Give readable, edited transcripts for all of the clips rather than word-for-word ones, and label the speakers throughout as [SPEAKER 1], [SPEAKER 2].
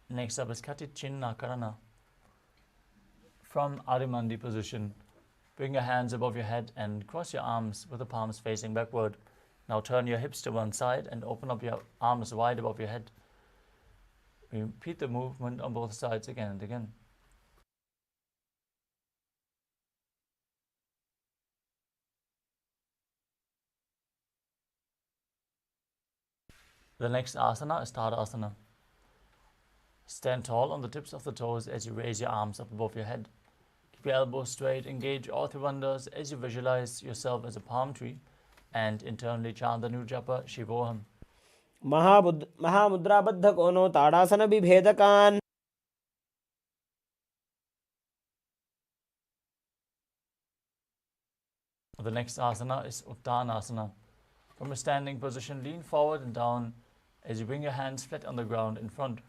[SPEAKER 1] Next up is Kati Chinna Karana. From Adimandi position, bring your hands above your head and cross your arms with the palms facing backward. Now turn your hips to one side and open up your arms wide above your head. Repeat the movement on both sides again and again. The next asana is Tadasana. Stand tall on the tips of the toes as you raise your arms up above your head. Keep your elbows straight, engage all three bandhas as you visualize yourself as a palm tree and internally chant the new japa Shivoham.
[SPEAKER 2] महामुद्राबद्ध कोनो ताड़ासन विभेदकान्
[SPEAKER 1] The next asana is Uttanasana. From a standing position, lean forward and down as you bring your hands flat on the ground in front.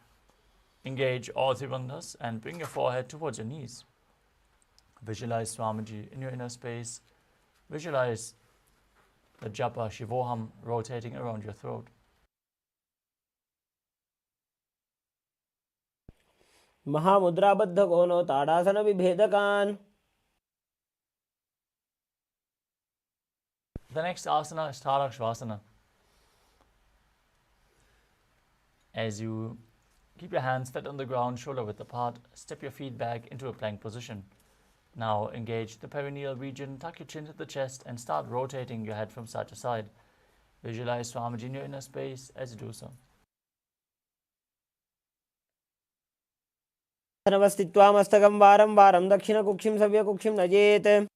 [SPEAKER 1] Engage all three bandhas and bring your forehead towards your knees. Visualize Swamiji in your inner space. Visualize the japa Shivoham rotating around your throat.
[SPEAKER 2] महामुद्राबद्ध कोनो ताड़ासन विभेदकान्.
[SPEAKER 1] The next asana is Tarakshvasana. As you keep your hands flat on the ground, shoulder width apart, step your feet back into a plank position. Now engage the perineal region, tuck your chin to the chest and start rotating your head from side to side. Visualize Swamiji in your inner space as you do so.
[SPEAKER 2] नवस्थित्वा मस्तकं वारं वारं दक्षिणकुक्षिं सव्यकुक्षिं नजेत्.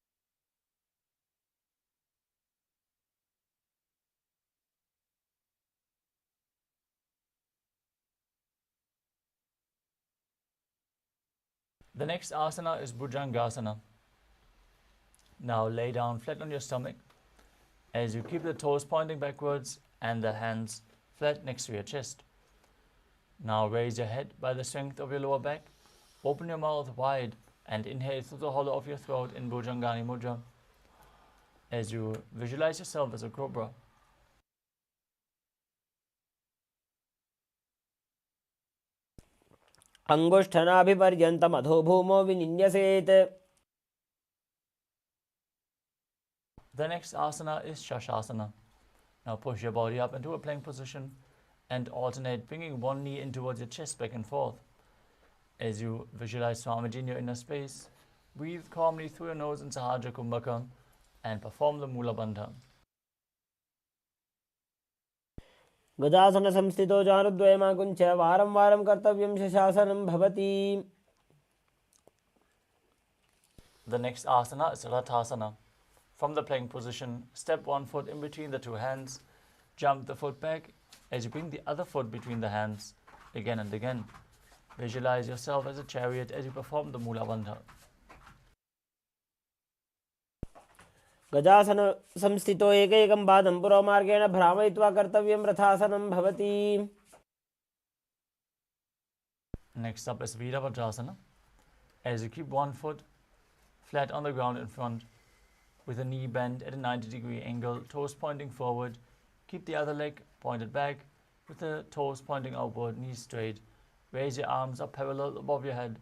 [SPEAKER 1] The next asana is Bhujangasana. Now lay down flat on your stomach as you keep the toes pointing backwards and the hands flat next to your chest. Now raise your head by the strength of your lower back. Open your mouth wide and inhale through the hollow of your throat in Bhujangani Mudra as you visualize yourself as a cobra.
[SPEAKER 2] अंगुष्ठनाभिपर्यन्तम् अधोभूमौ विनिन्यसेत्.
[SPEAKER 1] The next asana is Shashasana. Now push your body up into a plank position and alternate bringing one knee in towards your chest back and forth. As you visualize Swamiji in your inner space, breathe calmly through your nose in Sahaja Kumbhaka and perform the Mula Bandha.
[SPEAKER 2] गजासन संस्थितो जानुद्वयमाकुञ्च वारं वारं कर्तव्यं शशासनं भवति.
[SPEAKER 1] The next asana is Rathasana. From the plank position, step one foot in between the two hands, jump the foot back as you bring the other foot between the hands again and again. Visualize yourself as a chariot as you perform the Mula Bandha.
[SPEAKER 2] गजासन संस्थितो एकैकं पादं पुरोमार्गेण भ्रामयित्वा कर्तव्यं रथासनं भवति.
[SPEAKER 1] Next up is Virabhadrasana. As you keep one foot flat on the ground in front, with a knee bent at a 90-degree angle, toes pointing forward, keep the other leg pointed back, with the toes pointing outward, knees straight. Raise your arms up parallel above your head.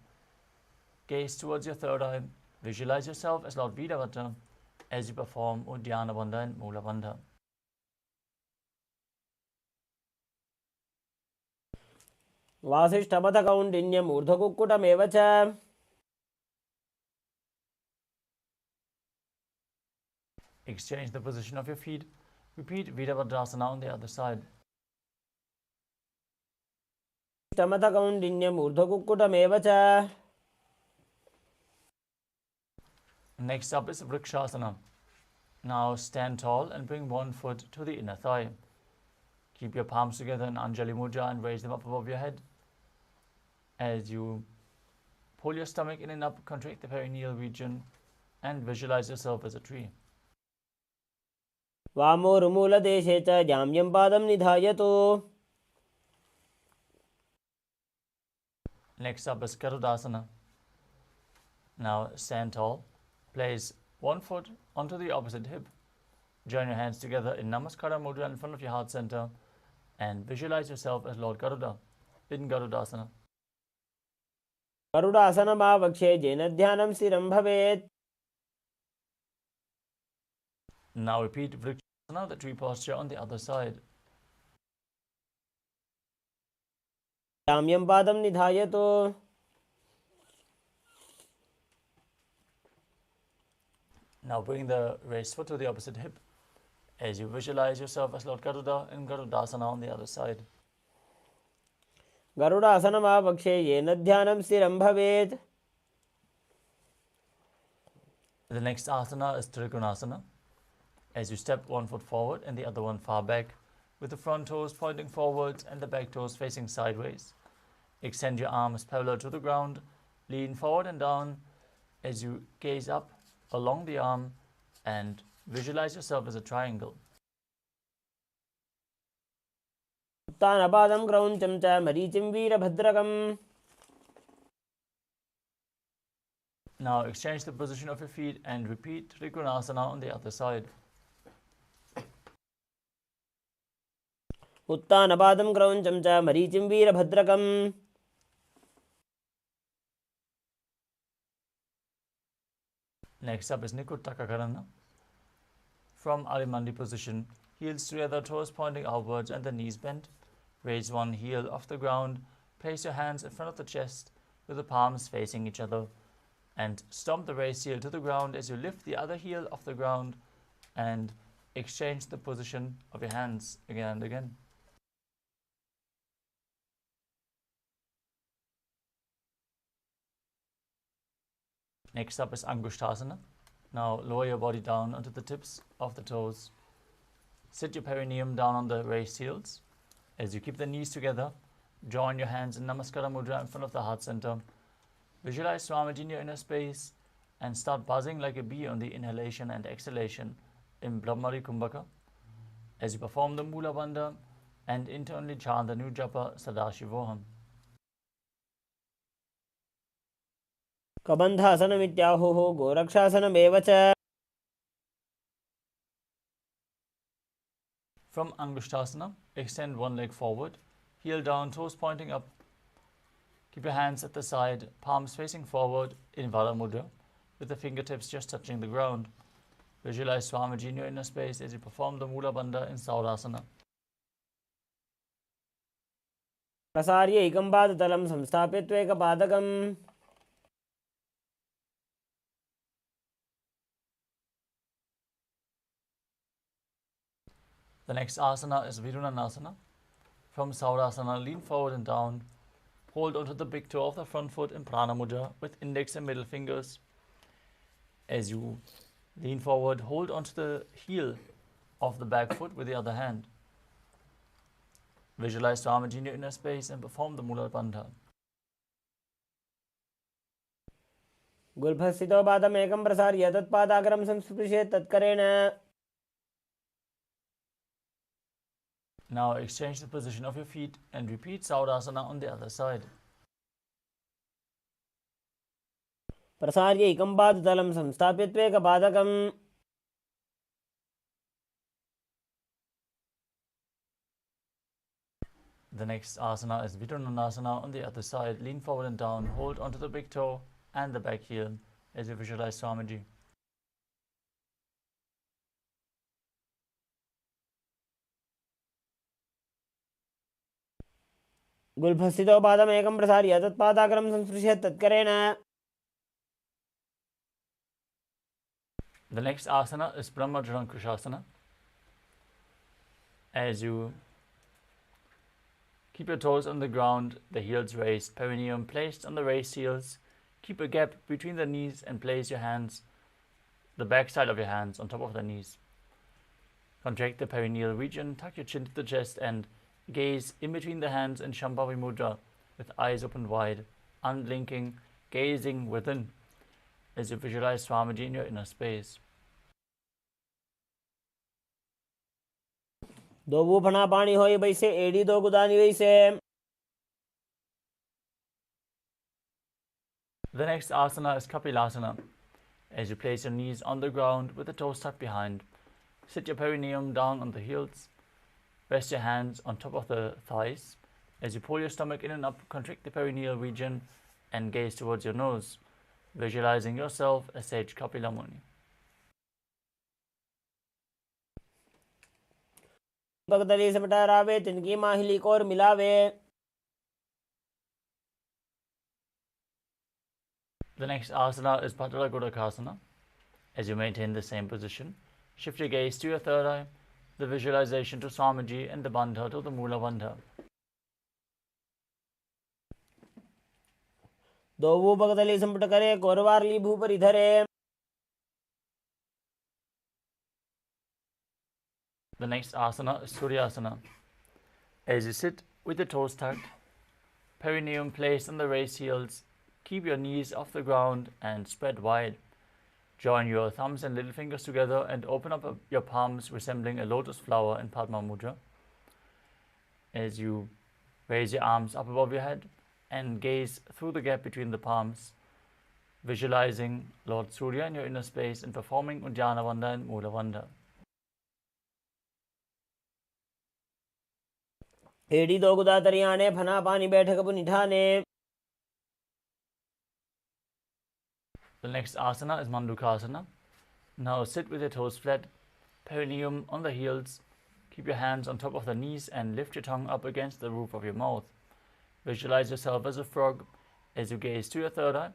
[SPEAKER 1] Gaze towards your third eye. Visualize yourself as Lord Virabhadra as you perform Uddiyana Bandha and Mula Bandha.
[SPEAKER 2] वासिष्ठमथ कौण्डिन्यम् ऊर्ध्वकुक्कुटमेव च.
[SPEAKER 1] Exchange the position of your feet. Repeat Virabhadrasana on the other side.
[SPEAKER 2] वासिष्ठमथ कौण्डिन्यम् ऊर्ध्वकुक्कुटमेव च.
[SPEAKER 1] Next up is Vrikshasana. Now stand tall and bring one foot to the inner thigh. Keep your palms together in Anjali Mudra and raise them up above your head. As you pull your stomach in and up, contract the perineal region and visualize yourself as a tree.
[SPEAKER 2] वामोरुमूलदेशे च जाम्यं पादं निधायतु.
[SPEAKER 1] Next up is Garudasana. Now stand tall. Place one foot onto the opposite hip. Join your hands together in Namaskara Mudra in front of your heart center and visualize yourself as Lord Garuda in Garudasana.
[SPEAKER 2] गरुडासनमावक्षे येन ध्यानं स्थिरं भवेत्.
[SPEAKER 1] Now repeat Vrikshasana, the tree posture on the other side.
[SPEAKER 2] साम्यं पादं निधायतु.
[SPEAKER 1] Now bring the raised foot to the opposite hip as you visualize yourself as Lord Garuda in Garudasana on the other side.
[SPEAKER 2] गरुडासनमावक्षे येन ध्यानं स्थिरं भवेत्.
[SPEAKER 1] The next asana is Trikonasana. As you step one foot forward and the other one far back, with the front toes pointing forwards and the back toes facing sideways. Extend your arms parallel to the ground, lean forward and down as you gaze up along the arm and visualize yourself as a triangle.
[SPEAKER 2] उत्तानपादं क्रौञ्चं च मरीचिं वीरभद्रकम्.
[SPEAKER 1] Now exchange the position of your feet and repeat Trikonasana on the other side.
[SPEAKER 2] उत्तानपादं क्रौञ्चं च मरीचिं वीरभद्रकम्.
[SPEAKER 1] Next up is Nikutakakarana. From Arimandi position, heels together, toes pointing outwards and the knees bent. Raise one heel off the ground, place your hands in front of the chest with the palms facing each other and stomp the raised heel to the ground as you lift the other heel off the ground and exchange the position of your hands again and again. Next up is Angushtasana. Now lower your body down onto the tips of the toes. Sit your perineum down on the raised heels. As you keep the knees together, join your hands in Namaskara Mudra in front of the heart center. Visualize Swamiji in your inner space and start buzzing like a bee on the inhalation and exhalation in Brahmari Kumbhaka. As you perform the Mula Bandha and internally chant the new japa Sadashivoham.
[SPEAKER 2] कबन्धासनमित्याहुः गोरक्षासनमेव च.
[SPEAKER 1] From Angushtasana, extend one leg forward, heel down, toes pointing up. Keep your hands at the side, palms facing forward in Vara Mudra, with the fingertips just touching the ground. Visualize Swamiji in your inner space as you perform the Mula Bandha in Saurasana.
[SPEAKER 2] प्रसार्य एकं पादतलं संस्थाप्य त्वेकपादकम्.
[SPEAKER 1] The next asana is Virunanasana. From Saurasana, lean forward and down. Hold onto the big toe of the front foot in Prana Mudra with index and middle fingers. As you lean forward, hold onto the heel of the back foot with the other hand. Visualize Swamiji in your inner space and perform the Mula Bandha.
[SPEAKER 2] गुल्फस्थितो पादमेकं प्रसार्य तत्पादाग्रं संस्पृशेत् तत्करेण.
[SPEAKER 1] Now exchange the position of your feet and repeat Saurasana on the other side.
[SPEAKER 2] प्रसार्य एकं पादतलं संस्थाप्य त्वेकपादकम्.
[SPEAKER 1] The next asana is Vidunanasana on the other side. Lean forward and down. Hold onto the big toe and the back heel as you visualize Swamiji.
[SPEAKER 2] गुल्फस्थितो पादमेकं प्रसार्य तत्पादाग्रं संस्पृशेत् तत्करेण.
[SPEAKER 1] The next asana is Brahmajalankushasana. As you keep your toes on the ground, the heels raised, perineum placed on the raised heels. Keep a gap between the knees and place your hands, the back side of your hands, on top of the knees. Contract the perineal region, tuck your chin to the chest and gaze in between the hands in Shambhavi Mudra with eyes opened wide, unblinking, gazing within as you visualize Swamiji in your inner space.
[SPEAKER 2] दो बूफना पानी होई वैसे एड़ी दो गुदानी वैसे.
[SPEAKER 1] The next asana is Kapilasana. As you place your knees on the ground with the toes tucked behind, sit your perineum down on the heels. Rest your hands on top of the thighs. As you pull your stomach in and up, contract the perineal region and gaze towards your nose, visualizing yourself as sage Kapila Muni.
[SPEAKER 2] पगतली से मटारावे तिनकी माहिली को और मिलावे.
[SPEAKER 1] The next asana is Patala Godakasana. As you maintain the same position, shift your gaze to your third eye, the visualization to Swamiji and the Bandha to the Mula Bandha.
[SPEAKER 2] दो पगतली संपट करे कोरवारली भूपर इधरे.
[SPEAKER 1] The next asana is Suryasana. As you sit with the toes tucked, perineum placed on the raised heels, keep your knees off the ground and spread wide. Join your thumbs and little fingers together and open up your palms resembling a lotus flower in Padma Mudra. As you raise your arms up above your head and gaze through the gap between the palms, visualizing Lord Surya in your inner space and performing Uddiyana Bandha and Mula Bandha.
[SPEAKER 2] एडी दो गुदा तरियाने फना पानी बैठक पुनिठाने.
[SPEAKER 1] The next asana is Mandukasana. Now sit with your toes flat, perineum on the heels. Keep your hands on top of the knees and lift your tongue up against the roof of your mouth. Visualize yourself as a frog as you gaze to your third eye,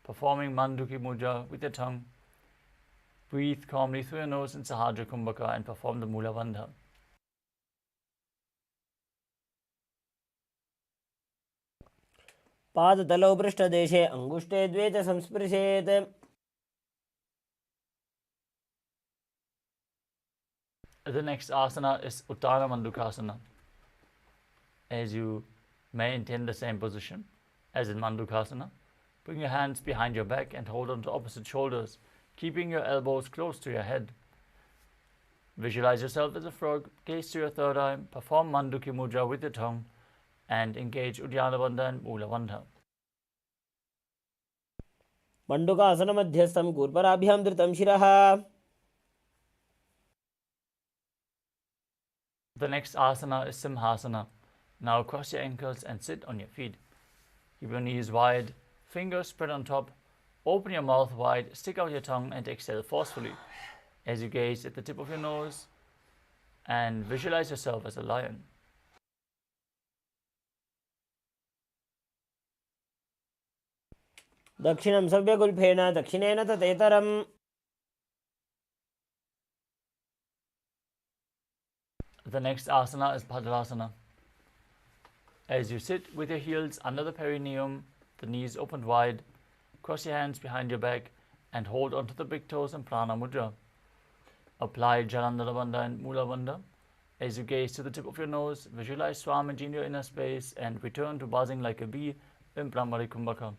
[SPEAKER 1] performing Manduki Mudra with your tongue. Breathe calmly through your nose in Sahadra Kumbhaka and perform the Mula Bandha.
[SPEAKER 2] पादतलौ पृष्ठदेशे अंगुष्टे द्वे च संस्पृशेत्.
[SPEAKER 1] The next asana is Uttara Mandukasana. As you maintain the same position as in Mandukasana, bring your hands behind your back and hold on to opposite shoulders, keeping your elbows close to your head. Visualize yourself as a frog, gaze to your third eye, perform Manduki Mudra with your tongue, and engage Uddiyana Bandha and Mula Bandha.
[SPEAKER 2] मंडुकासन मध्यस्थं कूर्पराभ्यां धृतं शिरः.
[SPEAKER 1] The next asana is Simhasana. Now cross your ankles and sit on your feet. Keep your knees wide, fingers spread on top. Open your mouth wide, stick out your tongue and exhale forcefully as you gaze at the tip of your nose and visualize yourself as a lion.
[SPEAKER 2] दक्षिणं सव्यगुल्फेन दक्षिणेन ततेतरम्.
[SPEAKER 1] The next asana is Bhadrasana. As you sit with your heels under the perineum, the knees opened wide, cross your hands behind your back and hold onto the big toes in Prana Mudra. Apply Jalandhara Bandha and Mula Bandha. As you gaze to the tip of your nose, visualize Swamiji in your inner space and return to buzzing like a bee in Brahmari Kumbhaka.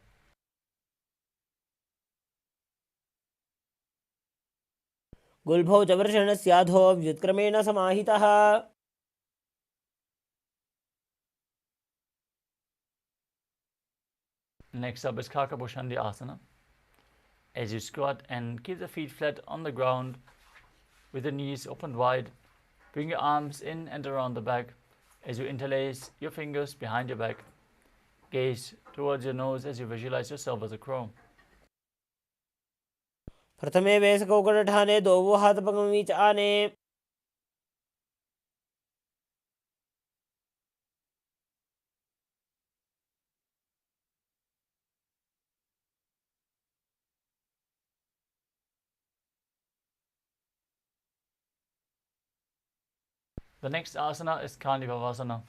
[SPEAKER 2] गुल्भौ च वृषणस्याधो व्युत्क्रमेण समाहितः.
[SPEAKER 1] Next up is Kakabhushandi Asana. As you squat and keep the feet flat on the ground with the knees opened wide, bring your arms in and around the back as you interlace your fingers behind your back. Gaze towards your nose as you visualize yourself as a crow.
[SPEAKER 2] प्रथमे वेसकोकठाने दो वो हाथ पगमीच आने.
[SPEAKER 1] The next asana is Karnivavasana.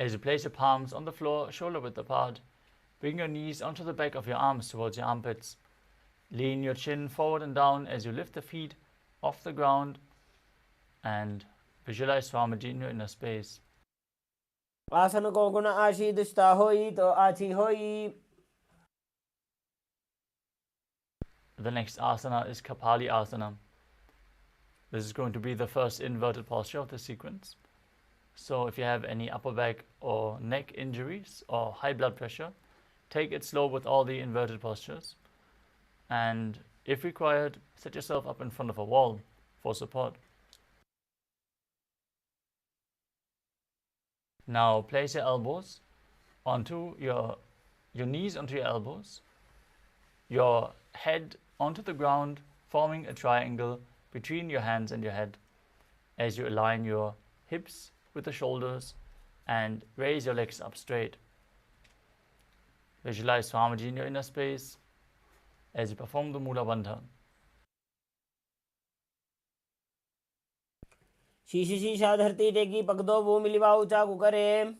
[SPEAKER 1] As you place your palms on the floor, shoulder width apart, bring your knees onto the back of your arms towards your armpits. Lean your chin forward and down as you lift the feet off the ground and visualize Swamiji in your inner space.
[SPEAKER 2] आसन को गुण आशी दुष्टा होई तो आची होई.
[SPEAKER 1] The next asana is Kapali Asana. This is going to be the first inverted posture of the sequence. So if you have any upper back or neck injuries or high blood pressure, take it slow with all the inverted postures. And if required, set yourself up in front of a wall for support. Now place your elbows onto your your knees onto your elbows, your head onto the ground, forming a triangle between your hands and your head as you align your hips with the shoulders and raise your legs up straight. Visualize Swamiji in your inner space as you perform the Mula Bandha.
[SPEAKER 2] शीश शीशा धरती टेकी पकदो भूमि लिवाऊ चाकू करे.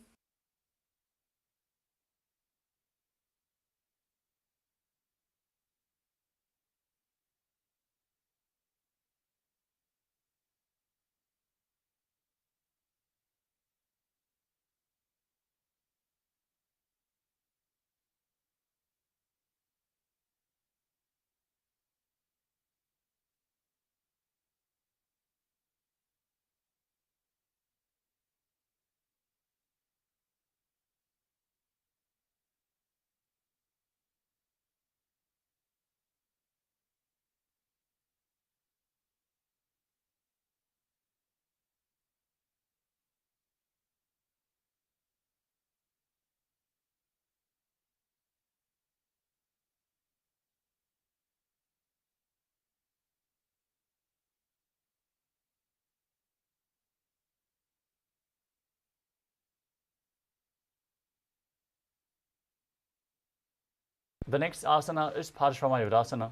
[SPEAKER 1] The next asana is Paramashivoham.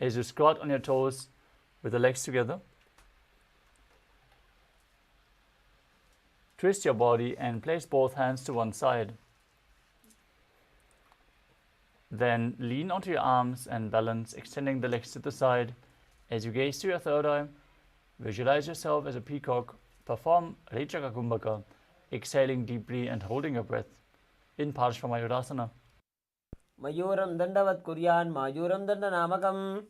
[SPEAKER 1] As you squat on your toes with the legs together, twist your body and place both hands to one side. Then lean onto your arms and balance, extending the legs to the side. As you gaze to your third eye, visualize yourself as a peacock. Perform Rechaka Kumbhaka, exhaling deeply and holding your breath in Paramashivoham.
[SPEAKER 2] मयूरं दंडवत् कुर्यान् मायूरं दंडनामकम्.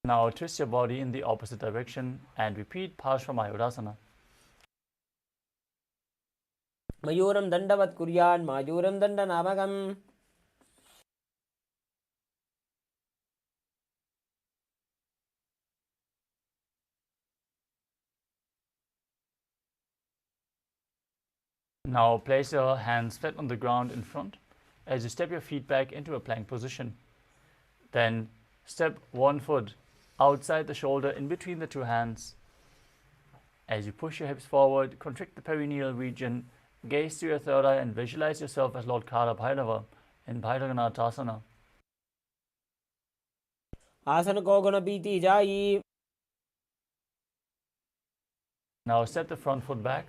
[SPEAKER 1] Now twist your body in the opposite direction and repeat Paramashivoham.
[SPEAKER 2] मयूरं दंडवत् कुर्यान् मायूरं दंडनामकम्.
[SPEAKER 1] Now place your hands flat on the ground in front as you step your feet back into a plank position. Then step one foot outside the shoulder in between the two hands. As you push your hips forward, contract the perineal region, gaze to your third eye and visualize yourself as Lord Kala Bhairava in Bhairaganathasana.
[SPEAKER 2] आसन को गुण बीती जाई.
[SPEAKER 1] Now step the front foot back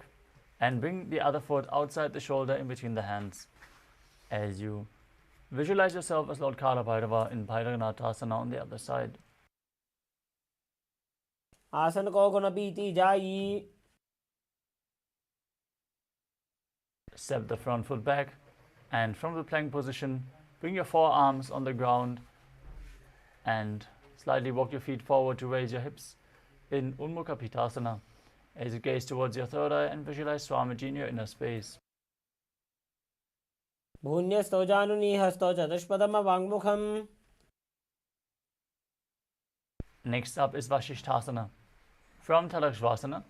[SPEAKER 1] and bring the other foot outside the shoulder in between the hands. As you visualize yourself as Lord Kala Bhairava in Bhairaganathasana on the other side.
[SPEAKER 2] आसन को गुण बीती जाई.
[SPEAKER 1] Step the front foot back and from the plank position, bring your forearms on the ground and slightly walk your feet forward to raise your hips in Unmukha Pitasana as you gaze towards your third eye and visualize Swamiji in your inner space.
[SPEAKER 2] भून्यस्तो जानुनी हस्तो चतुष्पदम वाङ्मुखम्.
[SPEAKER 1] Next up is Vasishthasana. From Talakshvasana,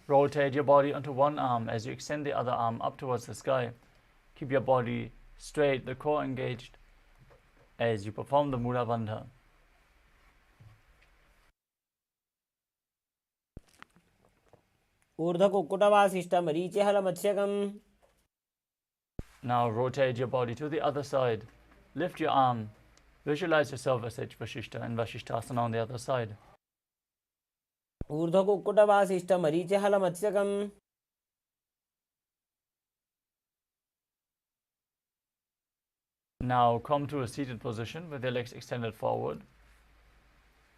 [SPEAKER 1] rotate your body onto one arm as you extend the other arm up towards the sky. Keep your body straight, the core engaged as you perform the Mula Bandha.
[SPEAKER 2] ऊर्ध्व कुक्कुटवासिष्ठ मरीचिहल मत्स्यकम्.
[SPEAKER 1] Now rotate your body to the other side. Lift your arm. Visualize yourself as H Vashishta and Vasishthasana on the other side.
[SPEAKER 2] ऊर्ध्व कुक्कुटवासिष्ठ मरीचिहल मत्स्यकम्.
[SPEAKER 1] Now come to a seated position with your legs extended forward.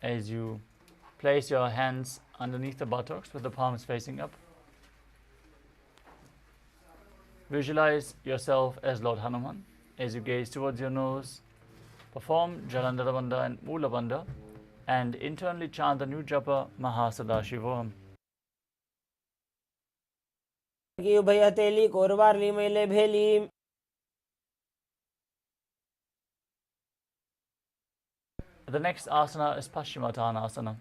[SPEAKER 1] As you place your hands underneath the buttocks with the palms facing up. Visualize yourself as Lord Hanuman as you gaze towards your nose. Perform Jalandhara Bandha and Mula Bandha and internally chant the new japa Maharloka.
[SPEAKER 2] की उभय हथेली कोरवारली मैले भेली.
[SPEAKER 1] The next asana is Paschimottanasana.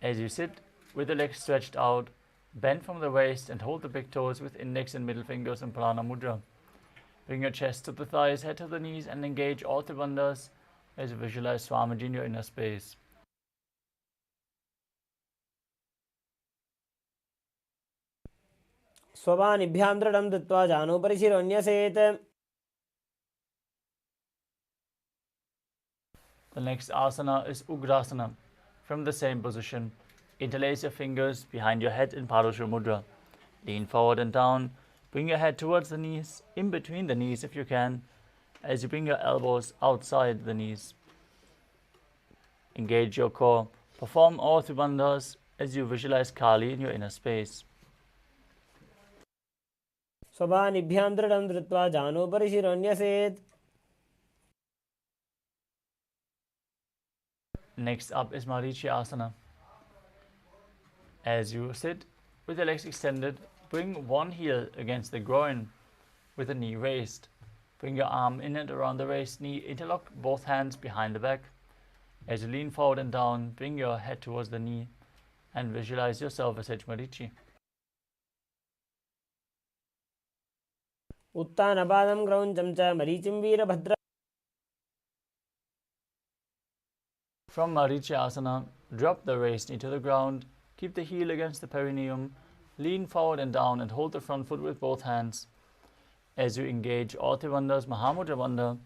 [SPEAKER 1] As you sit with the legs stretched out, Bend from the waist and hold the big toes with index and middle fingers in Prana Mudra. Bring your chest to the thighs, head to the knees, and engage all the bandhas as you visualize Swamiji in your inner space.
[SPEAKER 2] स्वबानिभ्यां दृढं दत्वा जानोपरि शिरोन्यसेत्.
[SPEAKER 1] The next asana is Ugrasana. From the same position, interlace your fingers behind your head in Parashur Mudra. Lean forward and down. Bring your head towards the knees, in between the knees if you can, as you bring your elbows outside the knees. Engage your core. Perform all three bandhas as you visualize Kali in your inner space.
[SPEAKER 2] स्वबानिभ्यां दृढं धृत्वा जानोपरि शिरोन्यसेत्.
[SPEAKER 1] Next up is Marichi Asana. As you sit with the legs extended, bring one heel against the groin with the knee raised. Bring your arm in and around the raised knee. Interlock both hands behind the back. As you lean forward and down, bring your head towards the knee and visualize yourself as H. Marichi.
[SPEAKER 2] उत्तानपादं क्रौञ्चं च मरीचिं Virbhadra.
[SPEAKER 1] From Marichi Asana, drop the raised knee to the ground. Keep the heel against the perineum. Lean forward and down and hold the front foot with both hands. As you engage all three bandhas, Mahamudra Bandha,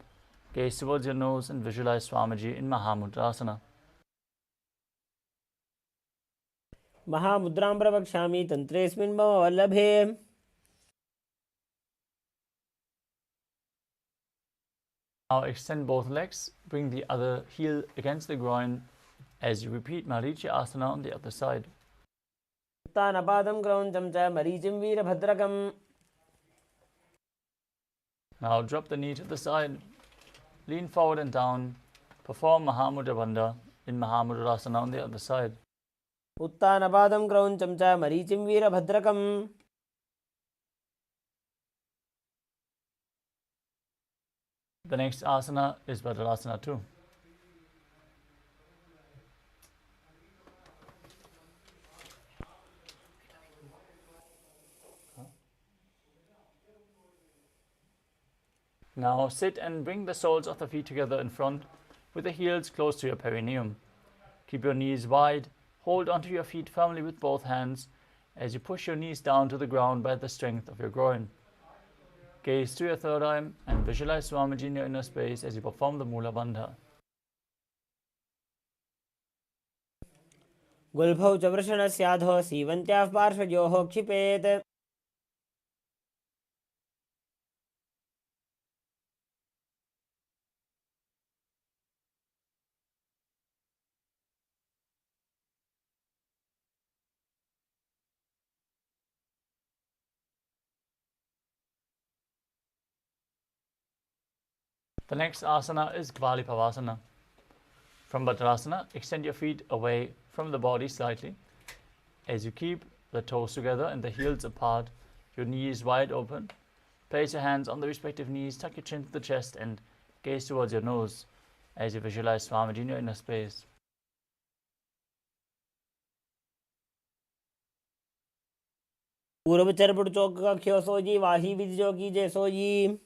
[SPEAKER 1] gaze towards your nose and visualize Swamiji in Mahamudrasana.
[SPEAKER 2] महामुद्रां प्रवक्ष्यामि तन्त्रेऽस्मिन् मम वल्लभे.
[SPEAKER 1] Now extend both legs, bring the other heel against the groin as you repeat Marichi Asana on the other side.
[SPEAKER 2] उत्तानपादं क्रौञ्चं च मरीचिं वीरभद्रकम्.
[SPEAKER 1] Now drop the knee to the side, lean forward and down, perform Mahamudra Bandha in Mahamudrasana on the other side.
[SPEAKER 2] उत्तानपादं क्रौञ्चं च मरीचिं वीरभद्रकम्.
[SPEAKER 1] The next asana is Vajrasana too. Now sit and bring the soles of the feet together in front with the heels close to your perineum. Keep your knees wide. Hold onto your feet firmly with both hands as you push your knees down to the ground by the strength of your groin. Gaze to your third eye and visualize Swamiji in your inner space as you perform the Mula Bandha.
[SPEAKER 2] गुल्फौ च वृषणस्याधो सीवन्त्याः पार्श्वयोः क्षिपेत्.
[SPEAKER 1] The next asana is Gvali Pavasana. From Vajrasana, extend your feet away from the body slightly. As you keep the toes together and the heels apart, your knees wide open. Place your hands on the respective knees, tuck your chin to the chest and gaze towards your nose as you visualize Swamiji in your inner space.
[SPEAKER 2] पूर्व चरपुट चौक का ख्यो सोजी वाही विधि जो कीजे sooji.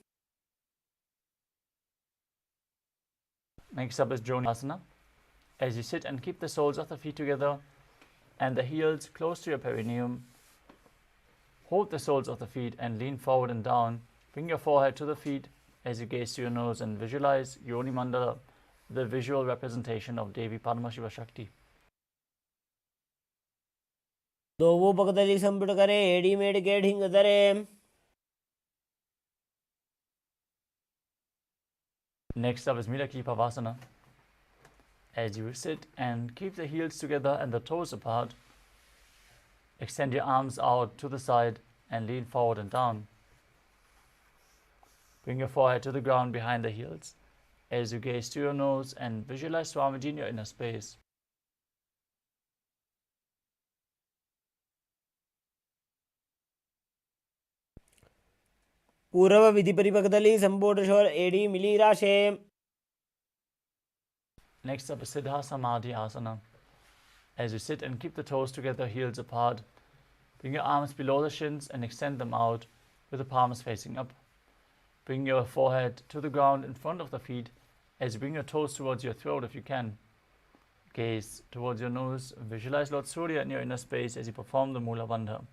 [SPEAKER 1] Next up is Dronasana. As you sit and keep the soles of the feet together and the heels close to your perineum, hold the soles of the feet and lean forward and down. Bring your forehead to the feet as you gaze to your nose and visualize Yoni Mandala, the visual representation of Devi Paramashiva Shakti.
[SPEAKER 2] दोवो पकदली संपुट करे एड़ी made के ढिंग दरे.
[SPEAKER 1] Next up is Milaki Pavasana. As you sit and keep the heels together and the toes apart, extend your arms out to the side and lean forward and down. Bring your forehead to the ground behind the heels as you gaze to your nose and visualize Swamiji in your inner space.
[SPEAKER 2] पूर्व विधि परिपकदली संपुट शोर एड़ी मिली राशे.
[SPEAKER 1] Next up is Siddha Samadhi Asana. As you sit and keep the toes together, heels apart, Bring your arms below the shins and extend them out with the palms facing up. Bring your forehead to the ground in front of the feet as you bring your toes towards your throat if you can. Gaze towards your nose. Visualize Lord Surya in your inner space as you perform the Mula Bandha.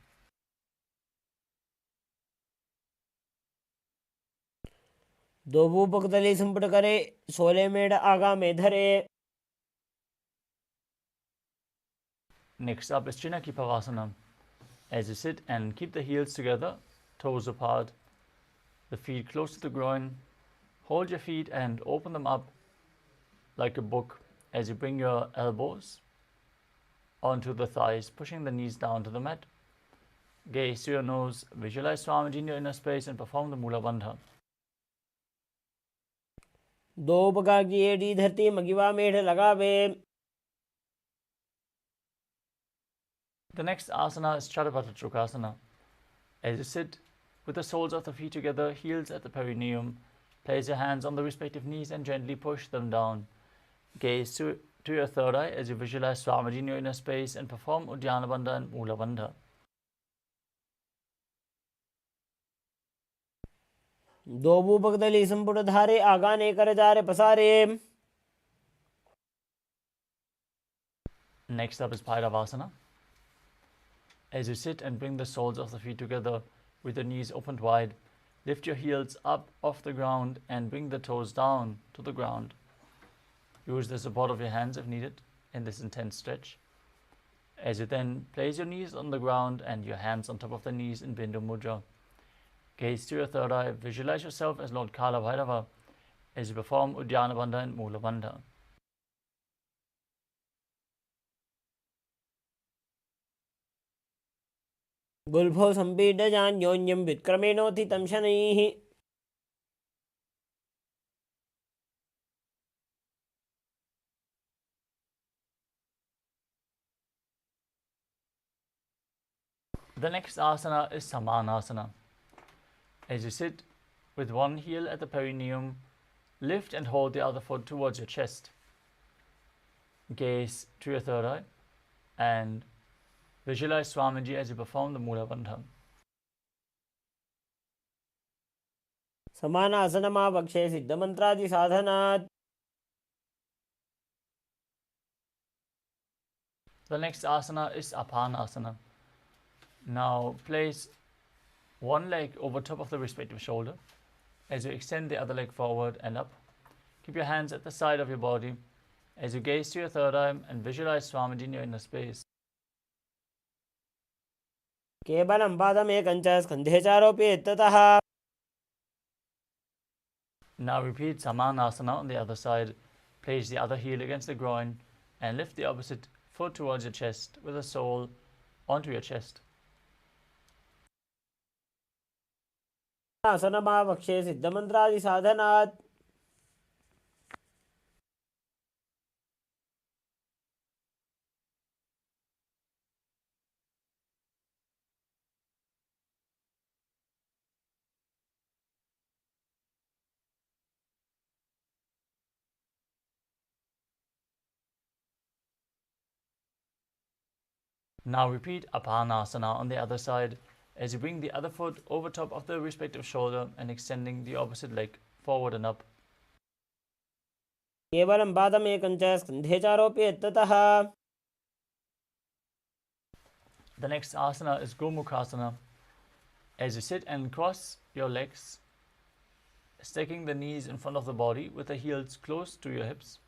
[SPEAKER 2] दो भूपकतली संपुट करे 16 मेढ़ आगा में धरे.
[SPEAKER 1] Next up is Chinaki Pavasana. As you sit and keep the heels together, toes apart, the feet close to the groin, hold your feet and open them up like a book as you bring your elbows onto the thighs, pushing the knees down to the mat. Gaze to your nose, visualize Swamiji in your inner space and perform the Mula Bandha.
[SPEAKER 2] दो उपका की एड़ी धरती मगिवा मेढ़ लगावे.
[SPEAKER 1] The next asana is Chaturbata Chukasana. As you sit with the soles of the feet together, heels at the perineum, place your hands on the respective knees and gently push them down. Gaze to your third eye as you visualize Swamiji in your inner space and perform Uddiyana Bandha and Mula Bandha.
[SPEAKER 2] दो भूपकतली संपुट धारे आगा ने कर जा रे पसारे.
[SPEAKER 1] Next up is Bhairavasana. As you sit and bring the soles of the feet together with the knees opened wide, lift your heels up off the ground and bring the toes down to the ground. Use the support of your hands if needed in this intense stretch. As you then place your knees on the ground and your hands on top of the knees in Bindu Mudra. Gaze to your third eye, visualize yourself as Lord Kala Bhairava as you perform Uddiyana Bandha and Mula Bandha.
[SPEAKER 2] गुल्फो संपीडजान्योन्यं व्युत्क्रमेणोऽथि तं शनैः.
[SPEAKER 1] The next asana is Samanasana. As you sit with one heel at the perineum, lift and hold the other foot towards your chest. Gaze to your third eye and visualize Swamiji as you perform the Mula Bandha.
[SPEAKER 2] समानासनमावक्षे सिद्धमन्त्रादि साधनात्.
[SPEAKER 1] The next asana is Apanasana. Now place one leg over top of the respective shoulder as you extend the other leg forward and up. Keep your hands at the side of your body as you gaze to your third eye and visualize Swamiji in your inner space.
[SPEAKER 2] केवलं पादमेकञ्च स्कन्धे चारोपयेत् ततः.
[SPEAKER 1] Now repeat Samanasana on the other side. Place the other heel against the groin and lift the opposite foot towards your chest with the sole onto your chest.
[SPEAKER 2] आसनमावक्षे सिद्धमन्त्रादि साधनात्.
[SPEAKER 1] Now repeat Apanasana on the other side as you bring the other foot over top of the respective shoulder and extending the opposite leg forward and up.
[SPEAKER 2] केवलं पादमेकञ्च स्कन्धे चारोपयेत् ततः.
[SPEAKER 1] The next asana is Gomukhasana. As you sit and cross your legs, stacking the knees in front of the body with the heels close to your hips.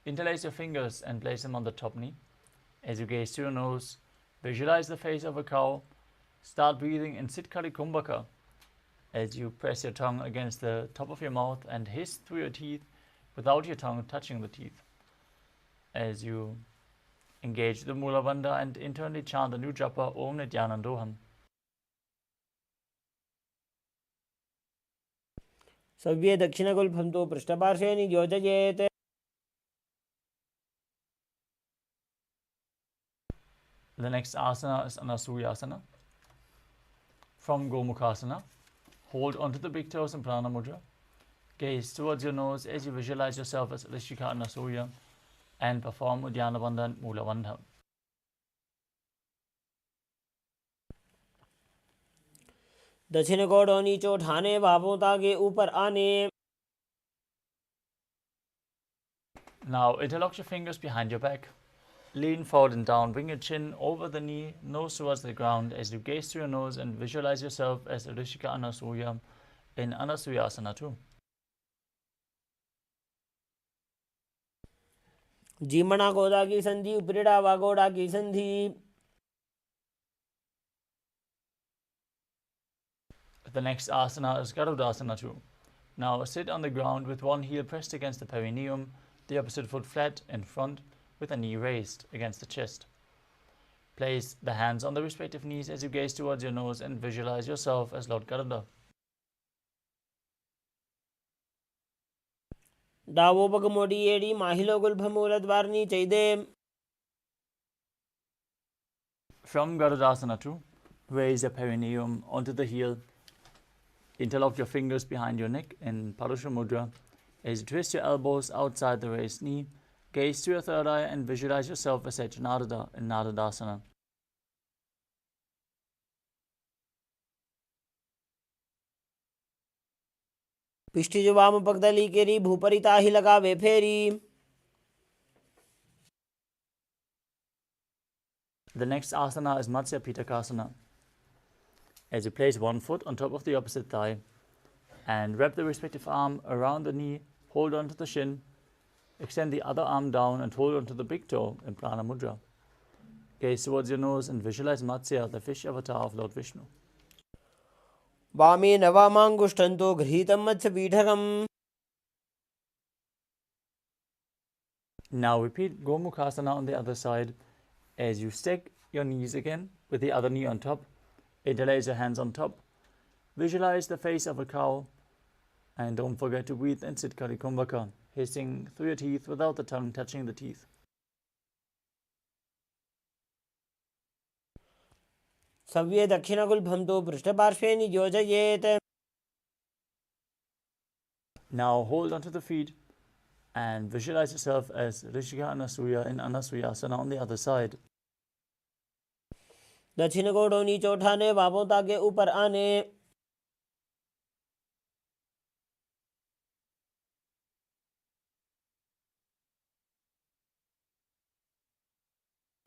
[SPEAKER 1] Interlace your fingers and place them on the top knee. As you gaze to your nose, visualize the face of a cow. Start breathing in Sitkari Kumbhaka as you press your tongue against the top of your mouth and hiss through your teeth without your tongue touching the teeth. As you engage the Mula Bandha and internally chant the new japa Om Nithyanandoham.
[SPEAKER 2] सव्ये दक्षिणगुल्फं तु पृष्ठपार्श्वे नियोजयेत्.
[SPEAKER 1] The next asana is Anasuyasana. From Gomukhasana, hold onto the big toes in Prana Mudra. Gaze towards your nose as you visualize yourself as Rishika Anasuya and perform Uddiyana Bandha and Mula Bandha.
[SPEAKER 2] दक्षिण कोड़ों नीचे उठाने, बाहों तागे ऊपर आने.
[SPEAKER 1] Now interlock your fingers behind your back. Lean forward and down. Bring your chin over the knee, nose towards the ground as you gaze through your nose and visualize yourself as Rishika Anasuya in Anasuyasana 2.
[SPEAKER 2] जीमणा गोदा की संधि, उपरिड़ा वागोड़ा की संधि.
[SPEAKER 1] The next asana is Garudasana 2. Now sit on the ground with one heel pressed against the perineum, the opposite foot flat in front with a knee raised against the chest. Place the hands on the respective knees as you gaze towards your nose and visualize yourself as Lord Garuda.
[SPEAKER 2] Davos पग मोड़ी एड़ी, माहिलो गुल्भ मूलद्वारनी चैदे.
[SPEAKER 1] From Garudasana 2, raise your perineum onto the heel. Interlock your fingers behind your neck in Parusha Mudra. As you twist your elbows outside the raised knee, gaze to your third eye and visualize yourself as Narada in Naradasana.
[SPEAKER 2] पिष्टि जो वाम पगदली केरी, भूपरिता ही लगावे फेरी.
[SPEAKER 1] The next asana is Matsya Pitakasana. As you place one foot on top of the opposite thigh and wrap the respective arm around the knee, hold on to the shin, extend the other arm down and hold on to the big toe in Prana Mudra. Gaze towards your nose and visualize Matsya, the fish avatar of Lord Vishnu.
[SPEAKER 2] वामे नवामांगुष्ठन्तो गृहीतं मत्स्यपीठकम्.
[SPEAKER 1] Now repeat Gomukhasana on the other side as you stack your knees again with the other knee on top. Interlace your hands on top. Visualize the face of a cow and don't forget to breathe in Siddhkari Kumbhaka, hissing through your teeth without the tongue touching the teeth.
[SPEAKER 2] सव्ये दक्षिणगुल्भं तो पृष्ठपार्श्वे नियोजयेत्.
[SPEAKER 1] Now hold onto the feet and visualize yourself as Rishika Anasuya in Anasuyasana on the other side.
[SPEAKER 2] दक्षिण कोड़ों नीचे उठाने, बाहों तागे ऊपर आने.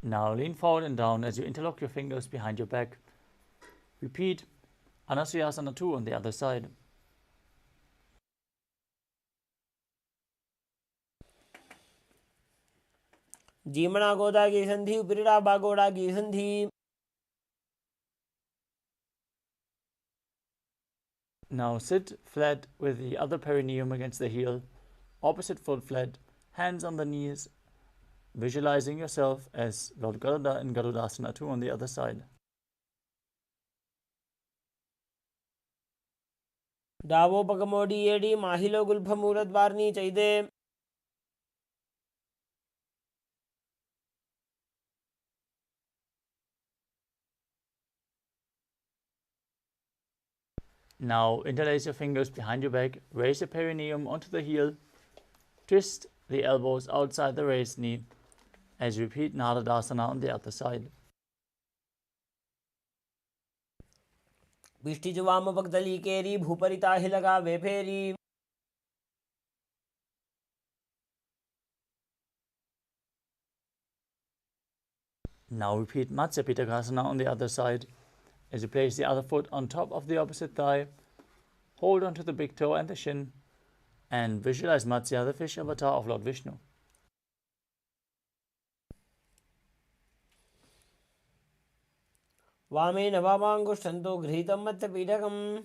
[SPEAKER 1] Now lean forward and down as you interlock your fingers behind your back. Repeat Anasuyasana 2 on the other side.
[SPEAKER 2] जीमणा गोदा की संधि, उपरिड़ा बागोड़ा की संधि.
[SPEAKER 1] Now sit flat with the other perineum against the heel, opposite foot flat, hands on the knees, visualizing yourself as Lord Garuda in Garudasana 2 on the other side.
[SPEAKER 2] Davos पग मोड़ी एड़ी, माहिलो गुल्भ मूलद्वारनी चैदे.
[SPEAKER 1] Now interlace your fingers behind your back, raise your perineum onto the heel, twist the elbows outside the raised knee as you repeat Naradasana on the other side.
[SPEAKER 2] पिष्टि जो वाम पगदली केरी, भूपरिता ही लगावे फेरी.
[SPEAKER 1] Now repeat Matsya Pitakasana on the other side as you place the other foot on top of the opposite thigh, hold onto the big toe and the shin, and visualize Matsya, the fish avatar of Lord Vishnu.
[SPEAKER 2] वामे नवामांगुष्ठन्तो गृहीतं मत्स्यपीठकम्.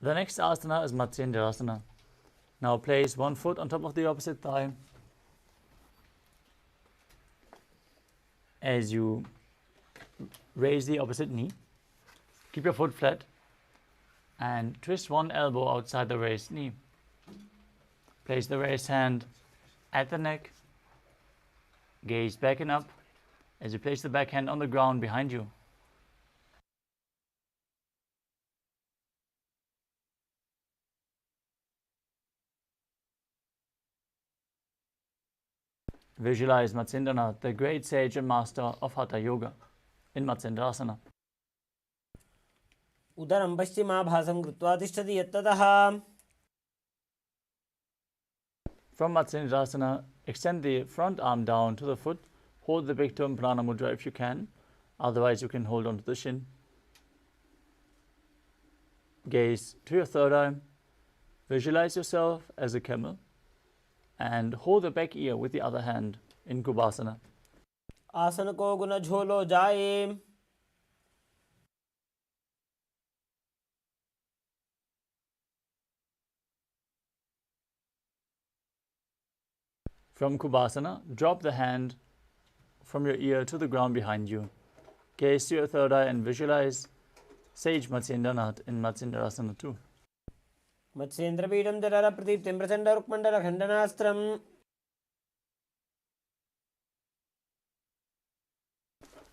[SPEAKER 1] The next asana is Matsyendrasana. Now place one foot on top of the opposite thigh as you raise the opposite knee. Keep your foot flat and twist one elbow outside the raised knee. Place the raised hand at the neck, gaze back and up, as you place the back hand on the ground behind you. Visualize Matsendranath, the great sage and master of Hatha Yoga, in Matsendrasana.
[SPEAKER 2] उदरं पश्चिमाभासं कृत्वा तिष्ठति यत्ततः.
[SPEAKER 1] From Matsendrasana, extend the front arm down to the foot. Hold the big toe in Prana Mudra if you can. Otherwise, you can hold onto the shin. Gaze to your third eye. Visualize yourself as a camel. And hold the back ear with the other hand in Kubhasana.
[SPEAKER 2] आसन को गुण झोलो जाए.
[SPEAKER 1] From Kubhasana, drop the hand from your ear to the ground behind you. Gaze to your third eye and visualize Sage Matsendranath in Matsendrasana 2.
[SPEAKER 2] मत्स्येन्द्रपीठं जठर प्रदीप्तिं प्रचण्डरुक्मण्डलखण्डनास्त्रम्.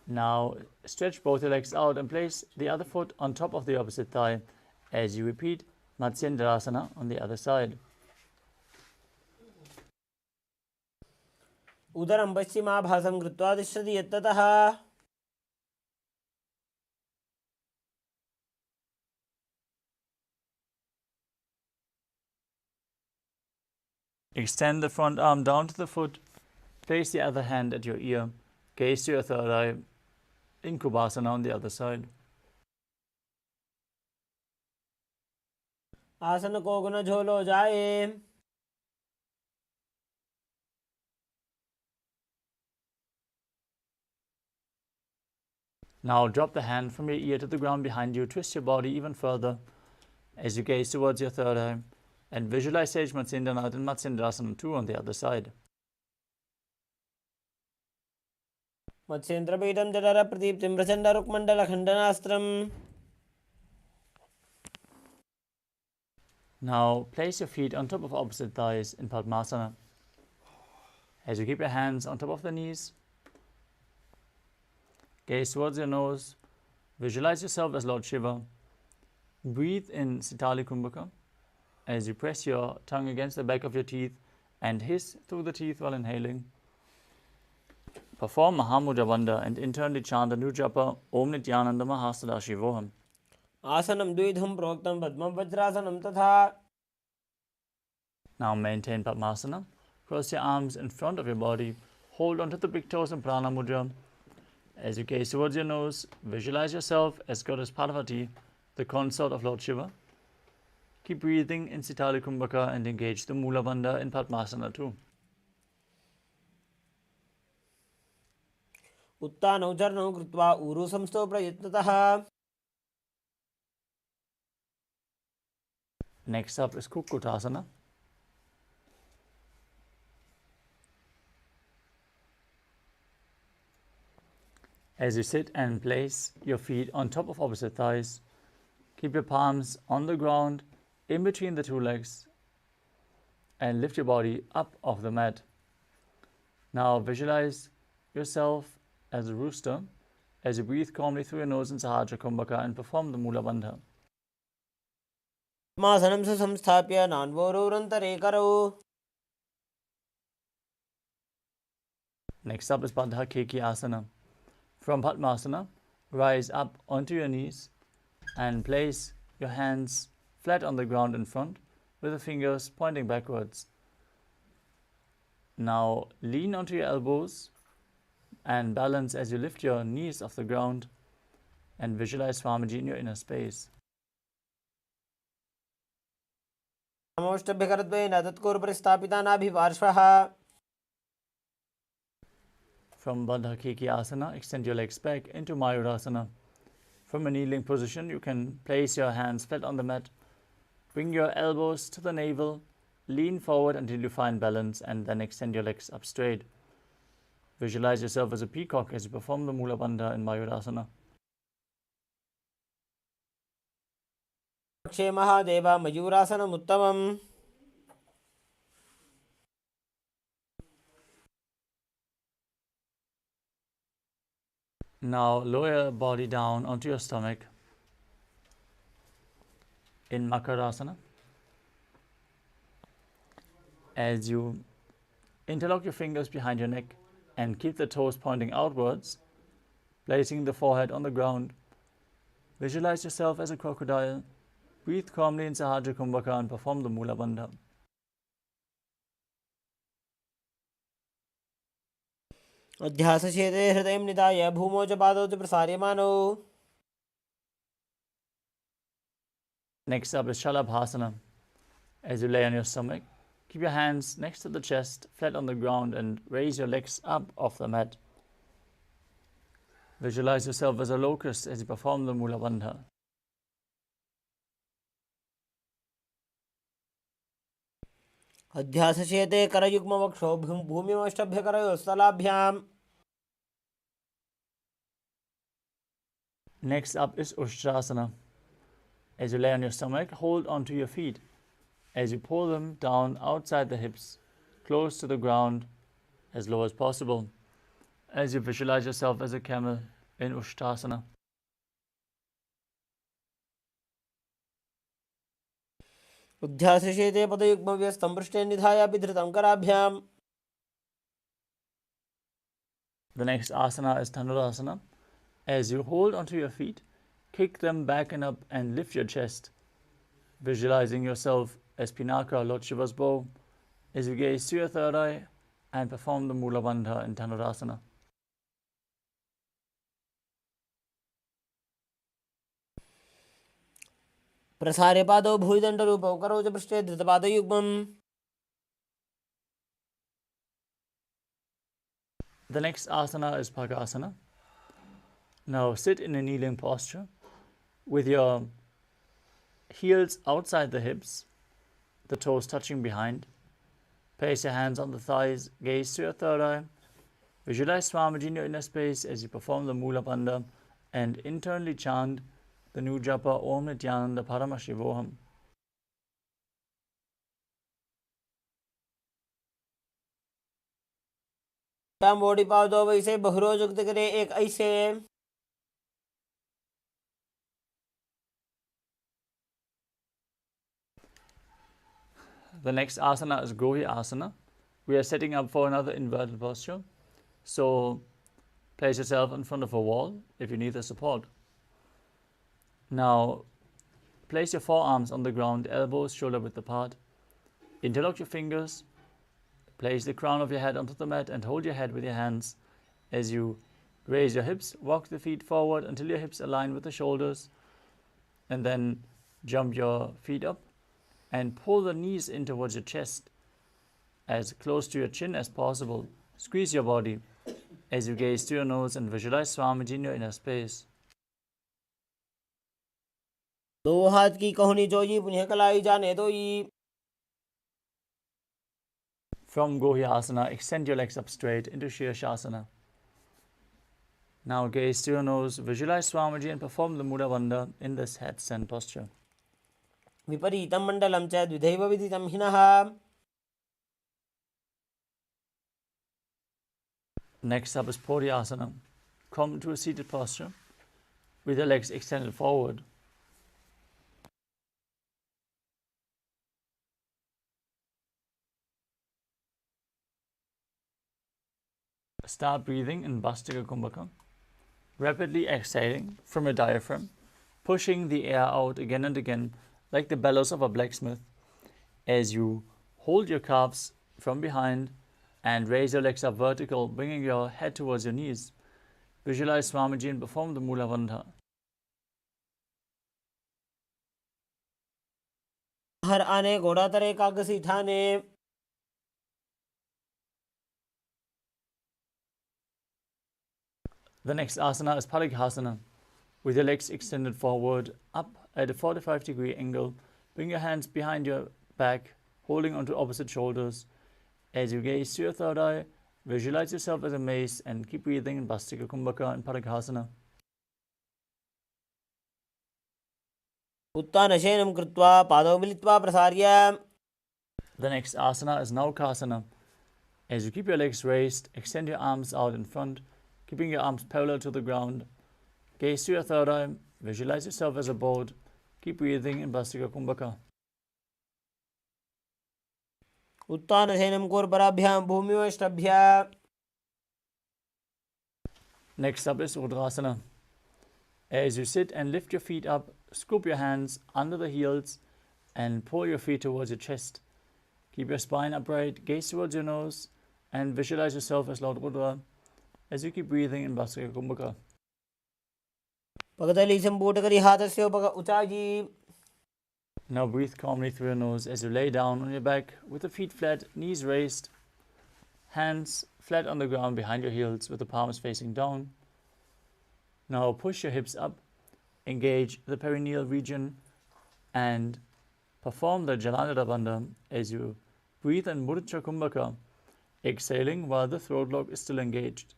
[SPEAKER 1] Now stretch both your legs out and place the other foot on top of the opposite thigh as you repeat Matsyendrasana on the other side.
[SPEAKER 2] उदरं पश्चिमाभासं कृत्वा तिष्ठति यत्ततः.
[SPEAKER 1] Extend the front arm down to the foot. Place the other hand at your ear. Gaze to your third eye in Kubhasana on the other side.
[SPEAKER 2] आसन को गुण झोलो जाए.
[SPEAKER 1] Now drop the hand from your ear to the ground behind you. Twist your body even further as you gaze towards your third eye and visualize Sage Matsendranath and Matsendrasana 2 on the other side.
[SPEAKER 2] मत्स्येन्द्रपीठं जठर प्रदीप्तिं प्रचण्डरुक्मण्डलखण्डनास्त्रम्.
[SPEAKER 1] Now place your feet on top of opposite thighs in Padmasana. As you keep your hands on top of the knees, gaze towards your nose, visualize yourself as Lord Shiva. Breathe in Sitali Kumbhaka as you press your tongue against the back of your teeth and hiss through the teeth while inhaling. Perform Mahamudra Vanda and internally chant the new japa Om Nithyananda Paramashivam.
[SPEAKER 2] आसनं द्विधं प्रोक्तं पद्मं वज्रासनं तथा.
[SPEAKER 1] Now maintain Padmasana. Cross your arms in front of your body. Hold onto the big toes in Prana Mudra. As you gaze towards your nose, visualize yourself as Goddess Parvati, the consort of Lord Shiva. Keep breathing in Sitali Kumbhaka and engage the Mula Bandha in Padmasana 2.
[SPEAKER 2] उत्तानौ चरणौ कृत्वा ऊरु संस्थौ प्रयत्नतः.
[SPEAKER 1] Next up is Kukutasana. As you sit and place your feet on top of opposite thighs, keep your palms on the ground in between the two legs and lift your body up off the mat. Now visualize yourself as a rooster as you breathe calmly through your nose in Sahasrara Kumbhaka and perform the Mula Bandha.
[SPEAKER 2] पद्मासनं संस्थाप्य नान्वोरुरन्तरे करौ.
[SPEAKER 1] Next up is Baddha Keki Asana. From Padmasana, rise up onto your knees and place your hands flat on the ground in front with the fingers pointing backwards. Now lean onto your elbows and balance as you lift your knees off the ground and visualize Swamiji in your inner space.
[SPEAKER 2] नमोष्टभ्यकरद्वयेन तत्कुरुपरि स्थापिता नाभिपार्श्वः.
[SPEAKER 1] From Baddha Keki Asana, extend your legs back into Mayurasana. From a kneeling position, you can place your hands flat on the mat. Bring your elbows to the navel, lean forward until you find balance, and then extend your legs up straight. Visualize yourself as a peacock as you perform the Mula Bandha in Mayurasana.
[SPEAKER 2] Akshay Mahadev मयूरासनम् उत्तमम्.
[SPEAKER 1] Now lower your body down onto your stomach in Makarasana. As you interlock your fingers behind your neck and keep the toes pointing outwards, placing the forehead on the ground. Visualize yourself as a crocodile. Breathe calmly in Sahaja Kumbhaka and perform the Mula Bandha.
[SPEAKER 2] अध्यासचेते हृदयं निधाय भूमौ च पादौ च प्रसार्यमानौ.
[SPEAKER 1] Next up is Shalabhasana. As you lay on your stomach, keep your hands next to the chest, flat on the ground, and raise your legs up off the mat. Visualize yourself as a locust as you perform the Mula Bandha.
[SPEAKER 2] अध्यासचेते करयुग्मवक्षौ भूमिमष्टभ्यकरयोः.
[SPEAKER 1] Next up is Ushtrasana. As you lay on your stomach, hold onto your feet. As you pull them down outside the hips, close to the ground, as low as possible. As you visualize yourself as a camel in Ushtrasana.
[SPEAKER 2] उद्ध्यासचेते पदयुग्मव्यस्तं पृष्ठे निधाय धृतं कराभ्याम्.
[SPEAKER 1] The next asana is Dhanurasana. As you hold onto your feet, kick them back and up and lift your chest, visualizing yourself as Pinaka, Lord Shiva's bow, as you gaze to your third eye and perform the Mula Bandha in Dhanurasana.
[SPEAKER 2] प्रसार्य पादौ भूयदण्डरूपौ करौ च पृष्ठे धृतपादयुग्मम्.
[SPEAKER 1] The next asana is Bhagasana. Now sit in a kneeling posture with your heels outside the hips, the toes touching behind. Place your hands on the thighs, gaze to your third eye. Visualize Swamiji in your inner space as you perform the Mula Bandha and internally chant the new japa Om Nithyananda Paramashivoham.
[SPEAKER 2] मोड़ी पाव दो वैसे बहुरोज उक्त करे एक ऐसे.
[SPEAKER 1] The next asana is Gohi Asana. We are setting up for another inverted posture. So place yourself in front of a wall if you need the support. Now place your forearms on the ground, elbows shoulder width apart. Interlock your fingers. Place the crown of your head onto the mat and hold your head with your hands. As you raise your hips, walk the feet forward until your hips align with the shoulders. And then jump your feet up and pull the knees in towards your chest, as close to your chin as possible. Squeeze your body as you gaze to your nose and visualize Swamiji in your inner space.
[SPEAKER 2] दो हाथ की कहुनी जोई पुण्य कलाई जाने दोई.
[SPEAKER 1] From Gohi Asana, extend your legs up straight into Shirshasana. Now gaze to your nose, visualize Swamiji and perform the Mula Bandha in this headstand posture.
[SPEAKER 2] विपरीतं मण्डलं च द्विधैव विदितं हिनः.
[SPEAKER 1] Next up is Poriasana. Come to a seated posture with your legs extended forward. Start breathing in Bhastika Kumbhaka, rapidly exhaling from your diaphragm, pushing the air out again and again like the bellows of a blacksmith, as you hold your calves from behind and raise your legs up vertical, bringing your head towards your knees. Visualize Swamiji and perform the Mula Bandha.
[SPEAKER 2] हर आने घोड़ा तरे कागसी ठाने.
[SPEAKER 1] The next asana is Parighasana. With your legs extended forward, up at a 45-degree angle, bring your hands behind your back, holding onto opposite shoulders. As you gaze to your third eye, visualize yourself as a mace and keep breathing in Bhastika Kumbhaka and Parighasana.
[SPEAKER 2] उत्तानशयनं कृत्वा पादौ मिलित्वा प्रसार्य.
[SPEAKER 1] The next asana is Naukasana. As you keep your legs raised, extend your arms out in front, keeping your arms parallel to the ground. Gaze to your third eye. Visualize yourself as a boat. Keep breathing in Bhastika Kumbhaka.
[SPEAKER 2] उत्तानशयनं कुर्पराभ्यां भूमिवष्टभ्य.
[SPEAKER 1] Next up is Rudrasana. As you sit and lift your feet up, scoop your hands under the heels and pull your feet towards your chest. Keep your spine upright, gaze towards your nose, and visualize yourself as Lord Rudra as you keep breathing in Bhastika Kumbhaka.
[SPEAKER 2] पगतली संपूट करी हाथस्य उचाजी.
[SPEAKER 1] Now breathe calmly through your nose as you lay down on your back with the feet flat, knees raised, hands flat on the ground behind your heels with the palms facing down. Now push your hips up, engage the perineal region, and perform the Jalandhara Bandha as you breathe in Mudra Kumbhaka, exhaling while the throat lock is still engaged.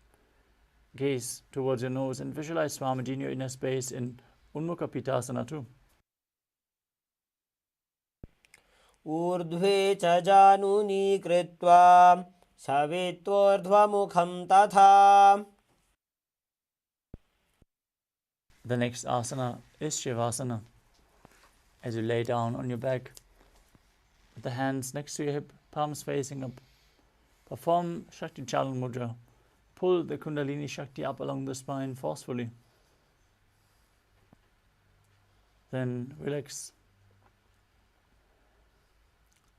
[SPEAKER 1] Gaze towards your nose and visualize Swamiji in your inner space in Unmukha Pitasana too.
[SPEAKER 2] ऊर्ध्वे च जानुनी कृत्वा शवेत्वोर्ध्वमुखं तथा.
[SPEAKER 1] The next asana is Shivasana. As you lay down on your back with the hands next to your hip, palms facing up, perform Shakti Chalan Mudra. Pull the Kundalini Shakti up along the spine forcefully. Then relax.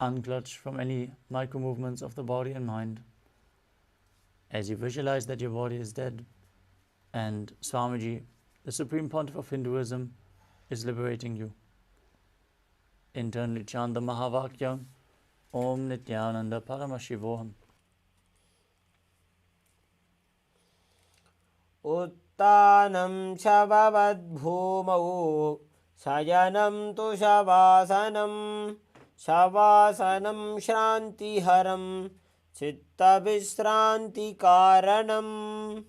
[SPEAKER 1] Unclutch from any micro movements of the body and mind. As you visualize that your body is dead and Swamiji, the Supreme Pontiff of Hinduism, is liberating you. Internally chant the Mahavakya, Om Nithyananda Paramashivoham.
[SPEAKER 2] उत्तानं शववद्भूमौ शयनं तु शवासनं. शवासनं श्रान्तिहरं चित्तविश्रान्तिकारणम्.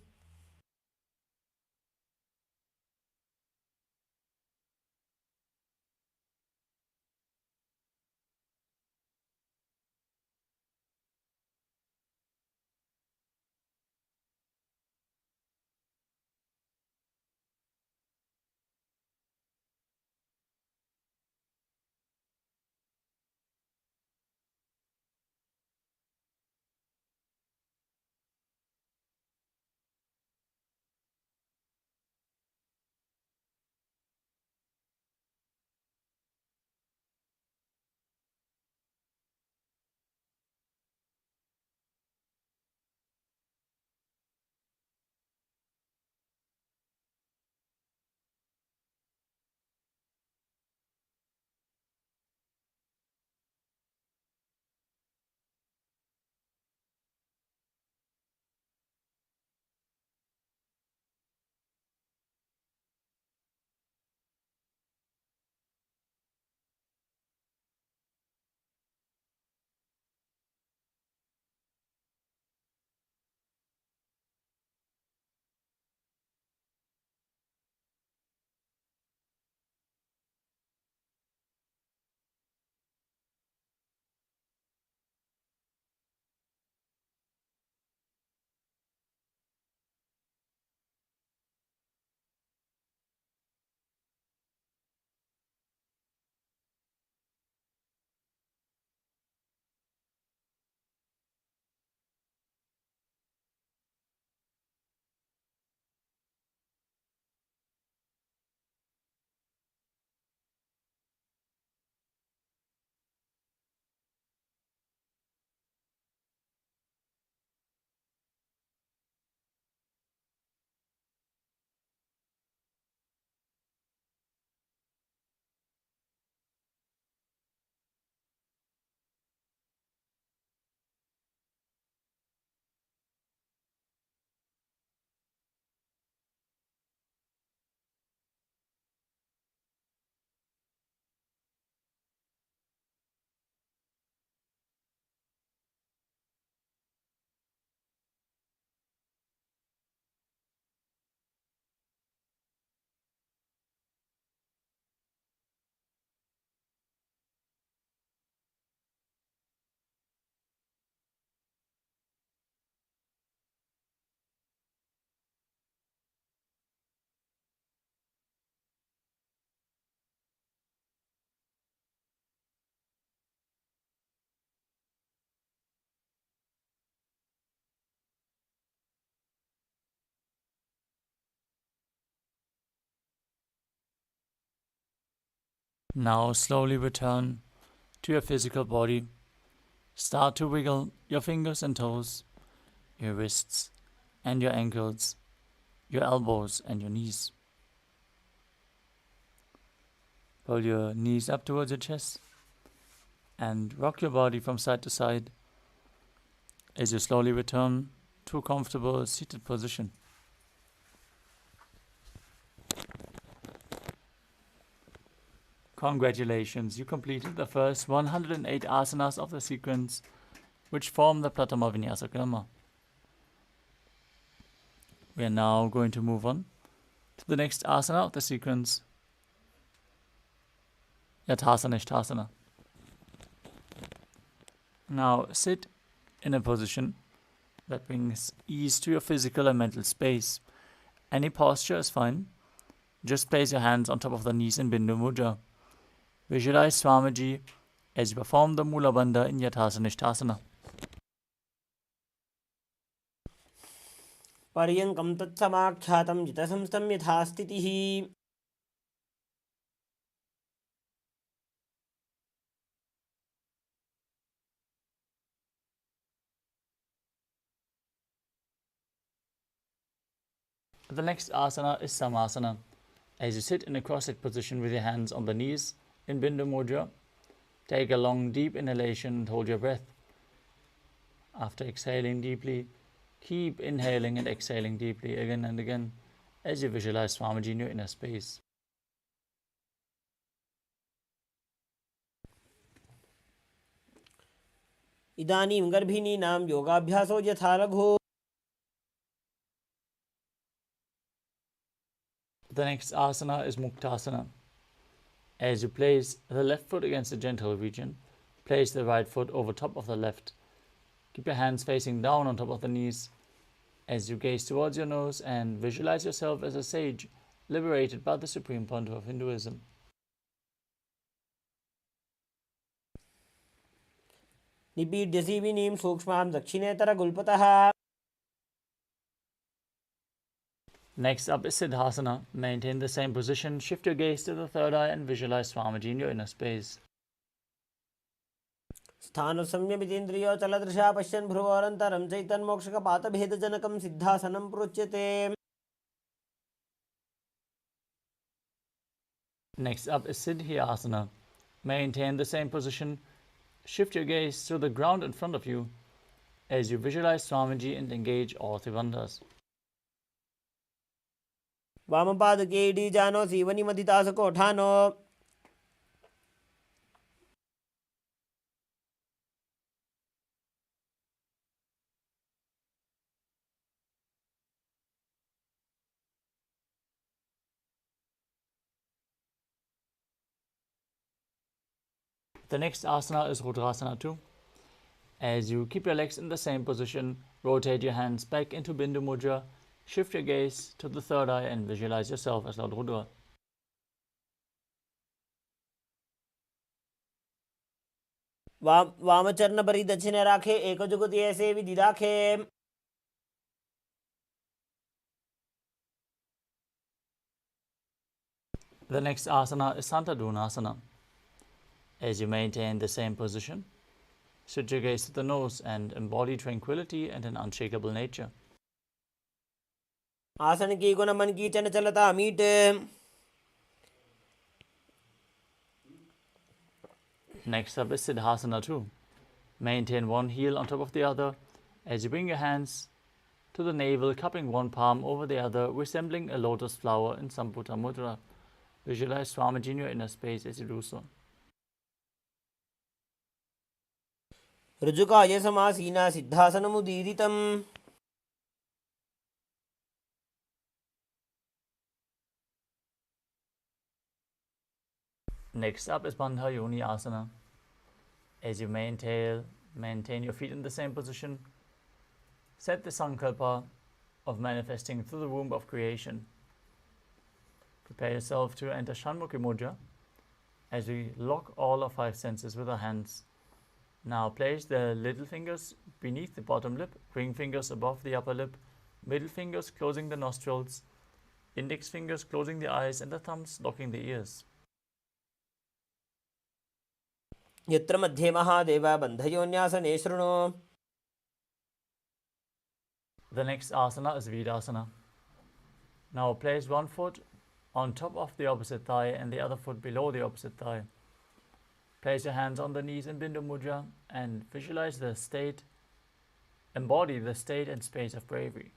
[SPEAKER 1] Now slowly return to your physical body. Start to wiggle your fingers and toes, your wrists and your ankles, your elbows and your knees. Pull your knees up towards your chest and rock your body from side to side as you slowly return to a comfortable seated position. Congratulations, you completed the first 108 asanas of the sequence, which form the Pratama Vinyasa Karma. We are now going to move on to the next asana of the sequence, Yathasana. Now sit in a position that brings ease to your physical and mental space. Any posture is fine. Just place your hands on top of the knees in Bindu Mudra. Visualize Swamiji as you perform the Mula Bandha in Yathasana.
[SPEAKER 2] पर्यङ्कं तत्समाख्यातं जितसंस्थं यथा स्थितिः.
[SPEAKER 1] The next asana is Samasana. As you sit in a cross-legged position with your hands on the knees in Bindu Mudra, take a long deep inhalation and hold your breath. After exhaling deeply, keep inhaling and exhaling deeply again and again as you visualize Swamiji in your inner space.
[SPEAKER 2] इदानीं गर्भिणीनां योगाभ्यासो यथा लघु.
[SPEAKER 1] The next asana is Muktasana. As you place the left foot against the genital region, place the right foot over top of the left. Keep your hands facing down on top of the knees as you gaze towards your nose and visualize yourself as a sage liberated by the supreme pontiff of Hinduism.
[SPEAKER 2] निपीड्य सीविनीं सूक्ष्मां दक्षिणेतरगुल्पतः.
[SPEAKER 1] Next up is Siddhasana. Maintain the same position, shift your gaze to the third eye and visualize Swamiji in your inner space.
[SPEAKER 2] स्थानसंयमितेन्द्रियो चलदृशा पश्यन् भ्रुवोरन्तरं चैतन्मोक्षकपातभेदजनकं सिद्धासनं प्रोच्यते.
[SPEAKER 1] Next up is Siddhyasana. Maintain the same position, shift your gaze to the ground in front of you as you visualize Swamiji and engage all three bandhas.
[SPEAKER 2] वामपादके इडीजानो सीवनिमधितासकोठानो.
[SPEAKER 1] The next asana is Rudrasana 2. As you keep your legs in the same position, rotate your hands back into Bindu Mudra, shift your gaze to the third eye and visualize yourself as Lord Rudra.
[SPEAKER 2] वामचरण बरी दक्षिण राखे एक जुगति ऐसे विधि राखे.
[SPEAKER 1] The next asana is Santadunasana. As you maintain the same position, sit your gaze to the nose and embody tranquility and an unshakable nature.
[SPEAKER 2] आसन की गुण मन की चंचलता meet.
[SPEAKER 1] Next up is Siddhasana 2. Maintain one heel on top of the other as you bring your hands to the navel, cupping one palm over the other, resembling a lotus flower in Samputa Mudra. Visualize Swamiji in your inner space as you do so.
[SPEAKER 2] ऋजुकाय समासीना सिद्धासनमुदीरितम्.
[SPEAKER 1] Next up is Bandha Yoni Asana. As you maintain your feet in the same position, set the sankalpa of manifesting through the womb of creation. Prepare yourself to enter Shanmukhi Mudra as we lock all our five senses with our hands. Now place the little fingers beneath the bottom lip, ring fingers above the upper lip, middle fingers closing the nostrils, index fingers closing the eyes, and the thumbs locking the ears.
[SPEAKER 2] यत्र मध्ये महादेव बन्धयोन्यासने शृणु.
[SPEAKER 1] The next asana is Virasana. Now place one foot on top of the opposite thigh and the other foot below the opposite thigh. Place your hands on the knees in Bindu Mudra and visualize the state, embody the state and space of bravery.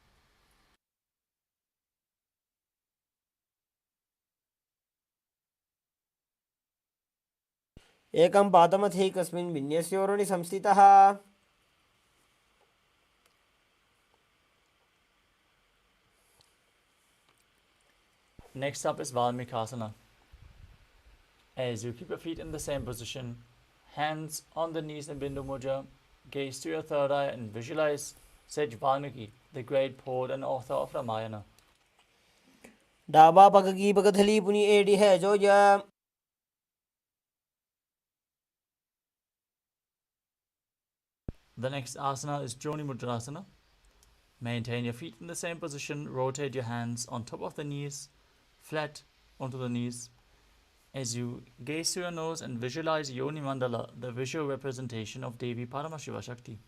[SPEAKER 2] एकं पादमथैकस्मिन् विन्यस्योरुणि संस्थितः.
[SPEAKER 1] Next up is Valmikasana. As you keep your feet in the same position, hands on the knees in Bindu Mudra, gaze to your third eye and visualize Sage Valmiki, the great poet and author of Ramayana.
[SPEAKER 2] डाबा पग की पगथली पुनि AD है जो या.
[SPEAKER 1] The next asana is Joni Mudrasana. Maintain your feet in the same position, rotate your hands on top of the knees, flat onto the knees. As you gaze through your nose and visualize Yoni Mandala, the visual representation of Devi Paramashiva Shakti.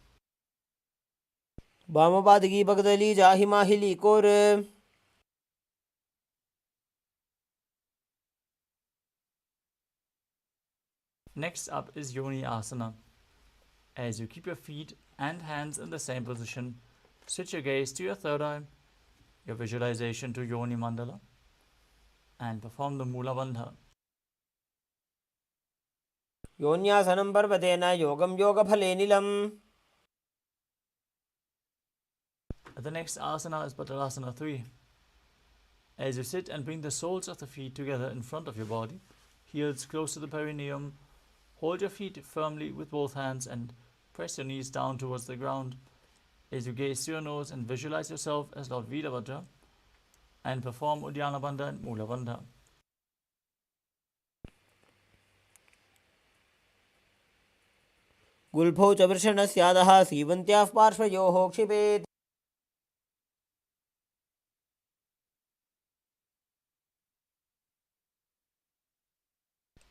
[SPEAKER 2] वामपाद की पगदली जाहि माहिली core.
[SPEAKER 1] Next up is Yoni Asana. As you keep your feet and hands in the same position, switch your gaze to your third eye, your visualization to Yoni Mandala, and perform the Mula Bandha.
[SPEAKER 2] योन्यासनं पर्वतेन योगं योगफले नीलम्.
[SPEAKER 1] The next asana is Padasana 3. As you sit and bring the soles of the feet together in front of your body, heels close to the perineum, hold your feet firmly with both hands and press your knees down towards the ground. As you gaze through your nose and visualize yourself as Lord Veerabhadra and perform Uddiyana Bandha and Mula Bandha.
[SPEAKER 2] गुल्फौ च वृषणस्यादः सीवन्त्याः पार्श्वयोः क्षिपेत्.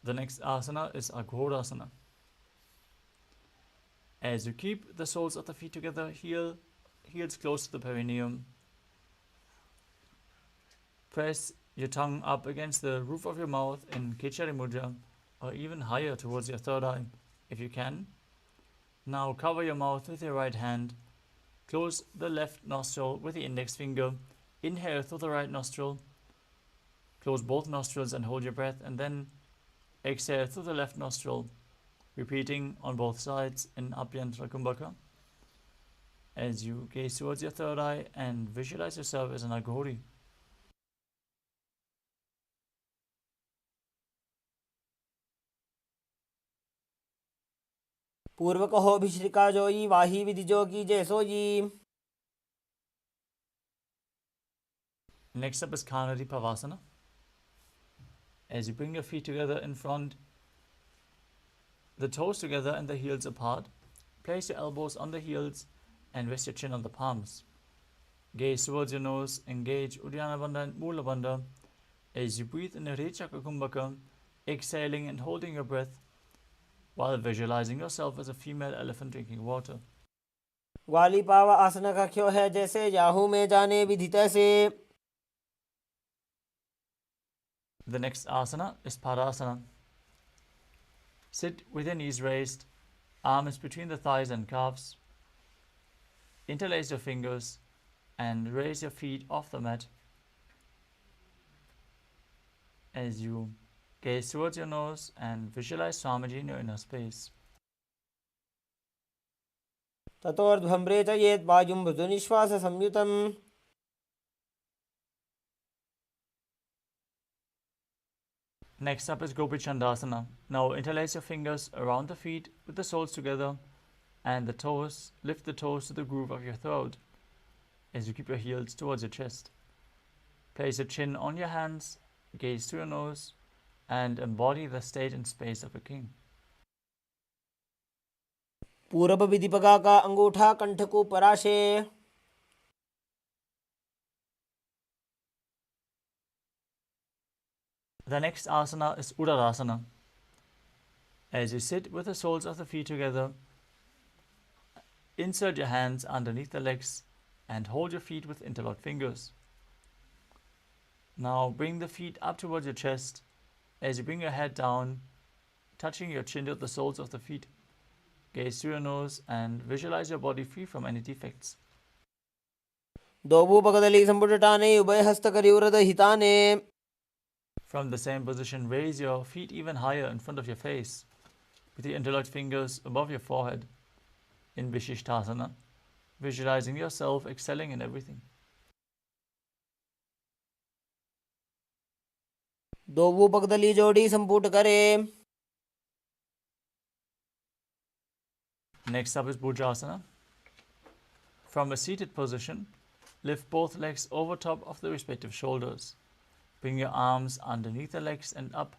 [SPEAKER 1] The next asana is Aghorasana. As you keep the soles of the feet together, heels close to the perineum, press your tongue up against the roof of your mouth in Kechari Mudra or even higher towards your third eye if you can. Now cover your mouth with your right hand, close the left nostril with the index finger, inhale through the right nostril, close both nostrils and hold your breath, and then exhale through the left nostril, repeating on both sides in Abhyantara Kumbhaka. As you gaze towards your third eye and visualize yourself as an Aghori.
[SPEAKER 2] पूर्व कहो भिश्रिका जोई वाही विधि जोगी जैसो जी.
[SPEAKER 1] Next up is Kanadi Pavasana. As you bring your feet together in front, the toes together and the heels apart, place your elbows on the heels and rest your chin on the palms. Gaze towards your nose, engage Uddiyana Bandha and Mula Bandha. As you breathe in the Rechaka Kumbhaka, exhaling and holding your breath while visualizing yourself as a female elephant drinking water.
[SPEAKER 2] ग्वाली पावा आसन का क्यों है जैसे Yahoo में जाने विधि तैसे.
[SPEAKER 1] The next asana is Padasana. Sit with your knees raised, arms between the thighs and calves. Interlace your fingers and raise your feet off the mat. As you gaze towards your nose and visualize Swamiji in your inner space.
[SPEAKER 2] ततोर्ध्वम्रे च येत् वायुं मृदुनिश्वास संयुतम्.
[SPEAKER 1] Next up is Gopi Chandasana. Now interlace your fingers around the feet with the soles together and the toes. Lift the toes to the groove of your throat as you keep your heels towards your chest. Place your chin on your hands, gaze to your nose, and embody the state and space of a king.
[SPEAKER 2] पूरब विधिपगा का अंगूठा कंठ को पराशे.
[SPEAKER 1] The next asana is Uddarasana. As you sit with the soles of the feet together, insert your hands underneath the legs and hold your feet with interlocked fingers. Now bring the feet up towards your chest as you bring your head down, touching your chin with the soles of the feet. Gaze through your nose and visualize your body free from any defects.
[SPEAKER 2] ದೋಭೂಪಕದಲ್ಲಿ ಸಂಪುಟಟಾನೆ ಉಭಯಹಸ್ತಕರಿವೃತ ಹಿತಾನೆ.
[SPEAKER 1] From the same position, raise your feet even higher in front of your face, with your interlocked fingers above your forehead in Vishishtasana, visualizing yourself excelling in everything.
[SPEAKER 2] ದೋಭೂಪಕದಲ್ಲಿ ಜೋಡಿ ಸಂಪುಟ ಕರೆ.
[SPEAKER 1] Next up is Bhujasana. From a seated position, lift both legs over top of the respective shoulders. Bring your arms underneath the legs and up,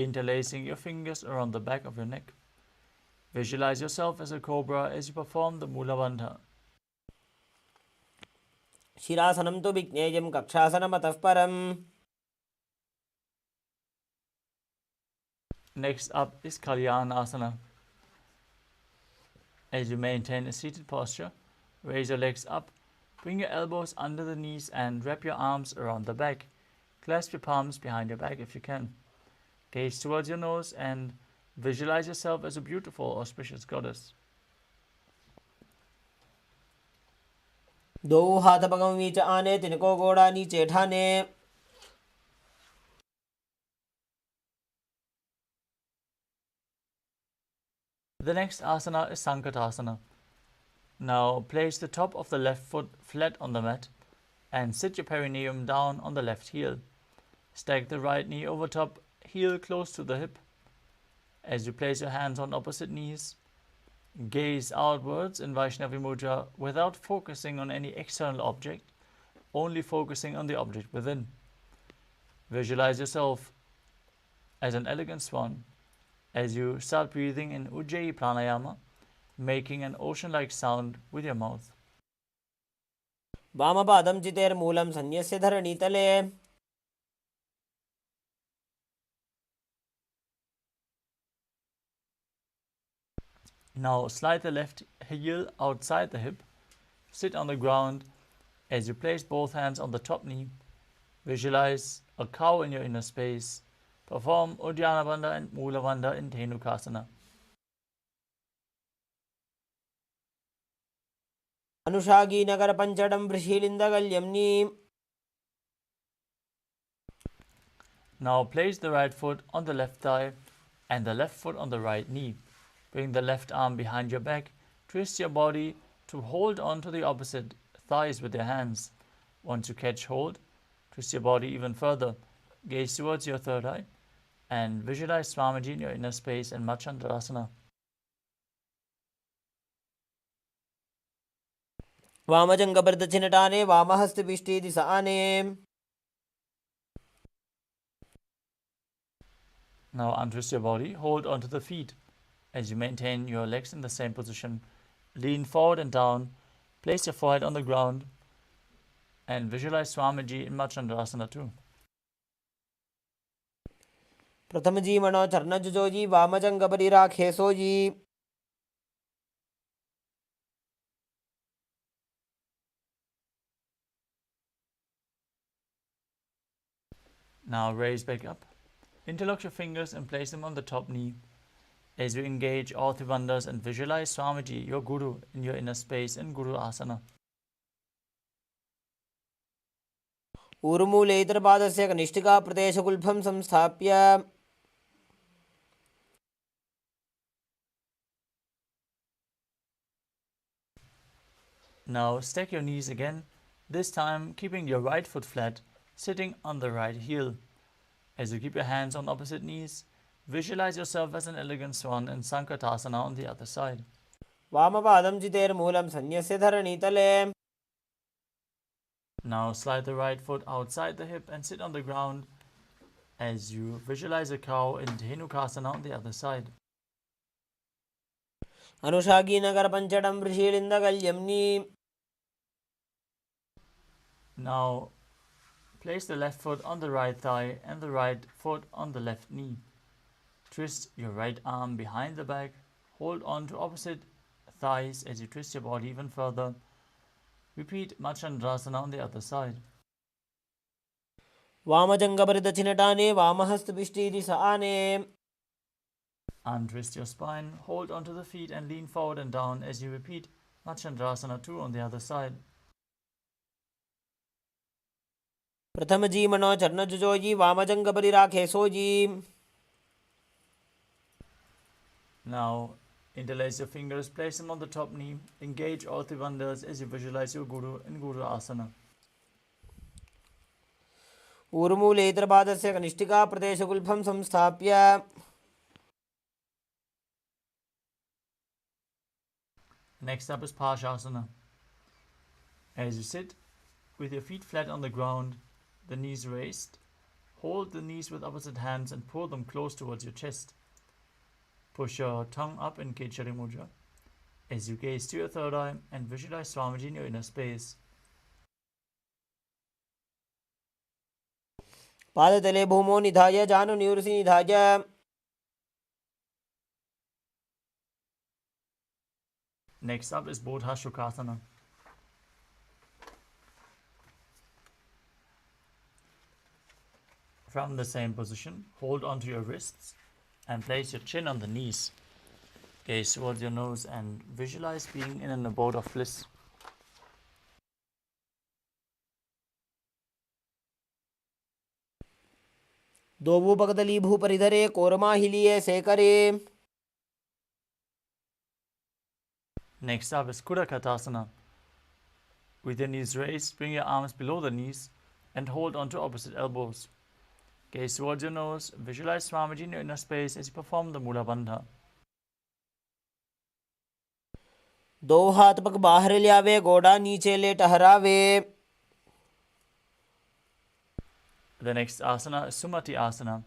[SPEAKER 1] interlacing your fingers around the back of your neck. Visualize yourself as a cobra as you perform the Mula Bandha.
[SPEAKER 2] ಶಿರಾಸನಂ ತು ವಿಜ್ಞೇಯಂ ಕಕ್ಷಾಸನಮತಃ ಪರಂ.
[SPEAKER 1] Next up is Kalyanasana. As you maintain a seated posture, raise your legs up, bring your elbows under the knees and wrap your arms around the back. Clasp your palms behind your back if you can. Gaze towards your nose and visualize yourself as a beautiful, auspicious goddess.
[SPEAKER 2] दो हाथ पगम नीचे आने, तिनको गोड़ा नीचे ठाने.
[SPEAKER 1] The next asana is Sankatasana. Now place the top of the left foot flat on the mat and sit your perineum down on the left heel. Stack the right knee over top, heel close to the hip. As you place your hands on opposite knees, gaze outwards in Vaishnavi Mudra without focusing on any external object, only focusing on the object within. Visualize yourself as an elegant swan as you start breathing in Ujjayi Pranayama, making an ocean-like sound with your mouth.
[SPEAKER 2] वामपादं चितेर्मूलं सन्यस्य धरणीतले.
[SPEAKER 1] Now slide the left heel outside the hip. Sit on the ground as you place both hands on the top knee. Visualize a cow in your inner space. Perform Uddiyana Bandha and Mula Bandha in Dhenukasana.
[SPEAKER 2] अनुषागी Nagar पंचडं वृषीलिन्दगल्यम्नी.
[SPEAKER 1] Now place the right foot on the left thigh and the left foot on the right knee. Bring the left arm behind your back. Twist your body to hold on to the opposite thighs with your hands. Once you catch hold, twist your body even further. Gaze towards your third eye and visualize Swamiji in your inner space and Machandrasana.
[SPEAKER 2] वामजङ्गप्रदक्षिणटाने वामहस्तपिष्टे दिशाने.
[SPEAKER 1] Now untwist your body, hold onto the feet. As you maintain your legs in the same position, lean forward and down, place your forehead on the ground and visualize Swamiji in Machandrasana too.
[SPEAKER 2] प्रथमजी मनो चरणजुजोजी वामजङ्गपरिराखेसोजी.
[SPEAKER 1] Now raise back up. Interlock your fingers and place them on the top knee. As you engage all three bandhas and visualize Swamiji, your Guru, in your inner space in Guru Asana.
[SPEAKER 2] ऊर्मूले इतरपादस्य कनिष्ठिका प्रदेशगुल्फं संस्थाप्य.
[SPEAKER 1] Now stack your knees again, this time keeping your right foot flat, sitting on the right heel. As you keep your hands on opposite knees, visualize yourself as an elegant swan in Sankatasana on the other side.
[SPEAKER 2] वामपादं चितेर्मूलं सन्यस्य धरणीतले.
[SPEAKER 1] Now slide the right foot outside the hip and sit on the ground as you visualize a cow in Dhenukasana on the other side.
[SPEAKER 2] अनुषागी Nagar पंचडं वृषीलिन्दगल्यम्नी.
[SPEAKER 1] Now place the left foot on the right thigh and the right foot on the left knee. Twist your right arm behind the back. Hold on to opposite thighs as you twist your body even further. Repeat Machandrasana on the other side.
[SPEAKER 2] वामजङ्गपरिदक्षिणटाने वामहस्तपिष्टीति स आने.
[SPEAKER 1] Untwist your spine, hold onto the feet and lean forward and down as you repeat Machandrasana 2 on the other side.
[SPEAKER 2] प्रथम जी मनो चरण जुजोजी वामजङ्गपरि राखे sooji.
[SPEAKER 1] Now interlace your fingers, place them on the top knee, engage all three bandhas as you visualize your Guru in Guru Asana.
[SPEAKER 2] ऊर्मूलेतरपादस्य कनिष्ठिका प्रदेशगुल्फं संस्थाप्य.
[SPEAKER 1] Next up is Parshasana. As you sit with your feet flat on the ground, the knees raised, hold the knees with opposite hands and pull them close towards your chest. Push your tongue up in Kechari Mudra as you gaze to your third eye and visualize Swamiji in your inner space.
[SPEAKER 2] पादतले भूमौ निधाय जानुनिवृसि निधाय.
[SPEAKER 1] Next up is Bodha Shukasana. From the same position, hold onto your wrists and place your chin on the knees. Gaze towards your nose and visualize being in an abode of bliss.
[SPEAKER 2] दोवुपगतली भूपरिधरे कोरमाहिलिये सेकरे.
[SPEAKER 1] Next up is Kudakatasana. With your knees raised, bring your arms below the knees and hold onto opposite elbows. Gaze towards your nose, visualize Swamiji in your inner space as you perform the Mula Bandha.
[SPEAKER 2] दो हाथ पग बाहर लियावे गोड़ा नीचे ले टहरावे.
[SPEAKER 1] The next asana is Sumati Asana.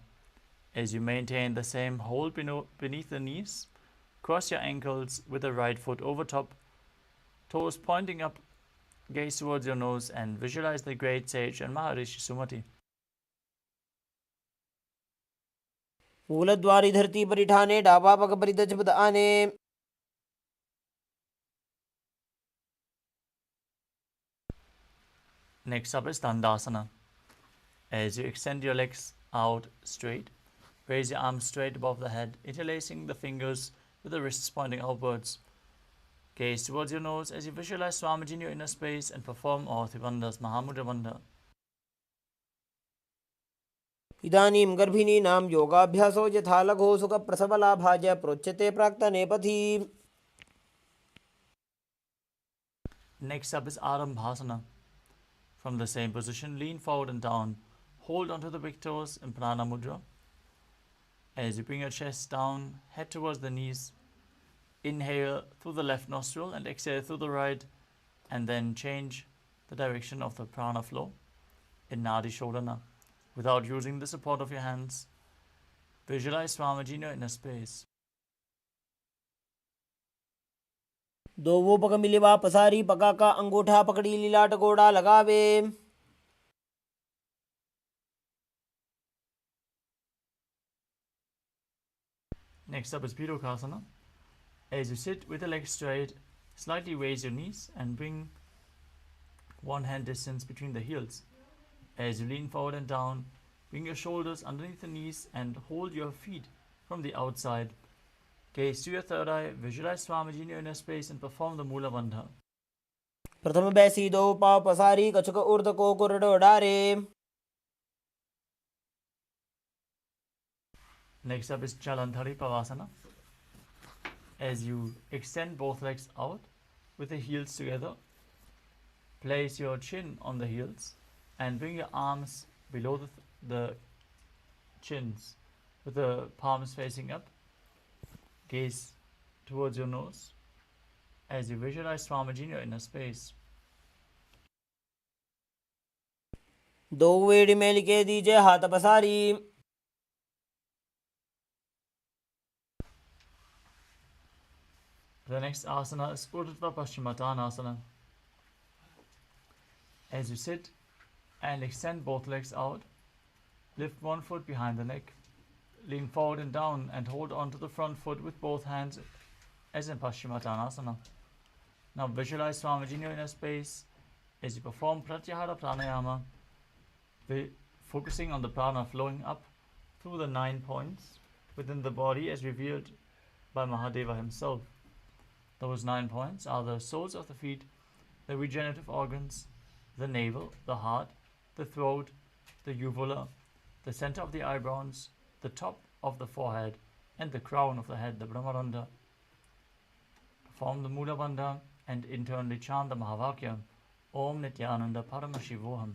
[SPEAKER 1] As you maintain the same hold beneath the knees, cross your ankles with the right foot over top, toes pointing up, gaze towards your nose and visualize the great sage and Maharishi Sumati.
[SPEAKER 2] मूलद्वारी धरती परिठाने डाबा पग परिदच पद आने.
[SPEAKER 1] Next up is Dandasana. As you extend your legs out straight, raise your arms straight above the head, interlacing the fingers with the wrists pointing outwards. Gaze towards your nose as you visualize Swamiji in your inner space and perform all three bandhas, Mahamudra Bandha.
[SPEAKER 2] इदानीं गर्भिणीनां योगाभ्यासो यथा लघो सुखप्रसवलाभाय प्रोच्यते प्राक्तनेपथि.
[SPEAKER 1] Next up is Arambhasana. From the same position, lean forward and down. Hold onto the big toes in Prana Mudra. As you bring your chest down, head towards the knees. Inhale through the left nostril and exhale through the right, and then change the direction of the prana flow in Nadi Shodhana without using the support of your hands. Visualize Swamiji in your inner space.
[SPEAKER 2] दोवो पग मिलिवा पसारी पका का अंगूठा पकड़ी लीलाट गोड़ा लगावे.
[SPEAKER 1] Next up is Pirukasana. As you sit with the legs straight, slightly raise your knees and bring one hand distance between the heels. As you lean forward and down, bring your shoulders underneath the knees and hold your feet from the outside. Gaze to your third eye, visualize Swamiji in your inner space and perform the Mula Bandha.
[SPEAKER 2] प्रथम बैसी दो पाव पसारी कछुक ऊर्ध को कुरडो डारे.
[SPEAKER 1] Next up is Jalandhari Pavasana. As you extend both legs out with the heels together, place your chin on the heels and bring your arms below the chins with the palms facing up. Gaze towards your nose as you visualize Swamiji in your inner space.
[SPEAKER 2] दो वेड़ी में लिखे दीजिए हाथ पसारी.
[SPEAKER 1] The next asana is Urdhva Paschimottanasana. As you sit and extend both legs out, lift one foot behind the neck. lean forward and down and hold on to the front foot with both hands as in Paschimottanasana. Now visualize Swamiji in your inner space as you perform Pratyahara Pranayama, focusing on the prana flowing up through the 9 points within the body as revealed by Mahadeva himself. Those 9 points are the soles of the feet, the regenerative organs, the navel, the heart, the throat, the uvula, the center of the eyebrows, the top of the forehead, and the crown of the head, the Brahmaranda. Perform the Mula Bandha and internally chant the Mahavakya, Om Nithyananda Paramashivoham.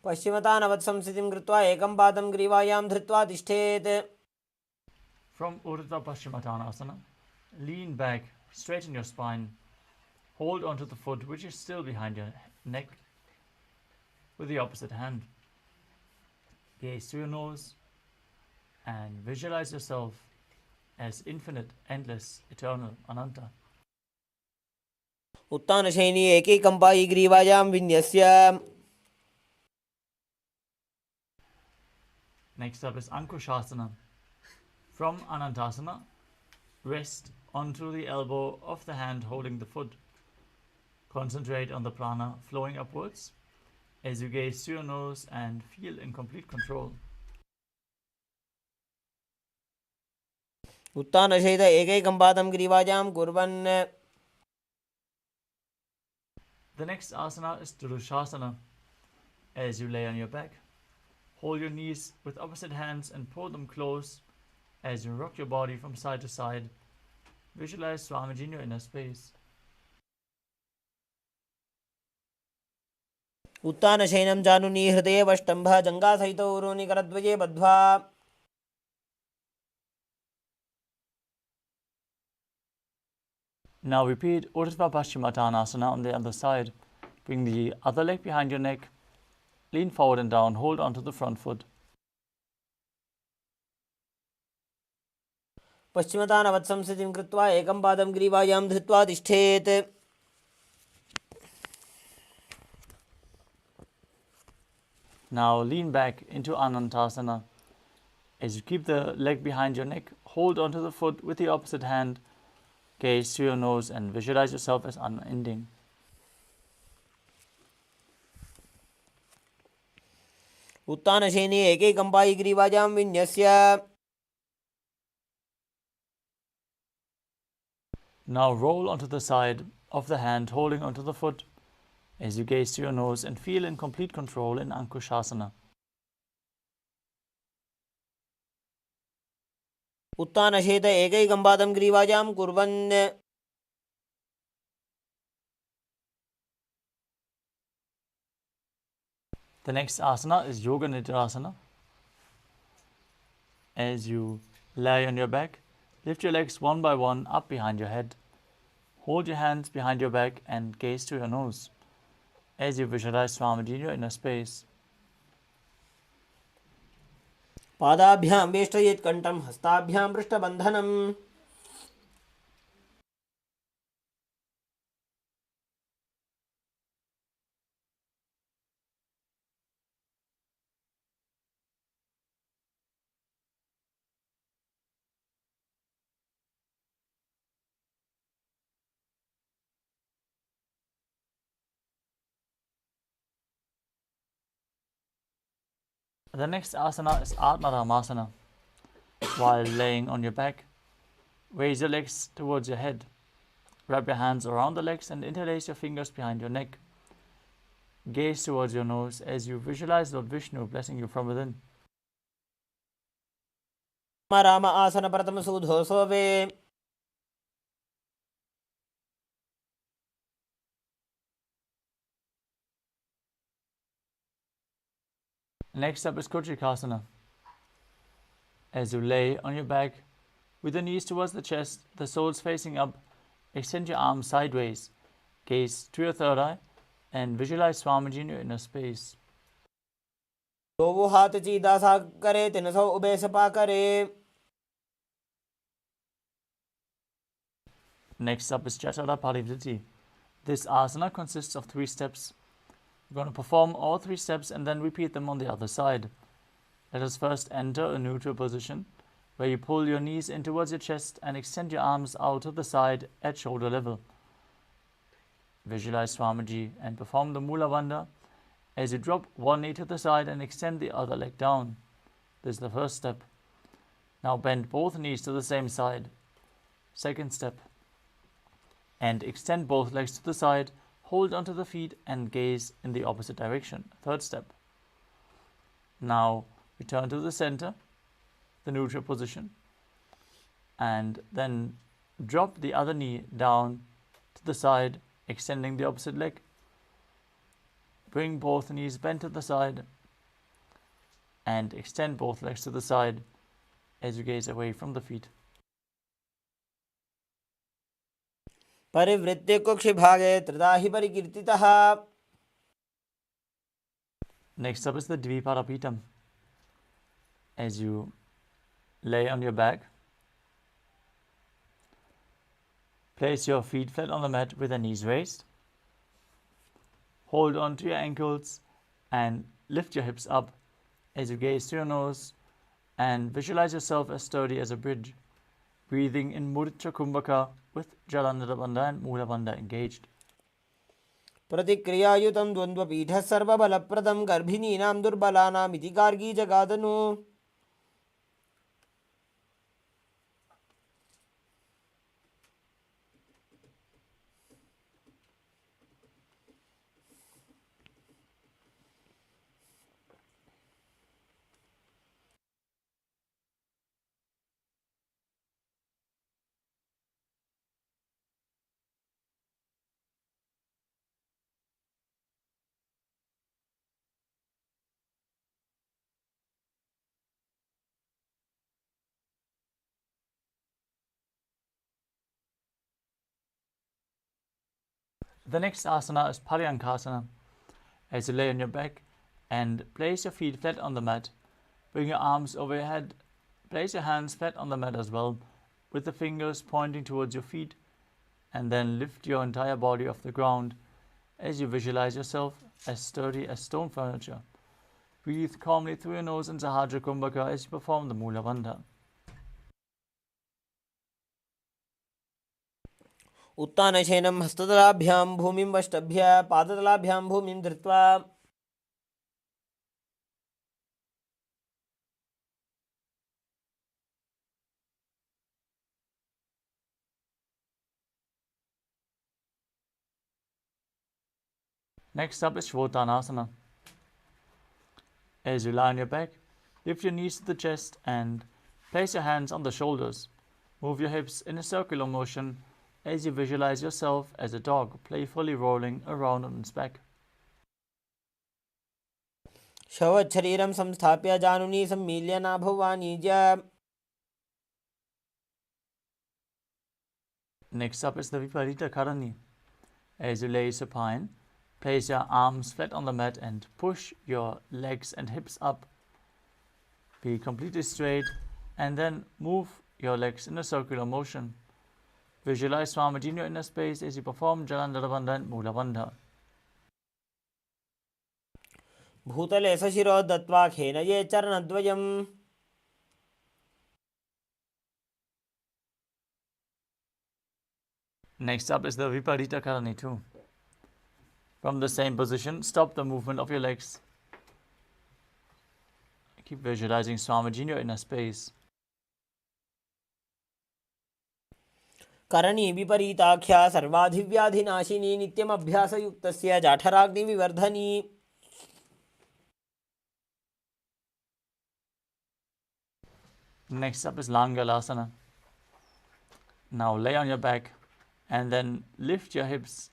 [SPEAKER 2] पश्चिमतानवत् संस्थितिं कृत्वा एकं पादं ग्रीवायां धृत्वा तिष्ठेत्.
[SPEAKER 1] From Urdhva Paschimottanasana, lean back, straighten your spine, hold onto the foot which is still behind your neck with the opposite hand. Gaze to your nose and visualize yourself as infinite, endless, eternal, Ananta.
[SPEAKER 2] उत्तानशयनी एकैकं Pai ग्रीवायां विन्यस्य.
[SPEAKER 1] Next up is Ankushasana. From Anantasana, rest onto the elbow of the hand holding the foot. Concentrate on the prana flowing upwards as you gaze to your nose and feel in complete control.
[SPEAKER 2] उत्तानशयित एकैकं पादं ग्रीवायां कुर्वन्.
[SPEAKER 1] The next asana is Durushasana. As you lay on your back, hold your knees with opposite hands and pull them close as you rock your body from side to side. Visualize Swamiji in your inner space.
[SPEAKER 2] उत्तानशयनं जानुनी हृदये वष्टम्भ जङ्घासहित उरोनि करद्वये बद्ध्वा.
[SPEAKER 1] Now repeat Urdhva Paschimottanasana on the other side. Bring the other leg behind your neck. Lean forward and down. Hold onto the front foot.
[SPEAKER 2] पश्चिमतानवत् संस्थितिं कृत्वा एकं पादं ग्रीवायां धृत्वा तिष्ठेत्.
[SPEAKER 1] Now lean back into Anantasana. As you keep the leg behind your neck, hold onto the foot with the opposite hand. Gaze to your nose and visualize yourself as unending.
[SPEAKER 2] उत्तानशयनी एकैकं Pai ग्रीवायां विन्यस्य.
[SPEAKER 1] Now roll onto the side of the hand holding onto the foot as you gaze to your nose and feel in complete control in Ankushasana.
[SPEAKER 2] उत्तानशयित एकैकं पादं ग्रीवायां कुर्वन्.
[SPEAKER 1] The next asana is Yoga Nidrasana. As you lie on your back, lift your legs one by one up behind your head. Hold your hands behind your back and gaze to your nose as you visualize Swamiji in your inner space.
[SPEAKER 2] पादाभ्यां वेष्टयेत् कण्ठं हस्ताभ्यां पृष्ठबन्धनम्.
[SPEAKER 1] The next asana is Atmaramasana. While laying on your back, raise your legs towards your head. Wrap your hands around the legs and interlace your fingers behind your neck. Gaze towards your nose as you visualize Lord Vishnu blessing you from within.
[SPEAKER 2] Ram आसन प्रथम सूधो सोवे.
[SPEAKER 1] Next up is Kuchikasana. As you lay on your back, with the knees towards the chest, the soles facing up, extend your arms sideways, gaze to your third eye, and visualize Swamiji in your inner space.
[SPEAKER 2] दो वो हाथ चीदा सा करे तिन सौ ube Sapa करे.
[SPEAKER 1] Next up is Jatara Parivritti. This asana consists of 3 steps. We're going to perform all 3 steps and then repeat them on the other side. Let us first enter a neutral position where you pull your knees in towards your chest and extend your arms out to the side at shoulder level. Visualize Swamiji and perform the Mula Bandha as you drop one knee to the side and extend the other leg down. This is the first step. Now bend both knees to the same side. Second step. And extend both legs to the side, hold onto the feet and gaze in the opposite direction. Third step. Now return to the center, the neutral position, and then drop the other knee down to the side, extending the opposite leg. Bring both knees bent to the side and extend both legs to the side as you gaze away from the feet.
[SPEAKER 2] परिवृत्ते कुक्षिभागे त्रिदाहि परिकीर्तितः.
[SPEAKER 1] Next up is the Dviparapitam. As you lay on your back, place your feet flat on the mat with the knees raised. Hold on to your ankles and lift your hips up as you gaze through your nose and visualize yourself as sturdy as a bridge, breathing in Mudra Kumbhaka with Jalandhara Bandha and Mula Bandha engaged.
[SPEAKER 2] प्रतिक्रियायुतं द्वन्द्वपीठः सर्वबलप्रदं गर्भिणीनां दुर्बलानामिति Gargi जगादनु.
[SPEAKER 1] The next asana is Paryankasana. As you lay on your back and place your feet flat on the mat, bring your arms over your head, place your hands flat on the mat as well, with the fingers pointing towards your feet, and then lift your entire body off the ground as you visualize yourself as sturdy as stone furniture. Breathe calmly through your nose in Sahajra Kumbhaka as you perform the Mula Bandha.
[SPEAKER 2] उत्तानशयनं हस्ततलाभ्यां भूमिं वष्टभ्य पादतलाभ्यां भूमिं धृत्वा.
[SPEAKER 1] Next up is Shvotanasana. As you lie on your back, lift your knees to the chest and place your hands on the shoulders. Move your hips in a circular motion as you visualize yourself as a dog playfully rolling around on its back.
[SPEAKER 2] शवच्छरीरं संस्थाप्य जानुनी सम्मील्य नाभवाणीज्य.
[SPEAKER 1] Next up is the Viparita Karani. As you lay supine, place your arms flat on the mat and push your legs and hips up. Be completely straight and then move your legs in a circular motion. Visualize Swamiji in your inner space as you perform Jalandhara Bandha and Mula Bandha.
[SPEAKER 2] भूतले सशिरो दत्वा खेनये चरणद्वयम्.
[SPEAKER 1] Next up is the Viparita Karani too. From the same position, stop the movement of your legs. Keep visualizing Swamiji in your inner space.
[SPEAKER 2] Karni विपरीताख्या सर्वाधिव्याधिनाशिनी नित्यमभ्यासयुक्तस्य जाठराग्निविवर्धनी.
[SPEAKER 1] Next up is Langalasana. Now lay on your back and then lift your hips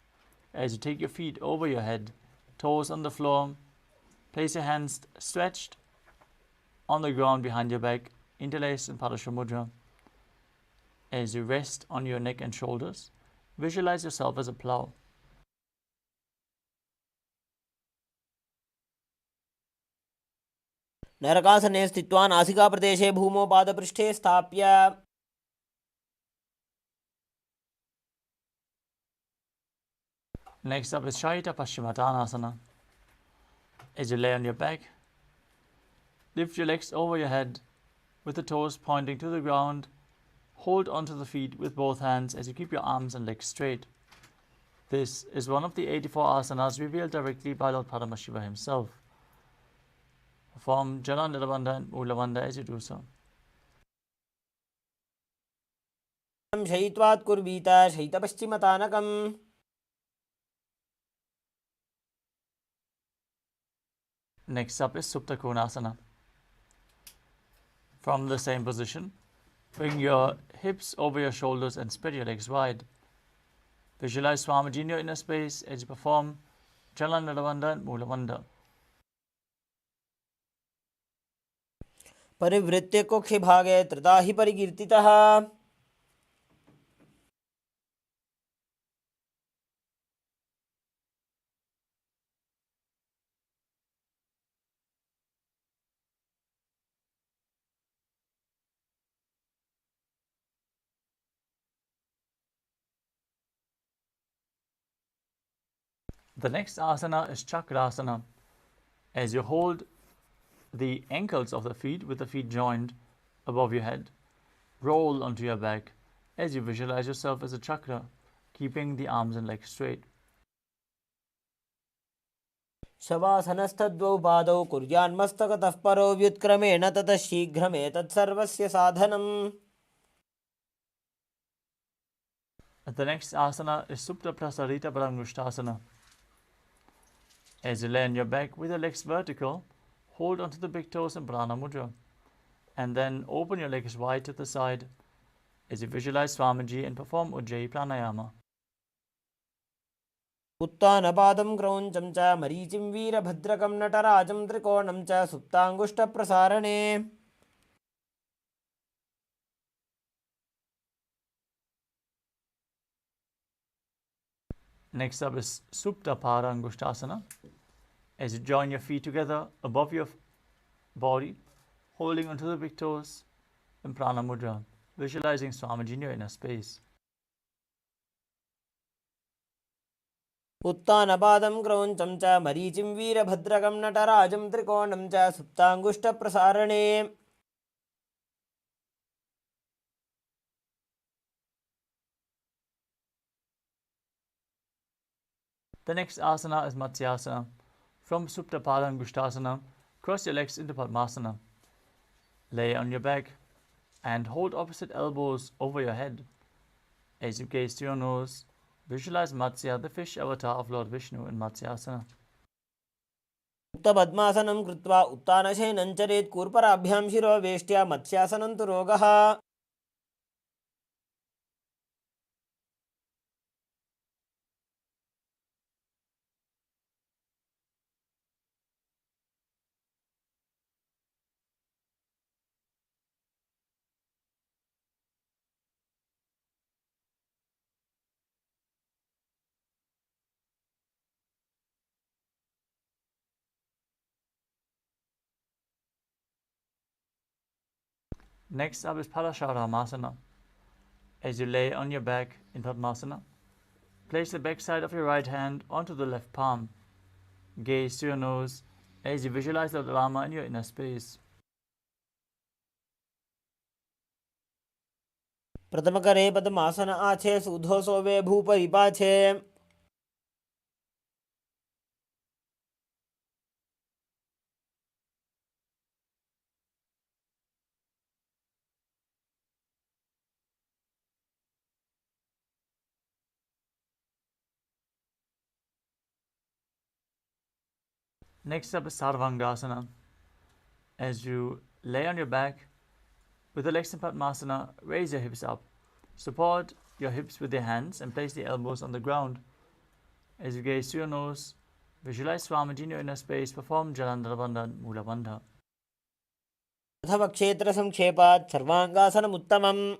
[SPEAKER 1] as you take your feet over your head, toes on the floor. Place your hands stretched on the ground behind your back, interlaced in Padasha Mudra. As you rest on your neck and shoulders, visualize yourself as a plow.
[SPEAKER 2] नरकासने स्थित्वा नासिकाप्रदेशे भूमौ पादपृष्ठे स्थाप्य.
[SPEAKER 1] Next up is Shaita Paschimottanasana. As you lay on your back, lift your legs over your head, with the toes pointing to the ground. Hold onto the feet with both hands as you keep your arms and legs straight. This is one of the 84 asanas revealed directly by Lord Paramashiva himself. Perform Jala Nirabandha and Mula Bandha as you do so.
[SPEAKER 2] शयित्वात् कुर्वीत शयितपश्चिमतानकम्.
[SPEAKER 1] Next up is Supta Konasana. From the same position, bring your hips over your shoulders and spread your legs wide. Visualize Swamiji in your inner space as you perform Jala Nirabandha and Mula Bandha.
[SPEAKER 2] परिवृत्य कोक्षिभागे त्रिधा हि परिकीर्तितः.
[SPEAKER 1] The next asana is Chakrasana. As you hold the ankles of the feet with the feet joined above your head, roll onto your back as you visualize yourself as a chakra, keeping the arms and legs straight.
[SPEAKER 2] शवासनस्थद्वौ पादौ कुर्यान्मस्तकतः परो व्युत्क्रमेण ततः शीघ्रमेतत्सर्वस्य साधनम्.
[SPEAKER 1] The next asana is Supta Prasarita Parangushtasana. As you lay on your back with your legs vertical, hold onto the big toes in Prana Mudra, and then open your legs wide to the side as you visualize Swamiji and perform Ujjayi Pranayama.
[SPEAKER 2] उत्तानपादं क्रौञ्चं च मरीचिं वीरभद्रकं नटराजं त्रिकोणं च सुप्ताङ्गुष्ठप्रसारणे.
[SPEAKER 1] Next up is Supta Parangushtasana. As you join your feet together above your body, holding onto the big toes in Prana Mudra, visualizing Swamiji in your inner space.
[SPEAKER 2] उत्तानपादं क्रौञ्चं च मरीचिं वीरभद्रकं नटराजं त्रिकोणं च सुप्ताङ्गुष्ठप्रसारणे.
[SPEAKER 1] The next asana is Matsyasana. From Supta Parangushtasana, cross your legs into Padmasana. Lay on your back and hold opposite elbows over your head. As you gaze to your nose, visualize Matsya, the fish avatar of Lord Vishnu in Matsyasana.
[SPEAKER 2] मुक्तपद्मासनं कृत्वा उत्तानशयनं चरेत् कूर्पराभ्यां शिरो वेष्ट्या मत्स्यासनं तु रोगः.
[SPEAKER 1] Next up is Parasharamasana. As you lay on your back in Padmasana, place the backside of your right hand onto the left palm. Gaze to your nose as you visualize the Rama in your inner space.
[SPEAKER 2] प्रथमकरे पद्मासन आछे सूधो सोवे भूपरिपाछे.
[SPEAKER 1] Next up is Sarvangasana. As you lay on your back with the legs in Padmasana, raise your hips up. Support your hips with your hands and place the elbows on the ground. As you gaze to your nose, visualize Swamiji in your inner space, perform Jalandhara Bandha and Mula Bandha.
[SPEAKER 2] अथवा क्षेत्रसंक्षेपात् सर्वाङ्गासनमुत्तमम्.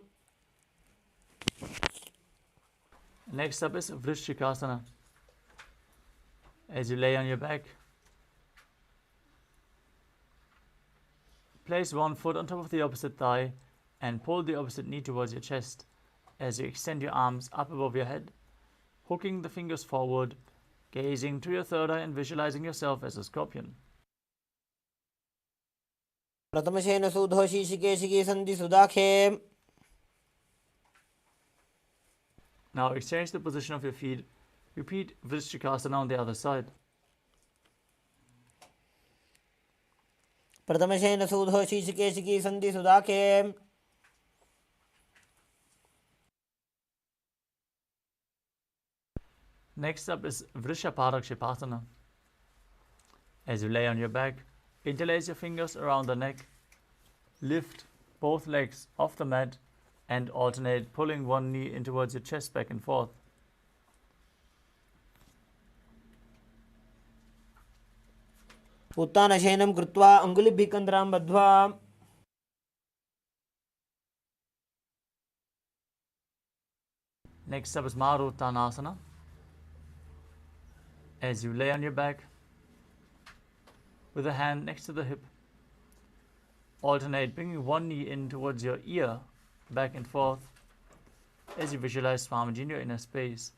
[SPEAKER 1] Next up is Vrishikasana. As you lay on your back, place one foot on top of the opposite thigh and pull the opposite knee towards your chest as you extend your arms up above your head, hooking the fingers forward, gazing to your third eye and visualizing yourself as a scorpion.
[SPEAKER 2] प्रथमशेन सूधो शीशिकेशिकी सन्धि सुदाखे.
[SPEAKER 1] Now exchange the position of your feet. Repeat Vrishchikasana on the other side.
[SPEAKER 2] प्रथमशेन सूधो शीशिकेशिकी सन्धि सुदाखे.
[SPEAKER 1] Next up is Vrishaparakshipasana. As you lay on your back, interlace your fingers around the neck. Lift both legs off the mat and alternate pulling one knee in towards your chest back and forth.
[SPEAKER 2] उत्तानशयनं कृत्वा अङ्गुलिभिः कन्द्रां बद्ध्वा.
[SPEAKER 1] Next up is Maruttanasana. As you lay on your back, with a hand next to the hip, alternate bringing one knee in towards your ear, back and forth, as you visualize Swamiji in your inner space.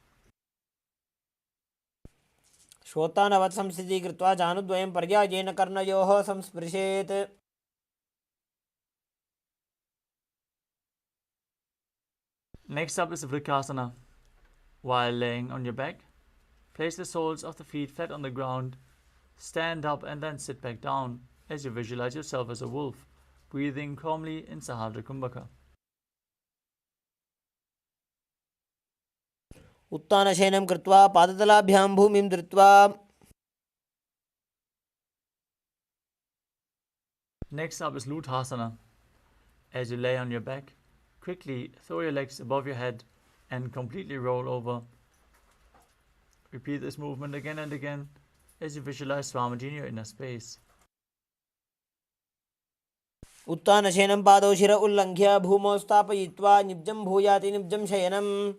[SPEAKER 2] श्रोतानवत् संस्थितिः कृत्वा जानुद्वयं पर्यायेन कर्णयोः संस्पृशेत्.
[SPEAKER 1] Next up is Vrikasana. While laying on your back, place the soles of the feet flat on the ground, stand up and then sit back down as you visualize yourself as a wolf, breathing calmly in Sahadra Kumbhaka.
[SPEAKER 2] उत्तानशयनं कृत्वा पादतलाभ्यां भूमिं धृत्वा.
[SPEAKER 1] Next up is Luthasana. As you lay on your back, quickly throw your legs above your head and completely roll over. Repeat this movement again and again as you visualize Swamiji in your inner space.
[SPEAKER 2] उत्तानशयनं पादौ शिर उल्लङ्घ्य भूमौ स्थापयित्वा निब्जं भूयाति निब्जं शयनम्.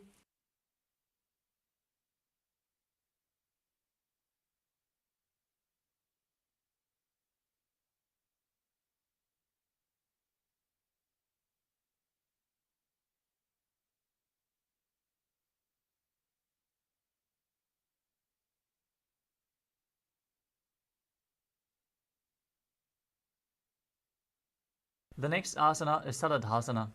[SPEAKER 1] The next asana is Saladhasana.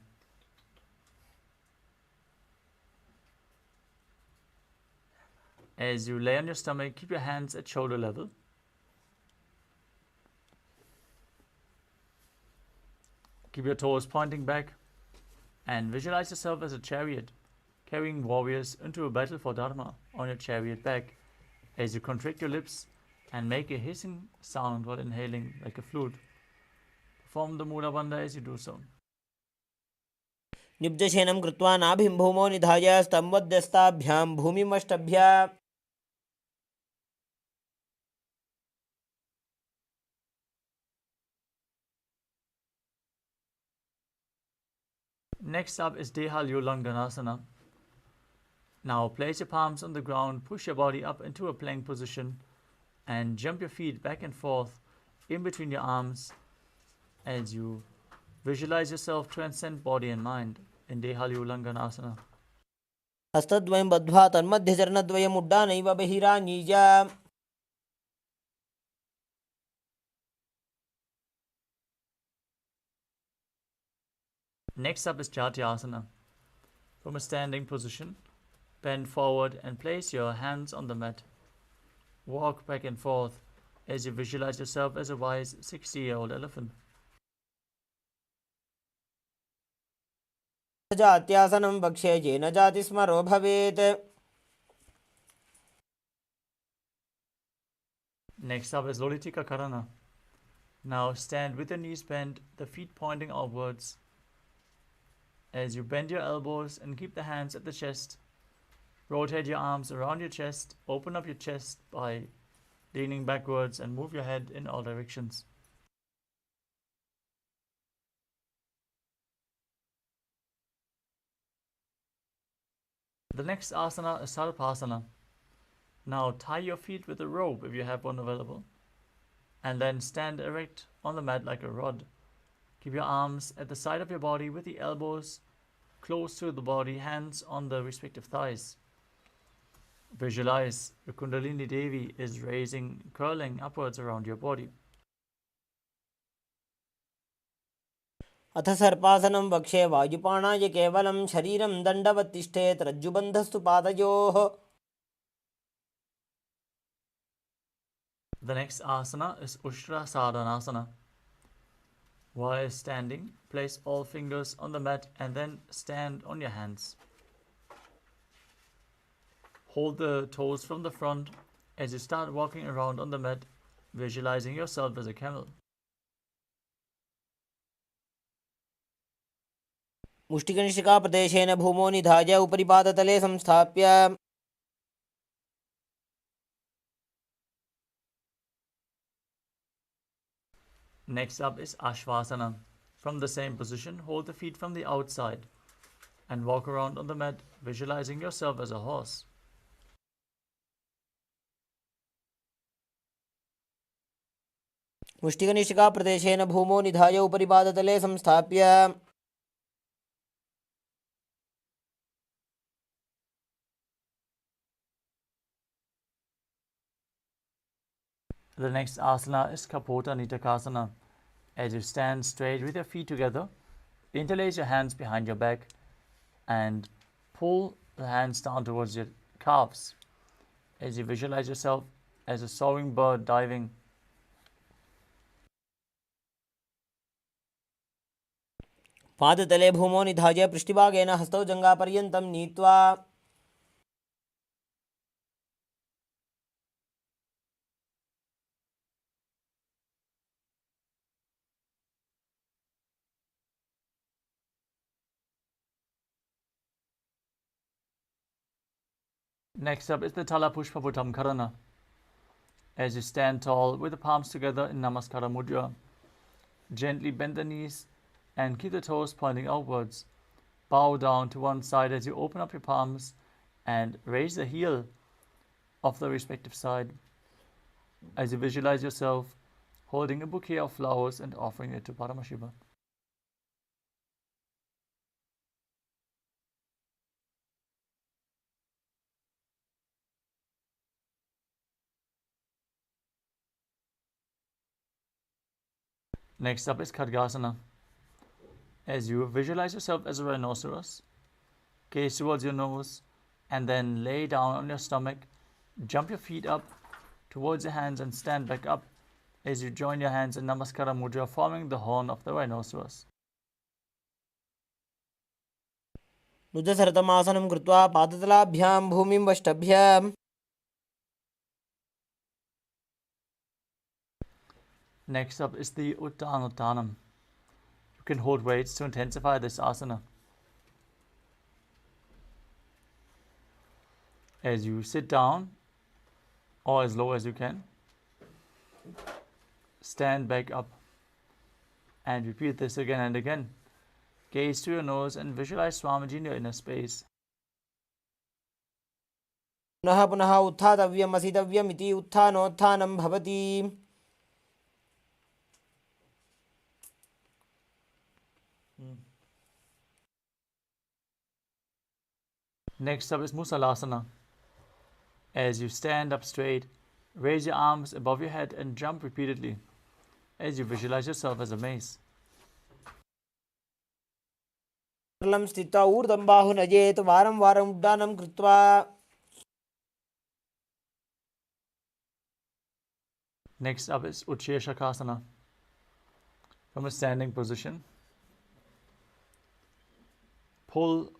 [SPEAKER 1] As you lay on your stomach, keep your hands at shoulder level. Keep your toes pointing back and visualize yourself as a chariot, carrying warriors into a battle for Dharma on your chariot back as you contract your lips and make a hissing sound while inhaling like a flute. Perform the Mula Bandha as you do so.
[SPEAKER 2] निब्जशयनं कृत्वा नाभिं भूमौ निधाय स्तम्भोद्यस्ताभ्यां भूमिमष्टभ्य.
[SPEAKER 1] Next up is Dehalyulanganasana. Now place your palms on the ground, push your body up into a plank position and jump your feet back and forth in between your arms as you visualize yourself transcend body and mind in Dehalyulanganasana.
[SPEAKER 2] हस्तद्वयं बद्ध्वा तन्मध्यचरणद्वयम् उड्डानैव बहिरानीय.
[SPEAKER 1] Next up is Jatyasana. From a standing position, bend forward and place your hands on the mat. Walk back and forth as you visualize yourself as a wise 60-year-old elephant.
[SPEAKER 2] जात्यासनं वक्ष्ये येन जातिस्मरो भवेत्.
[SPEAKER 1] Next up is Lolitika Karana. Now stand with your knees bent, the feet pointing outwards. As you bend your elbows and keep the hands at the chest, rotate your arms around your chest, open up your chest by leaning backwards and move your head in all directions. The next asana is Sarpasana. Now tie your feet with a rope if you have one available, and then stand erect on the mat like a rod. Keep your arms at the side of your body with the elbows close to the body, hands on the respective thighs. Visualize your Kundalini Devi is raising, curling upwards around your body.
[SPEAKER 2] अथ सर्पासनं वक्षे वायुपाणाय केवलं शरीरं दण्डवत् तिष्ठेत् रज्जुबन्धस्तु पादयोः.
[SPEAKER 1] The next asana is Ushtra Sadhanasana. While standing, place all fingers on the mat and then stand on your hands. Hold the toes from the front as you start walking around on the mat, visualizing yourself as a camel.
[SPEAKER 2] मुष्टिकनिष्ठिकाप्रदेशेन भूमौ निधाय उपरि पादतले संस्थाप्य.
[SPEAKER 1] Next up is Ashvasana. From the same position, hold the feet from the outside and walk around on the mat, visualizing yourself as a horse.
[SPEAKER 2] मुष्टिकनिष्ठिकाप्रदेशेन भूमौ निधाय उपरि पादतले संस्थाप्य.
[SPEAKER 1] The next asana is Kapota Nitakasana. As you stand straight with your feet together, interlace your hands behind your back and pull the hands down towards your calves as you visualize yourself as a soaring bird diving.
[SPEAKER 2] पादतले भूमौ निधाय पृष्ठभागेन हस्तौ जङ्घापर्यन्तं नीत्वा.
[SPEAKER 1] Next up is the Talapushpaputam Karana. As you stand tall with the palms together in Namaskara Mudra, gently bend the knees and keep the toes pointing outwards. Bow down to one side as you open up your palms and raise the heel of the respective side as you visualize yourself holding a bouquet of flowers and offering it to Paramashiva. Next up is Khadgasana. As you visualize yourself as a rhinoceros, gaze towards your nose and then lay down on your stomach, jump your feet up towards your hands and stand back up as you join your hands in Namaskara Mudra, forming the horn of the rhinoceros.
[SPEAKER 2] नुजसरतमासनं कृत्वा पादतलाभ्यां भूमिं वष्टभ्य.
[SPEAKER 1] Next up is the Uttanuttanam. You can hold weights to intensify this asana. As you sit down or as low as you can, stand back up and repeat this again and again. Gaze to your nose and visualize Swamiji in your inner space.
[SPEAKER 2] पुनः पुनः उत्थातव्यम् असितव्यम् इति उत्थानोत्थानं भवति.
[SPEAKER 1] Next up is Musalasana. As you stand up straight, raise your arms above your head and jump repeatedly as you visualize yourself as a mace.
[SPEAKER 2] सरलं स्थित्वा ऊर्ध्वं बाहुं नयेत् वारं वारम् उड्डानं कृत्वा.
[SPEAKER 1] Next up is Utsheshakasana. From a standing position, pull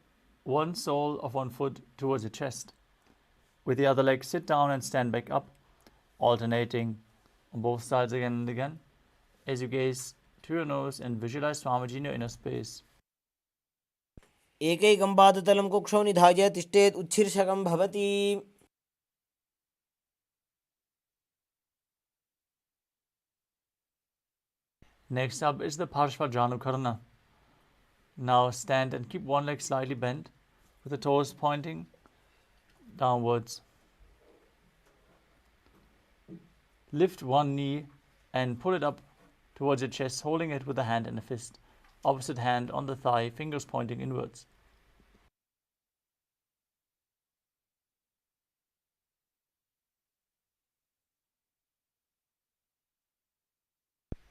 [SPEAKER 1] one sole of one foot towards your chest. With the other leg, sit down and stand back up, alternating on both sides again and again as you gaze to your nose and visualize Swamiji in your inner space.
[SPEAKER 2] एकैकं पादतलं कुक्षौ निधाय तिष्ठेत् उच्छीर्षकं भवति.
[SPEAKER 1] Next up is the Parshvajanukarana. Now stand and keep one leg slightly bent with the toes pointing downwards. Lift one knee and pull it up towards your chest, holding it with a hand and a fist. Opposite hand on the thigh, fingers pointing inwards.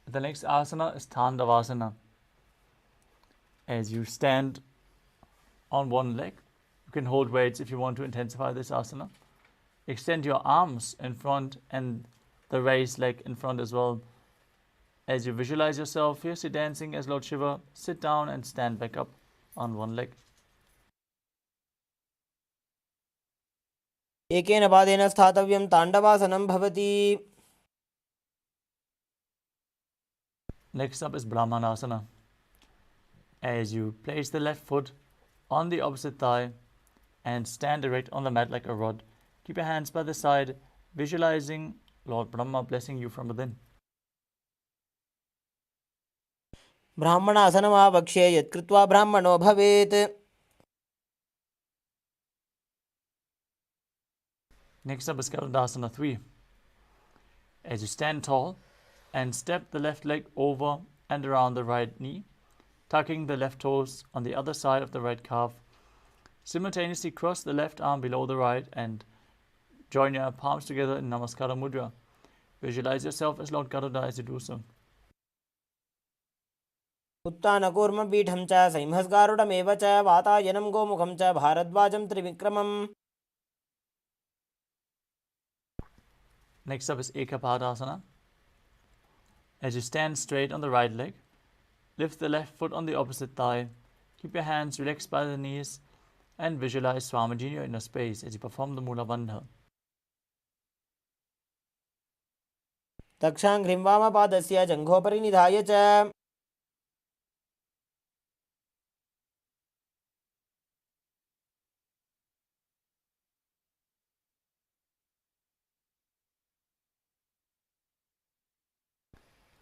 [SPEAKER 1] The next asana is Tandavasana. As you stand on one leg, you can hold weights if you want to intensify this asana. Extend your arms in front and the raised leg in front as well. As you visualize yourself fiercely dancing as Lord Shiva, sit down and stand back up on one leg.
[SPEAKER 2] एकेन पादेन स्थातव्यं ताण्डवासनं भवति.
[SPEAKER 1] Next up is Brahmanasana. As you place the left foot on the opposite thigh and stand erect on the mat like a rod, keep your hands by the side, visualizing Lord Brahma blessing you from within.
[SPEAKER 2] ब्राह्मणासनमावक्ष्ये यत्कृत्वा ब्राह्मणो भवेत्.
[SPEAKER 1] Next up is Kaladasana 3. As you stand tall and step the left leg over and around the right knee, tucking the left toes on the other side of the right calf. Simultaneously cross the left arm below the right and join your palms together in Namaskara Mudra. Visualize yourself as Lord Garuda as you do so.
[SPEAKER 2] उत्तानकूर्मपीठं च संहस्गारुडमेव च वातायनं गोमुखं च भारद्वाजं त्रिविक्रमम्.
[SPEAKER 1] Next up is Ekapadasana. As you stand straight on the right leg, lift the left foot on the opposite thigh, keep your hands relaxed by the knees, and visualize Swamiji in your inner space as you perform the Mula Bandha.
[SPEAKER 2] दक्षाङ्घ्रिं वामपादस्य जङ्घोपरि निधाय च.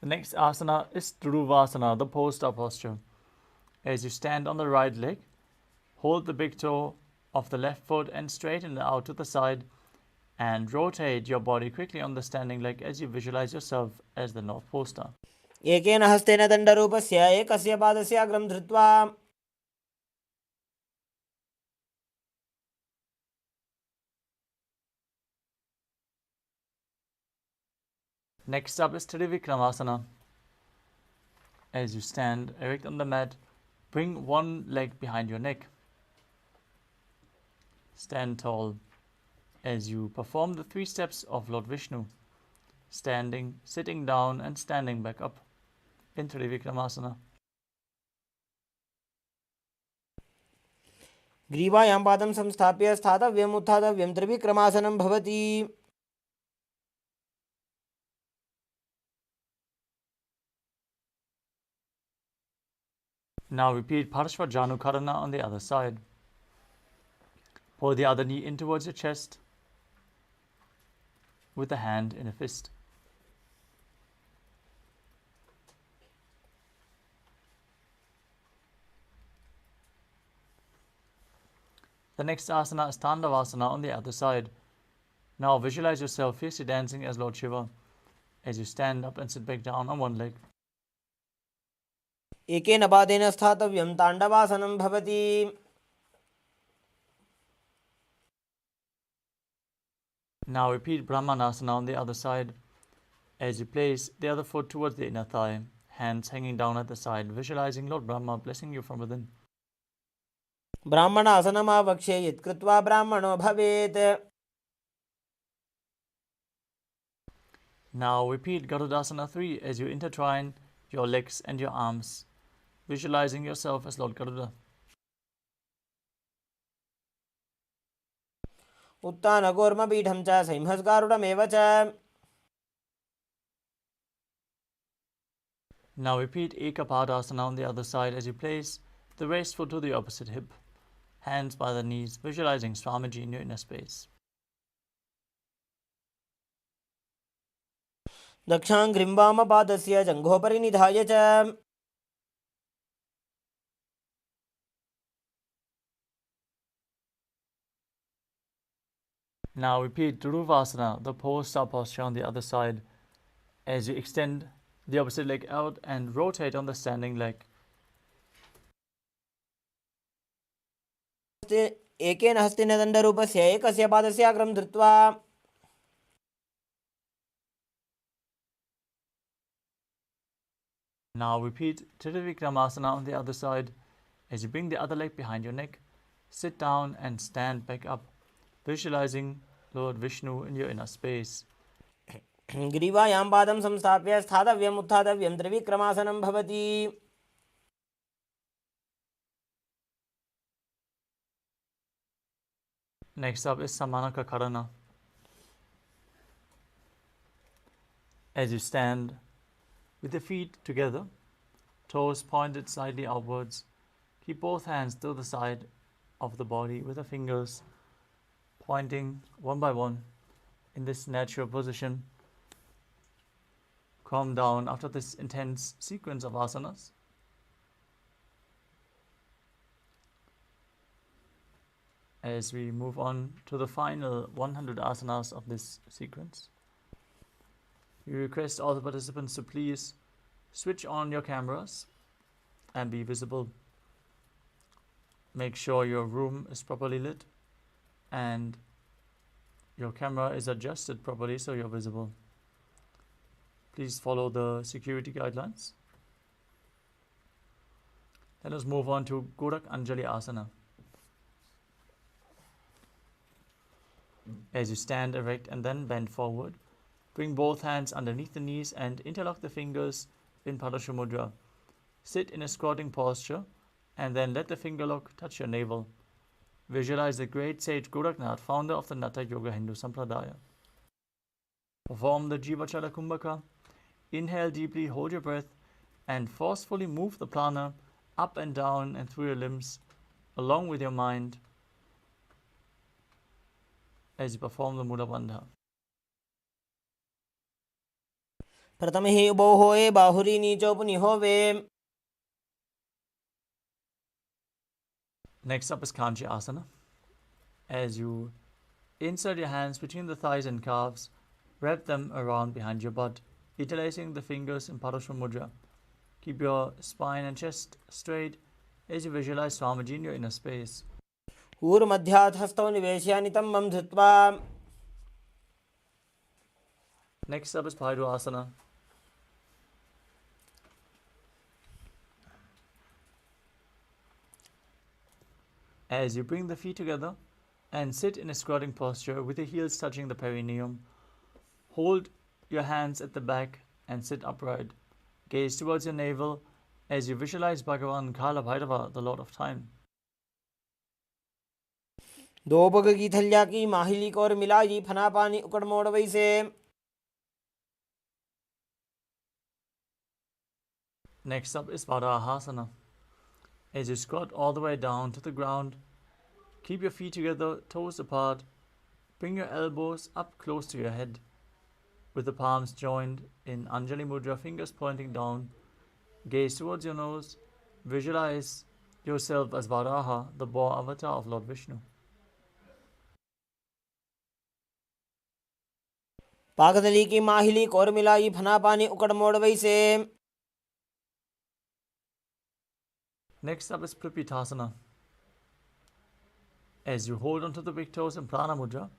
[SPEAKER 1] The next asana is Dhuruvasana, the pole-star posture. As you stand on the right leg, hold the big toe of the left foot and straighten it out to the side and rotate your body quickly on the standing leg as you visualize yourself as the North Pole Star.
[SPEAKER 2] एकेन हस्तेन दण्डरूपस्य एकस्य पादस्य अग्रं धृत्वा.
[SPEAKER 1] Next up is Trivikramasana. As you stand erect on the mat, bring one leg behind your neck. Stand tall as you perform the 3 steps of Lord Vishnu, standing, sitting down and standing back up in Trivikramasana.
[SPEAKER 2] ग्रीवायां पादं संस्थाप्य स्थातव्यम् उत्थातव्यं त्रिविक्रमासनं भवति.
[SPEAKER 1] Now repeat Parshva Janukarana on the other side. Pull the other knee in towards your chest with the hand in a fist. The next asana is Tandavasana on the other side. Now visualize yourself fiercely dancing as Lord Shiva as you stand up and sit back down on one leg.
[SPEAKER 2] एकेन पादेन स्थातव्यं ताण्डवासनं भवति.
[SPEAKER 1] Now repeat Brahmanasana on the other side as you place the other foot towards the inner thigh, hands hanging down at the side, visualizing Lord Brahma blessing you from within.
[SPEAKER 2] ब्राह्मणासनमावक्ष्ये यत्कृत्वा ब्राह्मणो भवेत्.
[SPEAKER 1] Now repeat Garudasana 3 as you intertwine your legs and your arms, visualizing yourself as Lord Garuda.
[SPEAKER 2] उत्तानकूर्मपीठं च संहस्गारुडमेव च.
[SPEAKER 1] Now repeat Ekapadasana on the other side as you place the raised foot to the opposite hip, hands by the knees, visualizing Swamiji in your inner space.
[SPEAKER 2] दक्षाङ्घ्रिं वामपादस्य जङ्घोपरि निधाय च.
[SPEAKER 1] Now repeat Dhuruvasana, the pole-star posture on the other side, as you extend the opposite leg out and rotate on the standing leg.
[SPEAKER 2] एकेन हस्तेन दण्डरूपस्य एकस्य पादस्य अग्रं धृत्वा.
[SPEAKER 1] Now repeat Trivikramasana on the other side As you bring the other leg behind your neck, sit down and stand back up, visualizing Lord Vishnu in your inner space.
[SPEAKER 2] ग्रीवायां पादं संस्थाप्य स्थातव्यम् उत्थातव्यं त्रिविक्रमासनं भवति.
[SPEAKER 1] Next up is Samanaka Karana. As you stand with the feet together, toes pointed slightly outwards, keep both hands to the side of the body with the fingers pointing one by one in this natural position. Calm down after this intense sequence of asanas. As we move on to the final 100 asanas of this sequence, we request all the participants to please switch on your cameras and be visible. Make sure your room is properly lit and your camera is adjusted properly so you're visible. Please follow the security guidelines. Let us move on to Gorak Anjali Asana. As you stand erect and then bend forward, bring both hands underneath the knees and interlock the fingers in Padasha Mudra. Sit in a squatting posture and then let the finger lock touch your navel. Visualize the great sage Goraknath, founder of the Natha Yoga Hindu Sampradaya. Perform the Jiva Chala Kumbhaka. Inhale deeply, hold your breath, and forcefully move the prana up and down and through your limbs, along with your mind, as you perform the Mula Bandha.
[SPEAKER 2] प्रथमे उभौ होये बाहुरी नीचौ पुनिहोवे.
[SPEAKER 1] Next up is Kanchi Asana. As you insert your hands between the thighs and calves, wrap them around behind your butt, interlacing the fingers in Padasha Mudra. Keep your spine and chest straight as you visualize Swamiji in your inner space.
[SPEAKER 2] ऊर्मध्यात् हस्तौ निवेश्य नितम्बं धृत्वा.
[SPEAKER 1] Next up is Paidu Asana. As you bring the feet together and sit in a squatting posture with the heels touching the perineum, hold your hands at the back and sit upright. Gaze towards your navel as you visualize Bhagavan Kala Bhairava, the Lord of Time.
[SPEAKER 2] दो पग की थलिया की माहिली को और मिलाई फना पानी उकड़ मोड़ वैसे.
[SPEAKER 1] Next up is Varahasana. As you squat all the way down to the ground, keep your feet together, toes apart. Bring your elbows up close to your head, with the palms joined in Anjali Mudra, fingers pointing down. Gaze towards your nose. Visualize yourself as Varaha, the boar avatar of Lord Vishnu.
[SPEAKER 2] पाकदली की माहिली को और मिलाई फना पानी उकड़ मोड़ वैसे.
[SPEAKER 1] Next up is Pripitasana. As you hold onto the big toes in Prana Mudra,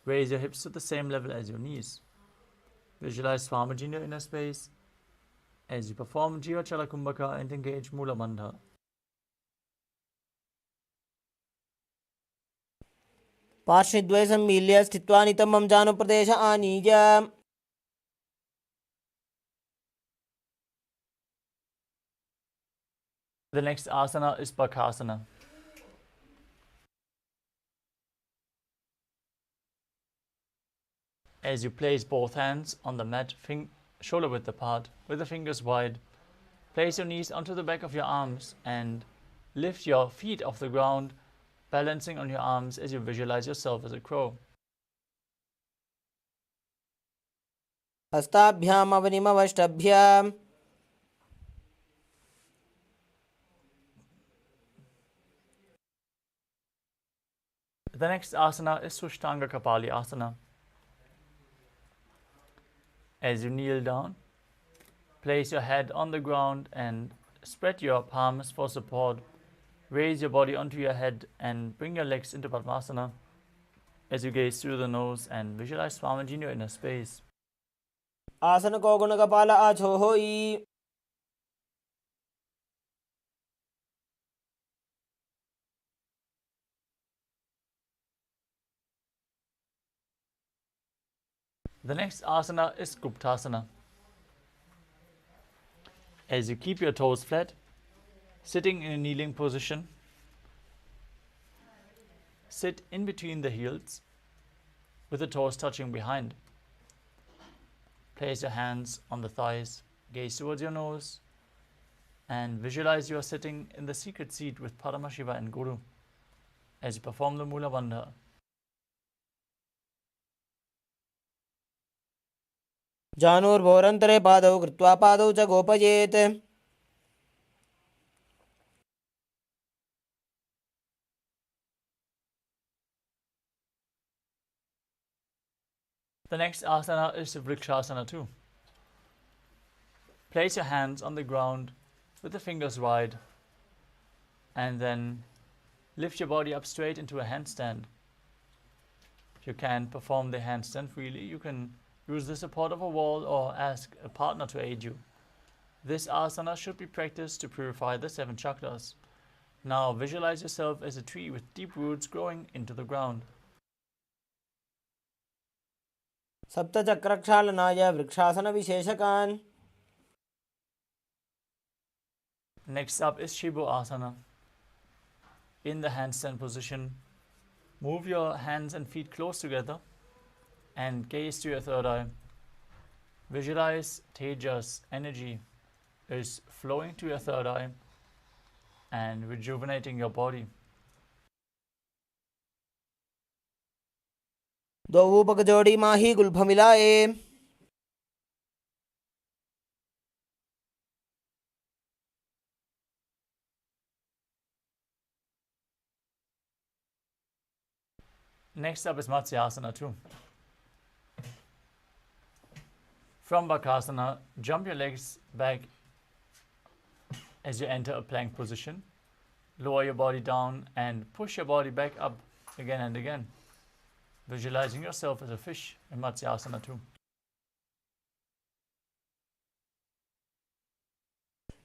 [SPEAKER 1] raise your hips to the same level as your knees. Visualize Swamiji in your inner space as you perform Jiva Chala Kumbhaka and engage Mula Bandha.
[SPEAKER 2] पार्श्वद्वय सम्मील्य स्थित्वा नितम्बं जानुप्रदेश आनीय.
[SPEAKER 1] The next asana is Bakasana. As you place both hands on the mat, shoulder width apart, with the fingers wide, place your knees onto the back of your arms and lift your feet off the ground, balancing on your arms as you visualize yourself as a crow.
[SPEAKER 2] हस्ताभ्याम् अवनिमवष्टभ्याम्.
[SPEAKER 1] The next asana is Sushtanga Kapali Asana. As you kneel down, place your head on the ground and spread your palms for support. Raise your body onto your head and bring your legs into Padmasana as you gaze through the nose and visualize Swamiji in your inner space.
[SPEAKER 2] आसन को गुण कपाल आछो होई.
[SPEAKER 1] The next asana is Guptasana. As you keep your toes flat, sitting in a kneeling position, sit in between the heels with the toes touching behind. Place your hands on the thighs, gaze towards your nose, and visualize you are sitting in the secret seat with Paramashiva and Guru as you perform the Mula Bandha.
[SPEAKER 2] जानुर्भोरन्तरे पादौ कृत्वा पादौ च गोपयेत्
[SPEAKER 1] The next asana is Vrikshasana too. Place your hands on the ground with the fingers wide and then lift your body up straight into a handstand. If you can perform the handstand freely, you can use the support of a wall or ask a partner to aid you. This asana should be practiced to purify the 7 chakras. Now visualize yourself as a tree with deep roots growing into the ground.
[SPEAKER 2] सप्तचक्रक्षालनाय वृक्षासनविशेषकान्.
[SPEAKER 1] Next up is Shibu Asana. In the handstand position, move your hands and feet close together and gaze to your third eye. Visualize Tejas energy is flowing to your third eye and rejuvenating your body.
[SPEAKER 2] द्वौ पकजोड़ी माही गुल्फमिलाए.
[SPEAKER 1] Next up is Matsyasana too. From Bakasana, jump your legs back as you enter a plank position. Lower your body down and push your body back up again and again. Visualizing yourself as a fish in Matsyasana too.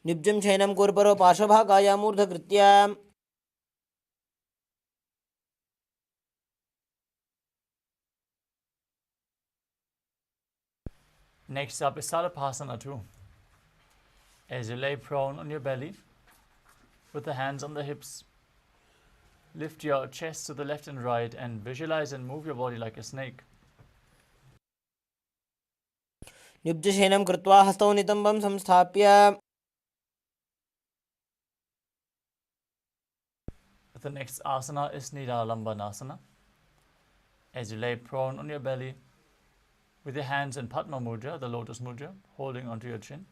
[SPEAKER 2] निब्जं शयनं कोर्परो पार्श्वभागायामूर्धकृत्या.
[SPEAKER 1] Next up is Salapasana too. As you lay prone on your belly, with the hands on the hips, lift your chest to the left and right and visualize and move your body like a snake.
[SPEAKER 2] निब्जशयनं कृत्वा हस्तौ नितम्बं संस्थाप्य.
[SPEAKER 1] The next asana is Nidalambanasana. As you lay prone on your belly, with your hands in Padma Mudra, the lotus mudra, holding onto your chin.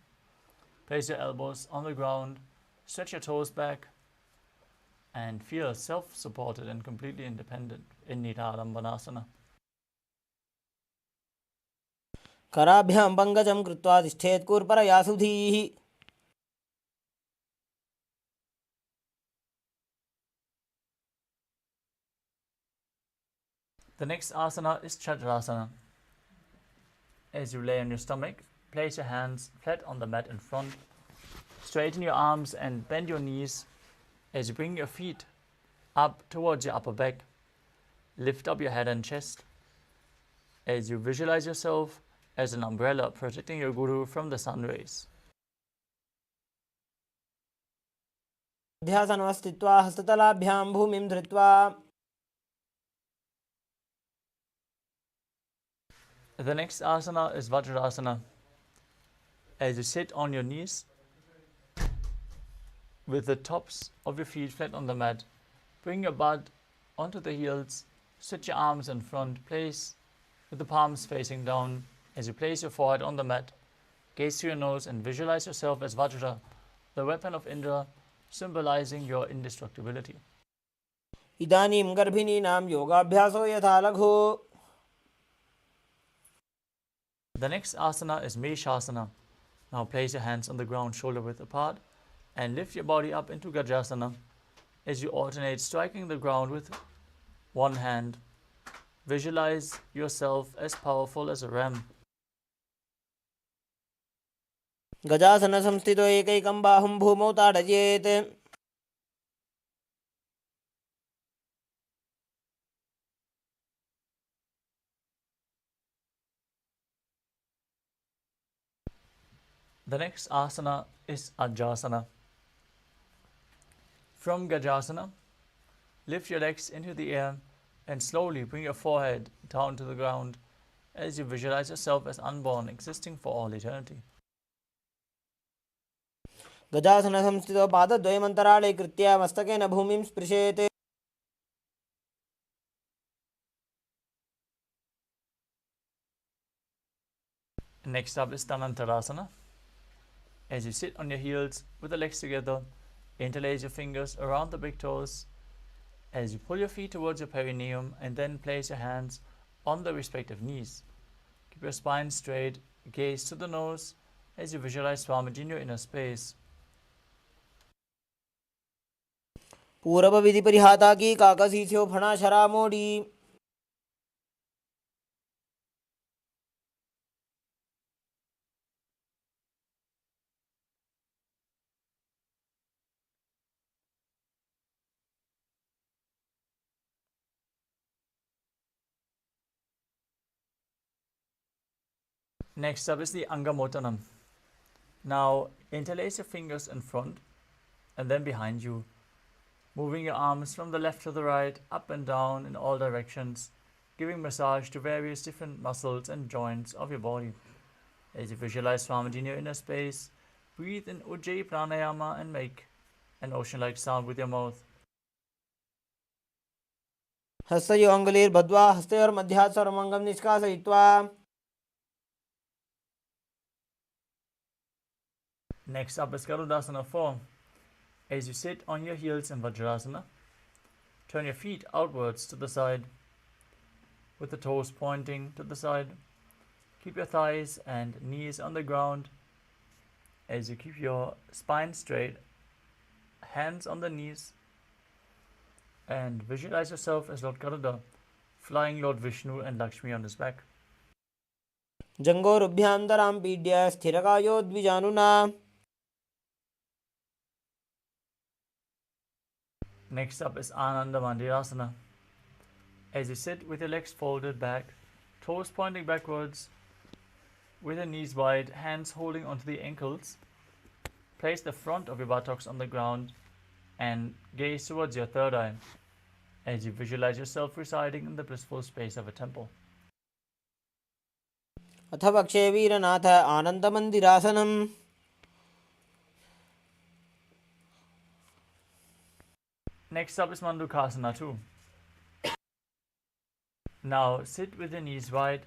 [SPEAKER 1] Place your elbows on the ground, stretch your toes back, and feel self-supported and completely independent in Nidalambanasana.
[SPEAKER 2] कराभ्यां पङ्कजं कृत्वा तिष्ठेत् कूर्परयासुधीः.
[SPEAKER 1] The next asana is Chakrasana. As you lay on your stomach, place your hands flat on the mat in front. Straighten your arms and bend your knees as you bring your feet up towards your upper back. Lift up your head and chest as you visualize yourself as an umbrella protecting your guru from the sun rays.
[SPEAKER 2] अभ्यासनमस्थित्वा हस्ततलाभ्यां भूमिं धृत्वा.
[SPEAKER 1] The next asana is Vajrasana. As you sit on your knees with the tops of your feet flat on the mat, bring your butt onto the heels, stretch your arms in front, place with the palms facing down. As you place your forehead on the mat, gaze to your nose and visualize yourself as Vajra, the weapon of Indra, symbolizing your indestructibility.
[SPEAKER 2] इदानीं गर्भिणीनां योगाभ्यासो यथा लघु.
[SPEAKER 1] The next asana is Meshasana. Now place your hands on the ground shoulder width apart and lift your body up into Gajasana as you alternate striking the ground with one hand. Visualize yourself as powerful as a ram.
[SPEAKER 2] गजासनसंस्थितो एकैकं बाहुं भूमौ ताडयेत्.
[SPEAKER 1] The next asana is Ajasana. From Gajasana, lift your legs into the air and slowly bring your forehead down to the ground as you visualize yourself as unborn, existing for all eternity.
[SPEAKER 2] गजासन संस्थितो पादद्वयमन्तराळे कृत्य मस्तकेन भूमिं स्पृशेत्.
[SPEAKER 1] Next up is Dhanantarasana. As you sit on your heels with the legs together, interlace your fingers around the big toes as you pull your feet towards your perineum and then place your hands on the respective knees. Keep your spine straight, gaze to the nose as you visualize Swamiji in your inner space.
[SPEAKER 2] पूर्व विधि परिहाता की काकसीस्यो फणा शरा मोड़ी.
[SPEAKER 1] Next up is the Angamotanam. Now interlace your fingers in front and then behind you, moving your arms from the left to the right, up and down in all directions, giving massage to various different muscles and joints of your body. As you visualize Swamiji in your inner space, breathe in Ujjayi Pranayama and make an ocean-like sound with your mouth.
[SPEAKER 2] हस्तयो अङ्गुलीर्बद्ध्वा हस्तयोर्मध्यात् सर्वमङ्गं निष्कासयित्वा.
[SPEAKER 1] Next up is Garudasana 4. As you sit on your heels in Vajrasana, turn your feet outwards to the side, with the toes pointing to the side. Keep your thighs and knees on the ground as you keep your spine straight, hands on the knees, and visualize yourself as Lord Garuda, flying Lord Vishnu and Lakshmi on his back.
[SPEAKER 2] जङ्गोरुभ्यान्तरां पीड्य स्थिरकायो द्विजानुना.
[SPEAKER 1] Next up is Ananda Mandirasana. As you sit with your legs folded back, toes pointing backwards, with your knees wide, hands holding onto the ankles, place the front of your buttocks on the ground and gaze towards your third eye as you visualize yourself residing in the blissful space of a temple.
[SPEAKER 2] अथ वक्षे वीरनाथ आनन्दमन्दिरासनम्.
[SPEAKER 1] Next up is Mandukasana 2. Now sit with your knees wide,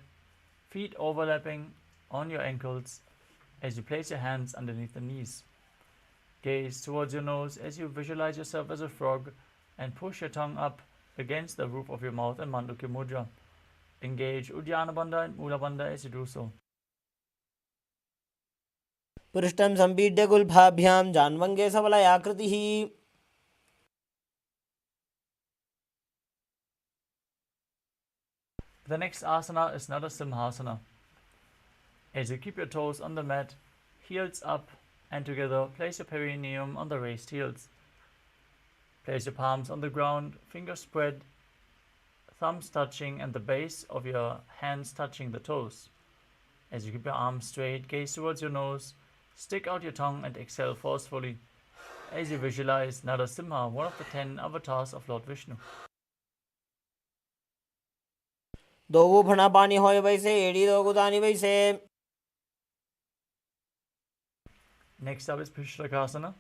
[SPEAKER 1] feet overlapping on your ankles as you place your hands underneath the knees. Gaze towards your nose as you visualize yourself as a frog and push your tongue up against the roof of your mouth in Mandukya Mudra. Engage Uddiyana Bandha and Mula Bandha as you do so.
[SPEAKER 2] पृष्ठं सम्पीड्य गुल्फाभ्यां जान्वङ्गे सबलयाकृतिः.
[SPEAKER 1] The next asana is Narasimhasana. As you keep your toes on the mat, heels up and together, place your perineum on the raised heels. Place your palms on the ground, fingers spread, thumbs touching and the base of your hands touching the toes. As you keep your arms straight, gaze towards your nose, stick out your tongue and exhale forcefully as you visualize Narasimha, one of the 10 avatars of Lord Vishnu.
[SPEAKER 2] दो फणा पानी होय वैसे एड़ी दो गुदानी वैसे.
[SPEAKER 1] Next up is Pishlakasana.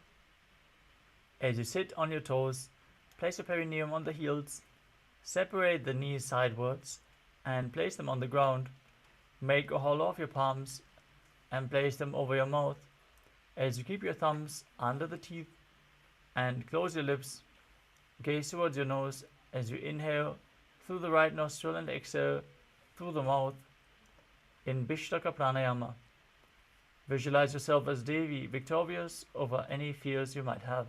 [SPEAKER 1] As you sit on your toes, place your perineum on the heels, separate the knees sidewards and place them on the ground. Make a hollow of your palms and place them over your mouth as you keep your thumbs under the teeth and close your lips. Gaze towards your nose as you inhale through the right nostril and exhale through the mouth in Bishlaka Pranayama. Visualize yourself as Devi, victorious over any fears you might have.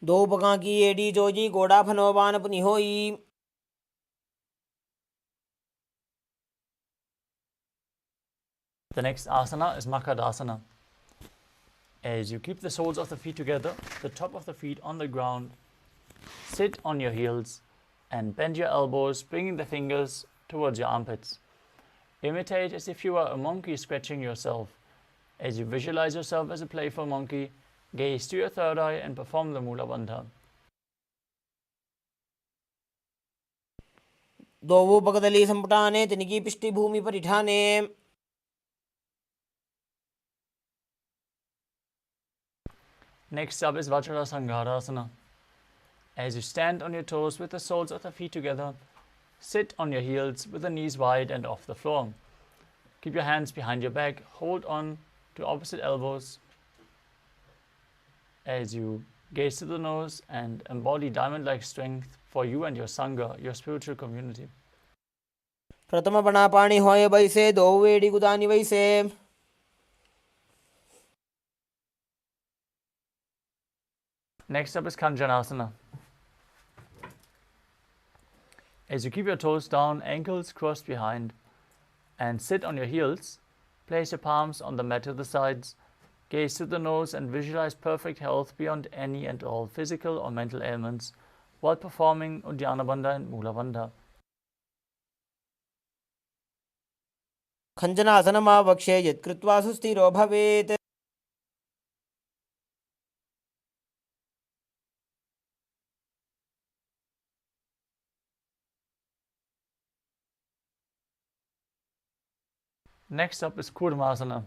[SPEAKER 2] दो पका की एड़ी जोजी गोड़ा फनोबान अपनी होई.
[SPEAKER 1] The next asana is Makadasana. As you keep the soles of the feet together, the top of the feet on the ground, sit on your heels and bend your elbows, bringing the fingers towards your armpits. Imitate as if you were a monkey scratching yourself. As you visualize yourself as a playful monkey, gaze to your third eye and perform the Mula Bandha.
[SPEAKER 2] दोवो पगदली संपुटाने तिनकी पिष्टि Bhumi परिठाने.
[SPEAKER 1] Next up is Vajrasangarasana. As you stand on your toes with the soles of the feet together, sit on your heels with the knees wide and off the floor. Keep your hands behind your back, hold on to opposite elbows as you gaze to the nose and embody diamond-like strength for you and your Sangha, your spiritual community.
[SPEAKER 2] प्रथम बना पानी होए बैसे दो वेड़ी गुदानी वैसे.
[SPEAKER 1] Next up is Kanjanasana. As you keep your toes down, ankles crossed behind, and sit on your heels, place your palms on the mat to the sides, gaze to the nose and visualize perfect health beyond any and all physical or mental ailments while performing Uddiyana Bandha and Mula Bandha.
[SPEAKER 2] खञ्जनासनमावक्ष्ये यत्कृत्वा सुस्थिरो भवेत्.
[SPEAKER 1] Next up is Kurmasana.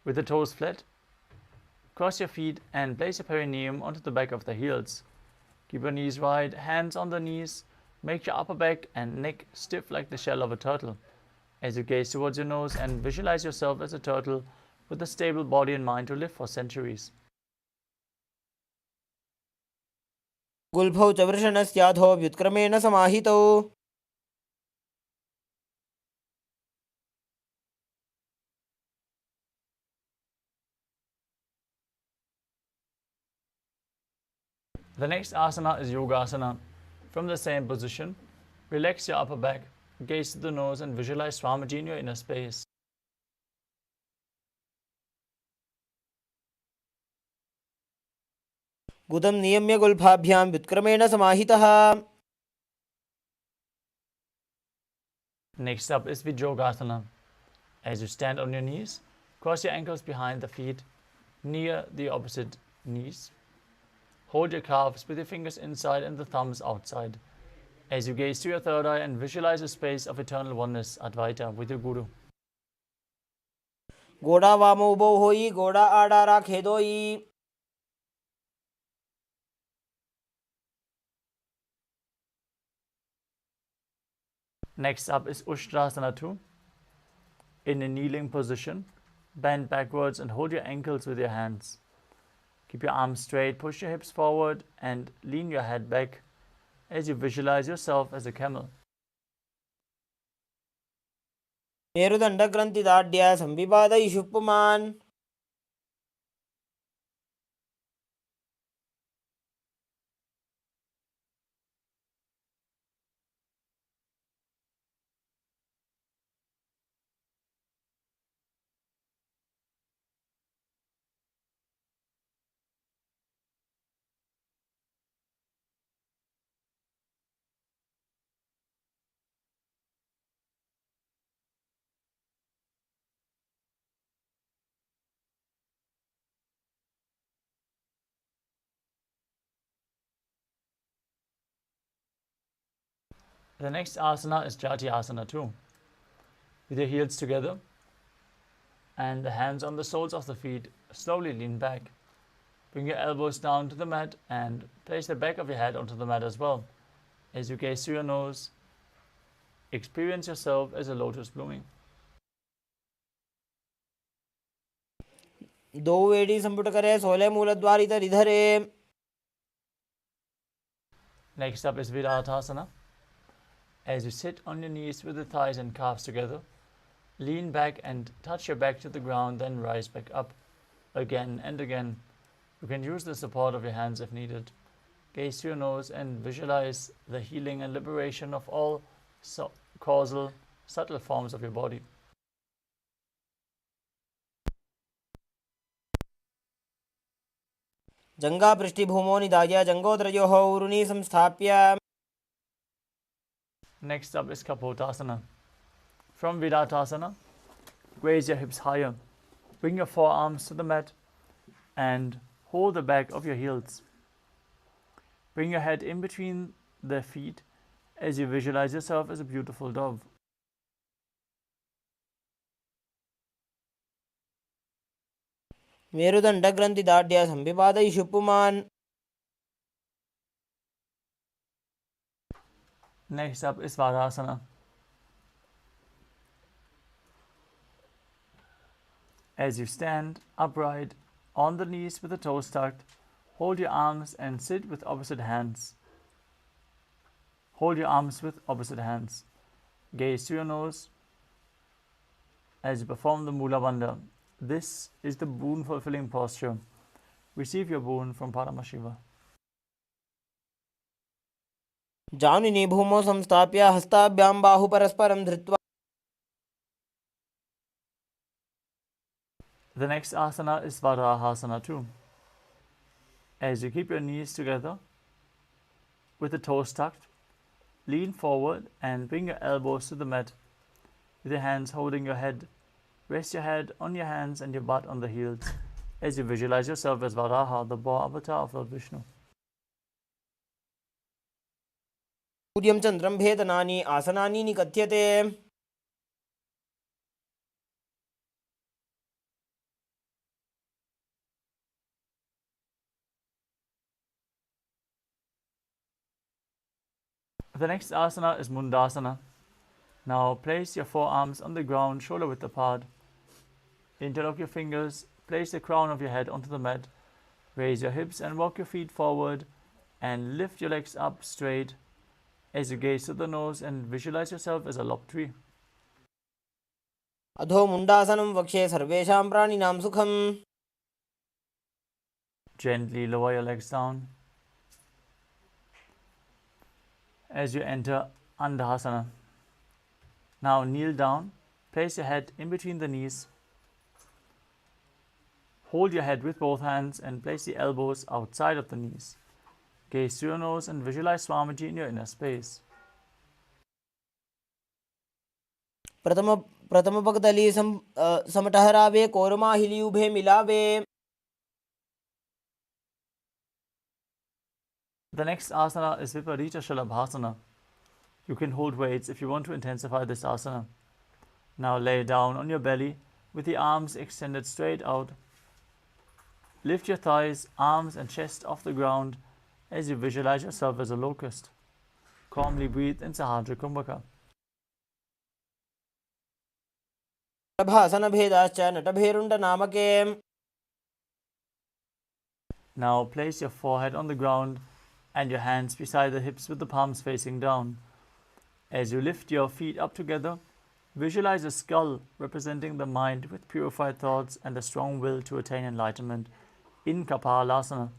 [SPEAKER 1] With the toes flat, cross your feet and place your perineum onto the back of the heels. Keep your knees wide, hands on the knees, make your upper back and neck stiff like the shell of a turtle. As you gaze towards your nose and visualize yourself as a turtle with a stable body and mind to live for centuries.
[SPEAKER 2] गुल्फौ च वृषणस्याधो व्युत्क्रमेण समाहितौ.
[SPEAKER 1] The next asana is Yogasana. From the same position, relax your upper back, gaze to the nose and visualize Swamiji in your inner space.
[SPEAKER 2] गुदं नियम्य गुल्फाभ्यां व्युत्क्रमेण समाहितः.
[SPEAKER 1] Next up is Vijogasana. As you stand on your knees, cross your ankles behind the feet, near the opposite knees. Hold your calves with your fingers inside and the thumbs outside. As you gaze to your third eye and visualize a space of eternal oneness, Advaita, with your Guru.
[SPEAKER 2] गोड़ा वामो उबो होई गोड़ा आड़ा राखे दोई.
[SPEAKER 1] Next up is Ushtrasana 2. In a kneeling position, bend backwards and hold your ankles with your hands. Keep your arms straight, push your hips forward and lean your head back as you visualize yourself as a camel.
[SPEAKER 2] मेरुदण्डग्रन्थिदाढ्य संविपादयिषु पुमान्.
[SPEAKER 1] The next asana is Jati Asana 2. With your heels together and the hands on the soles of the feet, slowly lean back. Bring your elbows down to the mat and place the back of your head onto the mat as well. As you gaze through your nose, experience yourself as a lotus blooming.
[SPEAKER 2] दो वेड़ी संपुट करे 16 मूलद्वारित रिधरे.
[SPEAKER 1] Next up is Viratasana. As you sit on your knees with the thighs and calves together, lean back and touch your back to the ground, then rise back up again and again. You can use the support of your hands if needed. Gaze to your nose and visualize the healing and liberation of all causal, subtle forms of your body.
[SPEAKER 2] जंगा पृष्ठभूमो निधाय जंगोदरयोः ऊरुनी संस्थाप्य.
[SPEAKER 1] Next up is Kapotasana. From Vidatasana, raise your hips higher. Bring your forearms to the mat and hold the back of your heels. Bring your head in between the feet as you visualize yourself as a beautiful dove.
[SPEAKER 2] मेरुदण्डग्रन्थिदाढ्य संविपादयिषु पुमान्.
[SPEAKER 1] Next up is Svadhyasana. As you stand upright on the knees with the toes tucked, hold your arms and sit with opposite hands. Hold your arms with opposite hands. Gaze to your nose as you perform the Mula Bandha. This is the boon fulfilling posture. Receive your boon from Paramashiva.
[SPEAKER 2] जानुनि भूमौ संस्थाप्य हस्ताभ्यां बाहु परस्परं धृत्वा.
[SPEAKER 1] The next asana is Svadhyasana too. As you keep your knees together with the toes tucked, lean forward and bring your elbows to the mat with your hands holding your head. Rest your head on your hands and your butt on the heels as you visualize yourself as Varaha, the boar avatar of Lord Vishnu.
[SPEAKER 2] सूर्यं चन्द्रं भेदनानि आसनानि निकथ्यते.
[SPEAKER 1] The next asana is Mundasana. Now place your forearms on the ground, shoulder width apart. Interlock your fingers, place the crown of your head onto the mat. Raise your hips and walk your feet forward and lift your legs up straight as you gaze to the nose and visualize yourself as a lopped tree.
[SPEAKER 2] अधो मुण्डासनं वक्षे सर्वेषां प्राणिनां सुखम्.
[SPEAKER 1] Gently lower your legs down as you enter Andhasana. Now kneel down, place your head in between the knees. Hold your head with both hands and place the elbows outside of the knees. Gaze through your nose and visualize Swamiji in your inner space.
[SPEAKER 2] प्रथम पगतली समटहरावे कोरमाहिली उभे मिलावे.
[SPEAKER 1] The next asana is Viparita Shalabhasana. You can hold weights if you want to intensify this asana. Now lay down on your belly with the arms extended straight out. Lift your thighs, arms and chest off the ground as you visualize yourself as a locust. Calmly breathe in Sahasrara Kumbhaka.
[SPEAKER 2] प्रभासन भेदाश्च नटभेरुण्ड नामके.
[SPEAKER 1] Now place your forehead on the ground and your hands beside the hips with the palms facing down. As you lift your feet up together, visualize a skull representing the mind with purified thoughts and a strong will to attain enlightenment in KAILASA.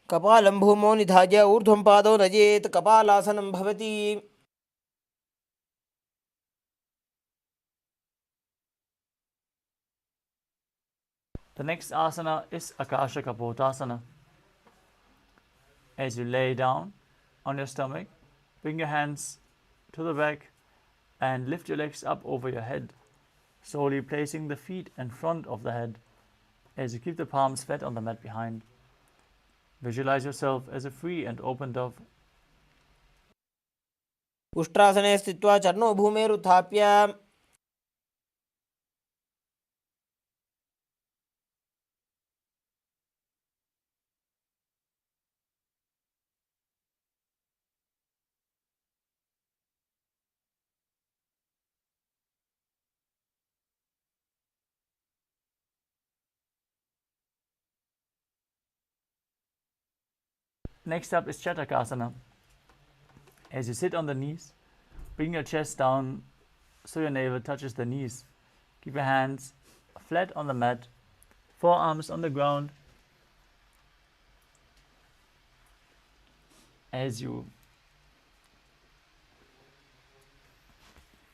[SPEAKER 2] कपालं भूमौ निधाय ऊर्ध्वं पादौ नजेत् कपालासनं भवति.
[SPEAKER 1] The next asana is Akashic Kapotasana. As you lay down on your stomach, bring your hands to the back and lift your legs up over your head, slowly placing the feet in front of the head as you keep the palms flat on the mat behind. Visualize yourself as a free and open dove.
[SPEAKER 2] उष्ट्रासने स्थित्वा चरणौ भूमेरुत्थाप्य.
[SPEAKER 1] Next up is Chatakasana. As you sit on the knees, bring your chest down so your navel touches the knees. Keep your hands flat on the mat, forearms on the ground. As you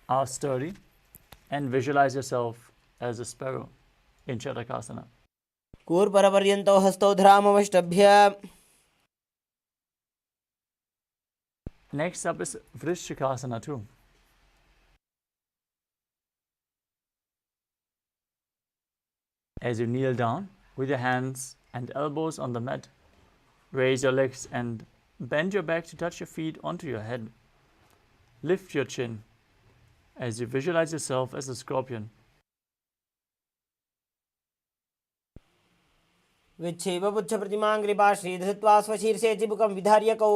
[SPEAKER 1] are sturdy and visualize yourself as a sparrow in Chatakasana.
[SPEAKER 2] कूर्परपर्यन्तौ हस्तौ धरामवष्टभ्य.
[SPEAKER 1] Next up is Vrishchikasana too. As you kneel down with your hands and elbows on the mat, raise your legs and bend your back to touch your feet onto your head. Lift your chin as you visualize yourself as a scorpion.
[SPEAKER 2] विच्छेव पुच्छ प्रतिमां श्रीधृत्वा स्वशीर्षे चिबुकं विधार्यकौ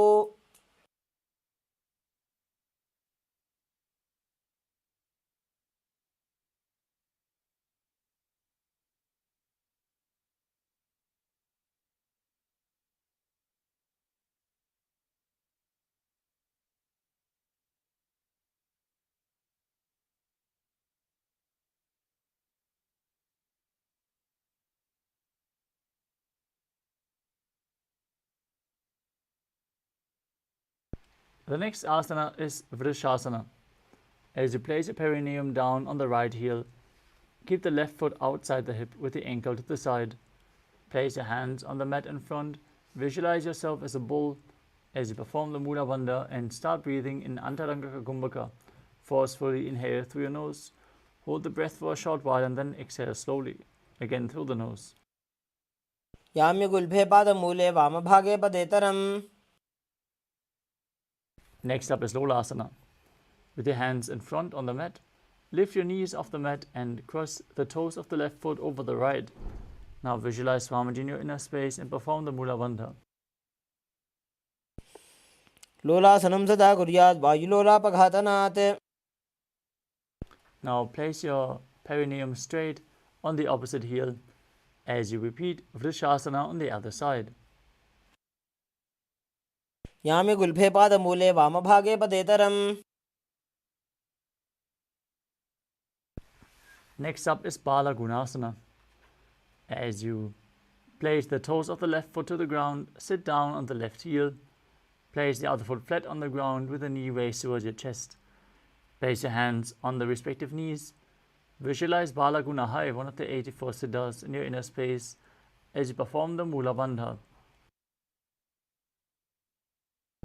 [SPEAKER 1] The next asana is Vrishasana. As you place your perineum down on the right heel, keep the left foot outside the hip with the ankle to the side. Place your hands on the mat in front. Visualize yourself as a bull as you perform the Mula Bandha and start breathing in Antarangaka Kumbhaka. Forcefully inhale through your nose. Hold the breath for a short while and then exhale slowly, again through the nose.
[SPEAKER 2] याम्य गुल्फे पादमूले वामभागे पदेतरम्.
[SPEAKER 1] Next up is Lolasana. With your hands in front on the mat, lift your knees off the mat and cross the toes of the left foot over the right. Now visualize Swamiji in your inner space and perform the Mula Bandha.
[SPEAKER 2] लोलासनं सदा कुर्यात् वायुलोलापघातनात्.
[SPEAKER 1] Now place your perineum straight on the opposite heel as you repeat Vrishasana on the other side.
[SPEAKER 2] याम्य गुल्फे पादमूले वामभागे पदेतरम्.
[SPEAKER 1] Next up is Bala Gunasana. As you place the toes of the left foot to the ground, sit down on the left heel. Place the other foot flat on the ground with the knee raised towards your chest. Place your hands on the respective knees. Visualize Bala Gunahai, one of the 84 siddhas, in your inner space as you perform the Mula Bandha.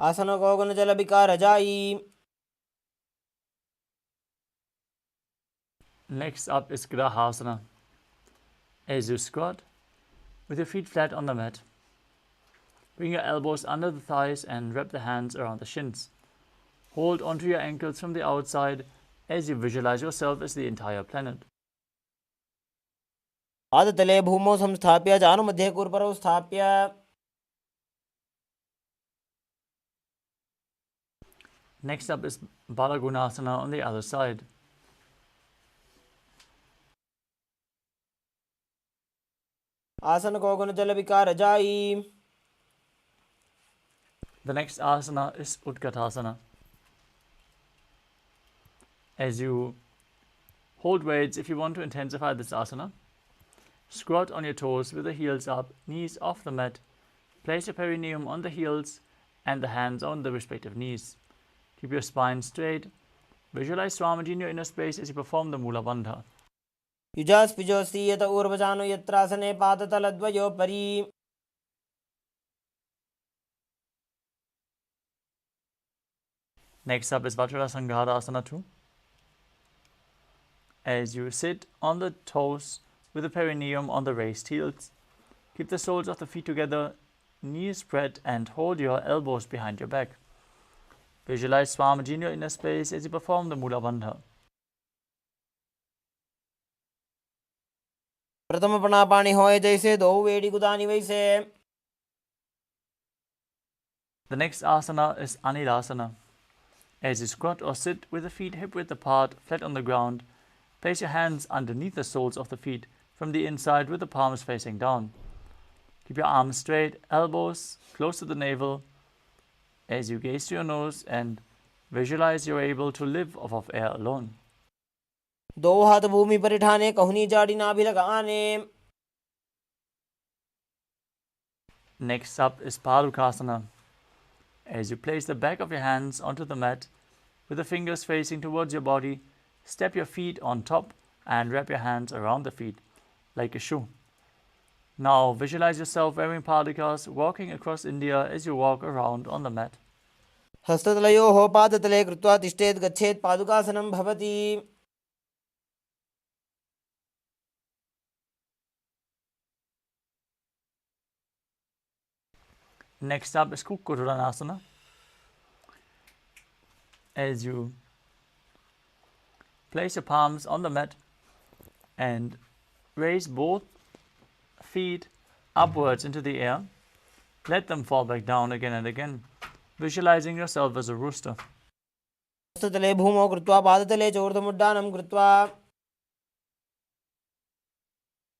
[SPEAKER 2] आसन Gaughan जल विकार जाई.
[SPEAKER 1] Next up is Grahasana. As you squat with your feet flat on the mat, bring your elbows under the thighs and wrap the hands around the shins. Hold onto your ankles from the outside as you visualize yourself as the entire planet.
[SPEAKER 2] पादतले भूमौ संस्थाप्य जानुमध्ये कुर्परौ स्थाप्य.
[SPEAKER 1] Next up is Balagunasana on the other side.
[SPEAKER 2] आसन Gaughan जल विकार जाई.
[SPEAKER 1] The next asana is Utkatasana. As you hold weights, if you want to intensify this asana, squat on your toes with the heels up, knees off the mat. Place your perineum on the heels and the hands on the respective knees. Keep your spine straight. Visualize Swamiji in your inner space as you perform the Mula Bandha.
[SPEAKER 2] युजास्पिजोस्ति यत ऊर्वजानो यत्रासने पादतलद्वयोपरि.
[SPEAKER 1] Next up is Vajrasanghara 2. As you sit on the toes with the perineum on the raised heels, keep the soles of the feet together, knees spread, and hold your elbows behind your back. Visualize Swamiji in your inner space as you perform the Mula Bandha.
[SPEAKER 2] प्रथम पणापाणी होए जैसे दो वेड़ी गुदानी वैसे.
[SPEAKER 1] The next asana is Anilasana. As you squat or sit with the feet hip width apart, flat on the ground, place your hands underneath the soles of the feet from the inside with the palms facing down. Keep your arms straight, elbows close to the navel as you gaze to your nose and visualize you're able to live off of air alone.
[SPEAKER 2] दो हाथ भूमि पर ठाने कहुनी जाड़ी नाभि लगाने.
[SPEAKER 1] Next up is Palukasana. As you place the back of your hands onto the mat with the fingers facing towards your body, step your feet on top and wrap your hands around the feet like a shoe. Now visualize yourself wearing palikas, walking across India as you walk around on the mat.
[SPEAKER 2] हस्ततलयोः पादतले कृत्वा तिष्ठेत् गच्छेत् पादुकासनं भवति.
[SPEAKER 1] Next up is Kukuranasana. As you place your palms on the mat and raise both feet upwards into the air, let them fall back down again and again, visualizing yourself as a rooster.
[SPEAKER 2] हस्ततले भूमौ कृत्वा पादतले चोर्धमुड्डानं कृत्वा.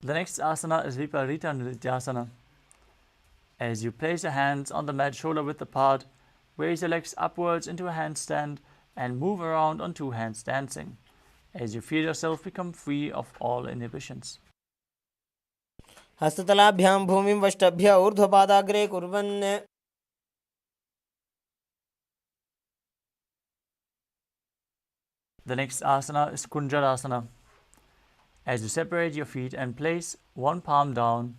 [SPEAKER 1] The next asana is Viparita Nrityasana. As you place your hands on the mat shoulder width apart, raise your legs upwards into a handstand and move around on two hands dancing. As you feel yourself become free of all inhibitions.
[SPEAKER 2] हस्ततलाभ्यां भूमिं वष्टभ्य ऊर्ध्वपादाग्रे कुर्वन्.
[SPEAKER 1] The next asana is Kunjarasana. As you separate your feet and place one palm down,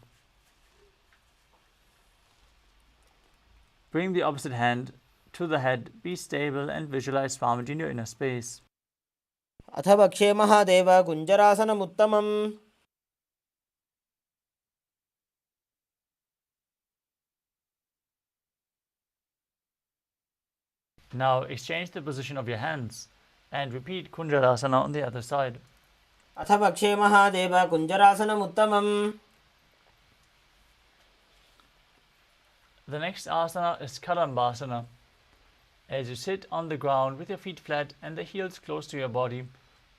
[SPEAKER 1] bring the opposite hand to the head, be stable and visualize Swamiji in your inner space.
[SPEAKER 2] अथ वक्षे Mahadev कुञ्जरासनमुत्तमम्.
[SPEAKER 1] Now exchange the position of your hands and repeat Kunjarasana on the other side.
[SPEAKER 2] अथ वक्षे Mahadev कुञ्जरासनमुत्तमम्.
[SPEAKER 1] The next asana is Karambasana. As you sit on the ground with your feet flat and the heels close to your body,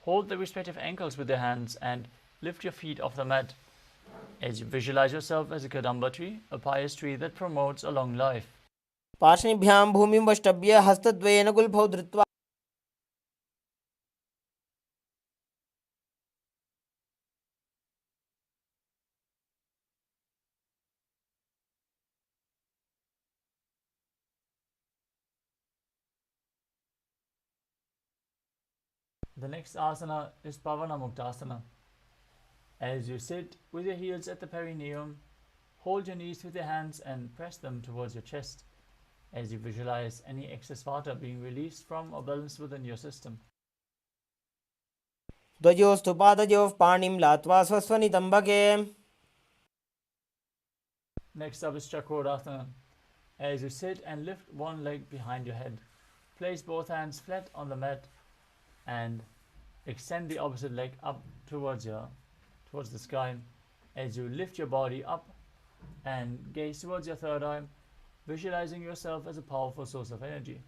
[SPEAKER 1] hold the respective ankles with your hands and lift your feet off the mat. As you visualize yourself as a Kadamba tree, a pious tree that promotes a long life.
[SPEAKER 2] पार्ष्णिभ्यां भूमिं वष्टभ्य हस्तद्वयेन गुल्फौ धृत्वा.
[SPEAKER 1] The next asana is Pavana Muktasana. As you sit with your heels at the perineum, hold your knees with your hands and press them towards your chest as you visualize any excess water being released from or balanced within your system.
[SPEAKER 2] द्वयोस्तु पादयोः पाणिं लात्वा स्वस्वनितम्बके.
[SPEAKER 1] Next up is Chakrasana. As you sit and lift one leg behind your head, place both hands flat on the mat and extend the opposite leg up towards the sky. As you lift your body up and gaze towards your third eye, visualizing yourself as a powerful source of energy.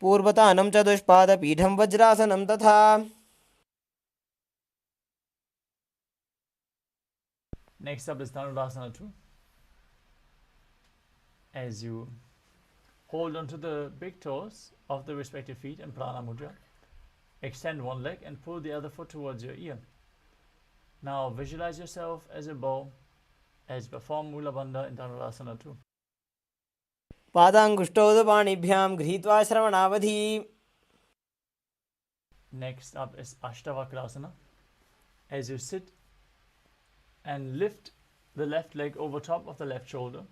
[SPEAKER 2] पूर्वतानं चतुष्पादपीठं वज्रासनं तथा.
[SPEAKER 1] Next up is Dhanurasana 2. As you hold onto the big toes of the respective feet in Prana Mudra, extend one leg and pull the other foot towards your ear. Now visualize yourself as a bow as you perform Mula Bandha in Dhanurasana 2.
[SPEAKER 2] पादाङ्गुष्ठोदपाणिभ्यां गृहीत्वा श्रवणावधि.
[SPEAKER 1] Next up is Ashtavakrasana. As you sit and lift the left leg over top of the left shoulder,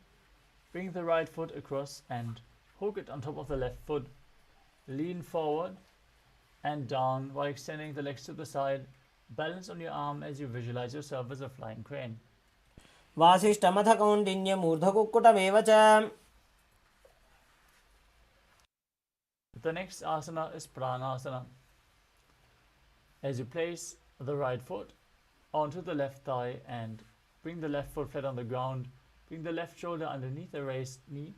[SPEAKER 1] bring the right foot across and hook it on top of the left foot. Lean forward and down while extending the legs to the side. Balance on your arm as you visualize yourself as a flying crane.
[SPEAKER 2] वासिष्ठमथ कौण्डिन्यमूर्धकुक्कुटमेव च.
[SPEAKER 1] The next asana is Pranasana. As you place the right foot onto the left thigh and bring the left foot flat on the ground, bring the left shoulder underneath the raised knee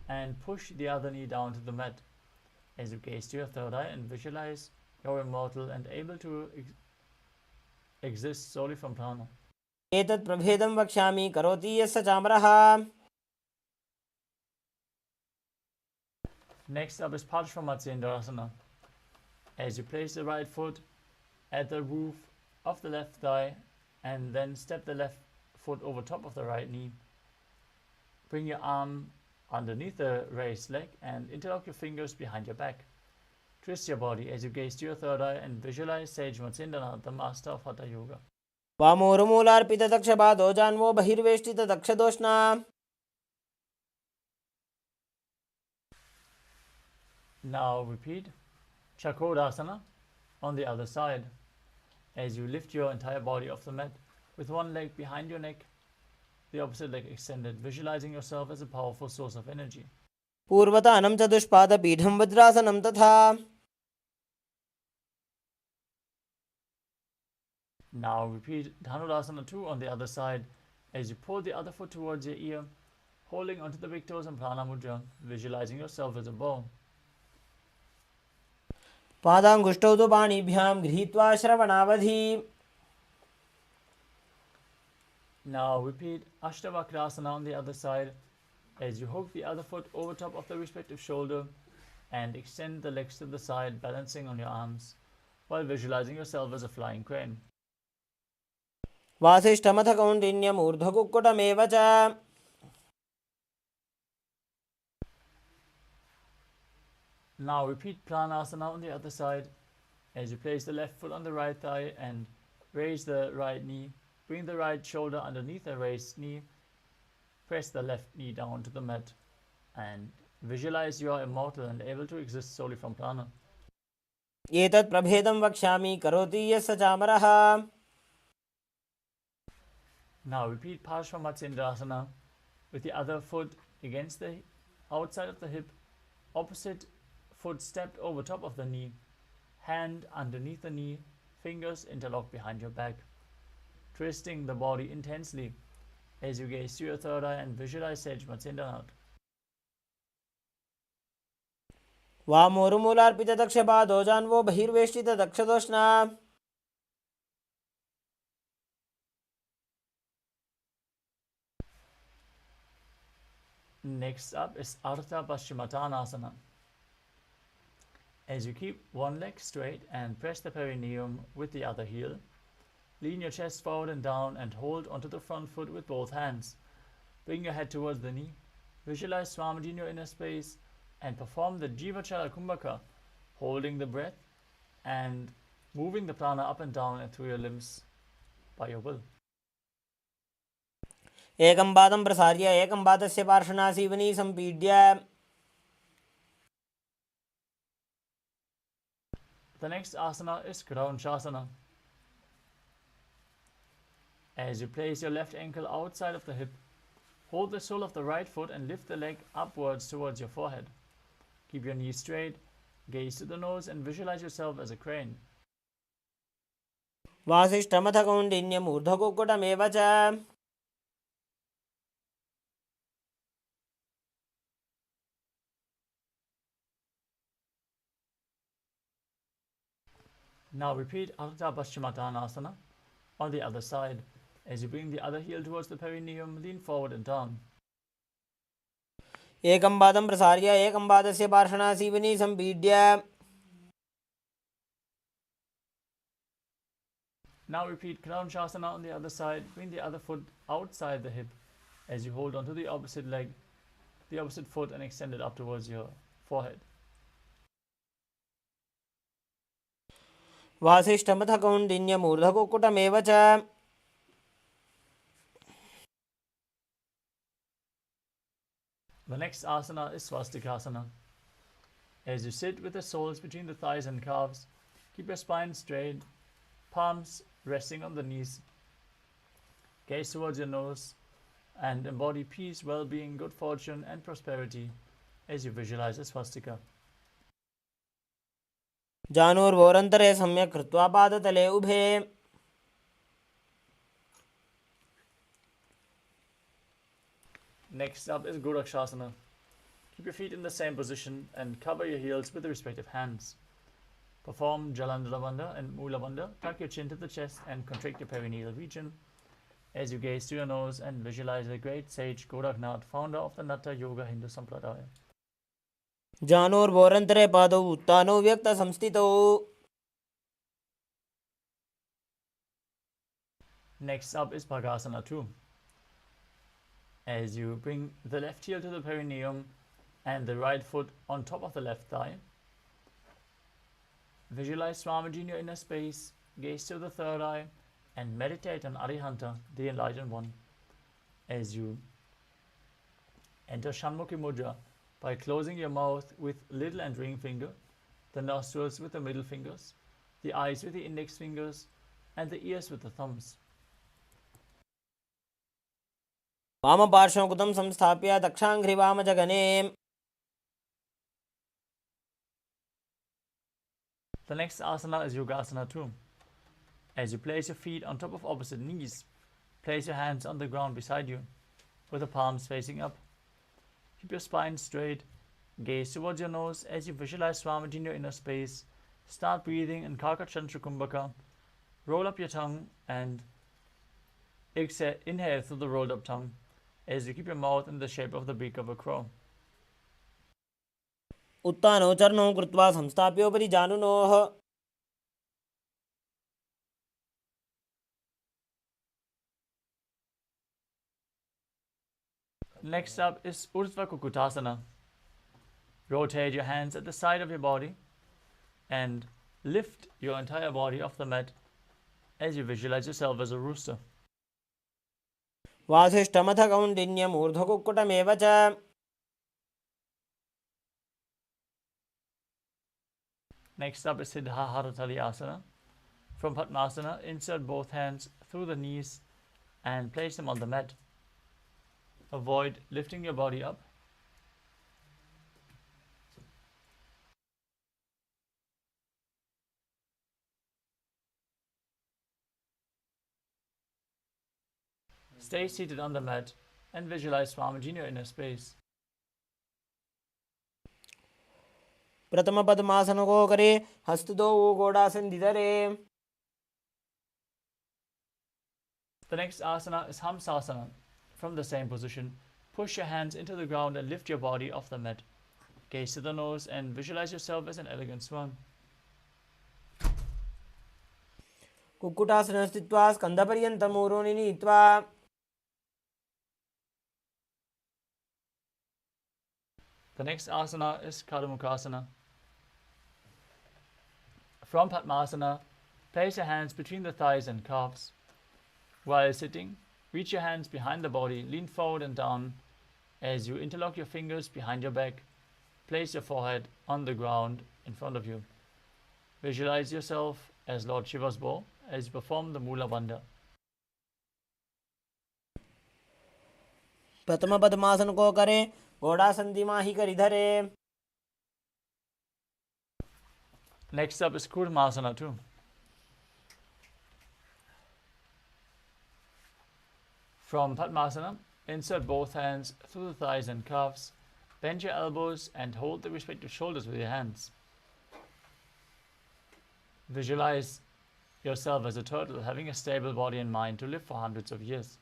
[SPEAKER 1] and push the other knee down to the mat. As you gaze to your third eye and visualize you're immortal and able to exist solely from prana.
[SPEAKER 2] एतत् प्रभेदं वक्ष्यामि करोति यस्य चामरः.
[SPEAKER 1] Next up is Padshvamatsendrasana. As you place the right foot at the roof of the left thigh and then step the left foot over top of the right knee, bring your arm underneath the raised leg and interlock your fingers behind your back. Twist your body as you gaze to your third eye and visualize Sage Matsyendranath, the master of Hatha Yoga.
[SPEAKER 2] वामोरुमूलार्पितदक्षपादो जान्वो बहिर्वेष्टितदक्षदोष्णा.
[SPEAKER 1] Now repeat Chakrasana on the other side as you lift your entire body off the mat with one leg behind your neck the opposite leg extended, visualizing yourself as a powerful source of energy.
[SPEAKER 2] पूर्वतानं चतुष्पादपीठं वज्रासनं तथा.
[SPEAKER 1] Now repeat Dhanurasana 2 on the other side as you pull the other foot towards your ear, holding onto the big toes and prana mudra, visualizing yourself as a bow.
[SPEAKER 2] पादाङ्गुष्ठौ तु पाणिभ्यां गृहीत्वा श्रवणावधि.
[SPEAKER 1] Now repeat Ashtavakrasana on the other side as you hook the other foot over top of the respective shoulder and extend the legs to the side, balancing on your arms while visualizing yourself as a flying crane.
[SPEAKER 2] वासिष्ठमथ कौण्डिन्यमूर्ध्वकुक्कुटमेव च.
[SPEAKER 1] Now repeat Pranasana on the other side as you place the left foot on the right thigh and raise the right knee. Bring the right shoulder underneath the raised knee. Press the left knee down to the mat and visualize you are immortal and able to exist solely from prana.
[SPEAKER 2] एतत् प्रभेदं वक्ष्यामि करोति यस्य चामरः.
[SPEAKER 1] Now repeat Parshvamatsendrasana with the other foot against the outside of the hip, opposite foot stepped over top of the knee, hand underneath the knee, fingers interlocked behind your back, twisting the body intensely as you gaze to your third eye and visualize Sage Matsyendranath.
[SPEAKER 2] वामोरुमूलार्पितदक्षपादो जान्वो बहिर्वेष्टितदक्षदोष्णा.
[SPEAKER 1] Next up is Ardha Paschimottanasana. As you keep one leg straight and press the perineum with the other heel, lean your chest forward and down and hold onto the front foot with both hands. Bring your head towards the knee. Visualize Swamiji in your inner space and perform the Jiva Chala Kumbhaka, holding the breath and moving the prana up and down and through your limbs by your will.
[SPEAKER 2] एकं पादं प्रसार्य एकं पादस्य पार्श्वनासीवनी सम्पीड्य.
[SPEAKER 1] The next asana is Kraunchasana. As you place your left ankle outside of the hip, hold the sole of the right foot and lift the leg upwards towards your forehead. Keep your knees straight, gaze to the nose and visualize yourself as a crane.
[SPEAKER 2] वासिष्ठमथ कौण्डिन्यमूर्ध्वकुक्कुटमेव च.
[SPEAKER 1] Now repeat Ardha Paschimottanasana on the other side. As you bring the other heel towards the perineum, lean forward and down.
[SPEAKER 2] एकं पादं प्रसार्य एकं पादस्य पार्श्वनासीवनी सम्पीड्य.
[SPEAKER 1] Now repeat Kraunchasana on the other side. Bring the other foot outside the hip as you hold onto the opposite leg, the opposite foot, and extend it up towards your forehead.
[SPEAKER 2] वासिष्ठमथ कौण्डिन्यमूर्ध्वकुक्कुटमेव च.
[SPEAKER 1] The next asana is Swastikasana. As you sit with the soles between the thighs and calves, keep your spine straight, palms resting on the knees. Gaze towards your nose and embody peace, well-being, good fortune and prosperity as you visualize a swastika.
[SPEAKER 2] जानुर्वोरन्तरे सम्यक् कृत्वा पादतले उभे.
[SPEAKER 1] Next up is Gorakshasana. Keep your feet in the same position and cover your heels with the respective hands. Perform Jalandhara Bandha and Mula Bandha. Tuck your chin to the chest and contract your perineal region as you gaze to your nose and visualize the great sage Goraknath, founder of the Natha Yoga Hindu Sampradaya.
[SPEAKER 2] जानुर्वोरन्तरे पादौ उत्तानौ व्यक्तसंस्थितौ.
[SPEAKER 1] Next up is Bhagasana 2. As you bring the left heel to the perineum and the right foot on top of the left thigh, visualize Swamiji in your inner space, gaze to the third eye, and meditate on Arihanta, the enlightened one, as you enter Shanmukhi Mudra by closing your mouth with little and ring finger, the nostrils with the middle fingers, the eyes with the index fingers, and the ears with the thumbs.
[SPEAKER 2] वामपार्श्वं संस्थाप्य दक्षाङ्घ्रिवामजगने.
[SPEAKER 1] The next asana is Yogasana 2. As you place your feet on top of opposite knees, place your hands on the ground beside you, with the palms facing up. Keep your spine straight. Gaze towards your nose as you visualize Swamiji in your inner space. Start breathing in Karkachandra Kumbhaka. Roll up your tongue and inhale through the rolled up tongue as you keep your mouth in the shape of the beak of a crow.
[SPEAKER 2] उत्तानौ चरणौ कृत्वा संस्थाप्योपरि जानुनोः.
[SPEAKER 1] Next up is Urdhva Kukutasana. Rotate your hands at the side of your body and lift your entire body off the mat as you visualize yourself as a rooster.
[SPEAKER 2] वासिष्ठमथ कौण्डिन्यम् ऊर्ध्वकुक्कुटमेव च.
[SPEAKER 1] Next up is Siddha Haratali Asana. From Padmasana, insert both hands through the knees and place them on the mat. Avoid lifting your body up. Stay seated on the mat and visualize Swamiji in your inner space.
[SPEAKER 2] प्रथम पद्मासन को करे, हस्त दो गोड़ासन धरे.
[SPEAKER 1] The next asana is Hamsasana. From the same position, push your hands into the ground and lift your body off the mat. Gaze to the nose and visualize yourself as an elegant swan.
[SPEAKER 2] Kukkutasana स्थित्वा स्कन्धपर्यन्तं ऊरोनि नीत्वा.
[SPEAKER 1] The next asana is Kadamukasana. From Padmasana, place your hands between the thighs and calves. While sitting, reach your hands behind the body, lean forward and down. As you interlock your fingers behind your back, place your forehead on the ground in front of you. Visualize yourself as Lord Shiva's bow as you perform the Mula Bandha.
[SPEAKER 2] प्रथम पद्मासन को करे, घोड़ासन दिमाही करि धरे.
[SPEAKER 1] Next up is Kurmasana 2. From Padmasana, insert both hands through the thighs and calves. Bend your elbows and hold the respective shoulders with your hands. Visualize yourself as a turtle, having a stable body and mind to live for hundreds of years.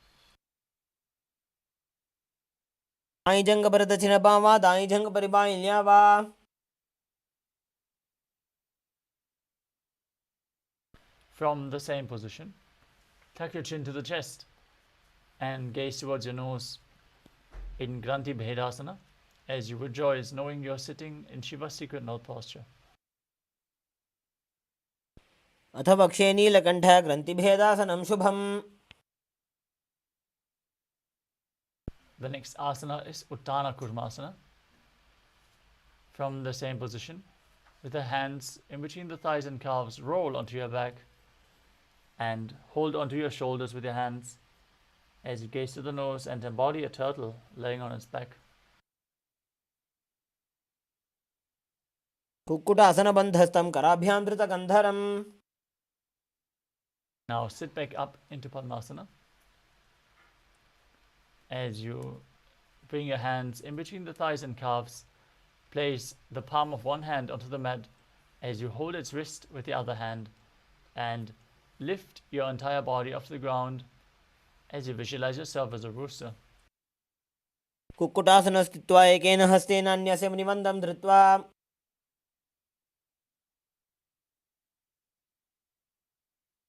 [SPEAKER 2] दाई जंग पर दक्षिण बावा, दाई जंग पर by ल्यावा.
[SPEAKER 1] From the same position, tuck your chin to the chest and gaze towards your nose in Granthi Bhedasana as you rejoice knowing you're sitting in Shiva's secret node posture.
[SPEAKER 2] अथ वक्षे नीलकण्ठ ग्रन्थिभेदासनं शुभम्.
[SPEAKER 1] The next asana is Uttana Kurmasana. From the same position, with the hands in between the thighs and calves, roll onto your back and hold onto your shoulders with your hands as you gaze to the nose and embody a turtle laying on its back.
[SPEAKER 2] कुक्कुटासनबन्धस्थं कराभ्यां धृतकन्धरम्.
[SPEAKER 1] Now sit back up into Padmasana as you bring your hands in between the thighs and calves. Place the palm of one hand onto the mat as you hold its wrist with the other hand and lift your entire body off the ground as you visualize yourself as a rooster.
[SPEAKER 2] Kukkutasana स्थित्वा एकेन हस्तेन अन्यस्य मुनिमन्दं धृत्वा.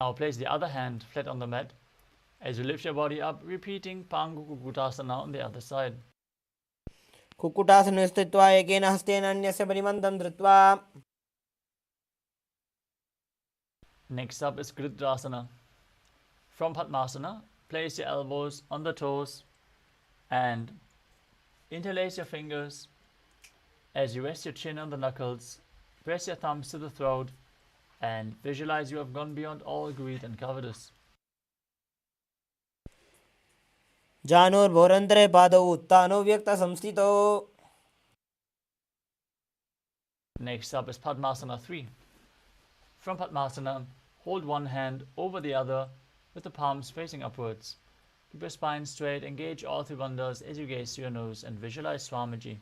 [SPEAKER 1] Now place the other hand flat on the mat as you lift your body up, repeating Pangu Kukkutasana on the other side.
[SPEAKER 2] Kukkutasana स्थित्वा एकेन हस्तेन अन्यस्य मुनिमन्दं धृत्वा.
[SPEAKER 1] Next up is Gridrasana. From Padmasana, place your elbows on the toes and interlace your fingers as you rest your chin on the knuckles. Press your thumbs to the throat and visualize you have gone beyond all greed and covetous.
[SPEAKER 2] जानुर्भोरन्तरे पादौ उत्तानो व्यक्तसंस्थितौ.
[SPEAKER 1] Next up is Padmasana 3. From Padmasana, hold one hand over the other with the palms facing upwards. Keep your spine straight, engage all three bandhas as you gaze to your nose and visualize Swamiji.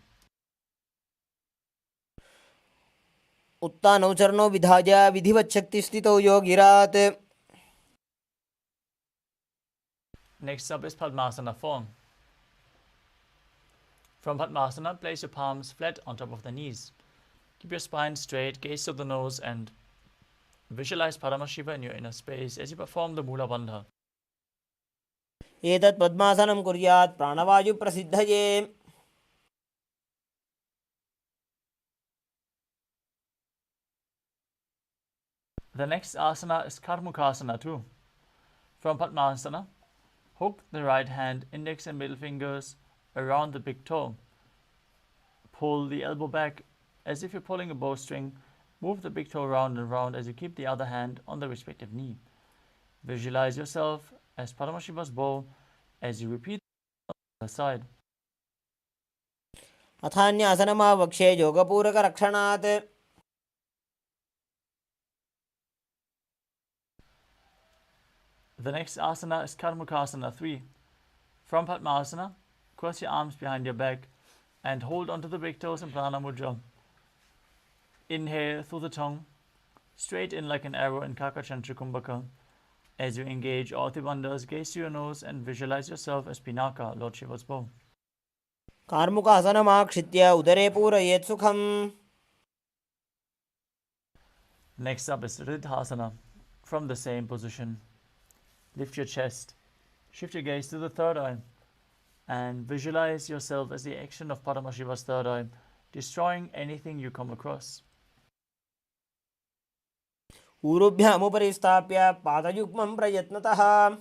[SPEAKER 2] उत्तानौ चरणौ विधाय विधिवच्छक्तिस्थितौ योगिरात्.
[SPEAKER 1] Next up is Padmasana 4. From Padmasana, place your palms flat on top of the knees. Keep your spine straight, gaze to the nose and visualize Paramashiva in your inner space as you perform the Mula Bandha.
[SPEAKER 2] एतत् पद्मासनं कुर्यात् प्राणवायुप्रसिद्धये.
[SPEAKER 1] The next asana is Karmukasana 2. From Padmasana, hook the right hand, index and middle fingers around the big toe. Pull the elbow back as if you're pulling a bowstring. Move the big toe round and round as you keep the other hand on the respective knee. Visualize yourself as Paramashiva's bow as you repeat the side.
[SPEAKER 2] अथान्यासनमावक्ष्ये योगपूरकरक्षणात्.
[SPEAKER 1] The next asana is Karmukasana 3. From Padmasana, cross your arms behind your back and hold onto the big toes in Prana Mudra. Inhale through the tongue, straight in like an arrow in Kakachantra Kumbhaka. As you engage all the bandhas, gaze to your nose and visualize yourself as Pinaka, Lord Shiva's bow.
[SPEAKER 2] कार्मुकासनमाक्षित्य उदरे पूरयेत् सुखम्.
[SPEAKER 1] Next up is Riddhasana. From the same position, lift your chest, shift your gaze to the third eye, and visualize yourself as the action of Paramashiva's third eye, destroying anything you come across.
[SPEAKER 2] ऊरुभ्यामुपरि स्थाप्य पादयुग्मं प्रयत्नतः.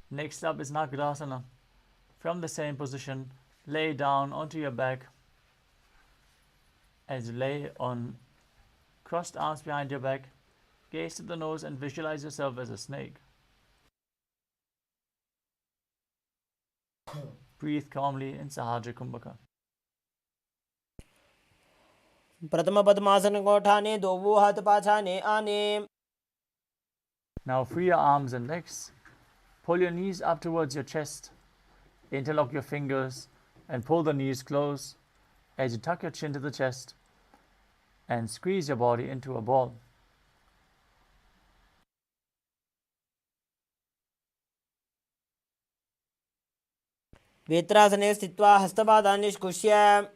[SPEAKER 1] Next up is Nagadasana. From the same position, lay down onto your back as you lay on crossed arms behind your back. Gaze to the nose and visualize yourself as a snake. Breathe calmly in Sahaja Kumbhaka.
[SPEAKER 2] प्रथम पद्मासन को उठाने दो वो हाथ पाछाने आने.
[SPEAKER 1] Now free your arms and legs. Pull your knees up towards your chest. Interlock your fingers and pull the knees close as you tuck your chin to the chest and squeeze your body into a ball.
[SPEAKER 2] वेत्रासने स्थित्वा हस्तपादान् निष्कुष्य.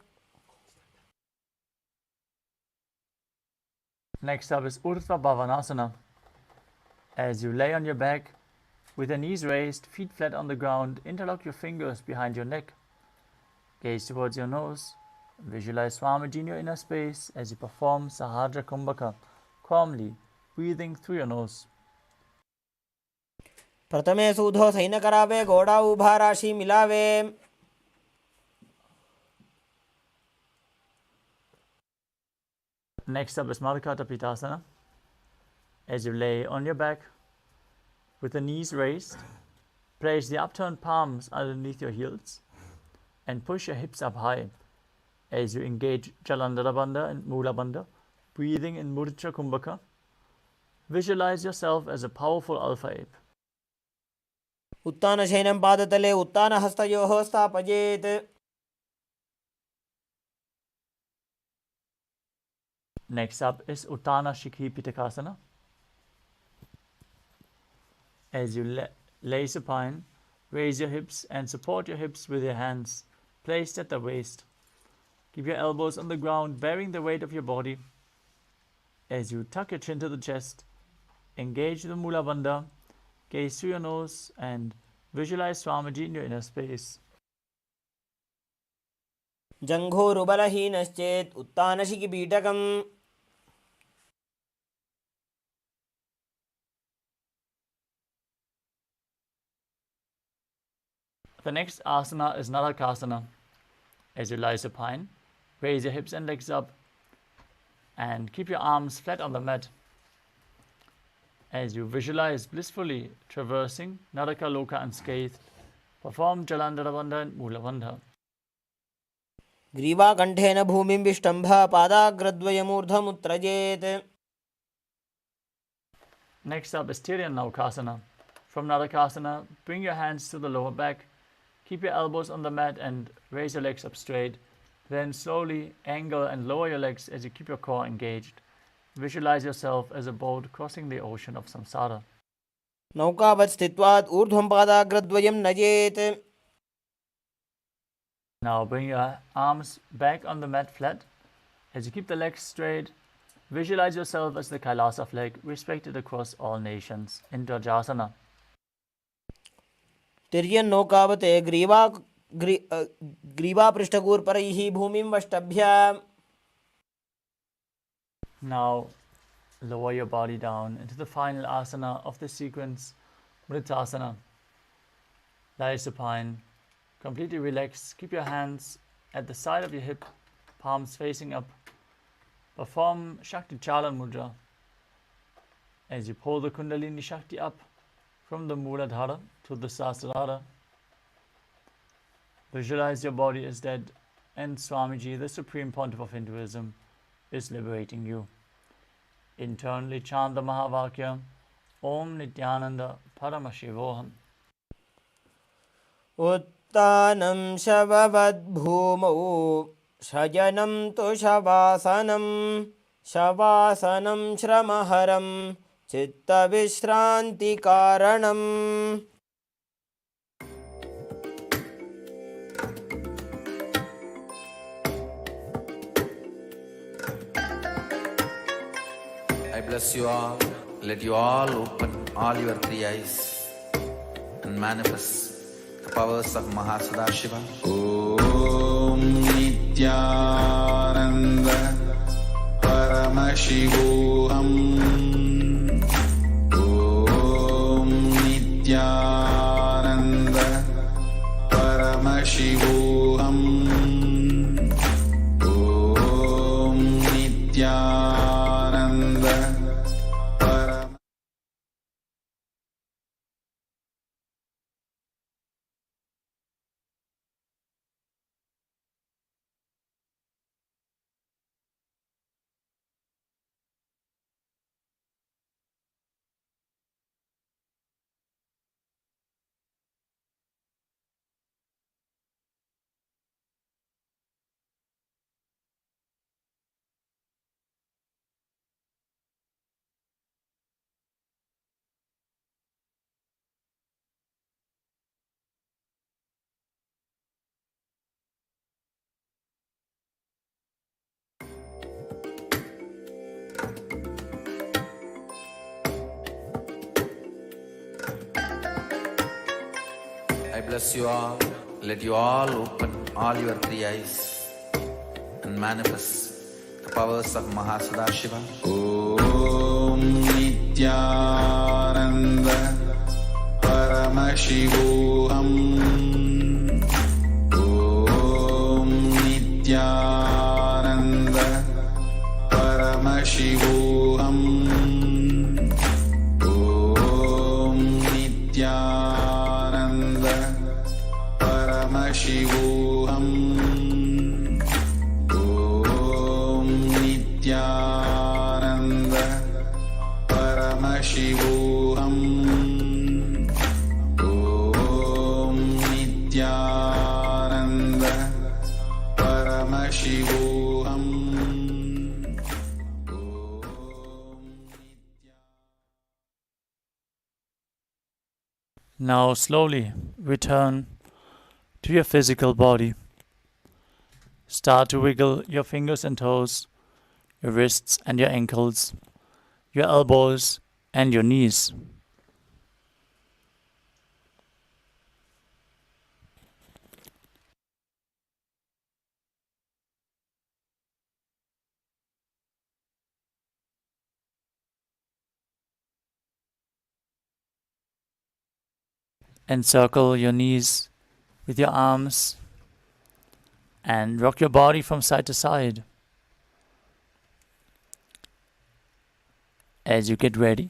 [SPEAKER 1] Next up is Urdhva Bhavanasana. As you lay on your back, with your knees raised, feet flat on the ground, interlock your fingers behind your neck. Gaze towards your nose. Visualize Swamiji in your inner space as you perform Sahaja Kumbhaka, calmly, breathing through your nose.
[SPEAKER 2] प्रथमे सूधो San करावे घोड़ा उभा राशि मिलावे.
[SPEAKER 1] Next up is Marikata Pitasana. As you lay on your back, with the knees raised, place the upturned palms underneath your heels and push your hips up high as you engage Jalandhara Bandha and Mula Bandha, breathing in Mudra Kumbhaka. Visualize yourself as a powerful alpha ape.
[SPEAKER 2] उत्तानशयनं पादतले उत्तानहस्तयोः स्थापयेत्.
[SPEAKER 1] Next up is Uttana Shikhi Pitakasana. As you lay supine, raise your hips and support your hips with your hands placed at the waist. Keep your elbows on the ground, bearing the weight of your body. As you tuck your chin to the chest, engage the Mula Bandha, gaze through your nose and visualize Swamiji in your inner space.
[SPEAKER 2] जङ्घोरुबलहीनश्चेत् उत्तानशिखिपीठकम्.
[SPEAKER 1] The next asana is Narakasana. As you lie supine, raise your hips and legs up and keep your arms flat on the mat. As you visualize blissfully traversing Naraka Loka unscathed, perform Jalandhara Bandha and Mula Bandha.
[SPEAKER 2] ग्रीवाकण्ठेन भूमिं विष्टम्भ पादाग्रद्वयमूर्धमुत्रजेत्.
[SPEAKER 1] Next up is Tiryan Naukasana. From Narakasana, bring your hands to the lower back. Keep your elbows on the mat and raise your legs up straight. Then slowly angle and lower your legs as you keep your core engaged. Visualize yourself as a boat crossing the ocean of samsara.
[SPEAKER 2] नौकावत् स्थित्वात् ऊर्ध्वं पादाग्रद्वयं नयेत्.
[SPEAKER 1] Now bring your arms back on the mat flat. As you keep the legs straight, visualize yourself as the KAILASA flag, respected across all nations, in Dvajasana.
[SPEAKER 2] तिर्यन् नौकावत् ग्रीवापृष्ठगूर्परैः भूमिं वष्टभ्य.
[SPEAKER 1] Now lower your body down into the final asana of the sequence, Mritasana. Lie supine, completely relaxed. Keep your hands at the side of your hip, palms facing up. Perform Shakti Chalan Mudra as you pull the Kundalini Shakti up from the Muladhara to the Sahasrara. Visualize your body as dead, and Swamiji, the Supreme Pontiff of Hinduism, is liberating you. Internally chant the Mahavakya, Om Nithyananda Paramashivoham.
[SPEAKER 2] उत्तानं शववद्भूमौ शयनं तु शवासनं. शवासनं श्रमहरं चित्तविश्रान्तिकारणम्.
[SPEAKER 3] I bless you all. Let you all open all your three eyes and manifest the powers of Mahasadashiva. Om Nithyananda Paramashivoham. Om Nithyananda Paramashivoham. Om Nithyananda. I bless you all. Let you all open all your three eyes and manifest the powers of Mahasadashiva. Om Nithyananda Paramashivoham. Om Nithyananda Paramashivoham. Om Nithyananda Paramashivoham. Om Nithyananda Paramashivoham. Om Nithyananda Paramashivoham.
[SPEAKER 1] Now slowly return to your physical body. Start to wiggle your fingers and toes, your wrists and your ankles, your elbows and your knees. Encircle your knees with your arms and rock your body from side to side. As you get ready,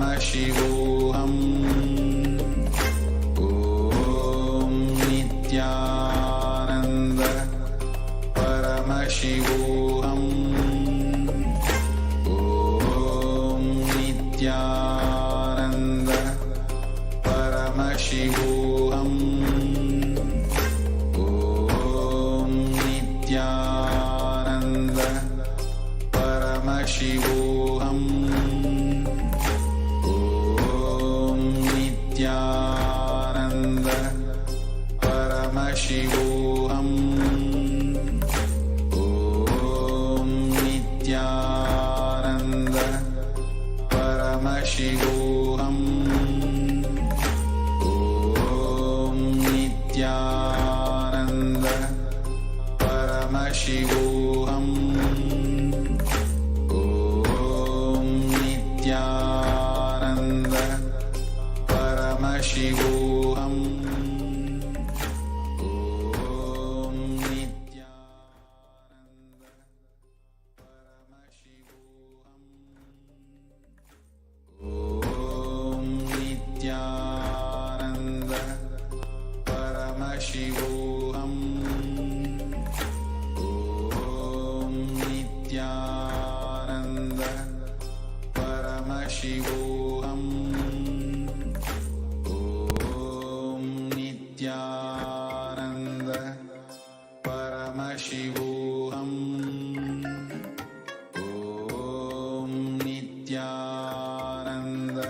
[SPEAKER 3] Paramashivoham Om Nithyananda Paramashivoham Om Nithyananda Paramashivoham Om Nithyananda Paramashivoham Om Nithyananda Paramashivoham Om Nithyananda Paramashivoham Om Nithyananda Paramashivoham Om Nithyananda Paramashivoham Om Nithyananda Paramashivoham Om Nithyananda Paramashivoham Om Nithyananda Paramashivoham Om Nithyananda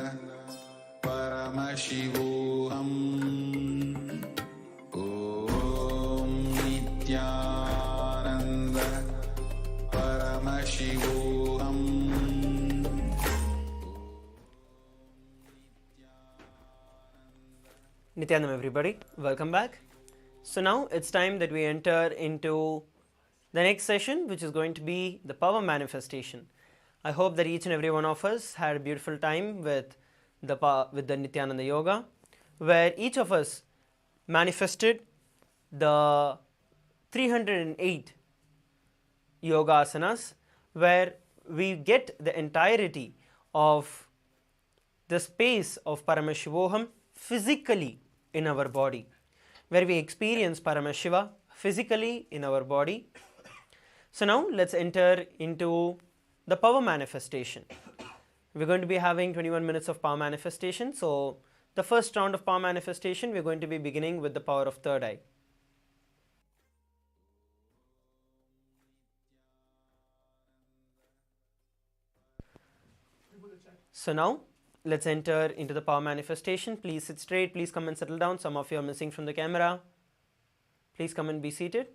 [SPEAKER 3] Paramashivoham Om Nithyananda Paramashivoham.
[SPEAKER 2] Nithyanam everybody, welcome back. So now it's time that we enter into the next session, which is going to be the power manifestation. I hope that each and every one of us had a beautiful time with the Nithyananda Yoga, where each of us manifested the 308 yoga asanas, where we get the entirety of the space of Paramashivoham physically in our body, where we experience Paramashiva physically in our body. So now let's enter into the power manifestation. We're going to be having 21 minutes of power manifestation. So the first round of power manifestation, we're going to be beginning with the power of third eye. So now let's enter into the power manifestation. Please sit straight, please come and settle down. Some of you are missing from the camera. Please come and be seated.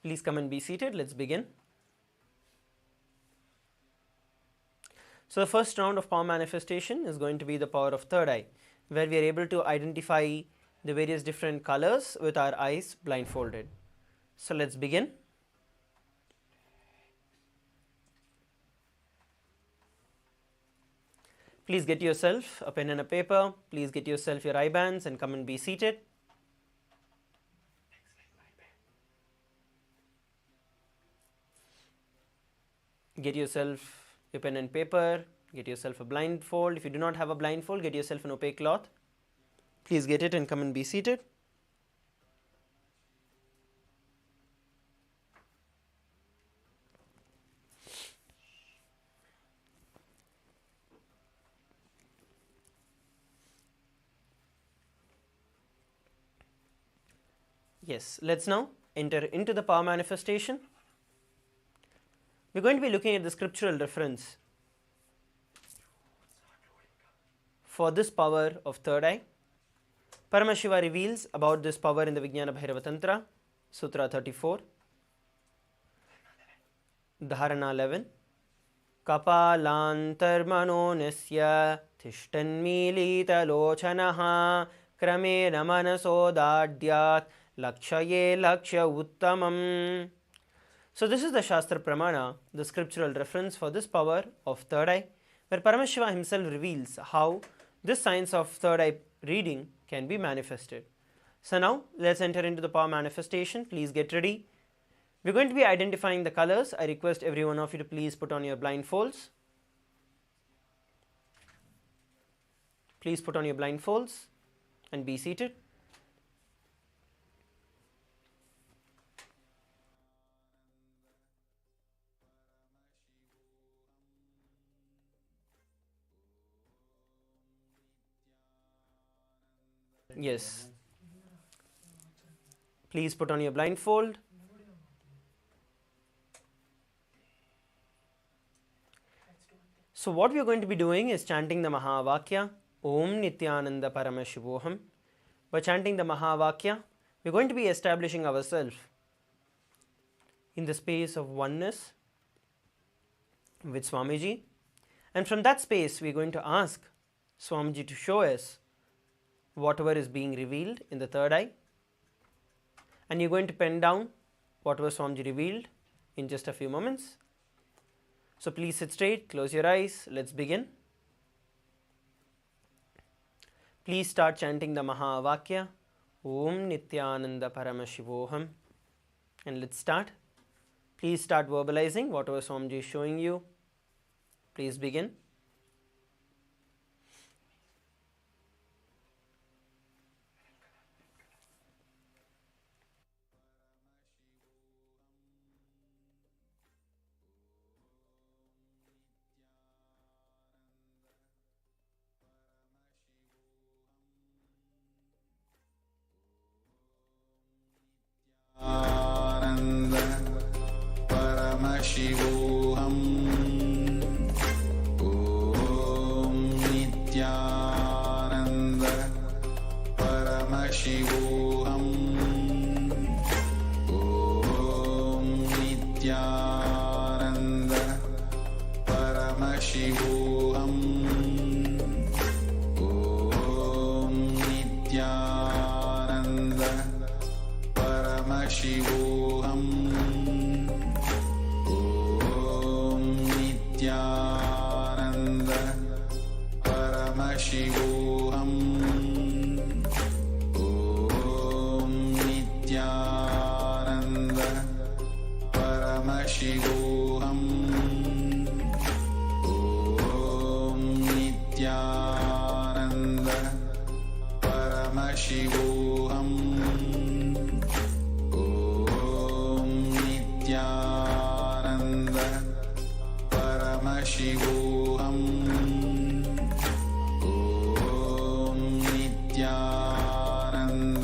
[SPEAKER 2] Please come and be seated. Let's begin. So the first round of power manifestation is going to be the power of third eye, where we are able to identify the various different colors with our eyes blindfolded. So let's begin. Please get yourself a pen and a paper. Please get yourself your eye bands and come and be seated. Get yourself your pen and paper. Get yourself a blindfold. If you do not have a blindfold, get yourself an opaque cloth. Please get it and come and be seated. Yes, let's now enter into the power manifestation. We're going to be looking at the scriptural reference for this power of third eye. Paramashiva reveals about this power in the Vijnana Bhairava Tantra, Sutra 34, Dharana 11. Kapalantarmano nisya tishtanmilita lochanaha kramena manasodadhyat lakshaye lakshya uttamam. So this is the Shastra Pramana, the scriptural reference for this power of third eye, where Paramashiva himself reveals how this science of third eye reading can be manifested. So now let's enter into the power manifestation. Please get ready. We're going to be identifying the colors. I request every one of you to please put on your blindfolds. Please put on your blindfolds and be seated. Yes. Please put on your blindfold. So what we are going to be doing is chanting the Mahavakya, Om Nithyananda Paramashivoham. By chanting the Mahavakya, we are going to be establishing ourselves in the space of oneness with Swamiji. And from that space, we are going to ask Swamiji to show us whatever is being revealed in the third eye. And you're going to pen down whatever Swamiji revealed in just a few moments. So please sit straight, close your eyes, let's begin. Please start chanting the Mahavakya, Om Nithyananda Paramashivoham. And let's start. Please start verbalizing whatever Swamiji is showing you. Please begin.
[SPEAKER 3] Paramashivoham Om Nithyananda Paramashivoham Om Nithyananda Paramashivoham Om Nithyananda Paramashivoham Paramashivoham Om Nithyananda Paramashivoham Om Nithyananda Paramashivoham Om Nithyananda Paramashivoham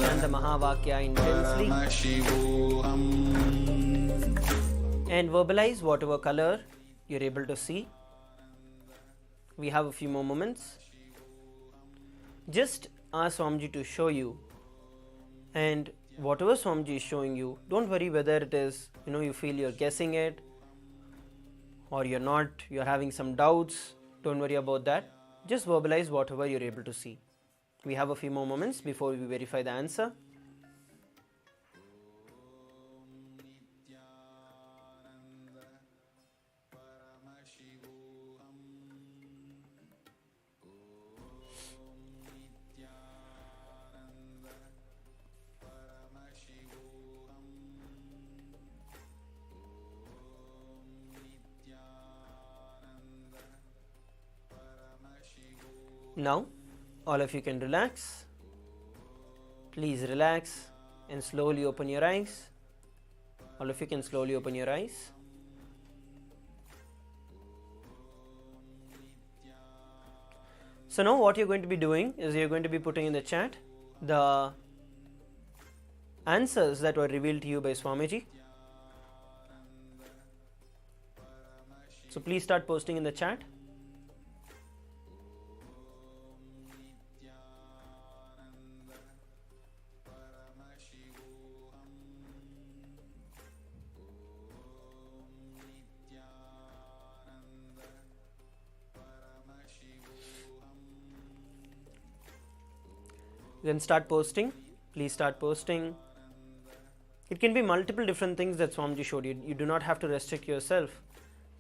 [SPEAKER 2] And the Mahavakya intensely. And verbalize whatever color you're able to see. We have a few more moments. Just ask Swamiji to show you. And whatever Swamiji is showing you, don't worry whether it is, you feel you're guessing it or you're not, you're having some doubts. Don't worry about that. Just verbalize whatever you're able to see. We have a few more moments before we verify the answer. Now, all of you can relax. Please relax and slowly open your eyes. All of you can slowly open your eyes. So now what you're going to be doing is you're going to be putting in the chat the answers that were revealed to you by Swamiji. So please start posting in the chat. Then start posting. Please start posting. It can be multiple different things that Swamiji showed you. You do not have to restrict yourself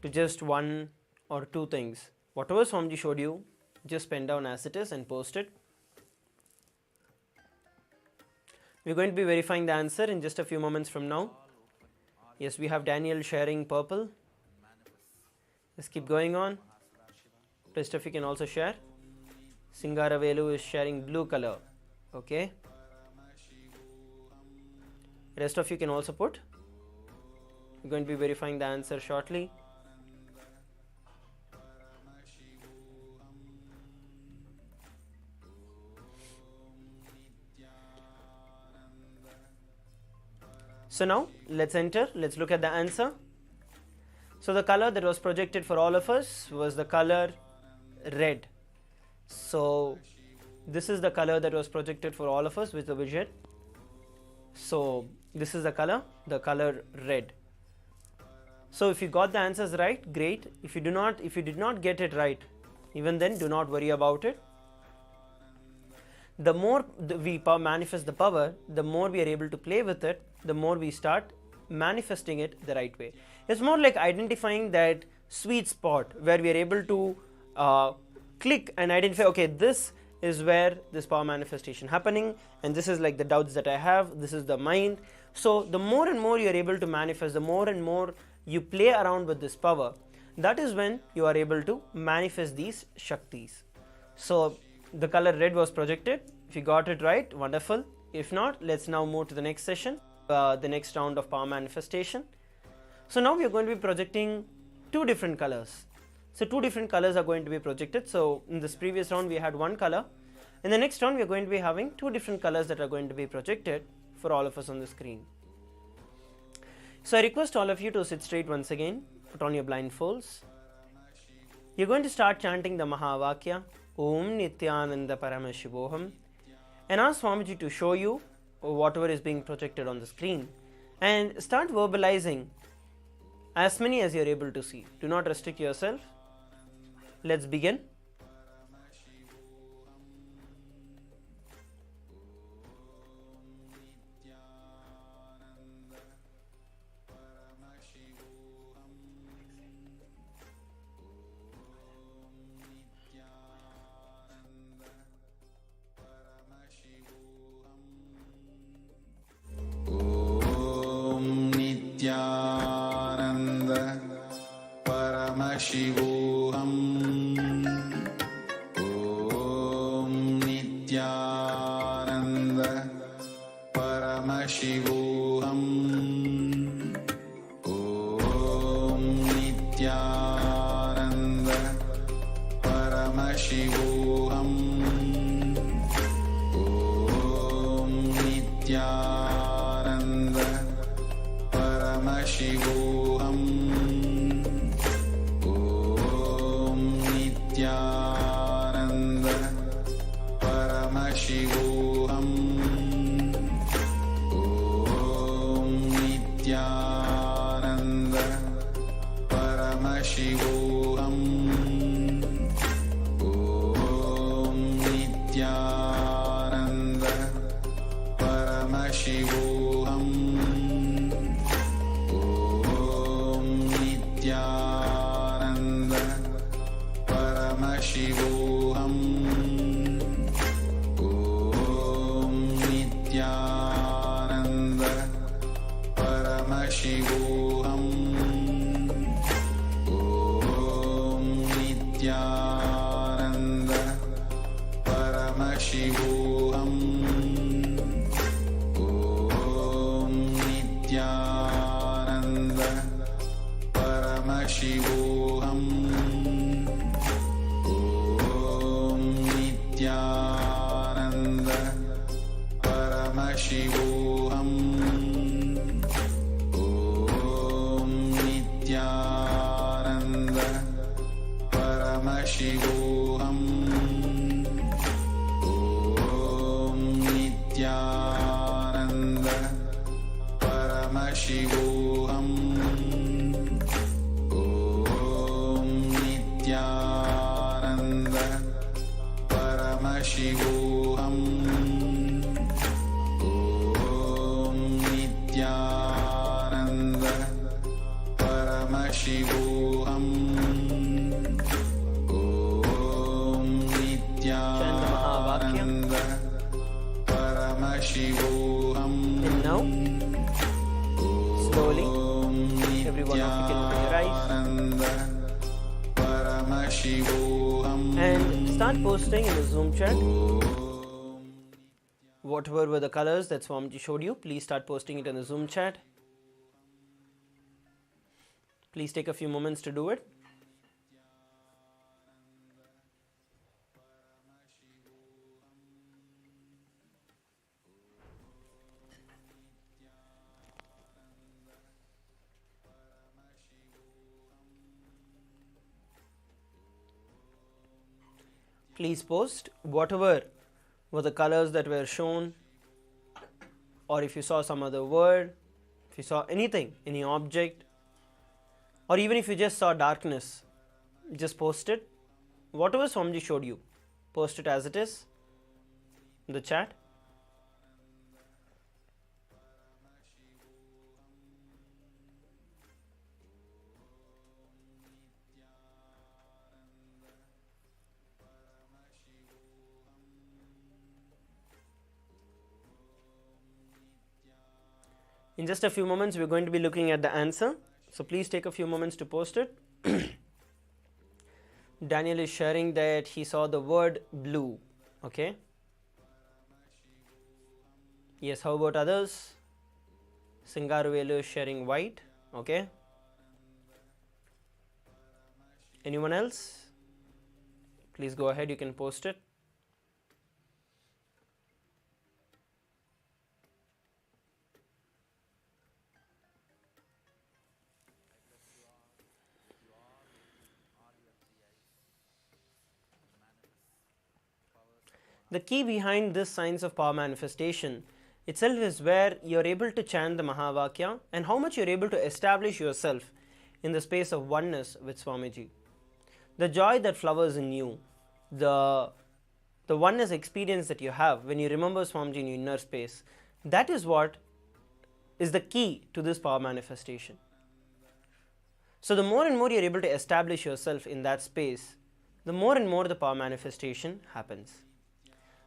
[SPEAKER 2] to just one or two things. Whatever Swamiji showed you, just pen down as it is and post it. We're going to be verifying the answer in just a few moments from now. Yes, we have Daniel sharing purple. Let's keep going on. Rest of you can also share. Singaravelu is sharing blue color. Okay. Rest of you can also put. We're going to be verifying the answer shortly. So now let's look at the answer. So the color that was projected for all of us was the color red. So this is the color that was projected for all of us with the widget. So this is the color red. So if you got the answers right, great. If you did not get it right, even then do not worry about it. The more we manifest the power, the more we are able to play with it, the more we start manifesting it the right way. It's more like identifying that sweet spot where we are able to click and identify, okay, this is where this power manifestation happening, and this is like the doubts that I have, this is the mind. So the more and more you are able to manifest, the more and more you play around with this power, that is when you are able to manifest these Shaktis. So the color red was projected. If you got it right, wonderful. If not, let's now move to the next session, the next round of power manifestation. So now we are going to be projecting two different colors. So two different colors are going to be projected. So in this previous round we had one color. In the next round we are going to be having two different colors that are going to be projected for all of us on the screen. So I request all of you to sit straight once again, put on your blindfolds. You're going to start chanting the Mahavakya, Om Nithyananda Paramashivoham, and ask Swamiji to show you whatever is being projected on the screen, and start verbalizing as many as you're able to see. Do not restrict yourself. Let's begin.
[SPEAKER 3] Nithyananda Paramashivoham. Om Nithyananda Paramashivoham. Om Nithyananda Paramashivoham. Om Nithyananda Paramashivoham. Om Nithyananda Paramashivoham. Om Nithyananda Paramashivoham. Om Nithyananda Paramashivoham. Nithyananda Paramashivoham. Om Nithyananda Paramashivoham. Om Nithyananda Paramashivoham. Om Nithyananda Paramashivoham. Om Nithyananda Paramashivoham. Om Nithyananda Paramashivoham. Om Nithyananda Paramashivoham. Om Nithyananda Paramashivoham. Om Nithyananda Paramashivoham. Om Nithyananda Paramashivoham.
[SPEAKER 2] slowly. Every one of you can open your eyes and start posting in the Zoom chat. Whatever were the colors that Swamiji showed you, please start posting it in the Zoom chat. Please take a few moments to do it. Please post whatever were the colors that were shown, or if you saw some other word, if you saw anything, any object, or even if you just saw darkness, just post it. Whatever Swamiji showed you, post it as it is in the chat. In just a few moments, we're going to be looking at the answer. So please take a few moments to post it. Daniel is sharing that he saw the word blue. Okay. Yes, how about others? Singaruvelu is sharing white. Okay. Anyone else? Please go ahead, you can post it. The key behind this science of power manifestation itself is where you're able to chant the Mahavakya and how much you're able to establish yourself in the space of oneness with Swamiji. The joy that flowers in you, the oneness experience that you have when you remember Swamiji in your inner space, that is what is the key to this power manifestation. So the more and more you're able to establish yourself in that space, the more and more the power manifestation happens.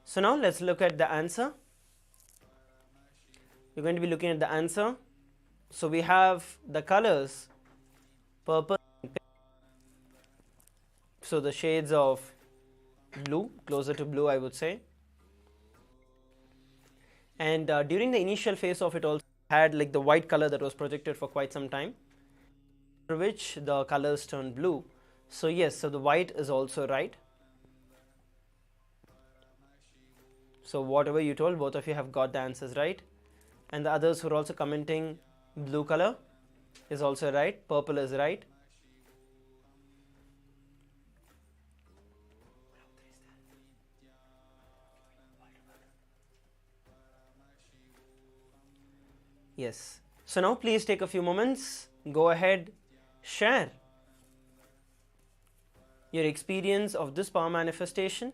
[SPEAKER 2] So now let's look at the answer. We're going to be looking at the answer. So we have the colors purple and pink. So the shades of blue, closer to blue I would say. And during the initial phase of it also had like the white color that was projected for quite some time, after which the colors turned blue. So yes, so the white is also right. So whatever you told, both of you have got the answers right. And the others who are also commenting, blue color is also right, purple is right. Yes. So now please take a few moments, go ahead, share your experience of this power manifestation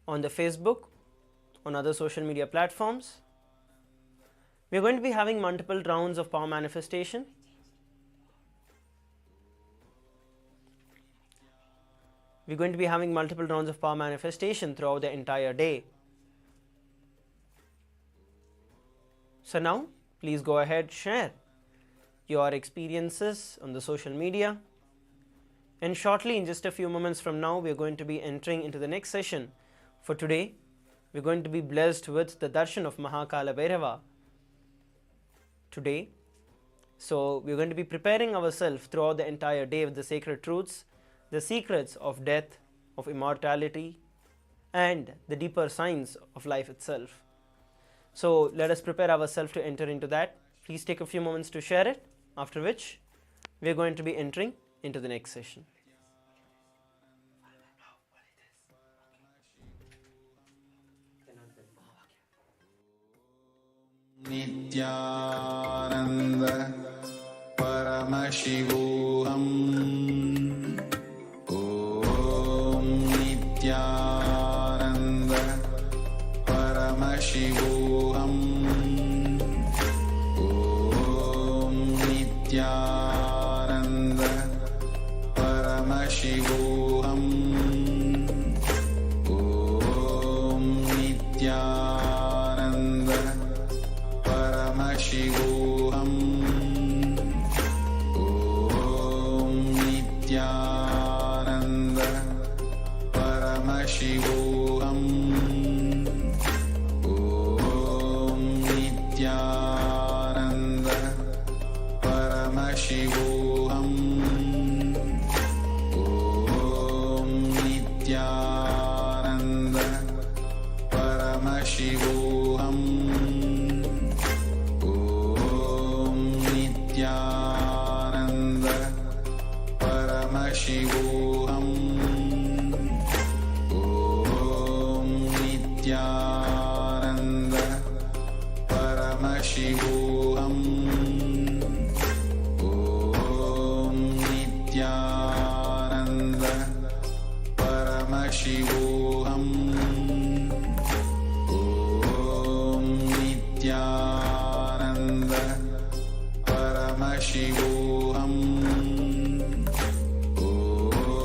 [SPEAKER 2] on the Facebook, on other social media platforms. We are going to be having multiple rounds of power manifestation. We are going to be having multiple rounds of power manifestation throughout the entire day. So now, please go ahead, share your experiences on the social media. And shortly, in just a few moments from now, we are going to be entering into the next session for today. We're going to be blessed with the darshan of Mahakala Bhairava today. So we're going to be preparing ourselves throughout the entire day with the sacred truths, the secrets of death, of immortality, and the deeper science of life itself. So let us prepare ourselves to enter into that. Please take a few moments to share it, after which we're going to be entering into the next session.
[SPEAKER 3] Nithyananda Paramashivoham Om Nithyananda Paramashivoham Om Nithyananda Paramashivoham Om Nithyananda Paramashivoham Paramashivoham Om Nithyananda Paramashivoham Om Nithyananda Paramashivoham Om Nithyananda Paramashivoham Om Nithyananda Paramashivoham Om Nithyananda Paramashivoham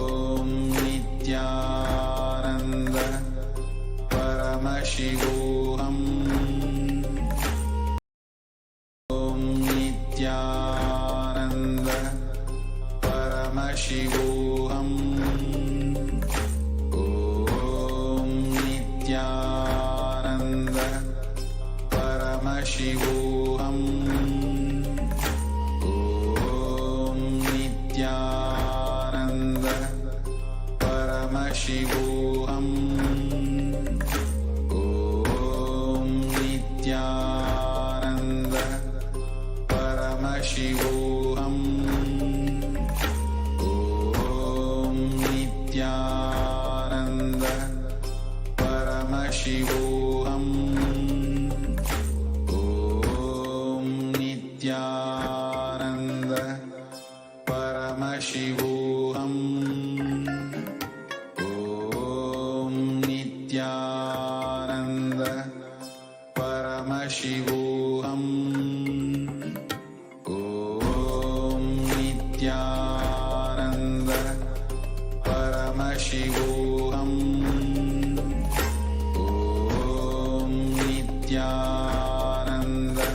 [SPEAKER 3] Om Nithyananda Paramashivoham Om Nithyananda Paramashivoham Om Nithyananda Paramashivoham Om Nithyananda Paramashivoham Om Nithyananda Paramashivoham Om Nithyananda Paramashivoham Om Nithyananda Paramashivoham Om Nithyananda Paramashivoham Om Nithyananda Paramashivoham Om Nithyananda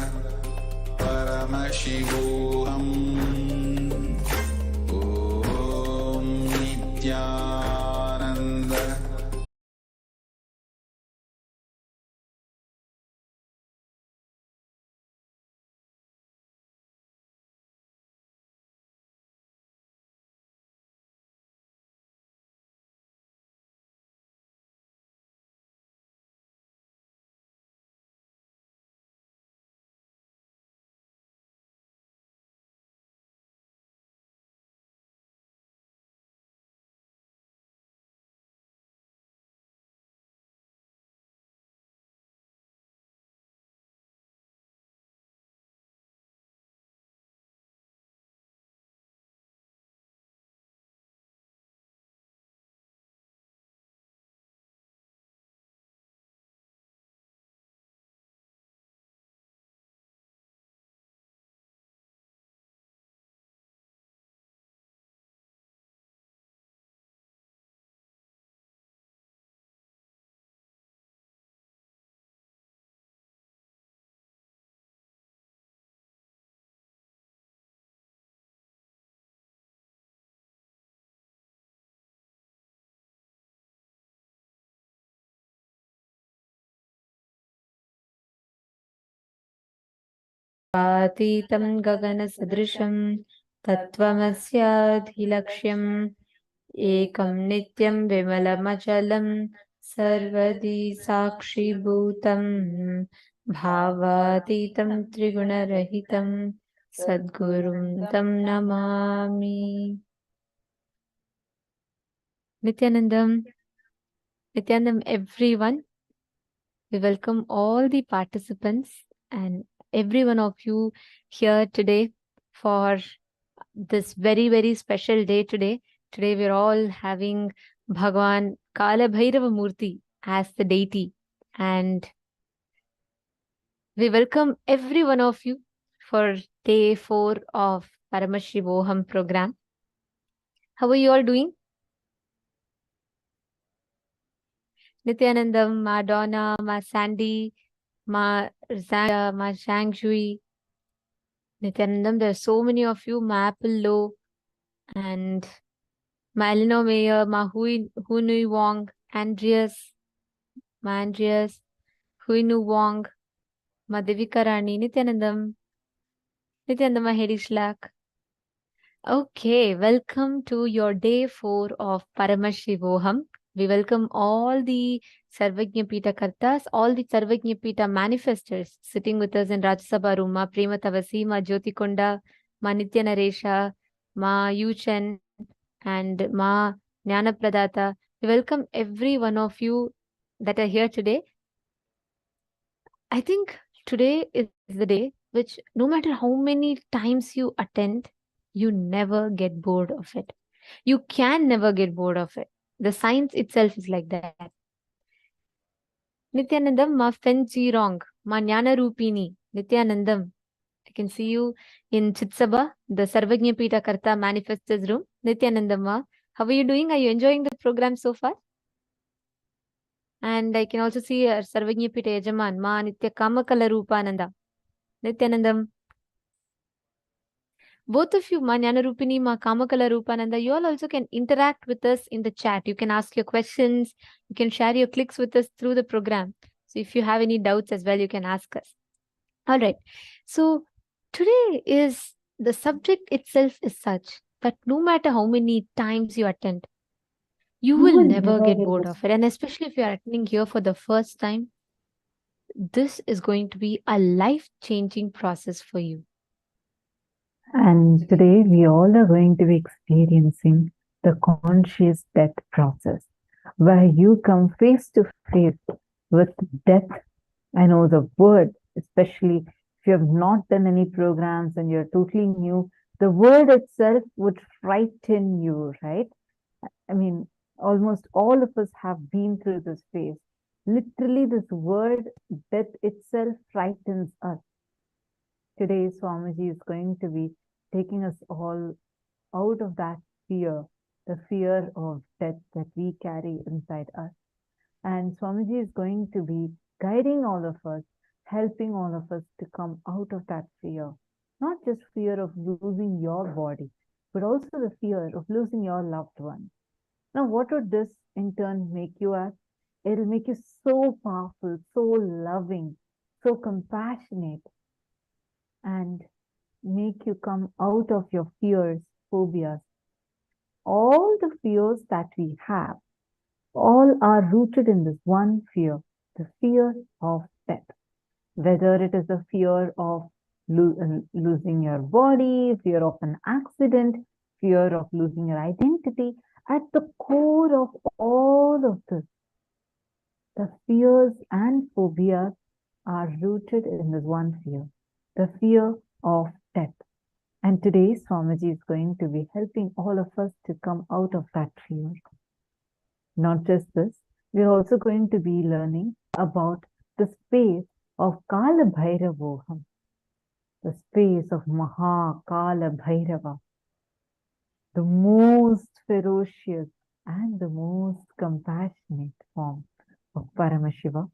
[SPEAKER 3] Paramashivoham Om Nithyananda
[SPEAKER 4] अतीतं गगनसदृशं तत्त्वमस्याधिलक्ष्यम् एकं नित्यं विमलमचलं सर्वदी साक्षिभूतं भावातीतं त्रिगुणरहितं सद्गुरुं तं Namami. Nithyanandam, everyone. We welcome all the participants and every one of you here today for this very, very special day today. Today we're all having Bhagwan Kala Bhairava Murti as the deity. And we welcome every one of you for day 4 of Paramashivoham program. How are you all doing? Nithyanandam, Ma Donna, Ma Sandy, Ma Zanga, Ma Shangshui. Nithyanandam, there are so many of you, Ma Apple Low, and Ma Eleanor Mayer, Ma Hunui Wong, Andreas, Ma Andreas, Huinu Wong, Ma Devika Rani, Nithyanandam, Ma Heri Shlak, Okay, welcome to your day 4 of Paramashivoham. We welcome all the Sarvajna Pita Kartas, all the Sarvajna Pita manifestors sitting with us in Rajasabha room. Ma Prema Tavasi, Ma Jyoti Konda, Ma Nitya Naresha, Ma Yuchen, and Ma Jnana Pradata. We welcome every one of you that are here today. I think today is the day which, no matter how many times you attend, you never get bored of it. You can never get bored of it. The science itself is like that. Nityanandam, ma fenci wrong, ma jnana rupini. Nityanandam, I can see you in Chitsabha, the Sarvajna Pita Karta manifestors room. Nityanandam, ma, how are you doing? Are you enjoying the program so far? And I can also see Sarvajna Pita Yajaman, ma Nitya Kamakala Rupananda. Nityanandam. Both of you, Ma Jnana Rupini, Ma Kamakala Rupananda, you all also can interact with us in the chat. You can ask your questions. You can share your clicks with us through the program. So if you have any doubts as well, you can ask us. All right. So today the subject itself is such that no matter how many times you attend, you will never get bored of it. And especially if you are attending here for the first time, this is going to be a life-changing process for you.
[SPEAKER 5] And today we all are going to be experiencing the conscious death process, where you come face to face with death. I know the word, especially if you have not done any programs and you're totally new, the word itself would frighten you, right? I mean, almost all of us have been through this phase. Literally, this word, death itself, frightens us. Today, Swamiji is going to be taking us all out of that fear, the fear of death that we carry inside us. And Swamiji is going to be guiding all of us, helping all of us to come out of that fear. Not just fear of losing your body, but also the fear of losing your loved one. Now, what would this in turn make you as? It'll make you so powerful, so loving, so compassionate, and make you come out of your fears, phobias. All the fears that we have, all are rooted in this one fear, the fear of death. Whether it is the fear of losing your body, fear of an accident, fear of losing your identity, at the core of all of this, the fears and phobias are rooted in this one fear, the fear of death. And today, Swamiji is going to be helping all of us to come out of that fear. Not just this, we're also going to be learning about the space of KAILASA, the space of Kala-Bhairava, the most ferocious and the most compassionate form of Paramashiva.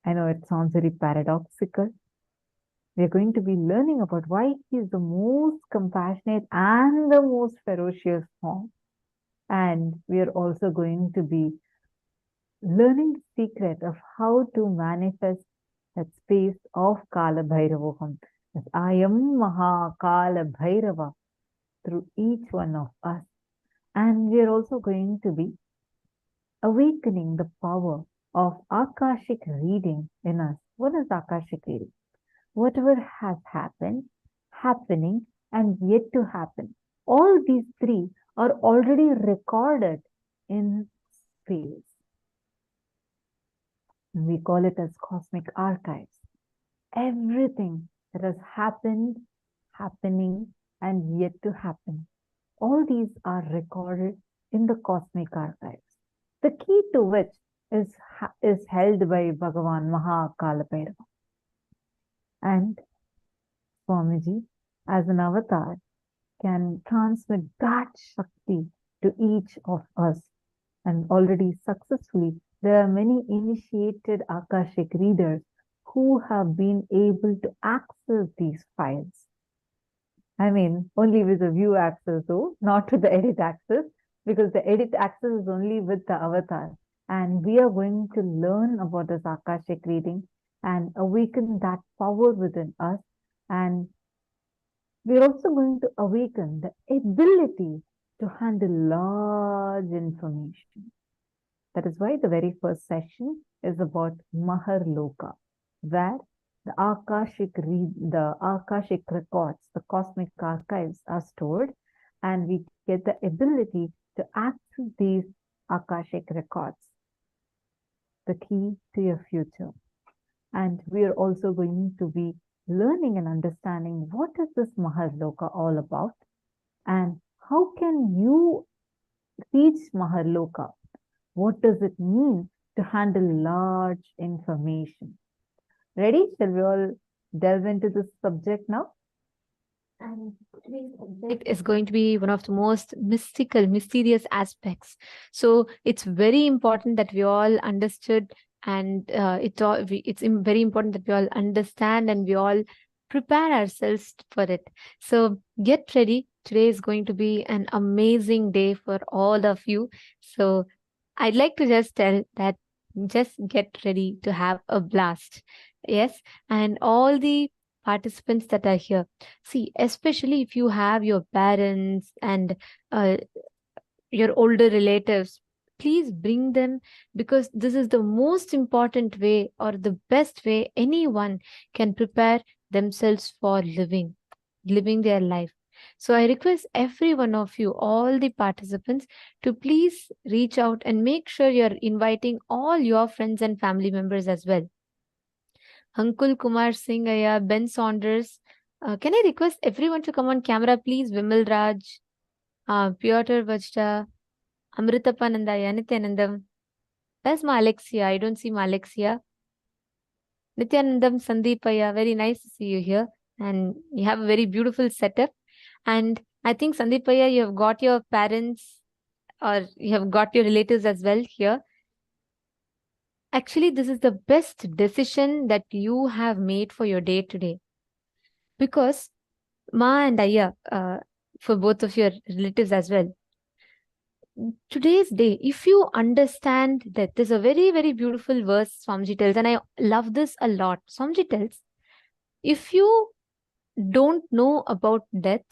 [SPEAKER 5] I know it sounds very paradoxical. We're going to be learning about why he is the most compassionate and the most ferocious form. And we are also going to be learning the secret of how to manifest that space of Kala-Bhairavoham. That I am Kala-Bhairava through each one of us. And we are also going to be awakening the power of Akashic reading in us. What is Akashic reading? Whatever has happened, happening, and yet to happen. All these three are already recorded in space. We call it as cosmic archives. Everything that has happened, happening, and yet to happen. All these are recorded in the cosmic archives. The key to which is held by Bhagavan Kala-Bhairava. And Swamiji, as an avatar, can transmit that Shakti to each of us. And already successfully, there are many initiated Akashic readers who have been able to access these files. I mean, only with the view access though, not with the edit access, because the edit access is only with the avatar. And we are going to learn about this Akashic reading and awaken that power within us and we're also going to awaken the ability to handle large information. That is why the very first session is about Maharloka, where the Akashic records, the cosmic archives are stored, and we get the ability to access these Akashic records, the key to your future. And we are also going to be learning and understanding what is this Maharloka all about, and how can you reach Maharloka? What does it mean to handle large information? Ready? Shall we all delve into this subject now?
[SPEAKER 4] And today's subject is going to be one of the most mystical, mysterious aspects. So it's very important that we all understood, and it's very important that we all understand and we all prepare ourselves for it. So get ready. Today is going to be an amazing day for all of you. So I'd like to just tell that just get ready to have a blast. Yes, and all the participants that are here, see, especially if you have your parents and your older relatives, please bring them, because this is the most important way or the best way anyone can prepare themselves for living their life. So I request every one of you, all the participants, to please reach out and make sure you're inviting all your friends and family members as well. Ankul Kumar Singh, Ben Saunders. Can I request everyone to come on camera, please? Vimal Raj, Piotr Vajda, Amritapananda, Nithyanandam. Where's Ma Alexia? I don't see Ma Alexia. Nithyanandam, Sandeepaya, very nice to see you here. And you have a very beautiful setup. And I think, Sandeepaya, you have got your parents or you have got your relatives as well here. Actually, this is the best decision that you have made for your day today. Because Ma and Aya, for both of your relatives as well, today's day, if you understand that, there's a very, very beautiful verse Swamiji tells, and I love this a lot. Swamiji tells, if you don't know about death,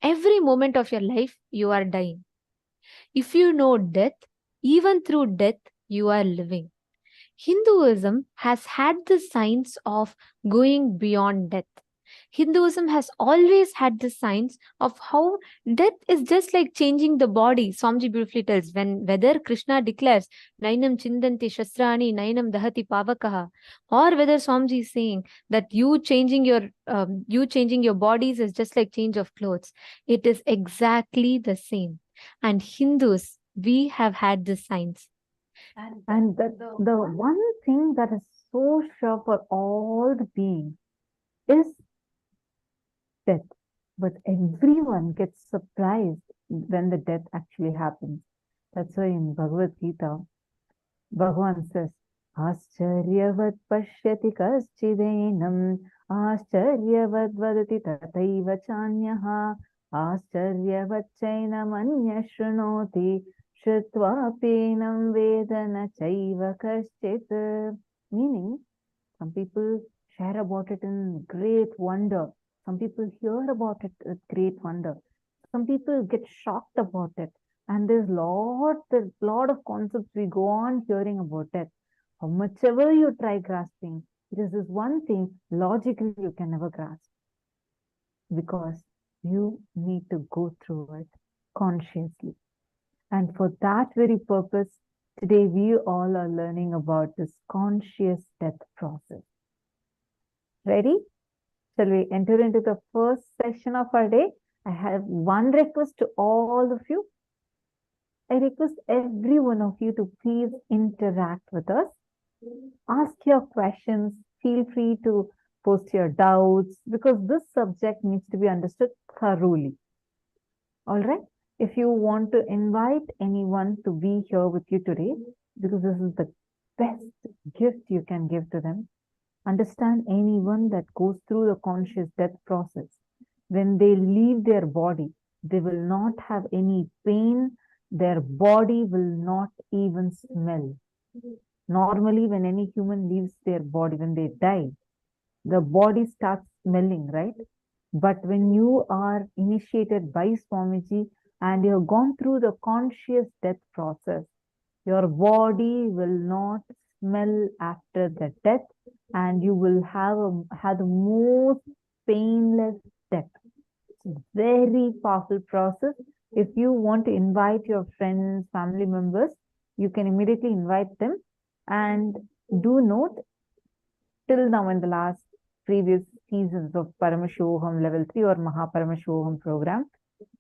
[SPEAKER 4] every moment of your life, you are dying. If you know death, even through death, you are living. Hinduism has had the signs of going beyond death. Hinduism has always had the signs of how death is just like changing the body. Swamiji beautifully tells, whether Krishna declares, Nainam Chindanti Shastrani, Nainam Dahati Pavakaha, or whether Swamiji is saying that you changing your bodies is just like change of clothes. It is exactly the same. And Hindus, we have had the signs.
[SPEAKER 5] And the one thing that is so sure for all the beings is death. But everyone gets surprised when the death actually happens. That's why in Bhagavad Gita, Bhagavan says, Ascharyavat pashyati kaschidenam, Ascharyavat vadati tataiva chanyaha, Ascharyavat chainam anya shrunoti, Shrutva penam vedana chaiva kaschit. Meaning, some people share about it in great wonder. Some people hear about it with great wonder. Some people get shocked about it. And there's a lot of concepts we go on hearing about it. How much ever you try grasping, it is this one thing logically you can never grasp. Because you need to go through it consciously. And for that very purpose, today we all are learning about this conscious death process. Ready? Shall we enter into the first session of our day? I have one request to all of you. I request every one of you to please interact with us. Ask your questions. Feel free to post your doubts, because this subject needs to be understood thoroughly. All right? If you want to invite anyone to be here with you today, because this is the best gift you can give to them, understand anyone that goes through the conscious death process, when they leave their body, they will not have any pain. Their body will not even smell. Normally, when any human leaves their body, when they die, the body starts smelling, right? But when you are initiated by Swamiji and you have gone through the conscious death process, your body will not smell after the death, and you will have the most painless death. It's a very powerful process. If you want to invite your friends, family members, you can immediately invite them. And do note, till now in the last previous seasons of Paramashivoham Level 3 or Paramashivoham program,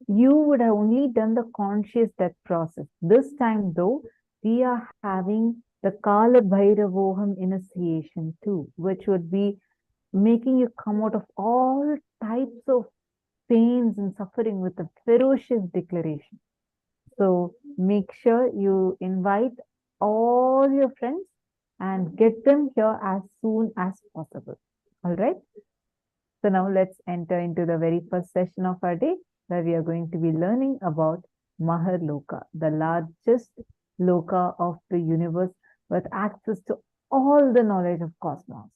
[SPEAKER 5] you would have only done the conscious death process. This time though, we are having the Kala Bhairavoham initiation too, which would be making you come out of all types of pains and suffering with a ferocious declaration. So make sure you invite all your friends and get them here as soon as possible. All right. So now let's enter into the very first session of our day, where we are going to be learning about Maharloka, the largest loka of the universe with access to all the knowledge of cosmos.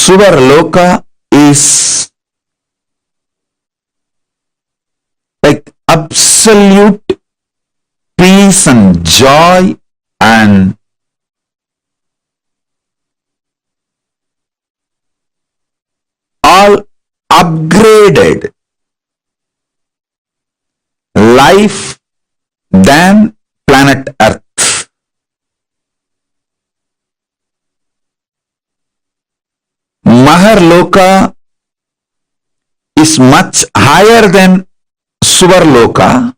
[SPEAKER 3] Suvarloka is like absolute peace and joy and all upgraded life than planet Earth. Maharloka is much higher than Suvarloka.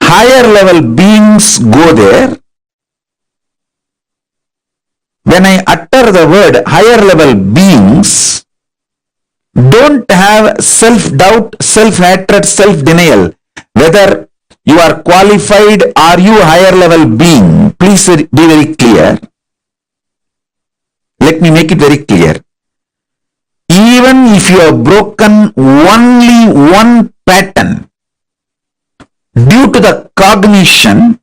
[SPEAKER 3] Higher level beings go there. When I utter the word higher level beings, don't have self-doubt, self-hatred, self-denial, whether you are qualified, are you higher level being? Please be very clear. Let me make it very clear. Even if you have broken only one pattern due to the cognition,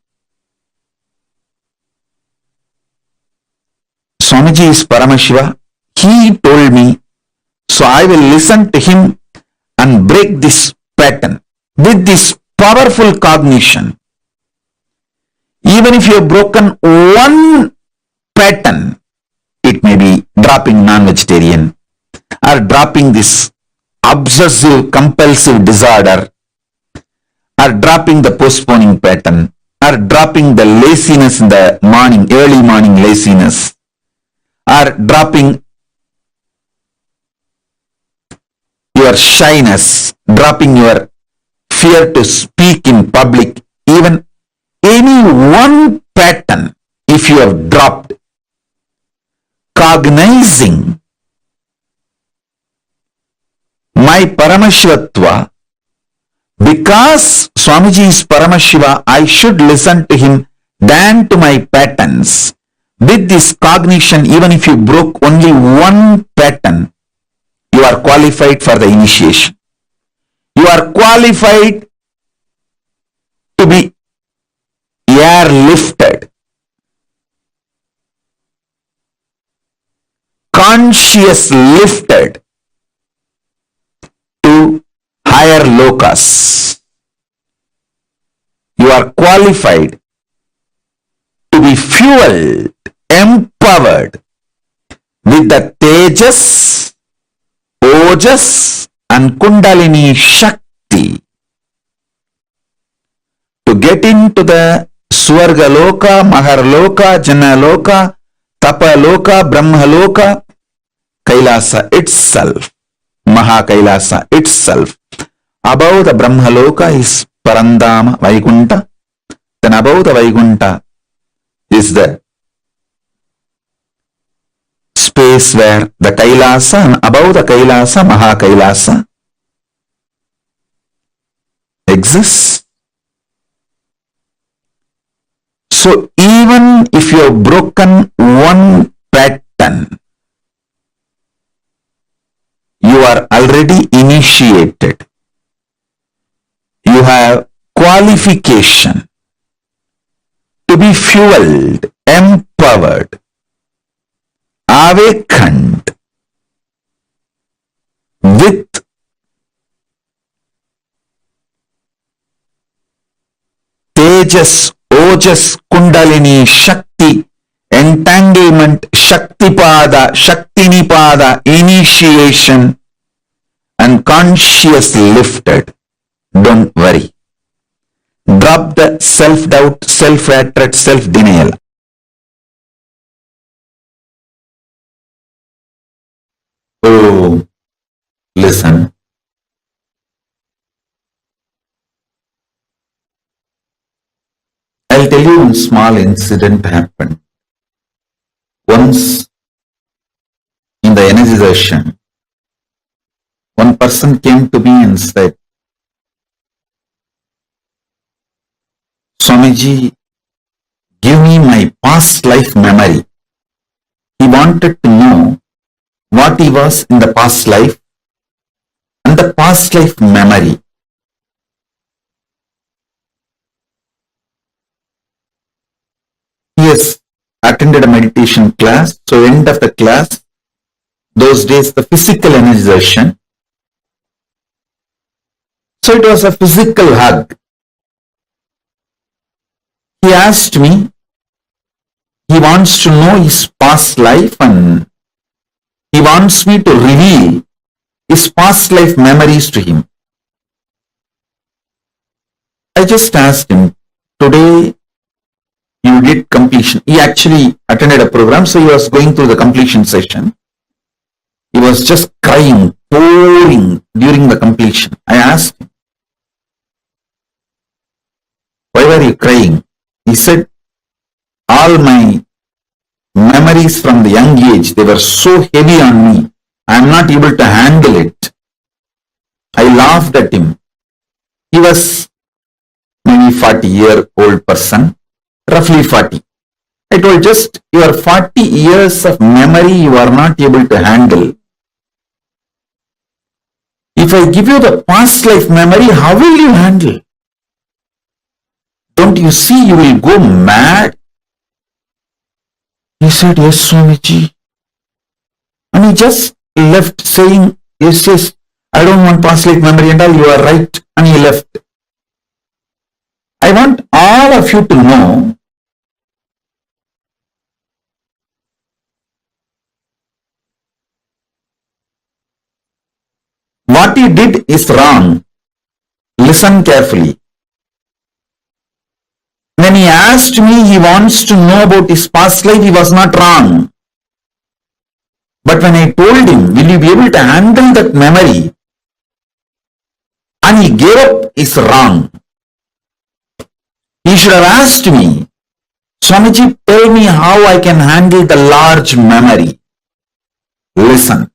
[SPEAKER 3] Swamiji is Paramashiva. He told me, so I will listen to him and break this pattern with this powerful cognition. Even if you have broken one pattern, it may be dropping non-vegetarian or dropping this obsessive compulsive disorder, or dropping the postponing pattern, or dropping the laziness in the morning, early morning laziness, or dropping your shyness, dropping your fear to speak in public, even any one pattern, if you have dropped, cognizing my Paramashivatva, because Swamiji is Paramashiva, I should listen to him than to my patterns. With this cognition, even if you broke only one pattern, you are qualified for the initiation. You are qualified to be airlifted, conscious lifted to higher lokas. You are qualified to be fueled, empowered with the Tejas, Ojas and Kundalini Shakti to get into the Swargaloka, Maharloka, Janaloka, Tapaloka, Brahmaloka, Kailasa itself, Mahakailasa itself. Above the Brahmaloka is Parandama, Vaikunta. Then above the Vaikuntha is the space where the Kailasa and above the Kailasa, Mahakailasa exists. So even if you have broken one pattern, you are already initiated. You have qualification to be fueled, empowered, awakened with Tejas, Ojas, Kundalini, Shakti, entanglement, Shaktipada, Shaktinipada, initiation, and consciously lifted. Don't worry. Drop the self-doubt, self-hatred, self-denial. Oh, listen. I'll tell you one small incident happened. Once in the energy session, one person came to me and said, Swamiji, give me my past life memory. He wanted to know what he was in the past life and the past life memory. He has attended a meditation class. So end of the class, those days the physical energization. So it was a physical hug. He asked me, he wants to know his past life and he wants me to reveal his past life memories to him. I just asked him, today you did completion. He actually attended a program, so he was going through the completion session. He was just crying, pouring during the completion. I asked him, why were you crying? He said, all my memories from the young age, they were so heavy on me. I am not able to handle it. I laughed at him. He was maybe 40-year-old person, roughly 40. I told, just your 40 years of memory you are not able to handle. If I give you the past life memory, how will you handle? Don't you see you will go mad? He said, yes, Swamiji. And he just left saying, yes, yes, I don't want past life memory and all, you are right. And he left. I want all of you to know what he did is wrong. Listen carefully. When he asked me, he wants to know about his past life, he was not wrong. But when I told him, will you be able to handle that memory? And he gave up, is wrong. He should have asked me, Swamiji, tell me how I can handle the large memory. Listen.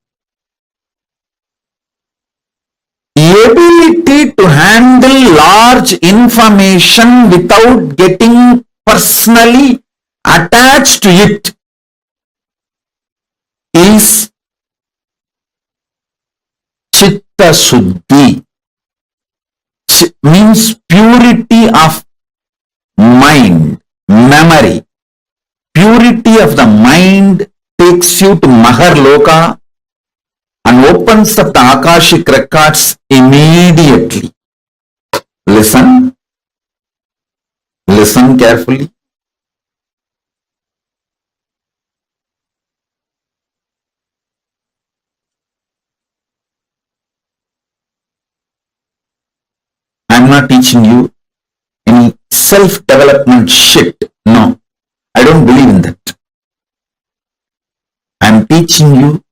[SPEAKER 3] Ability to handle large information without getting personally attached to it is Chitta Shuddhi. Means purity of mind, memory. Purity of the mind takes you to Maharloka and opens up the Akashic records immediately. Listen. Listen carefully. I am not teaching you any self-development shit. No, I don't believe in that. I am teaching you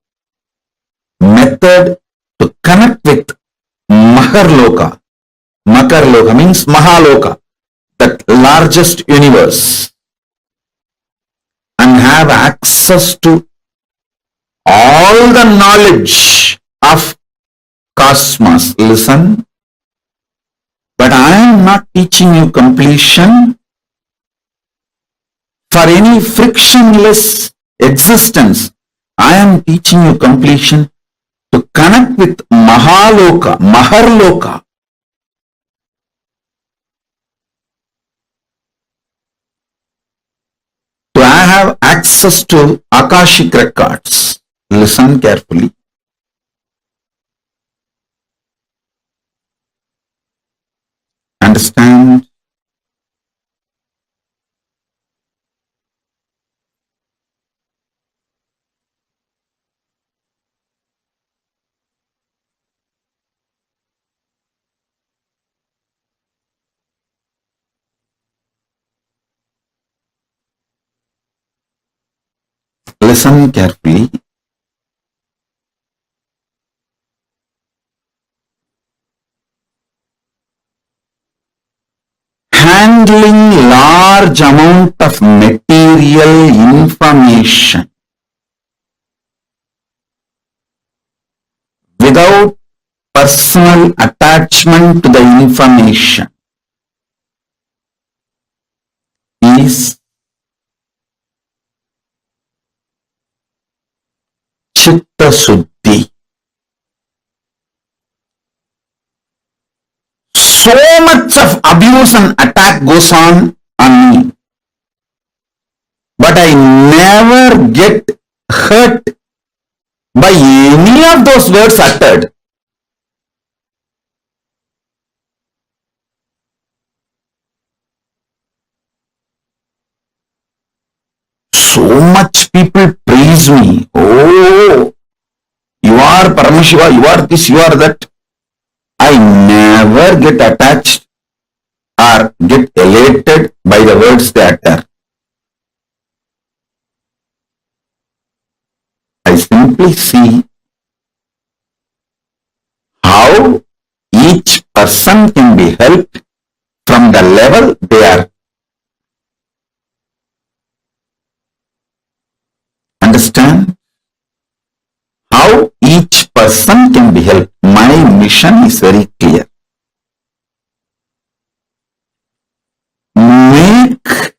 [SPEAKER 3] method to connect with Maharloka. Maharloka means Mahaloka. that largest universe and have access to all the knowledge of cosmos. Listen, but I am not teaching you completion for any frictionless existence. I am teaching you completion to connect with Maharloka, to have access to Akashic records. Listen carefully. Understand? Listen carefully. Handling large amount of material information without personal attachment to the information is chitta suddhi. So much of abuse and attack goes on me, but I never get hurt by any of those words uttered. So much people praise me. Oh, you are Paramashiva, you are this, you are that. I never get attached or get elated by the words they utter. I simply see how each person can be helped from the level they are. Understand? How each person can be helped. My mission is very clear. Make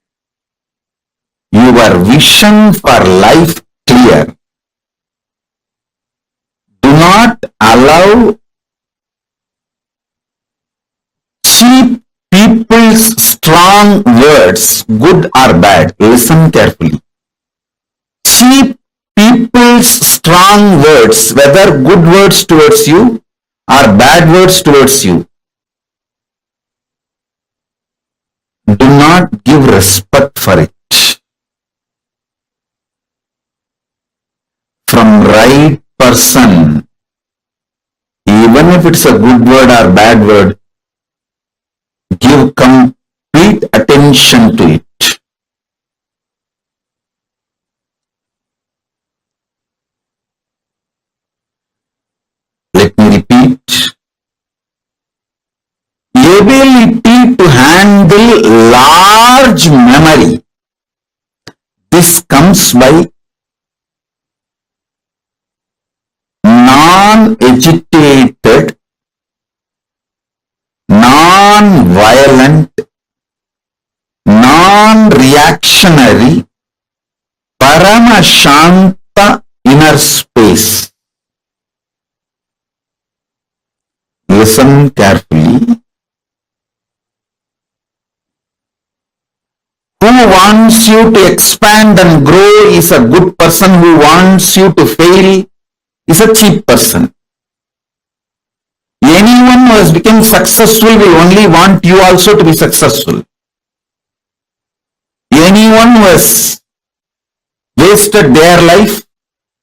[SPEAKER 3] your vision for life clear. Do not allow cheap people's strong words, good or bad. Listen carefully. Cheap people's strong words, whether good words towards you or bad words towards you, do not give respect for it. From right person, even if it's a good word or bad word, give complete attention to it. Let me repeat. Ability to handle large memory. This comes by non-agitated, non-violent, non-reactionary, Paramashanta inner space. Listen carefully. Who wants you to expand and grow is a good person. Who wants you to fail is a cheap person. Anyone who has become successful will only want you also to be successful. Anyone who has wasted their life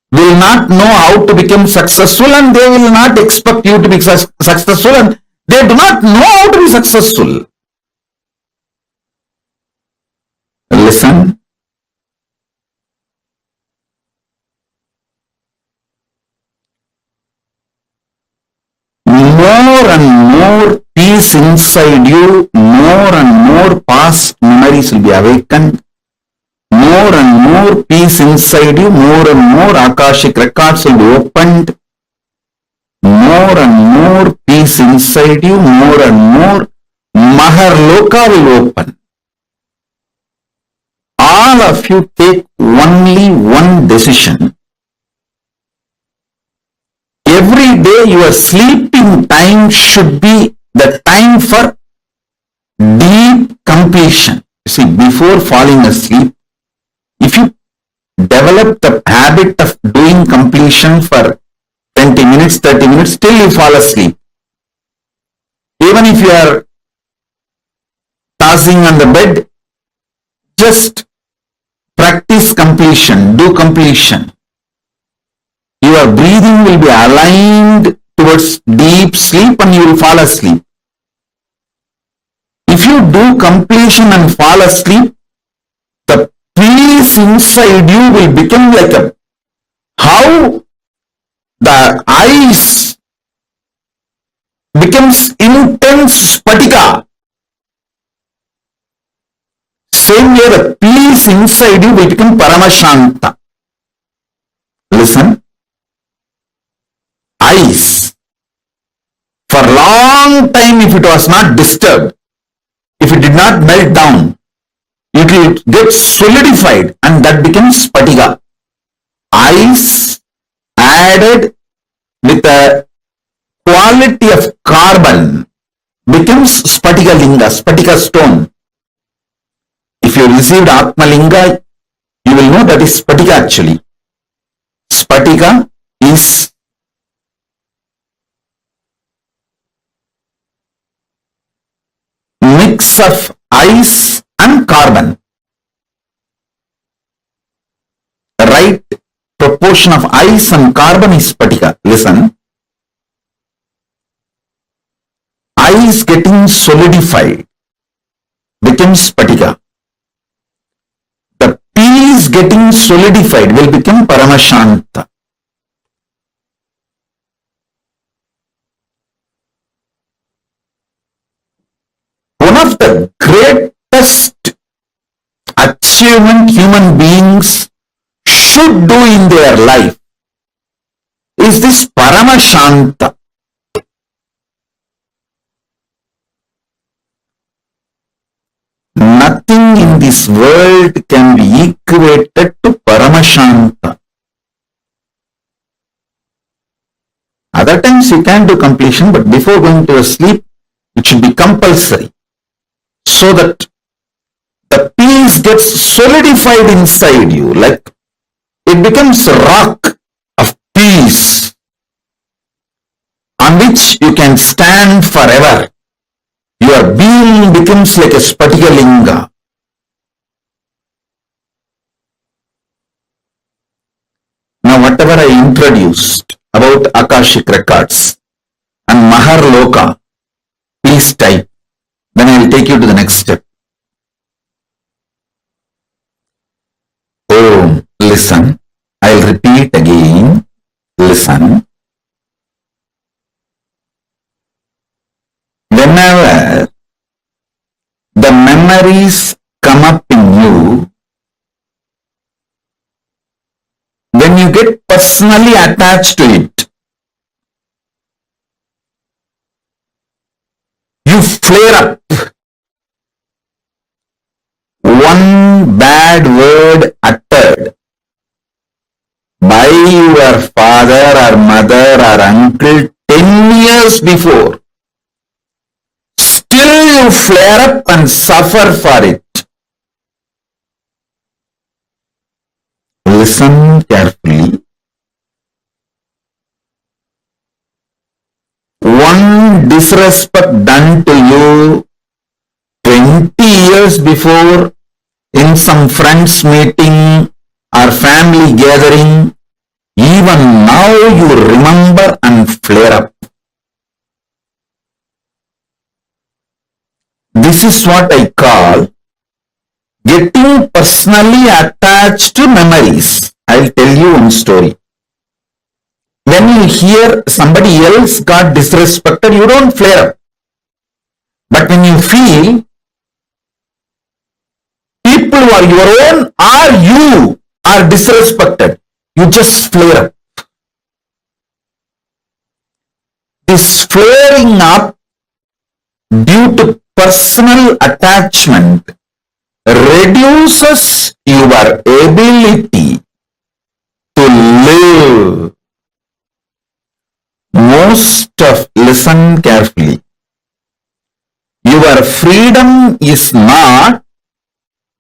[SPEAKER 3] will not know how to become successful, and they will not expect you to be successful, and they do not know how to be successful. Listen. More and more peace inside you, more and more past memories will be awakened. More and more peace inside you, more and more Akashic records will be opened. More and more peace inside you, more and more Maharloka will open. All of you take only one decision. Every day your sleeping time should be the time for deep completion. See, before falling asleep, if you develop the habit of doing completion for 20 minutes, 30 minutes, till you fall asleep. Even if you are tossing on the bed, just practice completion, do completion. Your breathing will be aligned towards deep sleep and you will fall asleep. If you do completion and fall asleep, the peace inside you will become like a, how the ice becomes intense spatika. Same way the peace inside you will become paramashanta. Listen. Ice. For a long time, if it was not disturbed, if it did not melt down, it will get solidified and that becomes spatika. Ice added with a quality of carbon becomes spatika linga, spatika stone. If you received Atma Linga, you will know that is spatika actually. Spatika is mix of ice and carbon. The right proportion of ice and carbon is spatika. Listen. Ice getting solidified becomes spatika. The peace getting solidified will become paramashanta. One of the greatest achievement human beings should do in their life is this paramashanta. Nothing in this world can be equated to paramashanta. Other times you can do completion, but before going to sleep, it should be compulsory, so that the peace gets solidified inside you, like it becomes a rock of peace on which you can stand forever. Your being becomes like a spatika linga. Now whatever I introduced about Akashic records and Maharloka, please type. Then I will take you to the next step. Oh, listen. I will repeat again. Listen. Whenever the memories come up in you, when you get personally attached to it, you flare up. One bad word uttered by your father or mother or uncle 10 years before, still you flare up and suffer for it. Listen carefully. One disrespect done to you 20 years before in some friends meeting or family gathering, even now you remember and flare up. This is what I call getting personally attached to memories. I'll tell you one story. When you hear somebody else got disrespected, you don't flare up. But when you feel people who are your own or you are disrespected, you just flare up. This flaring up due to personal attachment reduces your ability to live. Listen carefully. Your freedom is not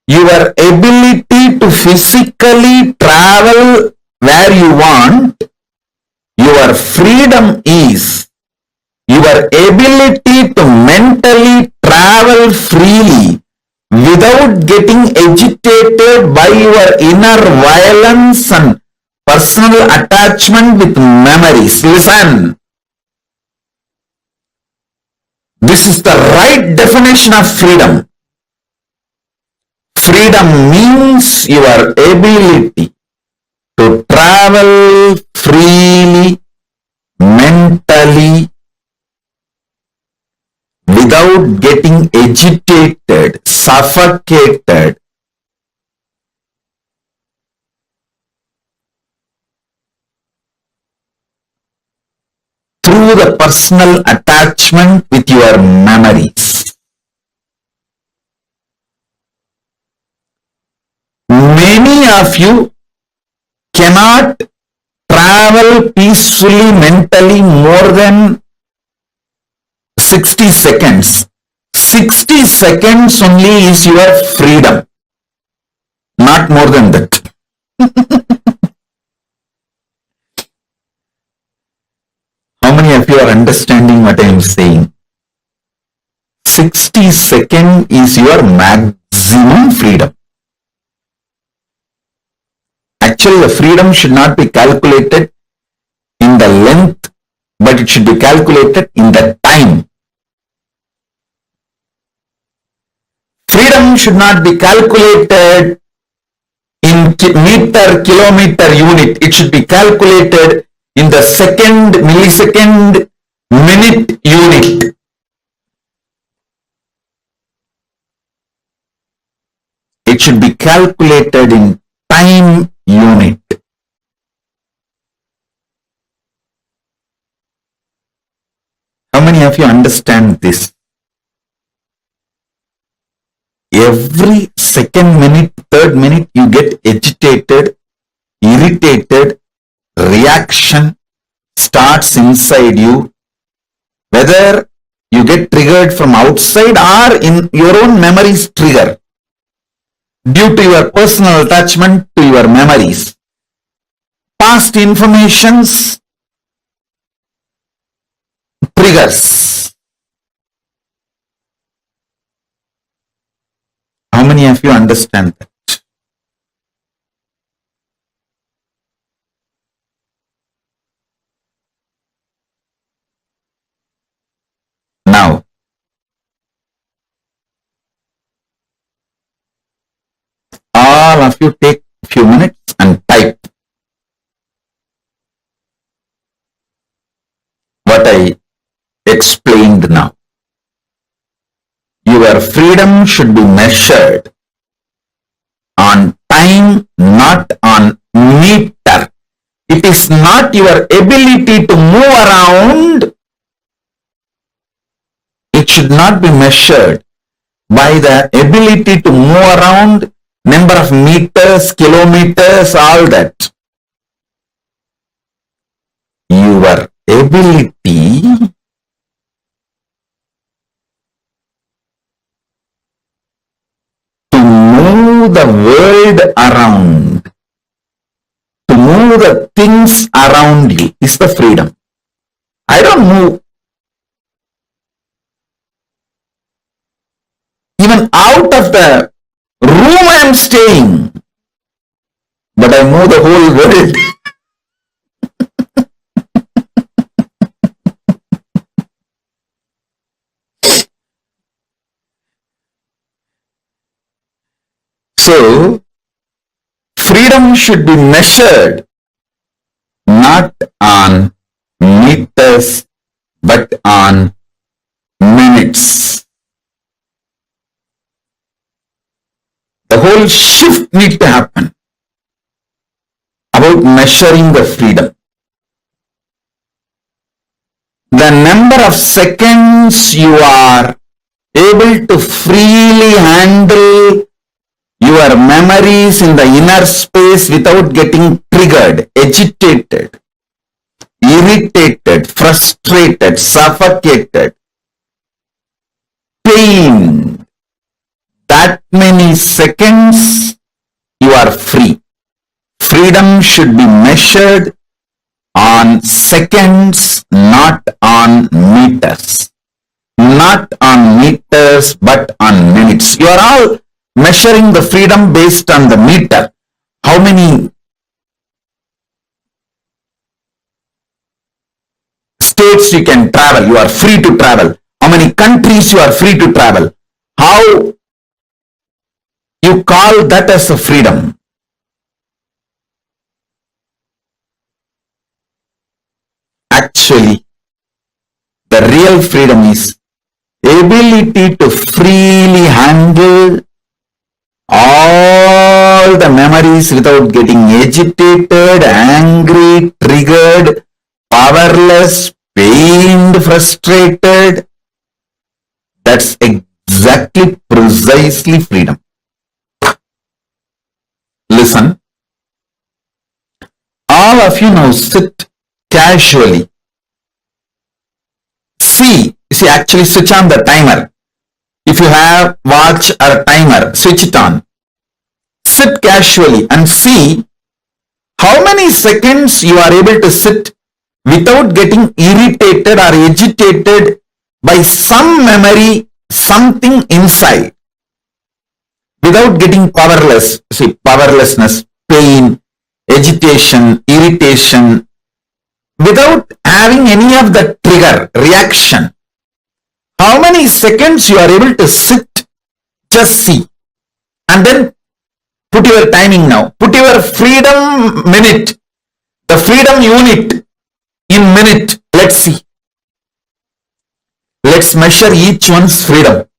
[SPEAKER 3] your ability to physically travel where you want. Your freedom is your ability to mentally travel freely without getting agitated by your inner violence and personal attachment with memories. Listen. This is the right definition of freedom. Freedom means your ability to travel freely, mentally, without getting agitated, suffocated, through the personal attachment with your memories. Many of you cannot travel peacefully mentally more than 60 seconds. 60 seconds only is your freedom, not more than that. How many of you are understanding what I am saying? 60 seconds is your maximum freedom. Actually, the freedom should not be calculated in the length, but it should be calculated in the time. Freedom should not be calculated in meter, kilometer, unit. It should be calculated in the second, millisecond, minute unit. It should be calculated in time unit. How many of you understand this? Every second, minute, third minute, you get agitated, irritated, reaction starts inside you. Whether you get triggered from outside or in your own memories trigger due to your personal attachment to your memories. Past informations triggers. How many of you understand that? Now, all of you take a few minutes and type what I explained now. Your freedom should be measured on time, not on meter. It is not your ability to move around. It should not be measured by the ability to move around, number of meters, kilometers, all that. Your ability to move the world around, to move the things around you is the freedom. I don't move even out of the room I am staying, but I move the whole world. So, freedom should be measured not on meters but on minutes. whole shift need to happen about measuring the freedom. The number of seconds you are able to freely handle your memories in the inner space without getting triggered, agitated, irritated, frustrated, suffocated, pained. That many seconds you are free. Freedom should be measured on seconds, not on meters. Not on meters, but on minutes. You are all measuring the freedom based on the meter. How many states you can travel? You are free to travel. How many countries you are free to travel? How you call that as a freedom? Actually, the real freedom is ability to freely handle all the memories without getting agitated, angry, triggered, powerless, pained, frustrated. That's exactly, precisely freedom. Listen, all of you now sit casually. See, actually switch on the timer. If you have watch or timer, switch it on. Sit casually and see how many seconds you are able to sit without getting irritated or agitated by some memory, something inside, without getting powerless. See, powerlessness, pain, agitation, irritation, without having any of the trigger, reaction. How many seconds you are able to sit, just see, and then put your timing now. Put your freedom minute, the freedom unit in minute. Let's see. Let's measure each one's freedom.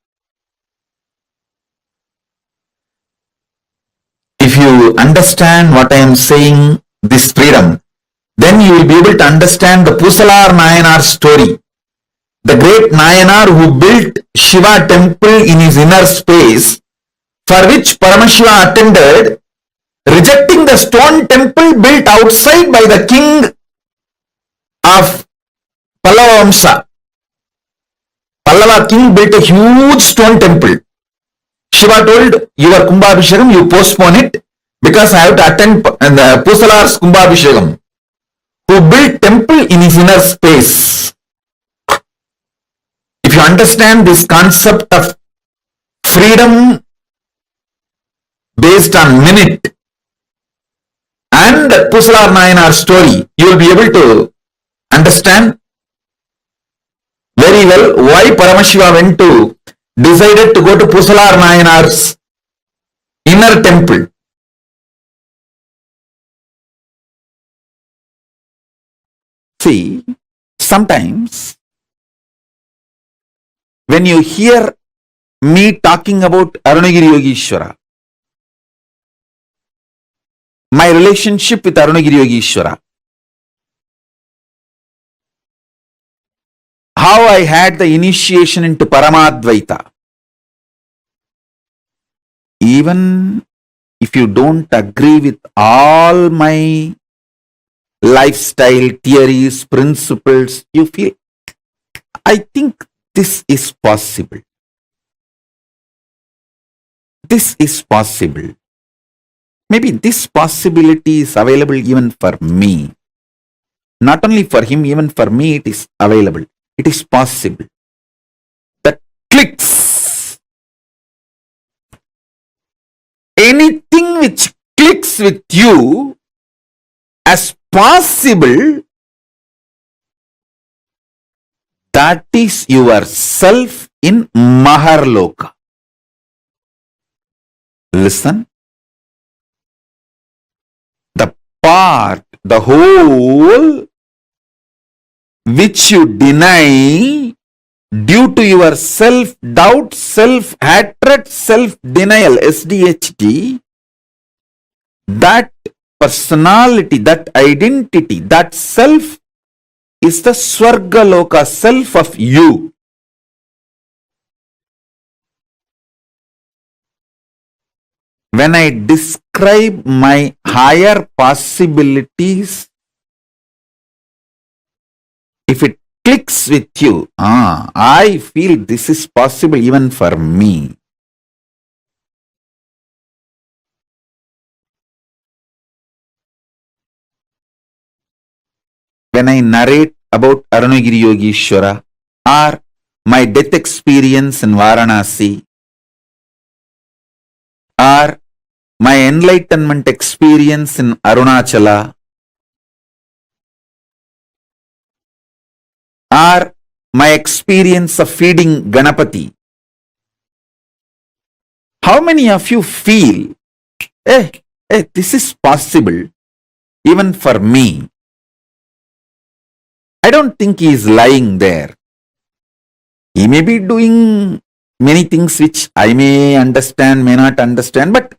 [SPEAKER 3] If you understand what I am saying, this freedom, then you will be able to understand the Pusalar Nayanar story. The great Nayanar who built Shiva temple in his inner space, for which Paramashiva attended, rejecting the stone temple built outside by the king of Pallava Vamsa. Pallava king built a huge stone temple. Shiva told, your Kumbhabhishekam, you postpone it because I have to attend the Pusalar's Kumbhabhishekam, who built temple in his inner space. If you understand this concept of freedom based on minute and Pusalar Nayanar story, you will be able to understand very well why Paramashiva decided to go to Pusalar Nayanar's inner temple. See, sometimes when you hear me talking about Arunagiri Yogeshwara, my relationship with Arunagiri Yogeshwara, how I had the initiation into Paramadvaita, even if you don't agree with all my lifestyle theories, principles, you feel, I think this is possible. This is possible. Maybe this possibility is available even for me. Not only for him, even for me it is available. It is possible. That clicks. Anything which clicks with you as possible, that is yourself in Maharloka. Listen. The part, the whole which you deny due to your self-doubt, self-hatred, self-denial, SDHD, that personality, that identity, that self is the Swargaloka self of you. When I describe my higher possibilities, if it clicks with you, I feel this is possible even for me. When I narrate about Arunagiri Yogeshwara or my death experience in Varanasi or my enlightenment experience in Arunachala or my experience of feeding Ganapati, how many of you feel, this is possible even for me? I don't think he is lying there. He may be doing many things which I may understand, may not understand, but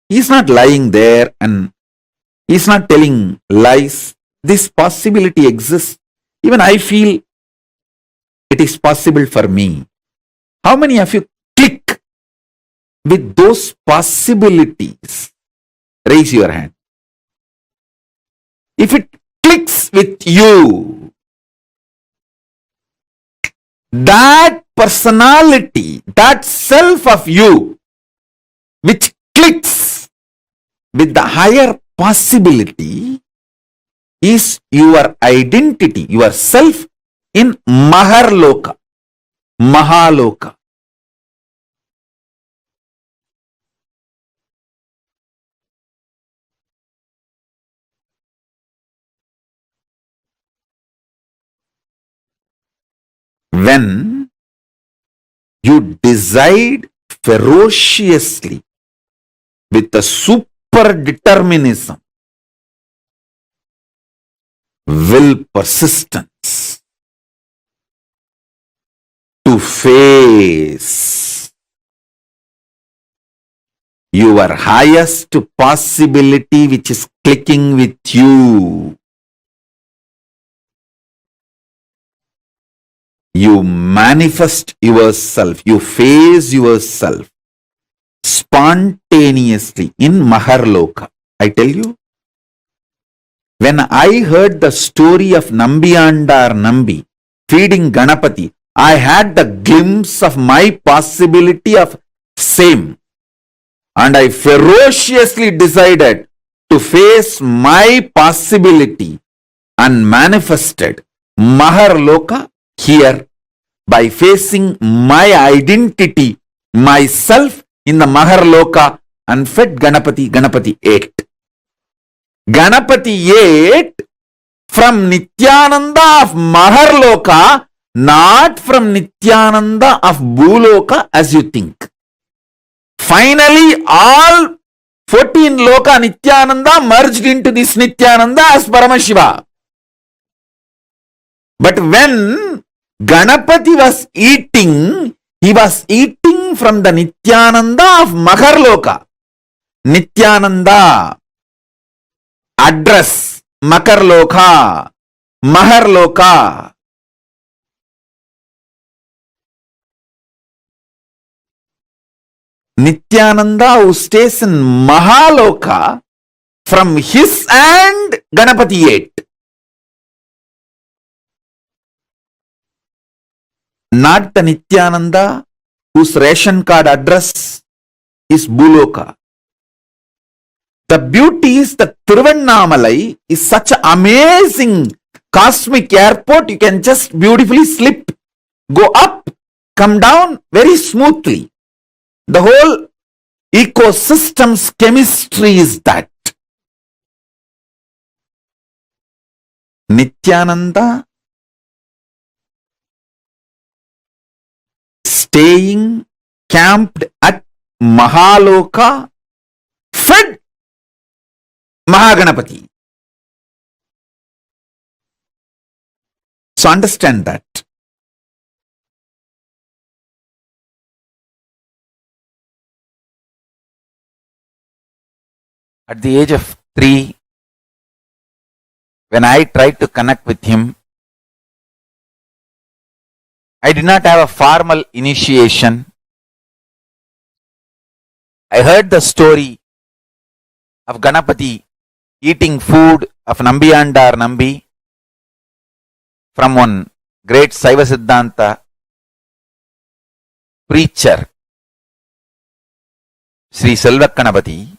[SPEAKER 3] he is not lying there and he is not telling lies. This possibility exists. Even I feel it is possible for me. How many of you click with those possibilities? Raise your hand. If it clicks with you, that personality, that self of you, which clicks with the higher possibility, is your identity, your self in Maharloka, Mahaloka. When you decide ferociously with a super determinism, will persistence to face your highest possibility which is clicking with you, you manifest yourself, you face yourself spontaneously in Maharloka. I tell you, when I heard the story of Nambiyandar Nambi feeding Ganapati, I had the glimpse of my possibility of same. And I ferociously decided to face my possibility and manifested Maharloka here by facing my identity, myself in the Maharloka, and fed Ganapati. Ganapati ate. Ganapati ate from Nithyananda of Maharloka, not from Nithyananda of Bhuloka as you think. Finally, all 14 Loka Nithyananda merged into this Nithyananda as Paramashiva. But when Ganapati was eating, he was eating from the Nithyananda of Maharloka. Nithyananda, address, Makarloka, Maharloka. Nithyananda who stays in Mahaloka, from his hand Ganapati ate. Not the Nithyananda whose ration card address is Bhuloka. The beauty is that Tiruvannamalai is such an amazing cosmic airport. You can just beautifully slip, go up, come down very smoothly. The whole ecosystem's chemistry is that. Nithyananda staying camped at Mahaloka fed Mahaganapati. So understand that. At the age of 3, when I tried to connect with him, I did not have a formal initiation. I heard the story of Ganapati eating food of Nambiyandar Nambi from one great Saiva Siddhanta preacher, Sri Selvakanapati.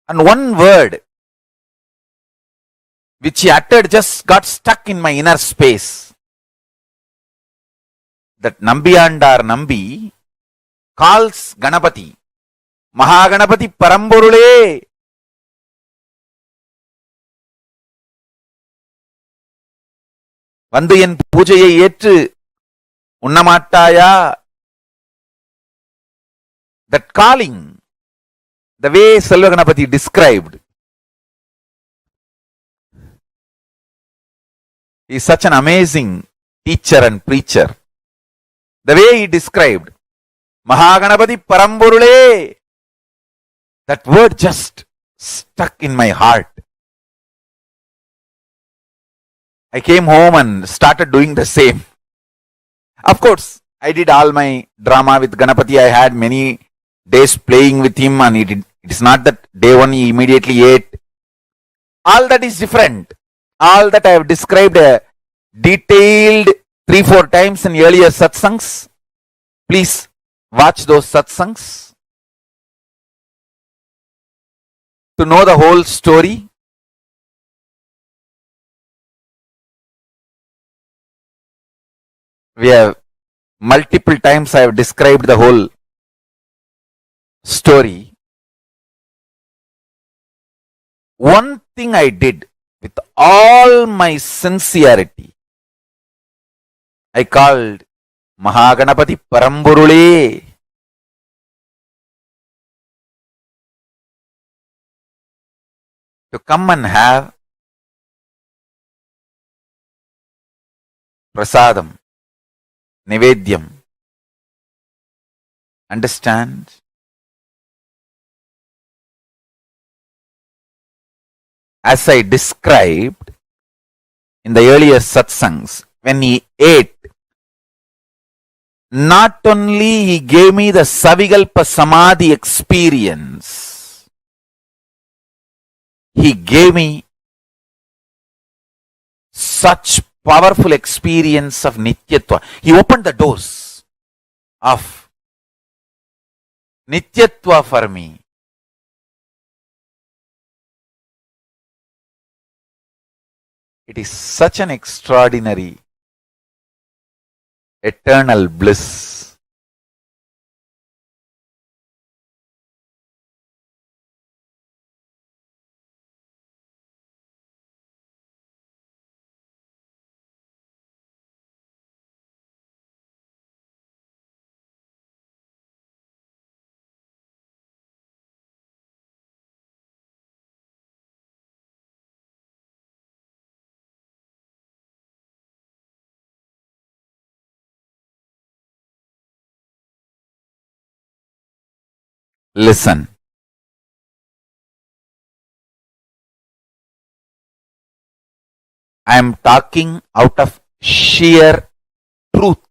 [SPEAKER 3] And one word which he uttered just got stuck in my inner space. That Nambiyandar Nambi calls Ganapati, Mahaganapati Paramburule. வந்து என் பூஜையை ஏற்று உண்ணமாட்டாயா? That calling, the way Selvaganapati described, he is such an amazing teacher and preacher. The way he described, Mahaganapati Paramburule, that word just stuck in my heart. I came home and started doing the same. Of course, I did all my drama with Ganapati. I had many days playing with him, and it is not that day one he immediately ate. All that is different. All that I have described detailed 3-4 times in earlier satsangs. Please watch those satsangs to know the whole story. We have multiple times I have described the whole story. One thing I did with all my sincerity, I called Mahaganapati Paramburule. To come and have prasadam, nivedyam. Understand? As I described in the earlier satsangs, when he ate, not only he gave me the Savigalpa Samadhi experience, he gave me such powerful experience of Nityatva. He opened the doors of Nityatva for me. It is such an extraordinary, eternal bliss. Listen. I am talking out of sheer truth,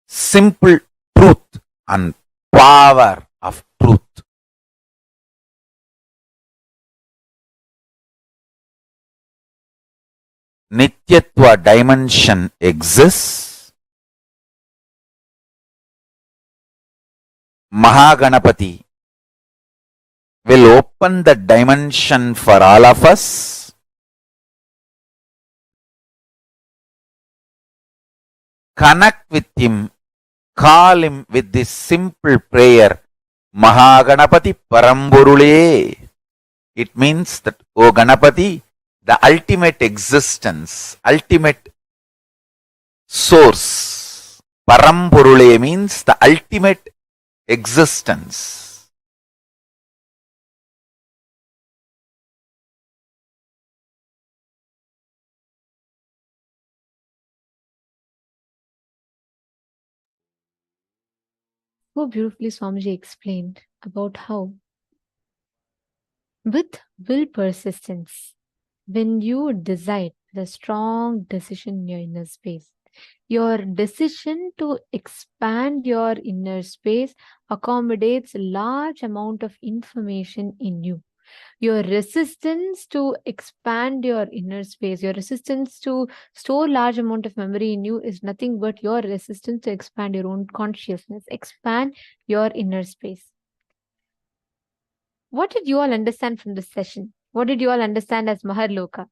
[SPEAKER 3] simple truth and power of truth. Nityatva dimension exists. Mahaganapati will open the dimension for all of us. Connect with him, call him with this simple prayer, Mahaganapati Paramburule. It means that, O Ganapati, the ultimate existence, ultimate source. Parampurule means the ultimate existence.
[SPEAKER 4] So beautifully Swamiji explained about how with will persistence, when you decide the strong decision in your inner space, your decision to expand your inner space accommodates a large amount of information in you. Your resistance to expand your inner space, your resistance to store large amount of memory in you is nothing but your resistance to expand your own consciousness, expand your inner space. What did you all understand from this session? What did you all understand as Maharloka?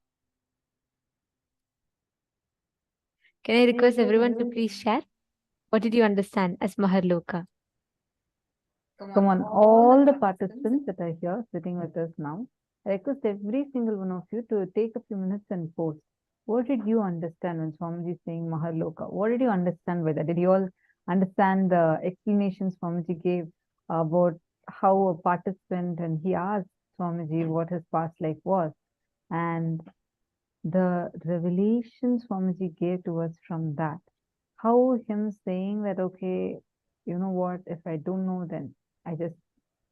[SPEAKER 4] Can I request everyone to please share? What did you understand as Maharloka?
[SPEAKER 5] Come on, all the participants that are here sitting with us now, I request every single one of you to take a few minutes and post. What did you understand when Swamiji is saying Maharloka? What did you understand by that? Did you all understand the explanations Swamiji gave about how a participant, and he asked Swamiji what his past life was, and the revelations Swamiji gave to us from that? How him saying that, okay, you know what, if I don't know, then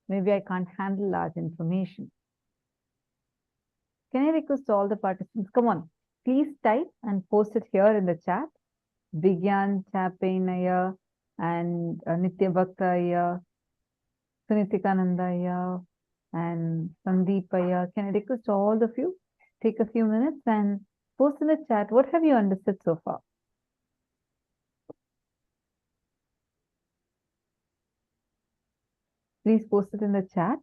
[SPEAKER 5] maybe I can't handle large information. Can I request all the participants, come on, please type and post it here in the chat. Vigyan Chapainaya and Nitya Bhaktaya, Sunitikanandaya and Sandeepaya. Can I request all of you take a few minutes and post in the chat, what have you understood so far? Please post it in the chat.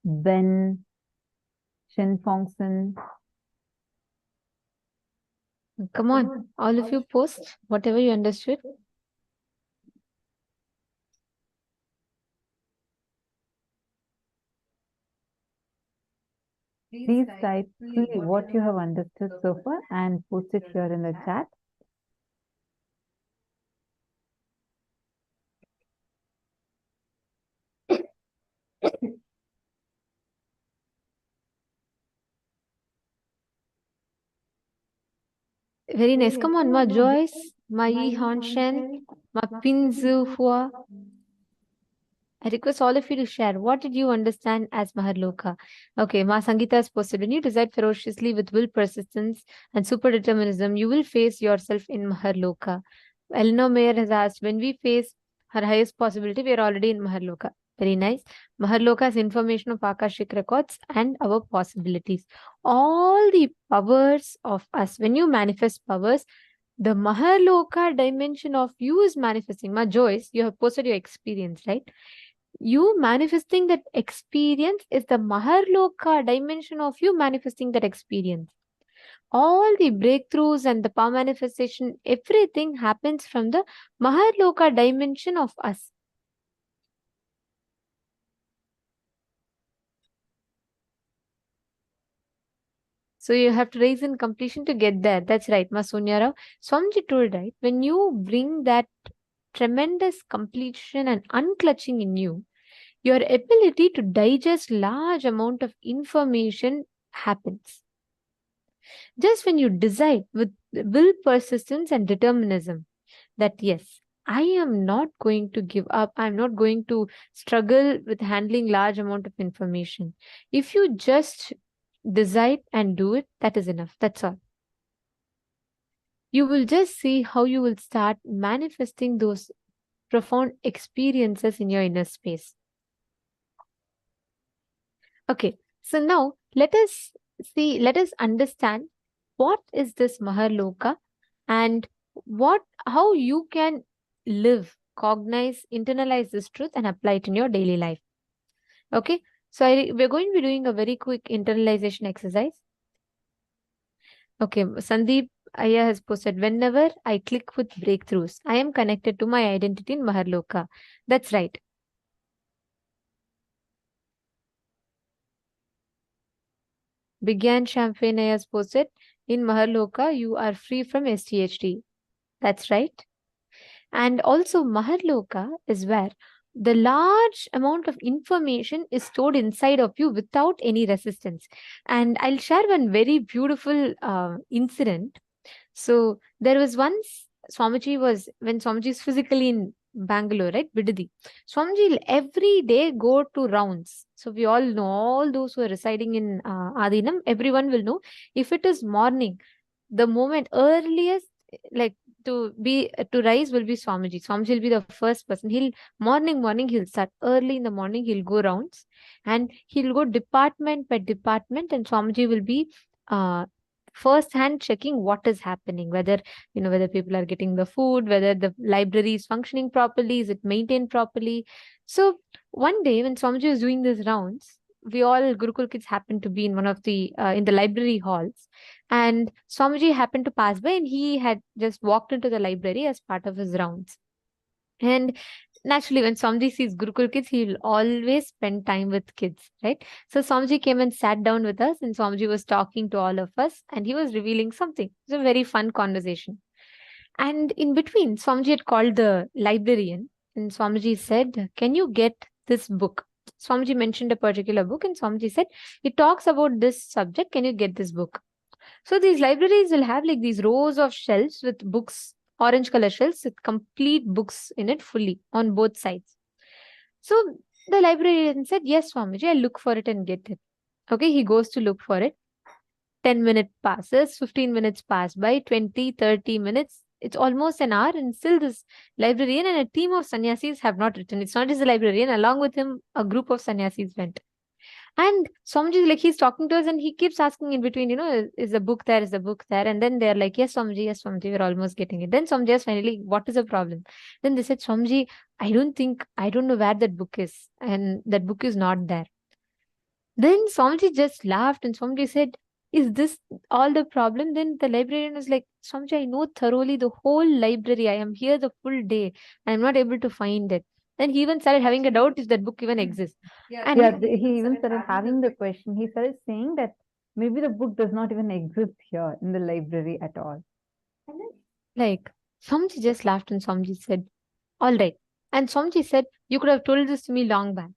[SPEAKER 5] Ben Shenfongson.
[SPEAKER 4] Come on, all of you post whatever you understood.
[SPEAKER 5] Please type fully what you have understood so far and post it here in the chat.
[SPEAKER 4] Very nice. Come on, Ma Joyce, Ma Yi Hanshen, Ma Pinzu Hua. I request all of you to share. What did you understand as Maharloka? Okay, Ma Sangeeta has posted. When you decide ferociously with will, persistence, and super determinism, you will face yourself in Maharloka. Eleanor Mayer has asked, when we face her highest possibility, we are already in Maharloka. Very nice. Maharloka is information of Akashic records and our possibilities. All the powers of us. When you manifest powers, the Maharloka dimension of you is manifesting. Ma Joyce, you have posted your experience, right? You manifesting that experience is the Maharloka dimension of you manifesting that experience. All the breakthroughs and the power manifestation, everything happens from the Maharloka dimension of us. So you have to raise in completion to get there. That's right, Masunya Rao. Swamiji told, right, when you bring that tremendous completion and unclutching in you, your ability to digest large amount of information happens. Just when you decide with will, persistence, and determinism that yes, I am not going to give up, I'm not going to struggle with handling large amount of information. If you just decide and do it, that is enough. That's all. You will just see how you will start manifesting those profound experiences in your inner space. Okay, so now let us understand what is this Maharloka and how you can live, cognize, internalize this truth and apply it in your daily life. Okay, so we're going to be doing a very quick internalization exercise. Okay, Sandeep Aya has posted, whenever I click with breakthroughs, I am connected to my identity in Maharloka. That's right. Begin Champagne has posted, in Maharloka, you are free from STHD. That's right. And also Maharloka is where the large amount of information is stored inside of you without any resistance. And I'll share one very beautiful incident. So there was once Swamiji was, when Swamiji is physically in Bangalore, right, Bidadi, Swamiji will every day go to rounds. So we all know, all those who are residing in Adinam, everyone will know, if it is morning, the moment earliest, like to rise will be Swamiji. Swamiji will be the first person. He'll morning he'll start early in the morning. He'll go rounds, and he'll go department by department, and Swamiji will be first hand checking what is happening, whether whether people are getting the food, whether the library is functioning properly, is it maintained properly. So one day when Swamiji was doing these rounds, we all Gurukul kids happened to be in one of the in the library halls, and Swamiji happened to pass by, and he had just walked into the library as part of his rounds. And naturally, when Swamiji sees Gurukul kids, he will always spend time with kids, right? So Swamiji came and sat down with us, and Swamiji was talking to all of us, and he was revealing something. It was a very fun conversation. And in between, Swamiji had called the librarian, and Swamiji said, "Can you get this book?" Swamiji mentioned a particular book, and Swamiji said, "It talks about this subject. Can you get this book?" So these libraries will have like these rows of shelves with books, orange color shelves with complete books in it fully on both sides. So the librarian said, "Yes, Swamiji, I'll look for it and get it." Okay, he goes to look for it. 10 minutes passes, 15 minutes pass by, 20, 30 minutes. It's almost an hour, and still this librarian and a team of sannyasis have not returned. It's not just the librarian, along with him, a group of sannyasis went. And Swamiji, like, he's talking to us, and he keeps asking in between, is the book there? Is the book there? And then they're like, yes, Swamiji, we're almost getting it. Then Swamiji asked finally, what is the problem? Then they said, Swamiji, I don't know where that book is. And that book is not there. Then Swamiji just laughed, and Swamiji said, is this all the problem? Then the librarian was like, Swamiji, I know thoroughly the whole library. I am here the full day. I'm not able to find it. Then he even started having a doubt if that book even exists. And
[SPEAKER 5] he even started having the question. He started saying that maybe the book does not even exist here in the library at all.
[SPEAKER 4] like, Swamiji just laughed, and Swamiji said, all right. And Swamiji said, you could have told this to me long back.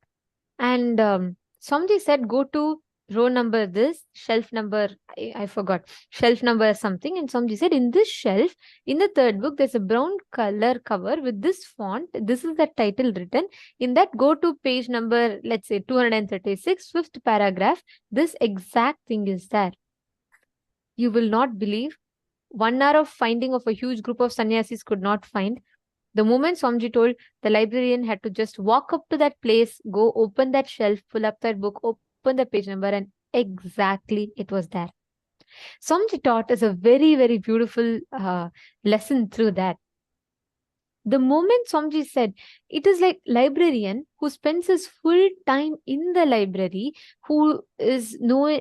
[SPEAKER 4] And Swamiji said, go to row number this, shelf number, I forgot, shelf number something. And Swamiji said, in this shelf, in the third book, there's a brown color cover with this font. This is the title written. In that, go to page number, let's say 236, fifth paragraph. This exact thing is there. You will not believe. 1 hour of finding of a huge group of sannyasis could not find. The moment Swamiji told, the librarian had to just walk up to that place, go open that shelf, pull up that book, open the page number, and exactly it was there. Swamiji taught us a very, very beautiful lesson through that. The moment Swamiji said, it is like librarian who spends his full time in the library, who is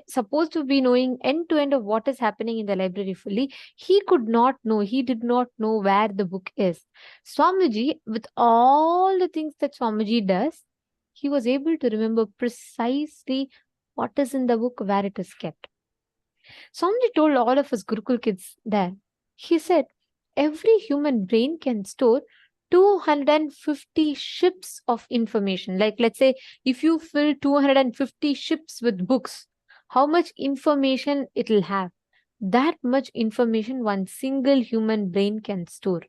[SPEAKER 4] supposed to be knowing end to end of what is happening in the library fully. He did not know where the book is. Swamiji, with all the things that Swamiji does, he was able to remember precisely what is in the book, where it is kept. Swamiji told all of us Gurukul kids there. He said, every human brain can store 250 ships of information. Like, let's say, if you fill 250 ships with books, how much information it will have? That much information one single human brain can store.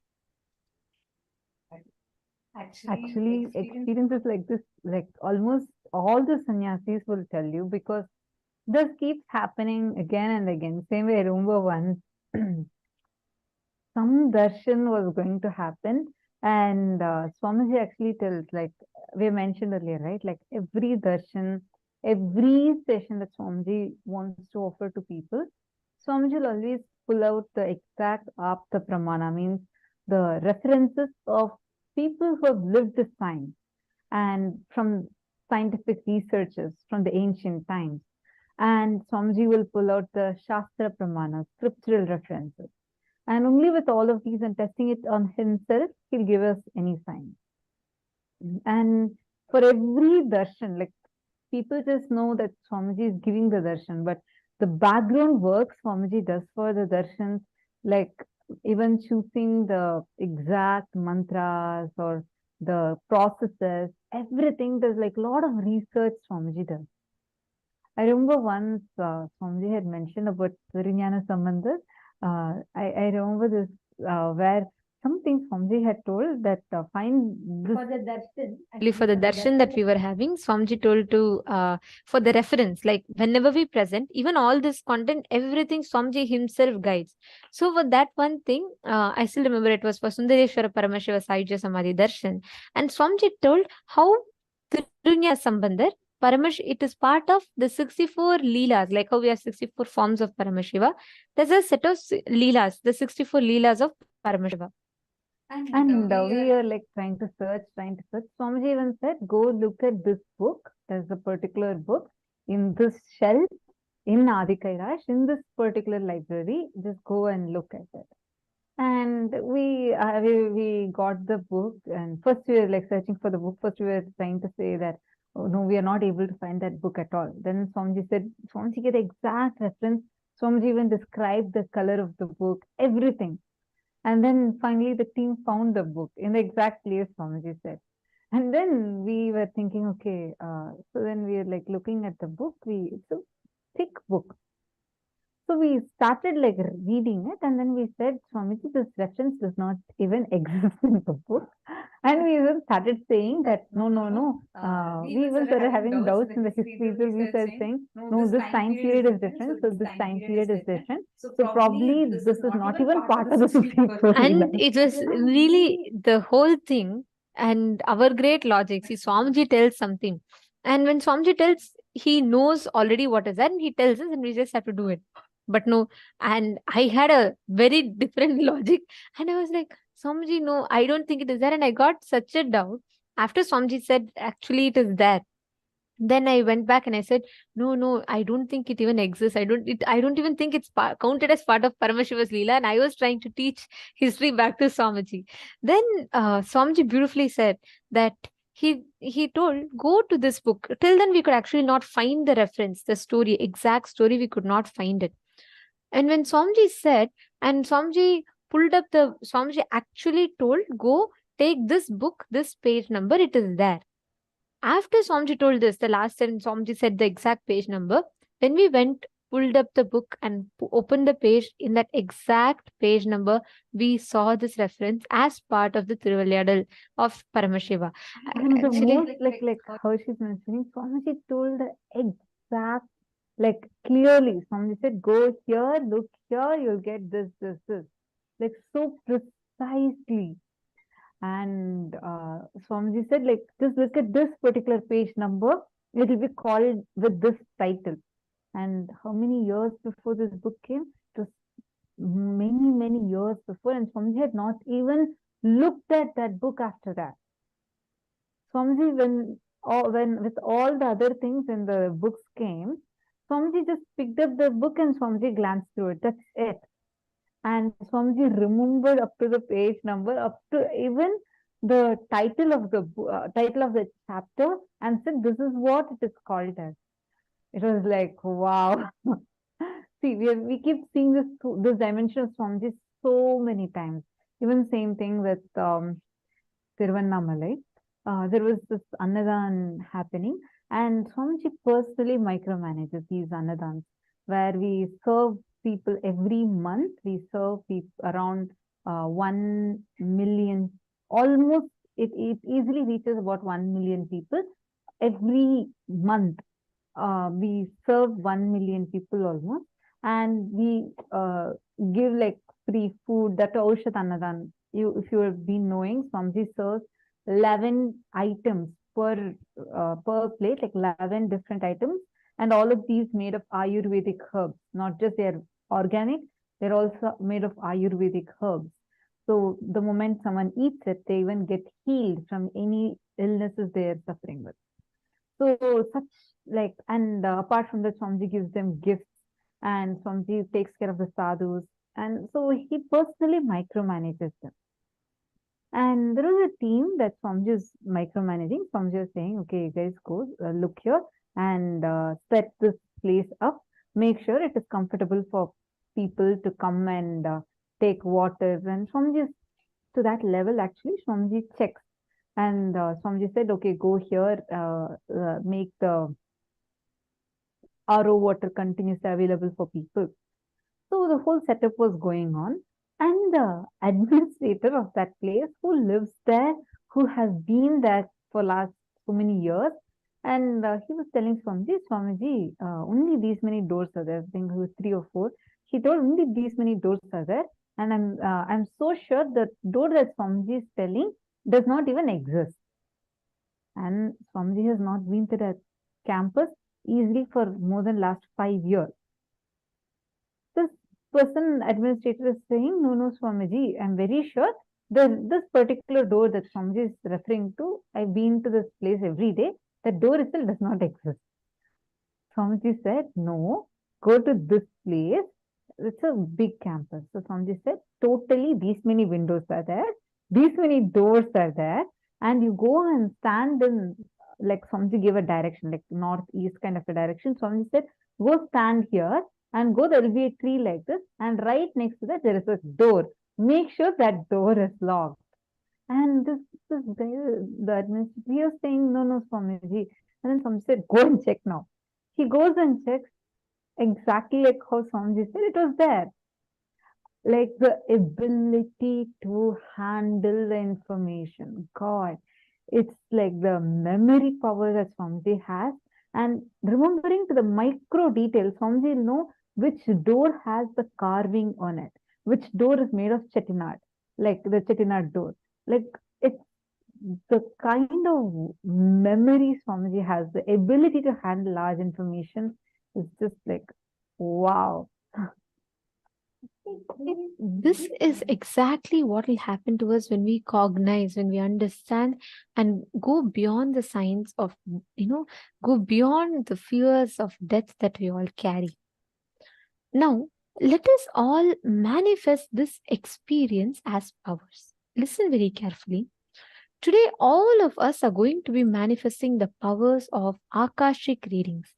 [SPEAKER 5] Actually, experiences like this, like almost all the sannyasis will tell you, because this keeps happening again and again. Same way, I remember once some darshan was going to happen, and Swamiji actually tells, like we mentioned earlier, right? Like every darshan, every session that Swamiji wants to offer to people, Swamiji will always pull out the exact apta pramana, means the references of people who have lived this time and from scientific researches from the ancient times. And Swamiji will pull out the Shastra Pramana, scriptural references. And only with all of these and testing it on himself, he'll give us any sign. And for every darshan, like people just know that Swamiji is giving the darshan, but the background work Swamiji does for the darshans, like even choosing the exact mantras or the processes, everything, there's like a lot of research Swamiji does. I remember once Swamiji had mentioned about Virinyana Sambandha. I remember this where something Swamiji had told that find this.
[SPEAKER 4] For the darshan, actually for the darshan that we were having, Swamiji told to for the reference, like whenever we present, even all this content, everything Swamiji himself guides. So for that one thing, I still remember it was for Sundareshwara Paramashiva Sahitya Samadhi Darshan, and Swamiji told how Tirunya Sambandar Paramash, it is part of the 64 Leelas, like how we have 64 forms of Paramashiva. There's a set of Leelas, the 64 Leelas of Paramashiva.
[SPEAKER 5] And we are like trying to search. Swamiji even said, go look at this book. There's a particular book in this shelf in Adi Kailash, in this particular library. Just go and look at it. And we got the book, and first we were like searching for the book. First we were trying to say that, oh no, we are not able to find that book at all. Then Swamiji said, Swamiji get the exact reference. Swamiji even described the color of the book, everything. And then finally the team found the book in the exact place Swamiji said. And then we were thinking, okay, so then we were like looking at the book. It's a thick book. So we started like reading it, and then we said, Swamiji, this reference does not even exist in the book. And we even started saying that, no. We even started having doubts in the history. So we started saying, no, this time period is different. So this time period is different. So probably this is not even part of the 64.
[SPEAKER 4] And it was really the whole thing and our great logic. See, Swamiji tells something. And when Swamiji tells, he knows already what is that, and he tells us, and we just have to do it. But no, and I had a very different logic. And I was like, Swamiji, no, I don't think it is there. And I got such a doubt. After Swamiji said, actually, it is there. Then I went back and I said, no, I don't think it even exists. I don't even think it's counted as part of Paramashiva's Leela. And I was trying to teach history back to Swamiji. Then Swamiji beautifully said that he told, go to this book. Till then, we could actually not find the reference, the story, exact story. We could not find it. And when Swamiji said, and Swamiji actually told, go take this book, this page number, it is there. After Swamiji told this, the last time Swamiji said the exact page number, when we went, pulled up the book and opened the page, in that exact page number, we saw this reference as part of the Tiruvalyadal of Paramashiva.
[SPEAKER 5] And the most like how she's mentioning, Swamiji told the exact, like clearly, Swamiji said, go here, look here, you'll get this. Like so precisely. And Swamiji said, like, just look at this particular page number, it will be called with this title. And how many years before this book came? It was many years before, and Swamiji had not even looked at that book after that. Swamiji, when with all the other things in the books came, Swamiji just picked up the book and Swamiji glanced through it. That's it. And Swamiji remembered up to the page number, up to even the title of the chapter, and said, "This is what it is called as." It was like, wow. See, we keep seeing this dimension of Swamiji so many times. Even same thing with Tiruvannamalai. There was this Annadan happening, and Swamiji personally micromanages these Annadans, where we serve people every month. We serve people around 1 million, almost, it easily reaches about 1 million people every month. We serve 1 million people almost, and we give like free food. That Aushad Annadan, if you have been knowing, Swamiji serves 11 items per plate, like 11 different items, and all of these made of Ayurvedic herbs. Not just they're organic, they're also made of Ayurvedic herbs. So the moment someone eats it, they even get healed from any illnesses they are suffering with. So such like, and apart from that, Swamiji gives them gifts, and Swamiji takes care of the sadhus, and so he personally micromanages them. And there was a team that Swamiji is micromanaging. Swamiji is saying, okay, you guys go look here and set this place up. Make sure it is comfortable for people to come and take waters. And Swamiji is to that level, actually. Swamiji checks. And Swamiji said, okay, go here, make the RO water continuously available for people. So the whole setup was going on. And the administrator of that place who lives there, who has been there for last so many years, and he was telling Swamiji, only these many doors are there. I think it was 3 or 4. He told only these many doors are there, and I'm so sure the door that Swamiji is telling does not even exist. And Swamiji has not been to that campus easily for more than last 5 years. This person administrator is saying, no, Swamiji, I'm very sure this particular door that Swamiji is referring to, I've been to this place every day, that door itself does not exist. Swamiji said, no, go to this place. It's a big campus. So Swamiji said, totally these many windows are there, these many doors are there, and you go and stand in, like Swamiji gave a direction, like northeast kind of a direction. Swamiji said, go stand here and go, there will be a tree like this, and right next to that there is a door. Make sure that door is locked. And this guy, the administrator, he was saying, no, Swamiji. And then Swamiji said, go and check now. He goes and checks exactly like how Swamiji said, it was there. Like the ability to handle the information. God, it's like the memory power that Swamiji has. And remembering to the micro details, Swamiji will know which door has the carving on it, which door is made of chettinad, like the chettinad door. Like it's the kind of memory Swamiji has, the ability to handle large information is just like, wow.
[SPEAKER 4] This is exactly what will happen to us when we cognize, when we understand and go beyond the signs of, go beyond the fears of death that we all carry. Now, let us all manifest this experience as powers. Listen very carefully. Today, all of us are going to be manifesting the powers of Akashic readings,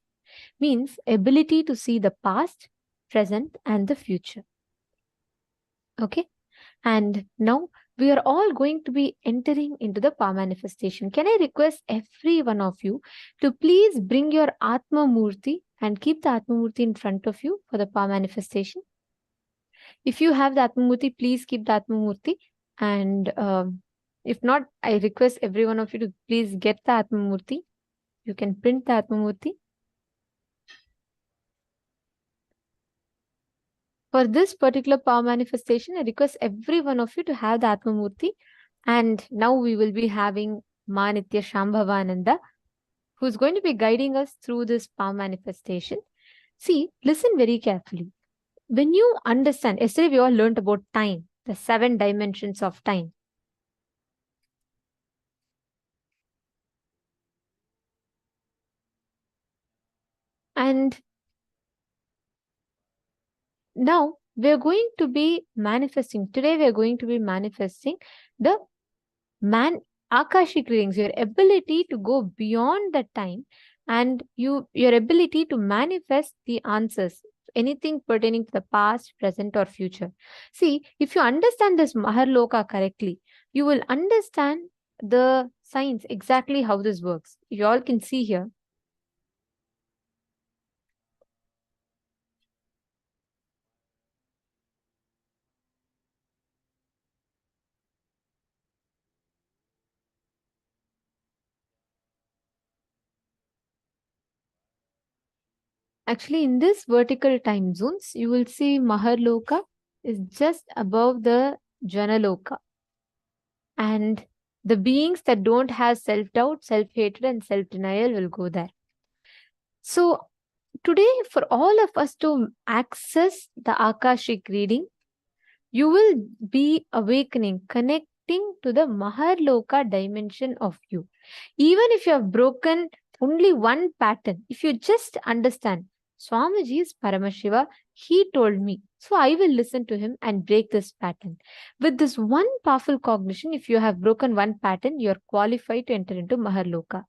[SPEAKER 4] means ability to see the past, present, and the future. Okay, and now we are all going to be entering into the power manifestation. Can I request every one of you to please bring your Atma Murti and keep the Atma Murti in front of you for the power manifestation? If you have the Atma Murti, please keep the Atma Murti, and if not, I request every one of you to please get the Atma Murti. You can print the Atma Murti. For this particular power manifestation, I request every one of you to have the Atma Murti. And now we will be having Ma Nitya Shambhavananda, who is going to be guiding us through this power manifestation. See, listen very carefully. When you understand, yesterday we all learned about time, the 7 dimensions of time. And now we are going to be manifesting, today we are going to be manifesting the Akashic readings, your ability to go beyond the time and your ability to manifest the answers, anything pertaining to the past, present, or future. See, if you understand this Maharloka correctly, you will understand the science, exactly how this works. You all can see here. Actually, in this vertical time zones, you will see Maharloka is just above the Janaloka. And the beings that don't have self-doubt, self-hatred, and self-denial will go there. So today, for all of us to access the Akashic reading, you will be awakening, connecting to the Maharloka dimension of you. Even if you have broken only one pattern, if you just understand, Swamiji is Paramashiva, he told me, so I will listen to him and break this pattern. With this one powerful cognition, if you have broken one pattern, you are qualified to enter into Maharloka.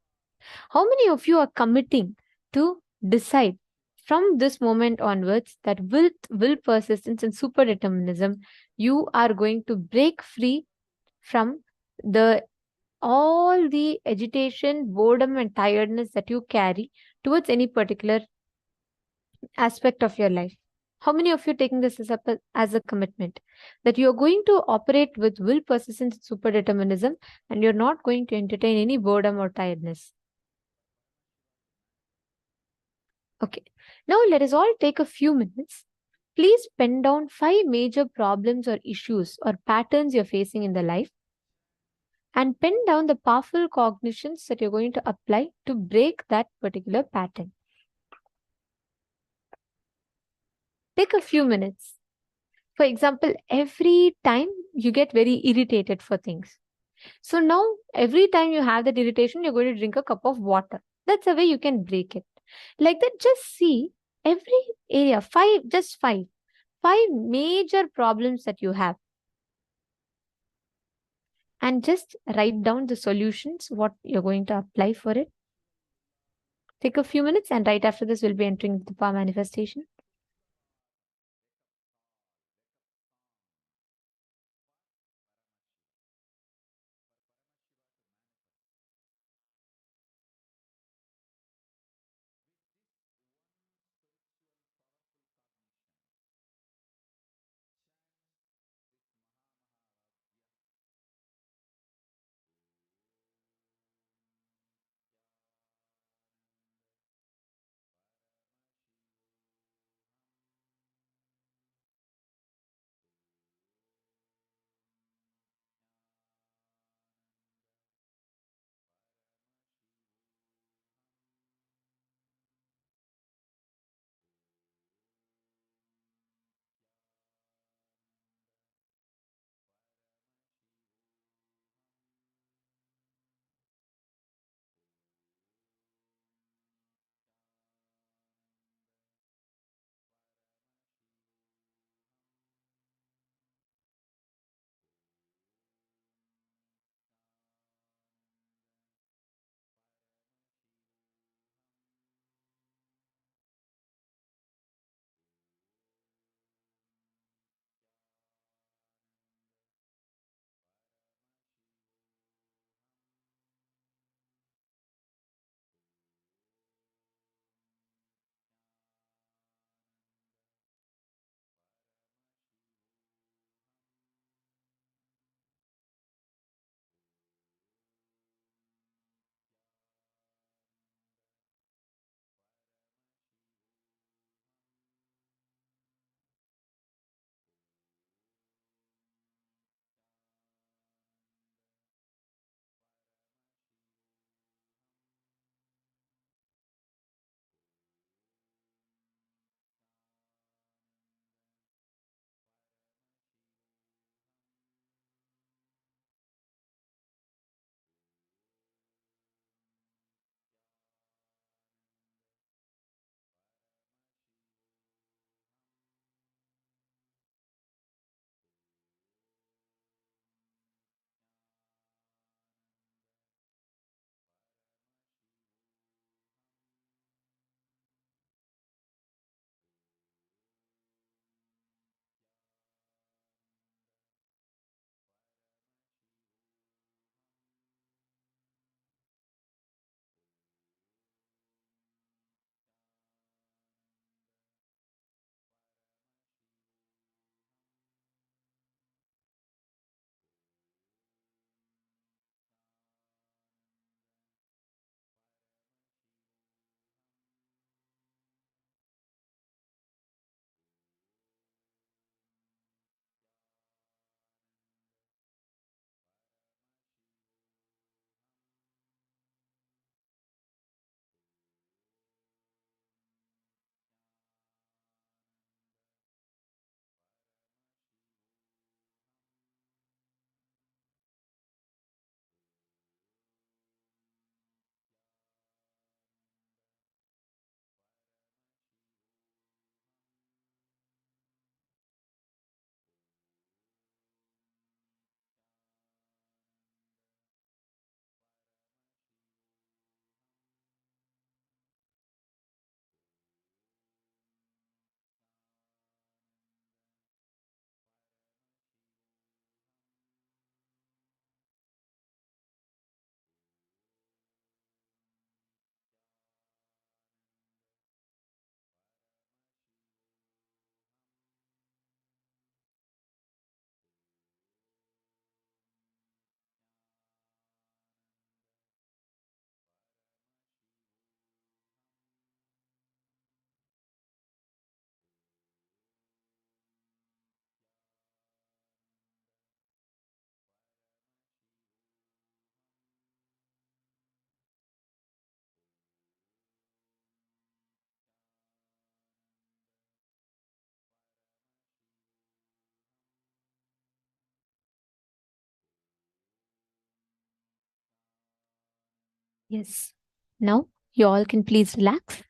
[SPEAKER 4] How many of you are committing to decide from this moment onwards that with will persistence and super determinism, you are going to break free from all the agitation, boredom, and tiredness that you carry towards any particular aspect of your life? How many of you taking this as a commitment that you're going to operate with will, persistence, and super determinism, and you're not going to entertain any boredom or tiredness? Okay. Now let us all take a few minutes. Please pen down 5 major problems or issues or patterns you're facing in the life, and pen down the powerful cognitions that you're going to apply to break that particular pattern. Take a few minutes. For example, every time you get very irritated for things. So now, every time you have that irritation, you're going to drink a cup of water. That's the way you can break it. Like that, just see every area, five major problems that you have. And just write down the solutions, what you're going to apply for it. Take a few minutes, and right after this, we'll be entering the power manifestation. Yes. Now you all can please relax.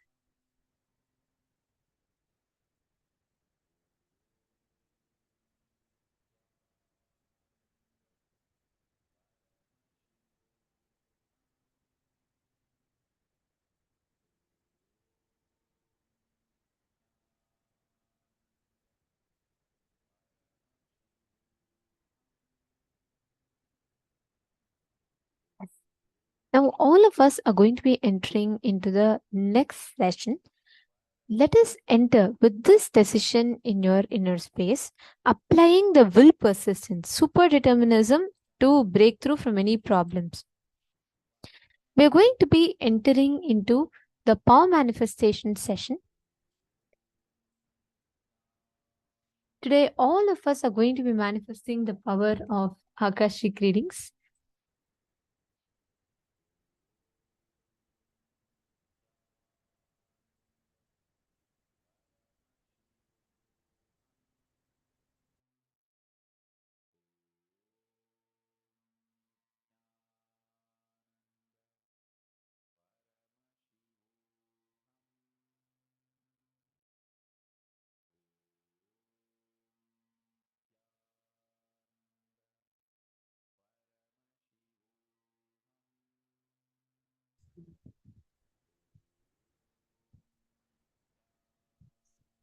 [SPEAKER 4] Now all of us are going to be entering into the next session. Let us enter with this decision in your inner space, applying the will persistence, super determinism to break through from any problems. We are going to be entering into the power manifestation session. Today, all of us are going to be manifesting the power of Akashic readings.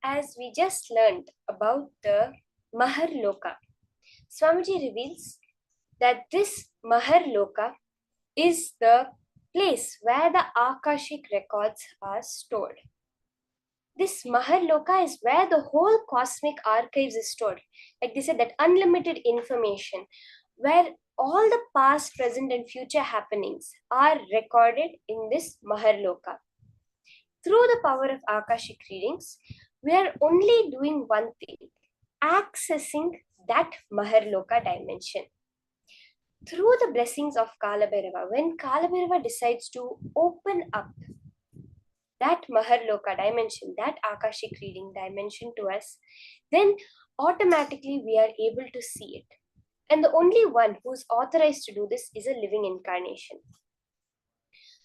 [SPEAKER 6] As we just learned about the Maharloka, Swamiji reveals that this Maharloka is the place where the Akashic records are stored. This Maharloka is where the whole cosmic archives is stored. Like they said, that unlimited information, where all the past, present, and future happenings are recorded in this Maharloka. Through the power of Akashic readings, we are only doing one thing, accessing that Maharloka dimension. Through the blessings of Kalabhairava, when Kalabhairava decides to open up that Maharloka dimension, that Akashic reading dimension to us, then automatically we are able to see it. And the only one who is authorized to do this is a living incarnation.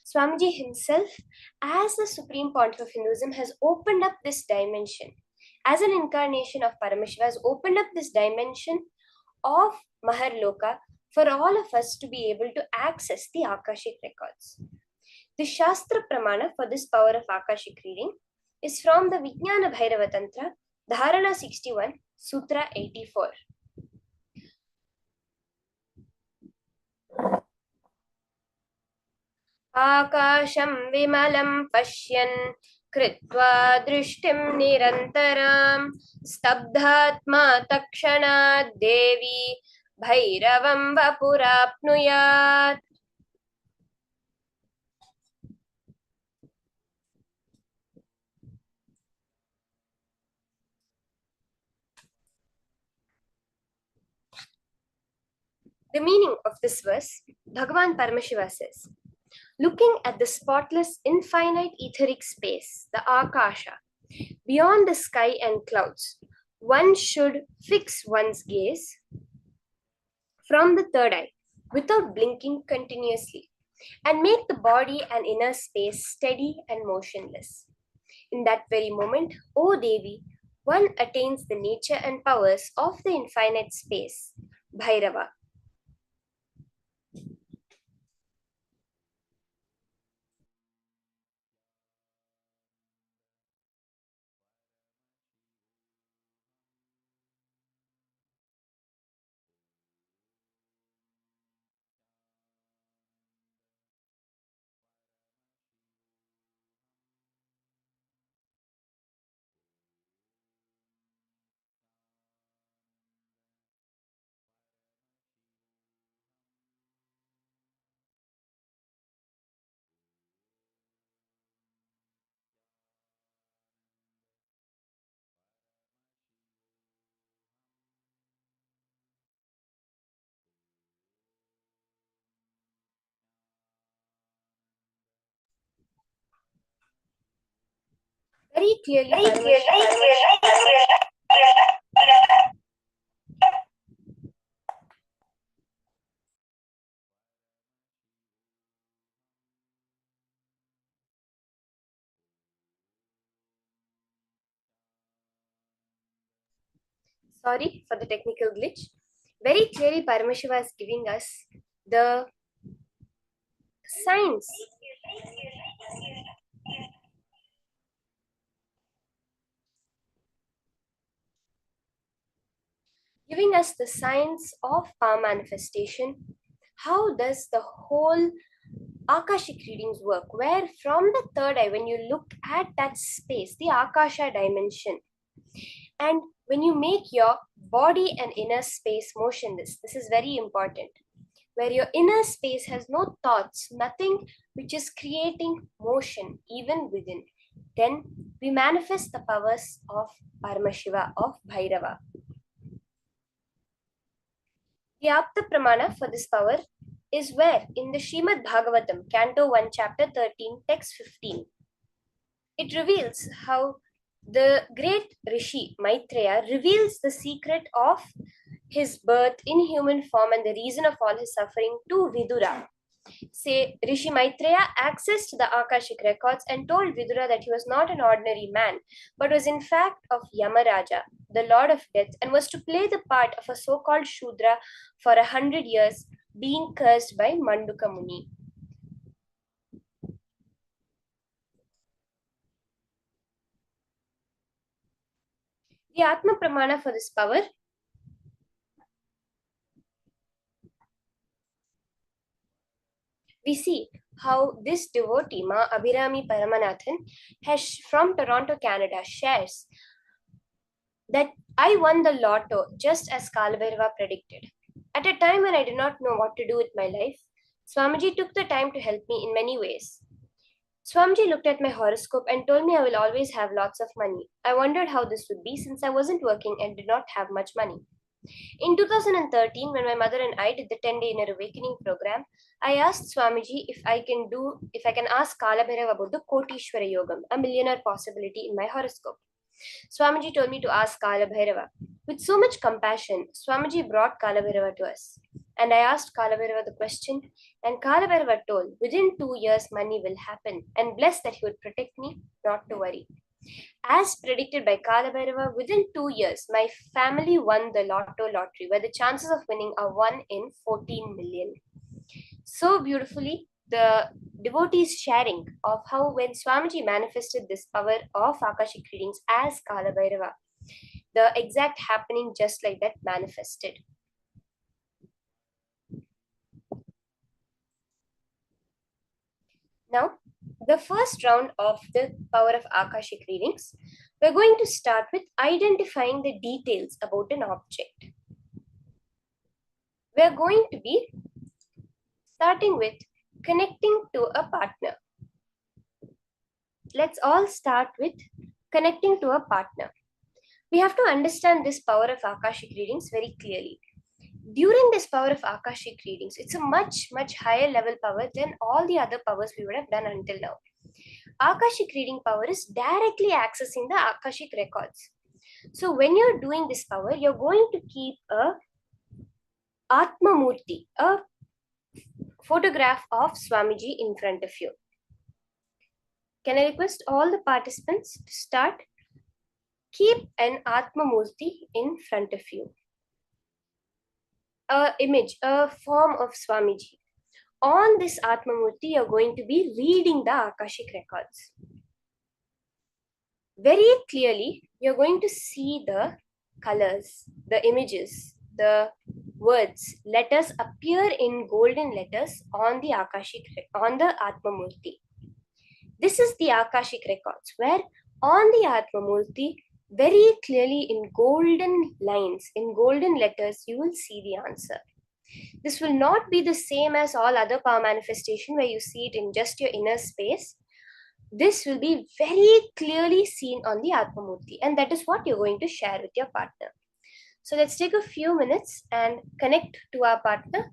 [SPEAKER 6] Swamiji himself, as the Supreme Pontiff of Hinduism, has opened up this dimension. As an incarnation of Paramashiva, has opened up this dimension of Maharloka for all of us to be able to access the Akashic records. The Shastra Pramana for this power of Akashic reading is from the Vijnana Bhairava Tantra, Dharana 61, Sutra 84. Akasham vimalam pashyan कृत्वा दृष्टिं निरन्तरां स्तब्धात्मा तत्क्षणात् देवी भैरवं वपुराप्नुयात्. The meaning of this verse, Bhagavan Paramashiva says, looking at the spotless infinite etheric space, the Akasha, beyond the sky and clouds, one should fix one's gaze from the third eye without blinking continuously and make the body and inner space steady and motionless. In that very moment, O Devi, one attains the nature and powers of the infinite space, Bhairava. Very clearly, Sorry for the technical glitch. Very clearly, Paramashiva is giving us the signs. Giving us the signs of power manifestation. How does the whole Akashic readings work? Where from the third eye, when you look at that space, the Akasha dimension, and when you make your body and inner space motionless, this is very important, where your inner space has no thoughts, nothing which is creating motion even within, then we manifest the powers of Paramashiva, of Bhairava. The Apta Pramana for this power is where? In the Srimad Bhagavatam, Canto 1, Chapter 13, Text 15. It reveals how the great Rishi Maitreya reveals the secret of his birth in human form and the reason of all his suffering to Vidura. Say, Rishi Maitreya accessed the Akashic records and told Vidura that he was not an ordinary man, but was in fact of Yamaraja, the lord of death, and was to play the part of a so-called Shudra for 100 years, being cursed by Manduka Muni. The Atma Pramana for this power we see how this devotee, Ma Abhirami Paramanathan, has from Toronto, Canada, shares that I won the lotto just as Kalabhairava predicted. At a time when I did not know what to do with my life, Swamiji took the time to help me in many ways. Swamiji looked at my horoscope and told me I will always have lots of money. I wondered how this would be since I wasn't working and did not have much money. In 2013, when my mother and I did the 10-day inner awakening program, I asked Swamiji if I can ask Kalabhairava about the Kotishwara Yogam, a millionaire possibility in my horoscope. Swamiji told me to ask Kalabhairava. With so much compassion, Swamiji brought Kalabhairava to us. And I asked Kalabhairava the question, and Kalabhairava told, within 2 years money will happen, and blessed that he would protect me, not to worry. As predicted by Kalabhairava, within 2 years, my family won the lottery, where the chances of winning are 1 in 14 million. So beautifully, the devotees sharing of how when Swamiji manifested this power of Akashic readings as Kalabhairava, the exact happening just like that manifested. Now, the first round of the power of Akashic readings, we're going to start with identifying the details about an object. We're going to be starting with connecting to a partner. Let's all start with connecting to a partner. We have to understand this power of Akashic readings very clearly. During this power of Akashic readings, it's a much, much higher level power than all the other powers we would have done until now. Akashic reading power is directly accessing the Akashic records. So when you're doing this power, you're going to keep a Atma Murti, a photograph of Swamiji in front of you. Can I request all the participants to start? Keep an Atma Murti in front of you. A image, a form of Swamiji. On this Atma Murti, you're going to be reading the Akashic records. Very clearly, you're going to see the colors, the images, the words, letters appear in golden letters on the Akashic, on the Atma Murti. This is the Akashic records, where on the Atma Murti, very clearly in golden lines, in golden letters, you will see the answer. This will not be the same as all other power manifestation where you see it in just your inner space. This will be very clearly seen on the Atma Murti, and that is what you're going to share with your partner. So let's take a few minutes and connect to our partner.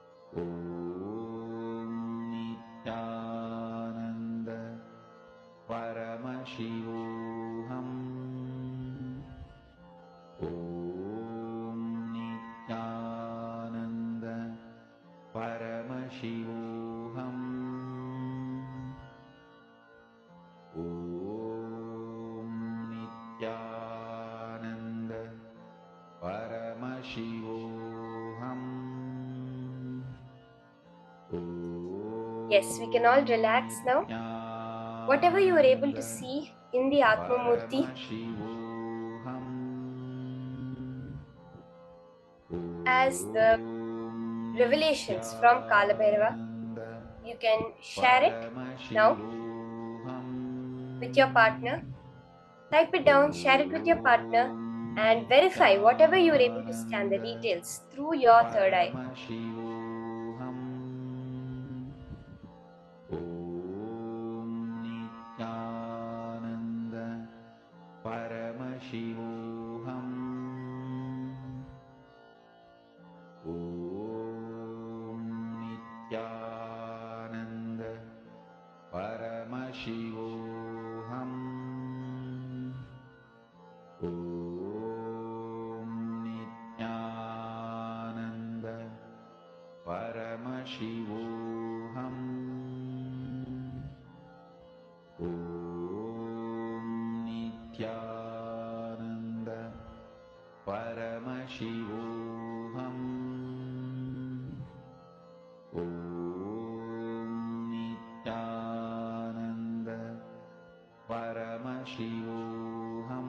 [SPEAKER 3] Paramashivoham. Om Nithyananda Paramashivoham.
[SPEAKER 6] Yes, we can all relax now. Whatever you were able to see in the Atma Murti, as the revelations from Kalabhairava, you can share it now with your partner. Type it down, share it with your partner, and verify whatever you were able to scan the details through your third eye.
[SPEAKER 3] Paramashivoham. Om Nithyananda Paramashivoham. Om Nithyananda Paramashivoham. Om Nithyananda Paramashivoham. Om Nithyananda Paramashivoham. Om Nithyananda Paramashivoham.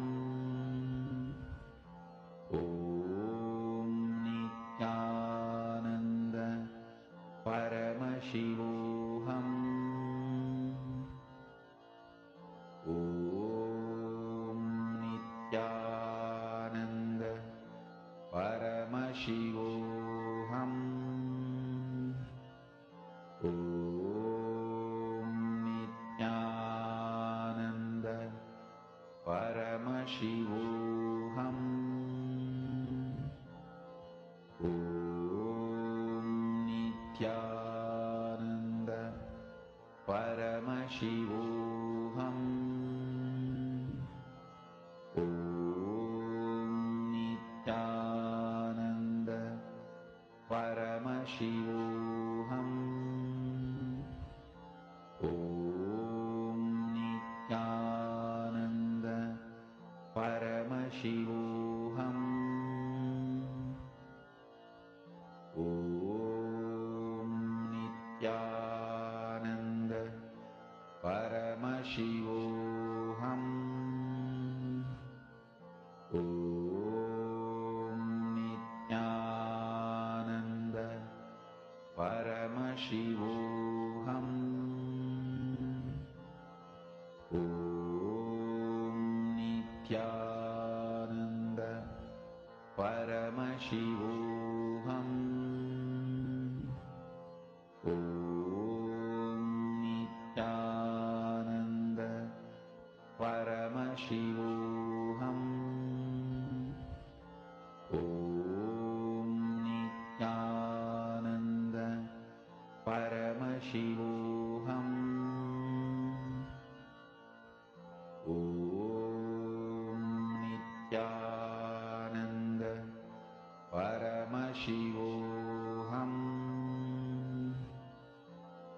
[SPEAKER 3] Om Nithyananda Paramashivoham. Om Nithyananda Paramashivoham. Om Nithyananda Paramashivoham. Om Nithyananda Paramashivoham. Om Nithyananda Paramashivoham. Om Nithyananda Paramashivoham. Om Nithyananda Paramashivoham. Om Nithyananda Paramashivoham. Om Nithyananda Paramashivoham. Om Nithyananda Paramashivoham. Om Nithyananda Paramashivoham.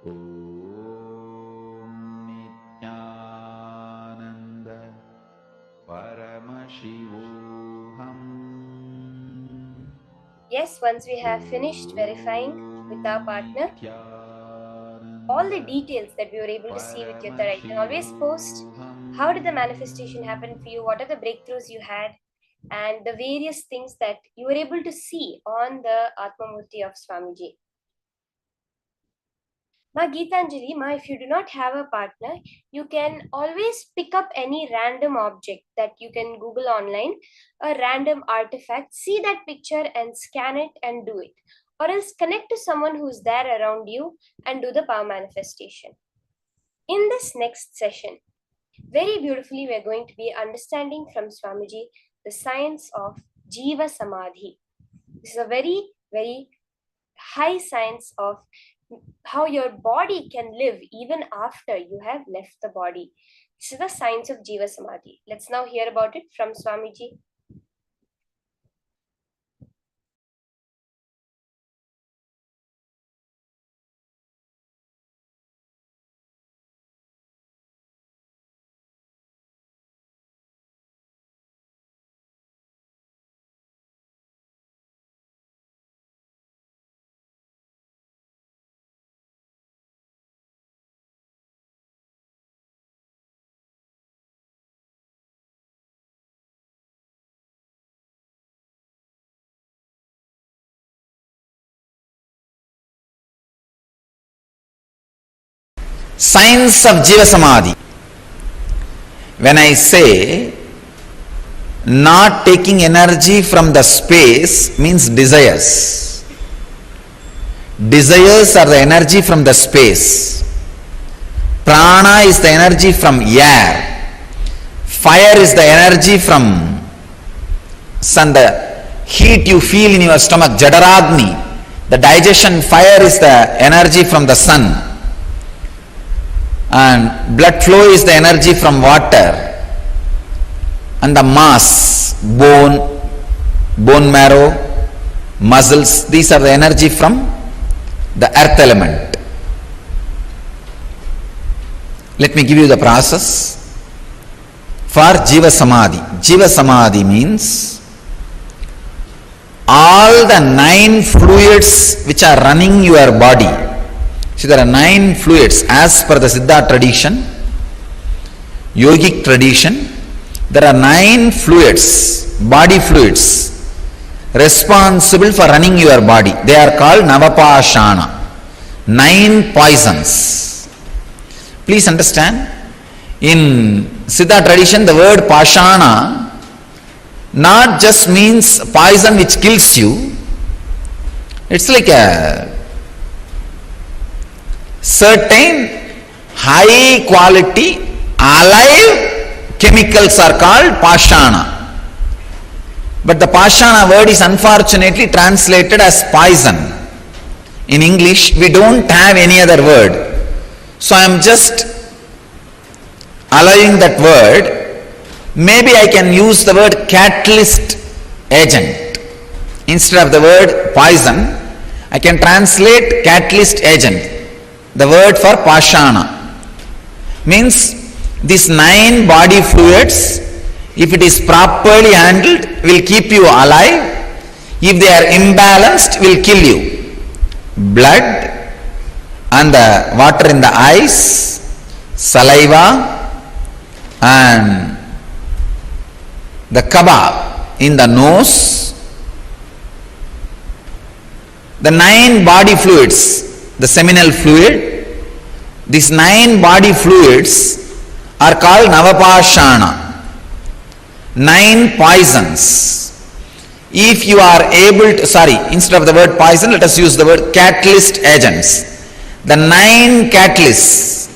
[SPEAKER 3] Om Nithyananda Paramashivoham.
[SPEAKER 6] Yes, once we have finished verifying with our partner all the details that we were able to see with your third eye, you can always post how did the manifestation happen for you, what are the breakthroughs you had, and the various things that you were able to see on the Atma Murti of Swamiji. Ma Geetanjali, Ma, if you do not have a partner, you can always pick up any random object that you can Google online, a random artifact, see that picture and scan it and do it. Or else connect to someone who's there around you and do the power manifestation. In this next session, very beautifully, we are going to be understanding from Swamiji the science of Jiva Samadhi. This is a very, very high science of how your body can live even after you have left the body. This is the science of Jiva Samadhi. Let's now hear about it from Swamiji.
[SPEAKER 3] Science of Jiva Samadhi. When I say not taking energy from the space means desires. Desires are the energy from the space. Prana is the energy from air. Fire is the energy from sun. The heat you feel in your stomach, Jadaragni. The digestion fire is the energy from the sun. And blood flow is the energy from water. And the mass, bone marrow, muscles, these are the energy from the earth element. Let me give you the process for Jiva Samadhi. Jiva Samadhi means all the 9 fluids which are running your body. See, there are 9 fluids as per the Siddha tradition, yogic tradition. There are 9 fluids, body fluids, responsible for running your body. They are called Navapashana, 9 poisons. Please understand, in Siddha tradition, the word Pashana not just means poison which kills you. It's like a certain high quality alive chemicals are called Pashana. But the Pashana word is unfortunately translated as poison. In English, we don't have any other word. So I am just allowing that word. Maybe I can use the word catalyst agent. Instead of the word poison, I can translate catalyst agent. The word for Pashana means these 9 body fluids, if it is properly handled, will keep you alive. If they are imbalanced, will kill you. Blood and the water in the eyes, saliva and the kaba in the nose, the 9 body fluids, the seminal fluid, these 9 body fluids are called Navapashana, 9 poisons. If you are able to, instead of the word poison, let us use the word catalyst agents. The 9 catalysts,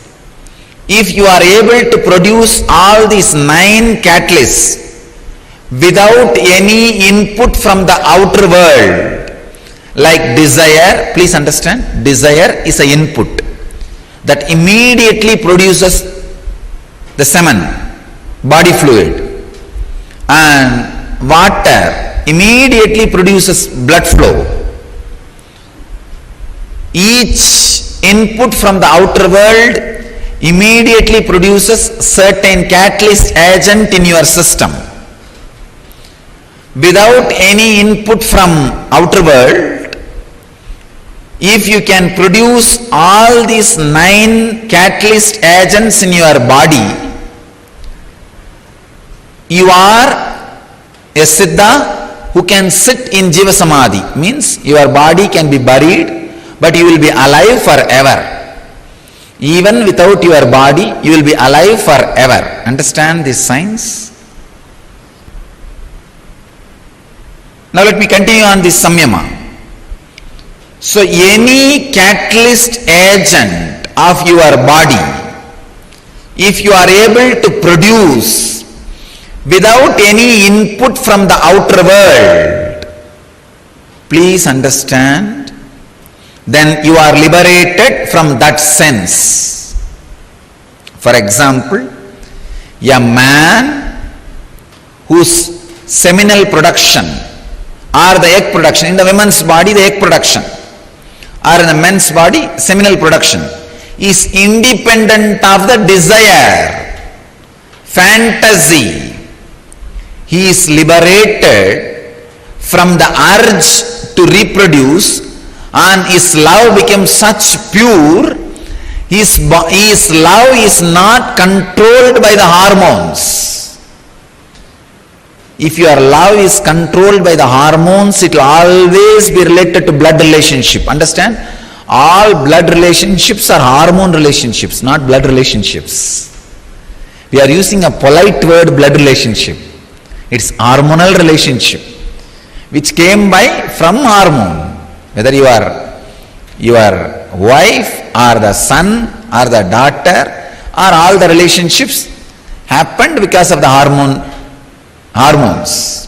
[SPEAKER 3] if you are able to produce all these 9 catalysts without any input from the outer world, like desire, please understand, desire is an input that immediately produces the semen, body fluid, and water immediately produces blood flow. Each input from the outer world immediately produces certain catalyst agent in your system. Without any input from outer world, if you can produce all these 9 catalyst agents in your body, you are a Siddha who can sit in Jiva Samadhi. Means your body can be buried, but you will be alive forever. Even without your body, you will be alive forever. Understand this science? Now let me continue on this samyama. So any catalyst agent of your body, if you are able to produce without any input from the outer world, please understand, then you are liberated from that sense. For example, a man whose seminal production or the egg production, in the woman's body the egg production, or in the men's body seminal production, is independent of the desire, fantasy. He is liberated from the urge to reproduce, and his love becomes such pure, his love is not controlled by the hormones. If your love is controlled by the hormones, it will always be related to blood relationship. Understand? All blood relationships are hormone relationships, not blood relationships. We are using a polite word, blood relationship. It's hormonal relationship, which came from hormone. Whether you are your wife or the son or the daughter, or all the relationships happened because of the hormones.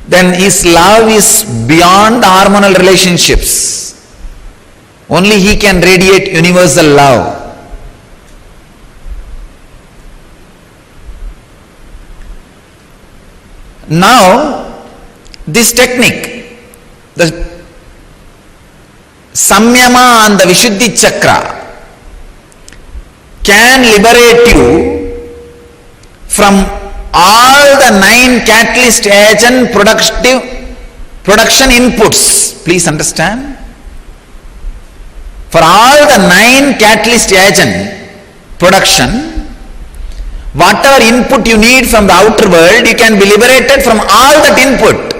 [SPEAKER 3] Then his love is beyond hormonal relationships. Only he can radiate universal love. Now, this technique, the Samyama and the Vishuddhi Chakra, can liberate you from all the 9 catalyst agent production inputs. Please understand. For all the 9 catalyst agent production, whatever input you need from the outer world, you can be liberated from all that input.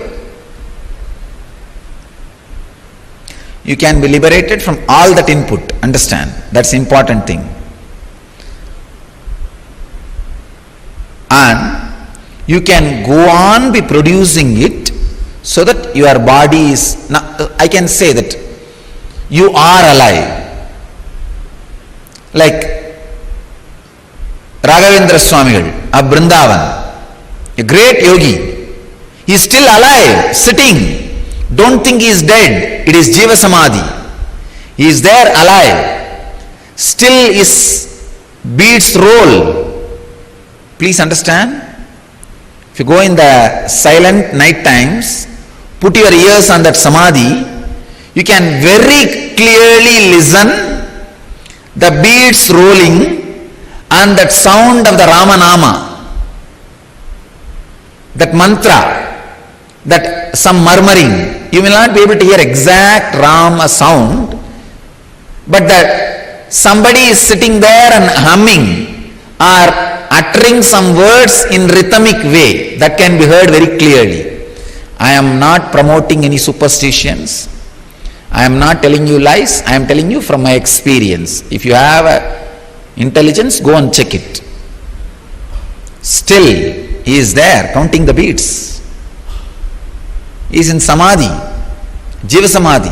[SPEAKER 3] You can be liberated from all that input. Understand? That's the important thing. And you can go on be producing it so that your body is, I can say that you are alive. Like Raghavendra Swamigal of Vrindavan, a great yogi, he is still alive, sitting. Don't think he is dead. It is Jiva Samadhi. He is there alive. Still his beats roll. Please understand. If you go in the silent night times, put your ears on that Samadhi, you can very clearly listen the beats rolling and that sound of the Ramanama, that mantra, that some murmuring. You will not be able to hear exact Rama sound, but that somebody is sitting there and humming or uttering some words in rhythmic way, that can be heard very clearly. I am not promoting any superstitions. I am not telling you lies. I am telling you from my experience. If you have intelligence, go and check it. Still, he is there counting the beats. He is in Samadhi, Jiva Samadhi.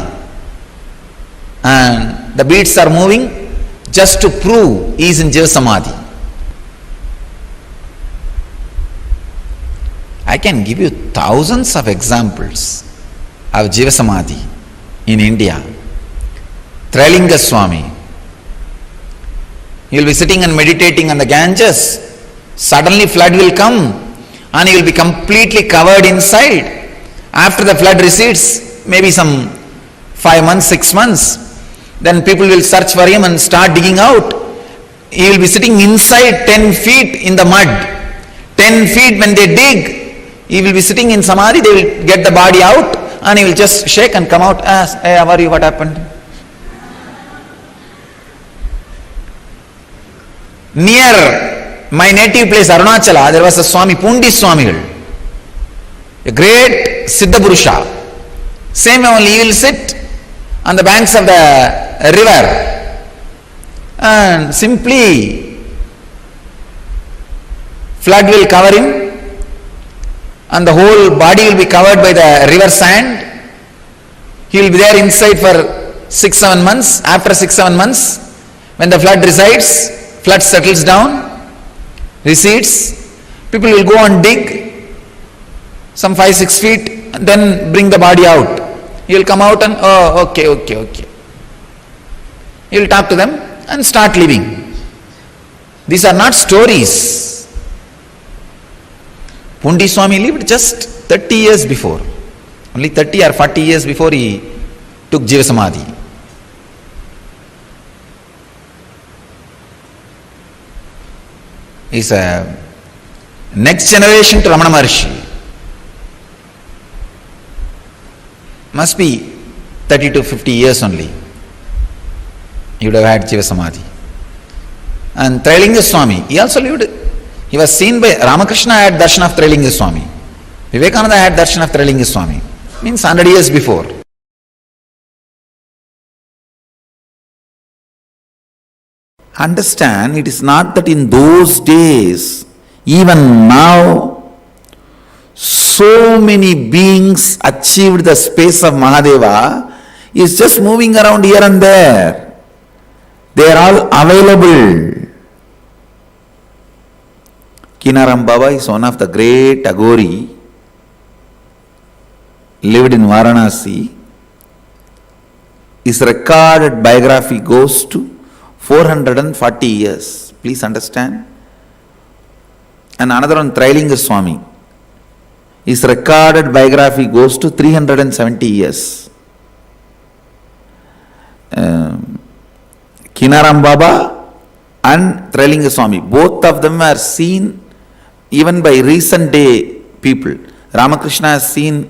[SPEAKER 3] And the beats are moving just to prove he is in Jiva Samadhi. I can give you thousands of examples of Jiva Samadhi in India. Trailinga Swami, he will be sitting and meditating on the Ganges. Suddenly flood will come and he will be completely covered inside. After the flood recedes, maybe some 5 months, 6 months, then people will search for him and start digging out. He will be sitting inside 10 feet in the mud. 10 feet when they dig, he will be sitting in Samadhi, they will get the body out and he will just shake and come out, ask, hey, how are you, what happened? Near my native place, Arunachala, there was a Swami, Pundi Swamigal, a great Siddha Purusha. Same only, he will sit on the banks of the river and simply flood will cover him and the whole body will be covered by the river sand. He will be there inside for 6-7 months. After 6-7 months, when the flood resides, flood settles down, recedes, people will go and dig some 5-6 feet and then bring the body out. He will come out and, oh, okay. He will talk to them and start living. These are not stories. Pundi Swami lived just 30 years before. Only 30 or 40 years before he took Jiva Samadhi. He is a next generation to Ramana Maharshi. Must be 30 to 50 years only. He would have had Jiva Samadhi. And Trailinga Swami, he also lived. He was seen by Ramakrishna had darshan of Trailinga Swami. Vivekananda had darshan of Trailinga Swami. Means 100 years before. Understand, it is not that in those days, even now, so many beings achieved the space of Mahadeva is just moving around here and there. They are all available. Kinaram Baba is one of the great Aghori, lived in Varanasi. His recorded biography goes to 440 years. Please understand. And another one, Trailinga Swami. His recorded biography goes to 370 years. Kinaram Baba and Trailinga Swami, both of them are seen even by recent day people. Ramakrishna has seen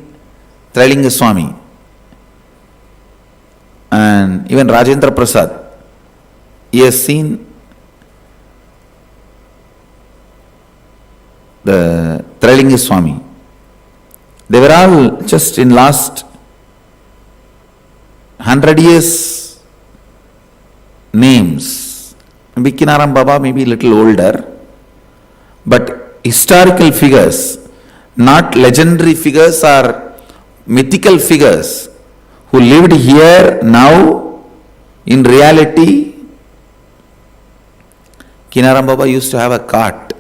[SPEAKER 3] Trailinga Swami. And even Rajendra Prasad, he has seen the Trailinga Swami. They were all just in last 100 years names. Maybe Kinaram Baba may be a little older, but historical figures, not legendary figures or mythical figures who lived here now. In reality, Kinaram Baba used to have a cart.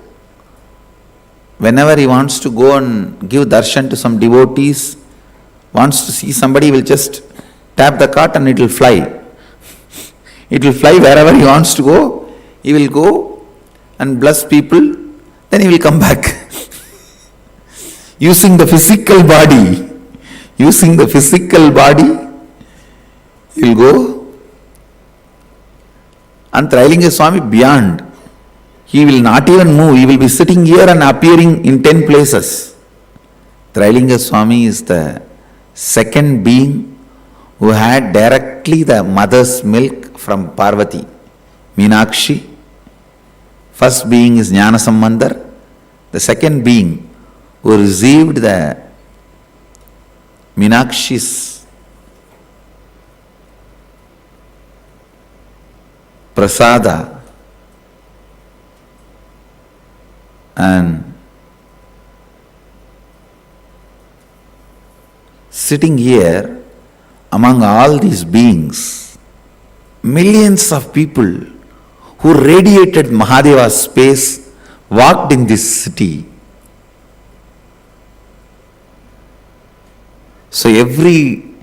[SPEAKER 3] Whenever he wants to go and give darshan to some devotees, wants to see somebody, will just tap the cart and it will fly. It will fly wherever he wants to go. He will go and bless people, then he will come back. Using the physical body, he will go. And Trailinga Swami beyond. He will not even move. He will be sitting here and appearing in 10 places. Trailinga Swami is the second being who had directly the mother's milk from Parvati, Meenakshi. First being is Jnana Sambandar. The second being who received the Meenakshi's prasada and sitting here among all these beings, millions of people who radiated Mahadeva's space walked in this city. So every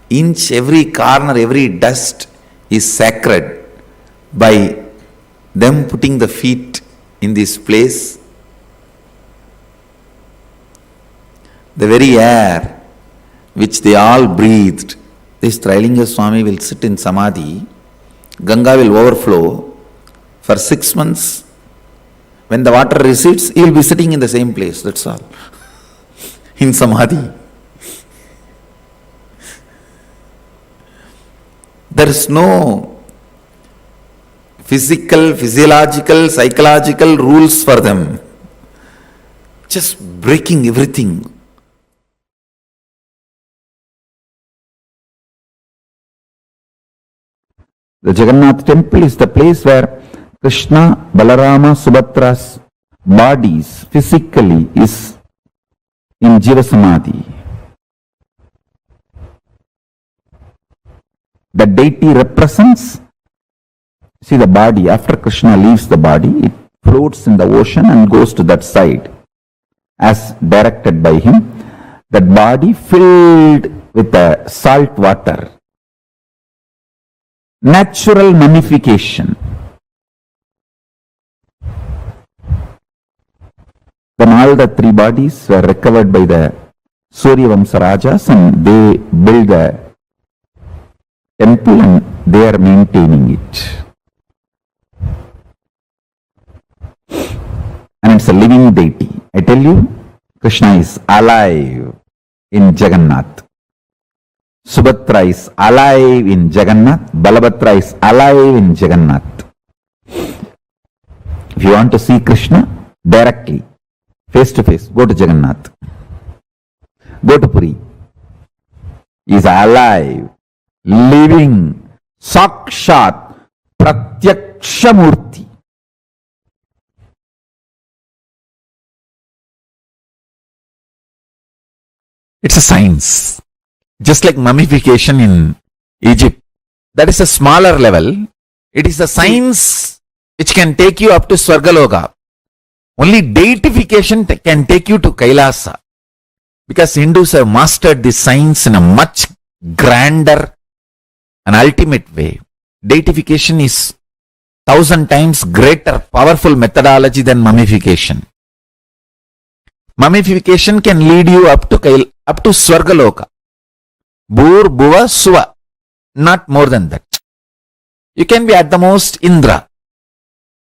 [SPEAKER 3] inch, every corner, every dust is sacred by them putting the feet in this place. The very air which they all breathed, this Trailinga Swami will sit in samadhi, Ganga will overflow for 6 months. When the water recedes, he will be sitting in the same place, that's all, in samadhi. There is no physical, physiological, psychological rules for them. Just breaking everything. The Jagannath temple is the place where Krishna, Balarama, Subhadra's bodies physically is in Jiva Samadhi. The deity represents, see the body, after Krishna leaves the body, it floats in the ocean and goes to that side as directed by him. That body filled with the salt water. Natural mummification. Then all the 3 bodies were recovered by the Surya Vamsa Rajas and they built the temple and they are maintaining it. And it's a living deity. I tell you, Krishna is alive in Jagannath. Subhadra is alive in Jagannath. Balabhadra is alive in Jagannath. If you want to see Krishna directly, face to face, go to Jagannath. Go to Puri. He is alive, living, Sakshat, Pratyakshamurti. It's a science. Just like mummification in Egypt. That is a smaller level. It is a science which can take you up to Swargaloka. Only deification can take you to Kailasa. Because Hindus have mastered this science in a much grander and ultimate way. Deification is 1,000 times greater, powerful methodology than mummification. Mummification can lead you up to Swargaloka. Bhur, Bhuva, Suva. Not more than that. You can be at the most Indra.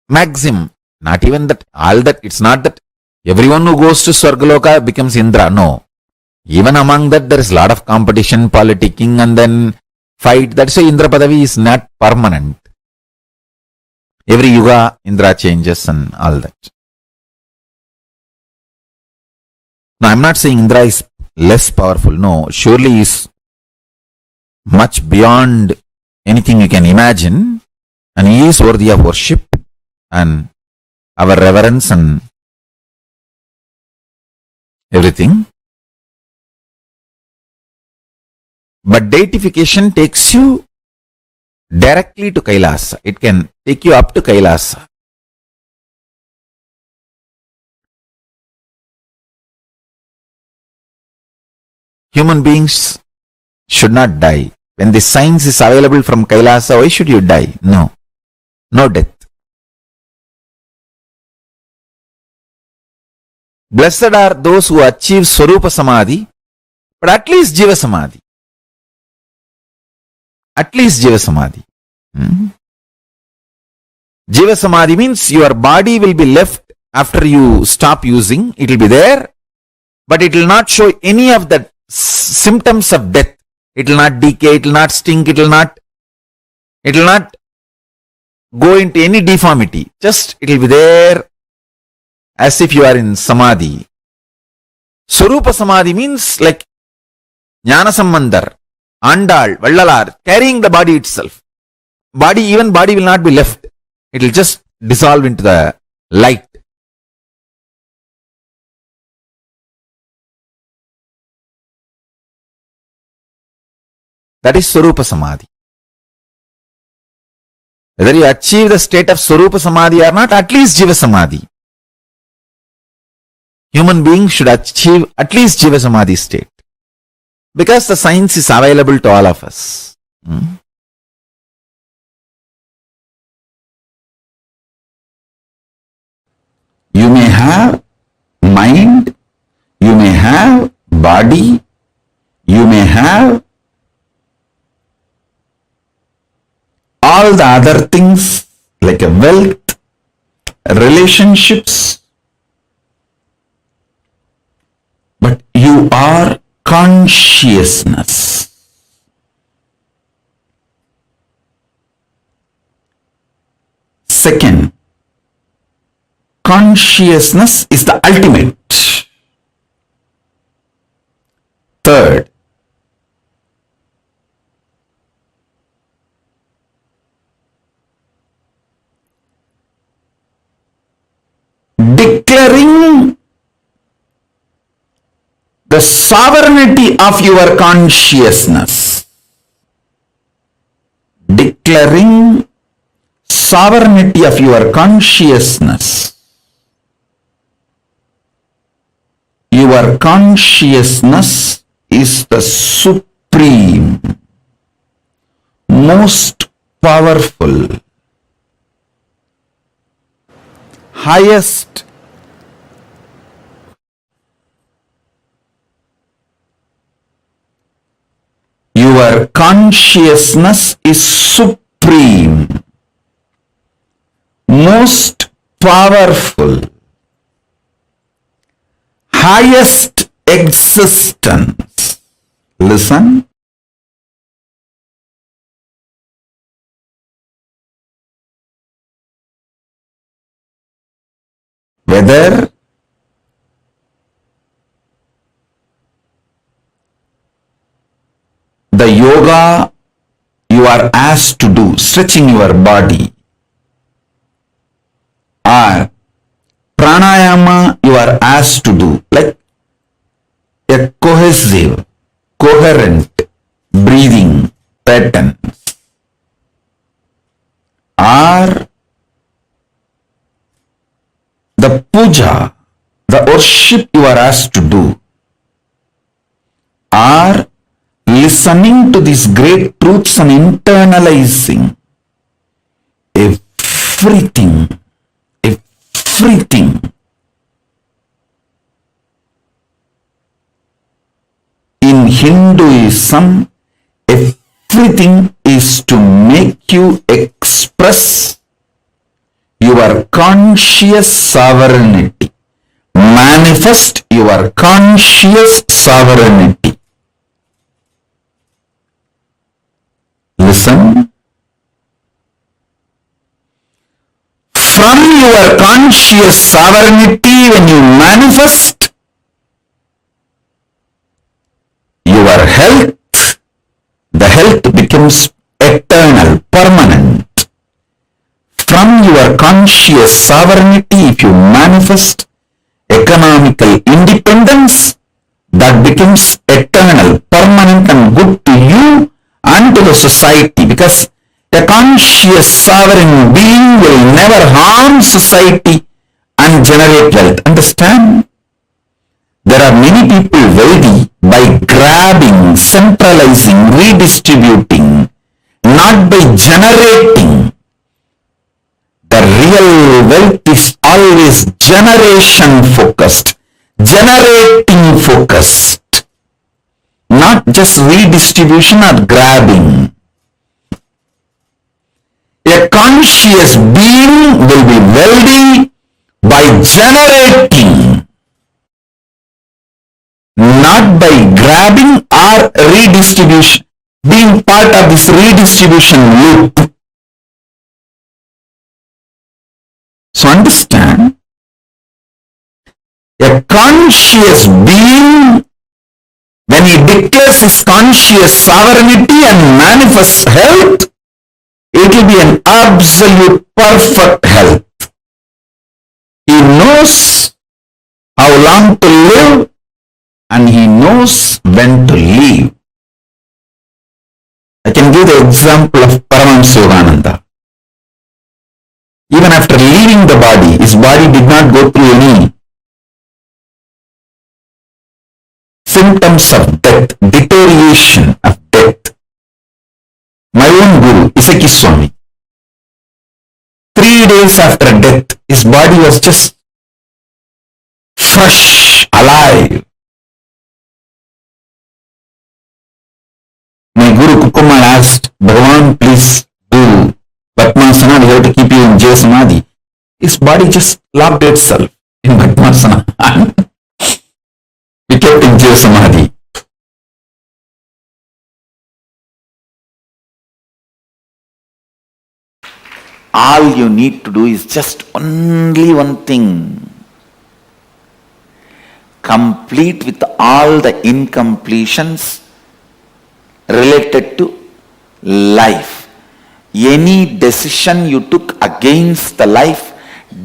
[SPEAKER 3] Maximum. Not even that. All that. It's not that everyone who goes to Swargaloka becomes Indra. No. Even among that there is a lot of competition, politicking and then fight. That's why Indra Padavi is not permanent. Every yuga Indra changes and all that. Now I'm not saying Indra is less powerful. No. Surely he is much beyond anything you can imagine, and he is worthy of worship and our reverence and everything. But deification takes you directly to Kailasa. It can take you up to Kailasa. Human beings should not die. When the science is available from Kailasa, why should you die? No. No death. Blessed are those who achieve Swarupa Samadhi, but at least Jiva Samadhi. At least Jiva Samadhi. Jiva Samadhi means your body will be left after you stop using. It will be there, but it will not show any of the symptoms of death. It will not decay, it will not stink, it will not go into any deformity. Just it will be there as if you are in Samadhi. Swarupa Samadhi means like Jnana Sambandhar, Andal, Vallalar, carrying the body itself. Even body will not be left. It will just dissolve into the light. That is Swarupa Samadhi. Whether you achieve the state of Swarupa Samadhi or not, at least Jiva Samadhi. Human beings should achieve at least Jiva Samadhi state. Because the science is available to all of us. You may have mind, you may have body, you may have all the other things like a wealth, relationships, but you are consciousness. Second, consciousness is the ultimate. Third, declaring the sovereignty of your consciousness. Declaring sovereignty of your consciousness. Your consciousness is the supreme, most powerful, highest, your consciousness is supreme, most powerful, highest existence. Listen. Whether the yoga you are asked to do, stretching your body, or pranayama you are asked to do, like a cohesive, coherent breathing pattern, or the puja, the worship you are asked to do, or listening to these great truths and internalizing everything. In Hinduism, everything is to make you express your conscious sovereignty, manifest your conscious sovereignty. Listen. From your conscious sovereignty, when you manifest your health, the health becomes eternal, permanent. From your conscious sovereignty, if you manifest economical independence, that becomes eternal, permanent, and good to you and to the society, because a conscious sovereign being will never harm society and generate wealth. Understand? There are many people wealthy by grabbing, centralizing, redistributing, not by generating. The real wealth is always generation focused, generating focused, not just redistribution or grabbing. A conscious being will be wealthy by generating, not by grabbing or redistribution, being part of this redistribution loop. So understand, a conscious being, when he declares his conscious sovereignty and manifests health, it will be an absolute perfect health. He knows how long to live and he knows when to leave. I can give the example of Paramashivoham. Even after leaving the body, his body did not go through any symptoms of death, deterioration of death. My own guru, Isaki Swami, 3 days after death, his body was just fresh, alive. My guru Kukumar asked, Bhagavan, please do Bhatmasana, we have to keep you in Jiva Samadhi. His body just locked itself in Bhatmasana. We kept in Jiva Samadhi. All you need to do is just only one thing. Complete with all the incompletions related to life. Any decision you took against the life,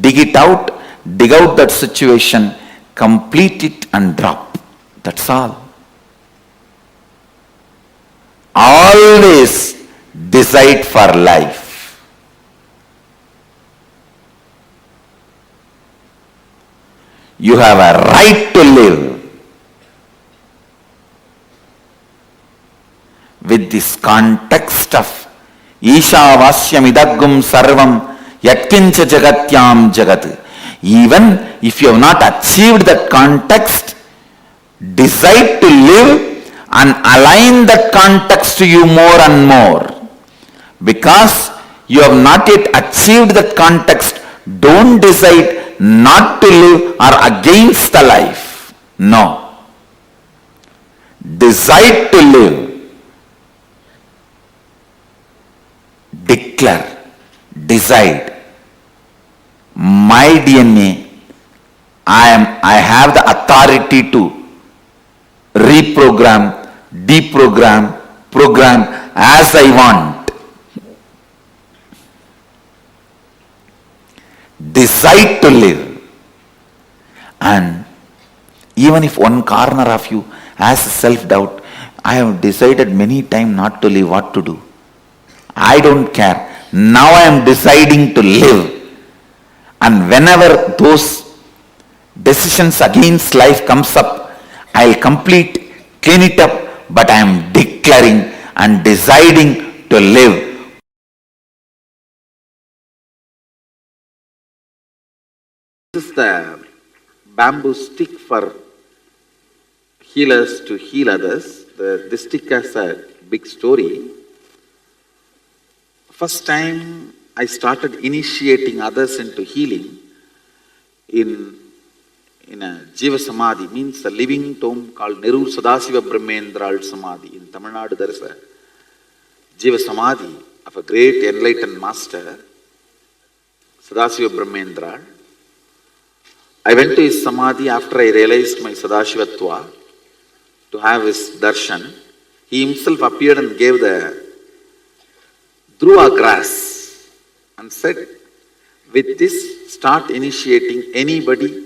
[SPEAKER 3] dig out that situation, complete it and drop. That's all. Always decide for life. You have a right to live. With this context of Ishavasyam idagum sarvam yatkincha jagatyam jagat. Even if you have not achieved that context, decide to live and align that context to you more and more. Because you have not yet achieved that context, don't decide not to live or against the life. No. Decide to live. Declare. Decide. My DNA, I have the authority to reprogram, deprogram, program as I want. decide to live. And even if one corner of you has self-doubt, I have decided many times not to live, what to do? I don't care. Now I am deciding to live. And whenever those decisions against life comes up, I'll clean it up, but I am declaring and deciding to live. This is the bamboo stick for healers to heal others. This stick has a big story. First time I started initiating others into healing in a Jiva samadhi, means a living tomb called Nerur Sadasiva Brahmendral Samadhi. In Tamil Nadu there is a Jiva samadhi of a great enlightened master, Sadasiva Brahmendral. I went to his samadhi after I realized my Sadashivatva to have his darshan. He himself appeared and gave the Dhruva grass and said, with this start initiating anybody,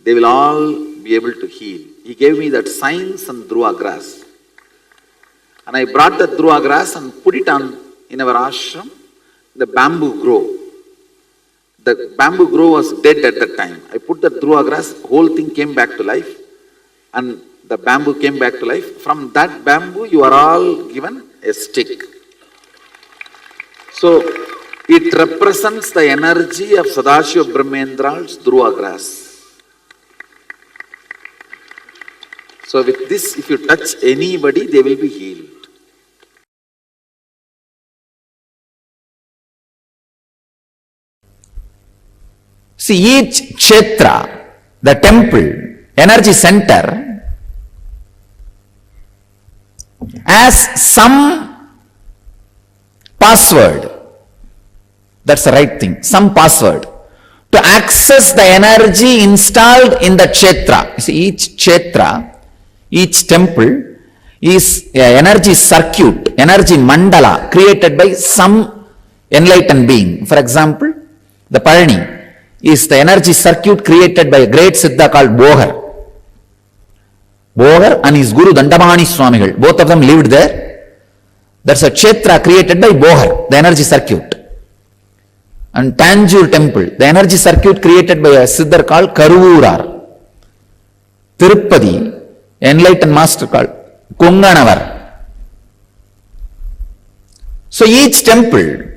[SPEAKER 3] they will all be able to heal. He gave me that science and Dhruva grass. And I brought the Dhruva grass and put it on in our ashram, the bamboo grove. The bamboo grove was dead at that time. I put the Dhruva grass, whole thing came back to life, and the bamboo came back to life. From that bamboo, you are all given a stick. So, it represents the energy of Sadashiva Brahmendral's Dhruva grass. So, with this, if you touch anybody, they will be healed. See, each kshetra, the temple, energy center, has some password. That's the right thing, some password to access the energy installed in the kshetra. You see, each kshetra, each temple is an energy circuit, energy mandala created by some enlightened being. For example, the Parani is the energy circuit created by a great Siddha called Bohar. Bohar and his Guru Dandamani Swamigal, both of them lived there. That's a kshetra created by Bohar, the energy circuit. And Tanjore temple, the energy circuit created by a Siddhar called Karuvurar. Tirupati, enlightened master called Konganavar. So each temple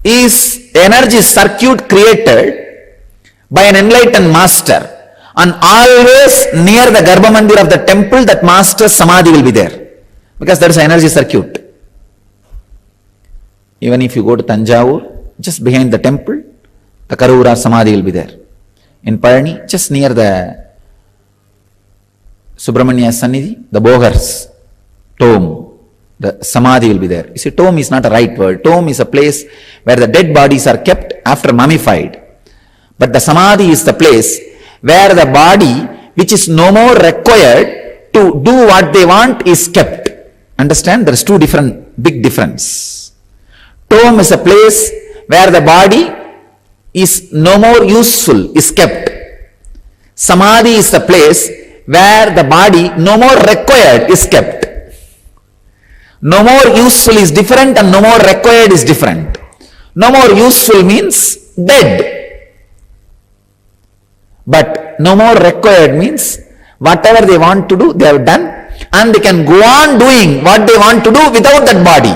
[SPEAKER 3] is energy circuit created by an enlightened master, and always near the Garbha Mandir of the temple that master's samadhi will be there, because there is an energy circuit. Even if you go to Tanjavur, just behind the temple, the Karuvura samadhi will be there. In Parani, just near the Subramanya Sannidhi, the Bohar's tomb, the samadhi will be there. You see, tomb is not a right word. Tomb is a place where the dead bodies are kept after mummified. But the samadhi is the place where the body, which is no more required to do what they want, is kept. Understand? There is big difference. Tomb is a place where the body is no more useful, is kept. Samadhi is the place where the body no more required is kept. No more useful is different and no more required is different. No more useful means dead. But no more required means whatever they want to do, they have done, and they can go on doing what they want to do without that body.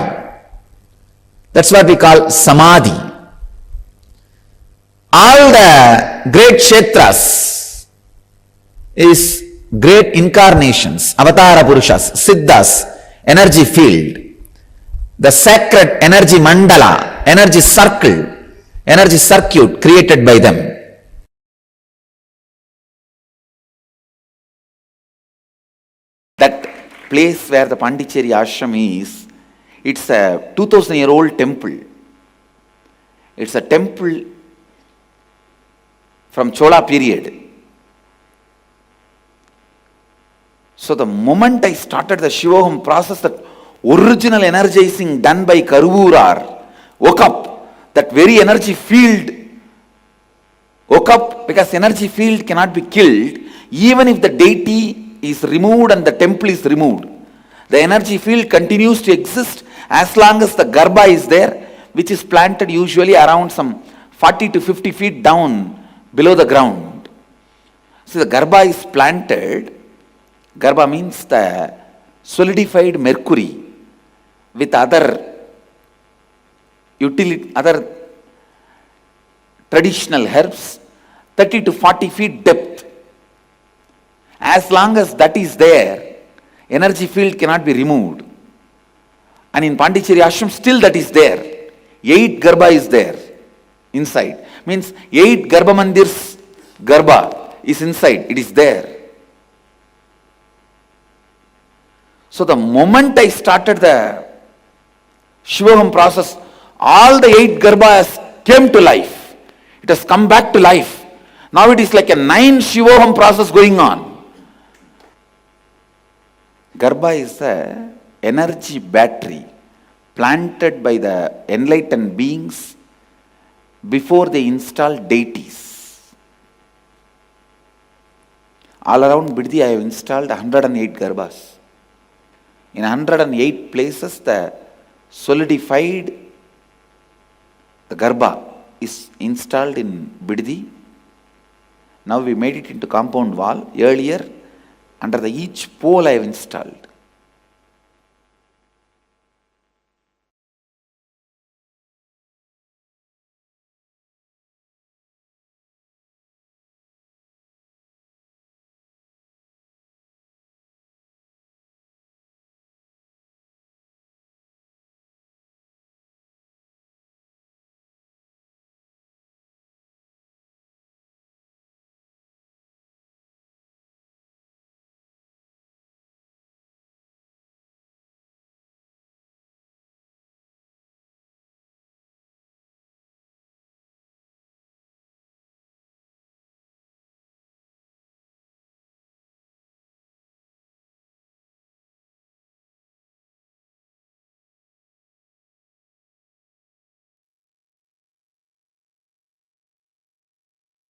[SPEAKER 3] That's what we call samadhi. All the great kshetras is great incarnations, avatara purushas, siddhas, energy field, the sacred energy mandala, energy circle, energy circuit created by them. That place where the Pondicherry ashram is, it's a 2000-year-old temple. It's a temple from Chola period. So the moment I started the Shivoham process, that original energizing done by Karuvurar woke up. That very energy field woke up because energy field cannot be killed. Even if the deity is removed and the temple is removed, the energy field continues to exist as long as the Garbha is there, which is planted usually around some 40 to 50 feet down below the ground. So the Garbha is planted. Garbha means the solidified mercury with other other traditional herbs, 30 to 40 feet depth. As long as that is there, energy field cannot be removed. And in Pondicherry Ashram, still that is there. 8 Garbha is there inside. Means 8 Garbha Mandirs Garbha is inside. It is there. So the moment I started the Shivoham process, all the 8 Garbhas came to life. It has come back to life. Now it is like a 9 Shivoham process going on. Garbha is the energy battery planted by the enlightened beings before they install deities. All around Biddi I have installed 108 Garbhas. In 108 places the solidified the Garbha is installed in Biddi. Now we made it into compound wall. Earlier, under the each pole I have installed.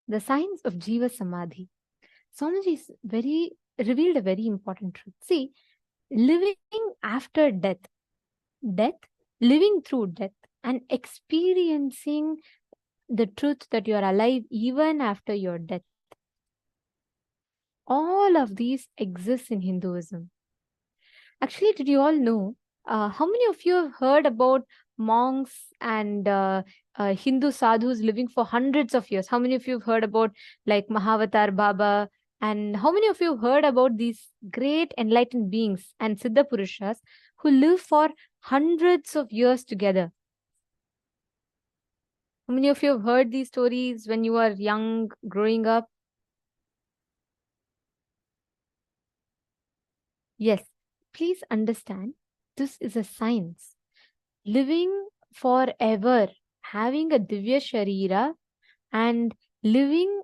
[SPEAKER 4] The science of Jiva Samadhi. Swamiji revealed a very important truth. See, living after death, living through death, and experiencing the truth that you are alive even after your death. All of these exist in Hinduism. Actually, did you all know how many of you have heard about monks and Hindu sadhus living for hundreds of years? How many of you have heard about like Mahavatar Baba? And how many of you have heard about these great enlightened beings and Siddha Purushas who live for hundreds of years together? How many of you have heard these stories when you were young, growing up? Yes, please understand, this is a science. Living forever, having a Divya Sharira and living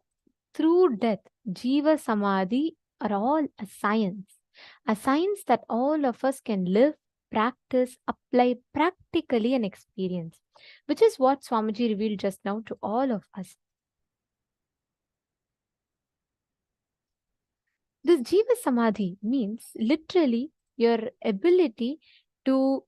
[SPEAKER 4] through death, Jiva Samadhi, are all a science that all of us can live, practice, apply practically and experience, which is what Swamiji revealed just now to all of us. This Jiva Samadhi means literally your ability to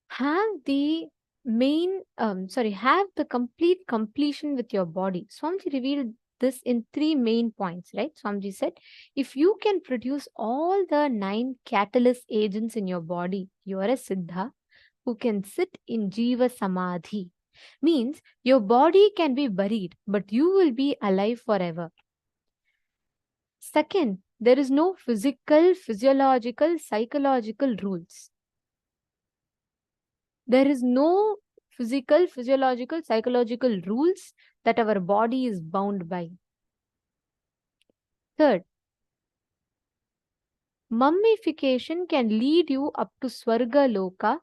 [SPEAKER 4] have the have the complete completion with your body. Swamiji revealed this in 3 main points, right? Swamiji said, if you can produce all the 9 catalyst agents in your body, you are a Siddha who can sit in Jiva Samadhi. Means your body can be buried, but you will be alive forever. Second, there is no physical, physiological, psychological rules. There is no physical, physiological, psychological rules that our body is bound by. Third, mummification can lead you up to Swarga Loka,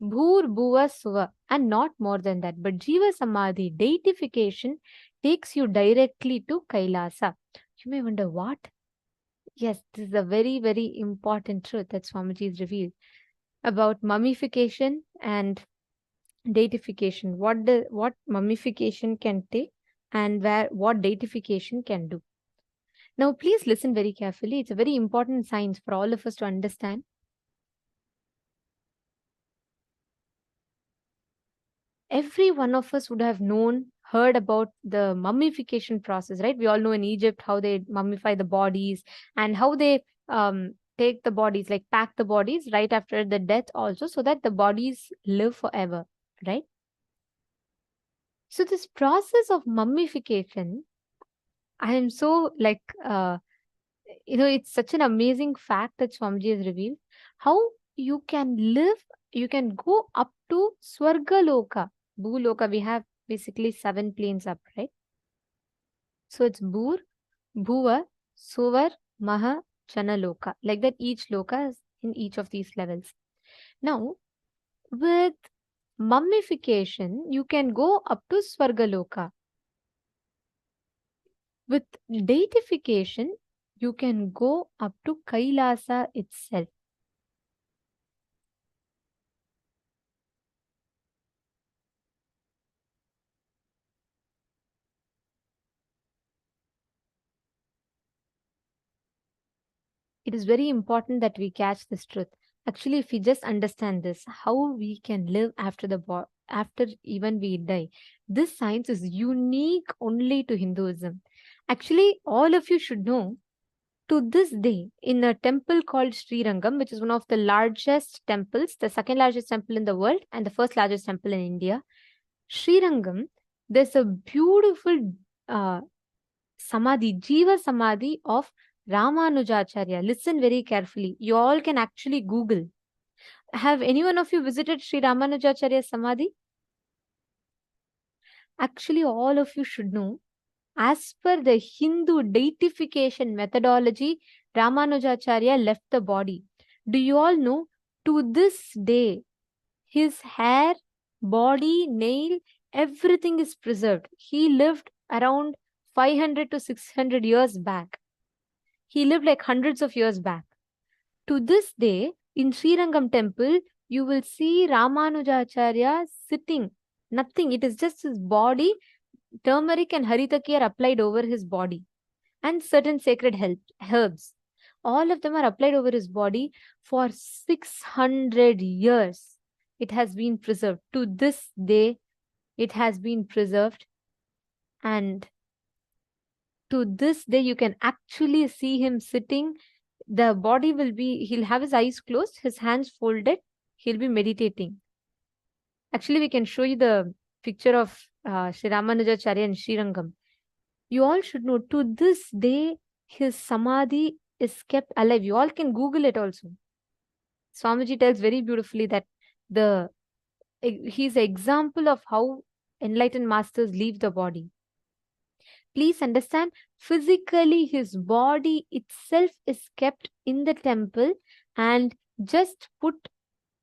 [SPEAKER 4] Bhur Bhuva Suva, and not more than that. But Jiva Samadhi, deification, takes you directly to Kailasa. You may wonder what? Yes, this is a very, very important truth that Swamiji has revealed about mummification and deification. What mummification can take? and what deification can do. Now, please listen very carefully. It's a very important science for all of us to understand. Every one of us would have heard about the mummification process, right? We all know in Egypt how they mummify the bodies and how they take the bodies, like pack the bodies right after the death also, so that the bodies live forever, right? So this process of mummification, I am so it's such an amazing fact that Swamiji has revealed. How you can go up to Swargaloka. Bhuloka, we have basically 7 planes up, right? So it's Bhur, Bhuva, Suvar, Maha, Chanaloka. Like that, each loka is in each of these levels. Now, with mummification, you can go up to Swargaloka. With deification, you can go up to KAILASA itself. It is very important that we catch this truth. Actually, if we just understand this, how we can live after after even we die. This science is unique only to Hinduism. Actually, all of you should know, to this day, in a temple called Sri Rangam, which is one of the largest temples, the second largest temple in the world and the first largest temple in India, Sri Rangam, there's a beautiful samadhi, Jiva samadhi of Ramanujacharya. Listen very carefully. You all can actually Google. Have any one of you visited Sri Ramanujacharya samadhi? Actually, all of you should know, as per the Hindu deification methodology, Ramanujacharya left the body. Do you all know, to this day, his hair, body, nail, everything is preserved. He lived around 500 to 600 years back. He lived like hundreds of years back. To this day, in Sri Rangam temple, you will see Ramanujacharya sitting. Nothing. It is just his body. Turmeric and haritaki are applied over his body. And certain sacred herbs. All of them are applied over his body for 600 years. It has been preserved. To this day, it has been preserved. And to this day, you can actually see him sitting. The body will be, he'll have his eyes closed, his hands folded, he'll be meditating. Actually, we can show you the picture of Sri Ramanujacharya and Sri Rangam. You all should know, to this day, his samadhi is kept alive. You all can Google it also. Swamiji tells very beautifully that he's an example of how enlightened masters leave the body. Please understand, physically his body itself is kept in the temple and just put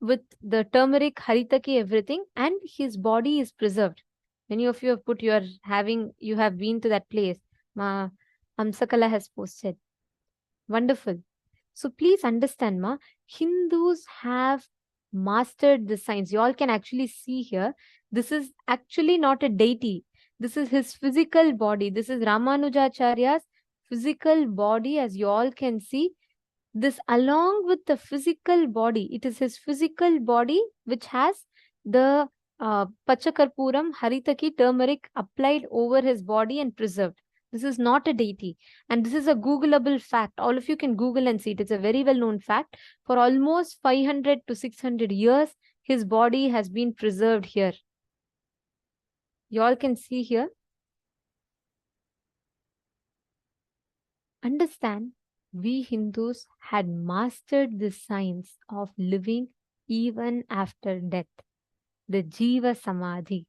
[SPEAKER 4] with the turmeric, haritaki, everything, and his body is preserved. Many of you have been to that place. Amsakala has posted. Wonderful. So please understand, Hindus have mastered the science. You all can actually see here. This is actually not a deity. This is his physical body. This is Ramanujacharya's physical body, as you all can see. This along with the physical body, it is his physical body which has the Pachakarpuram, Haritaki, turmeric applied over his body and preserved. This is not a deity. And this is a Googleable fact. All of you can Google and see it. It's a very well-known fact. For almost 500 to 600 years, his body has been preserved here. You all can see here. Understand, we Hindus had mastered the science of living even after death, the Jiva Samadhi.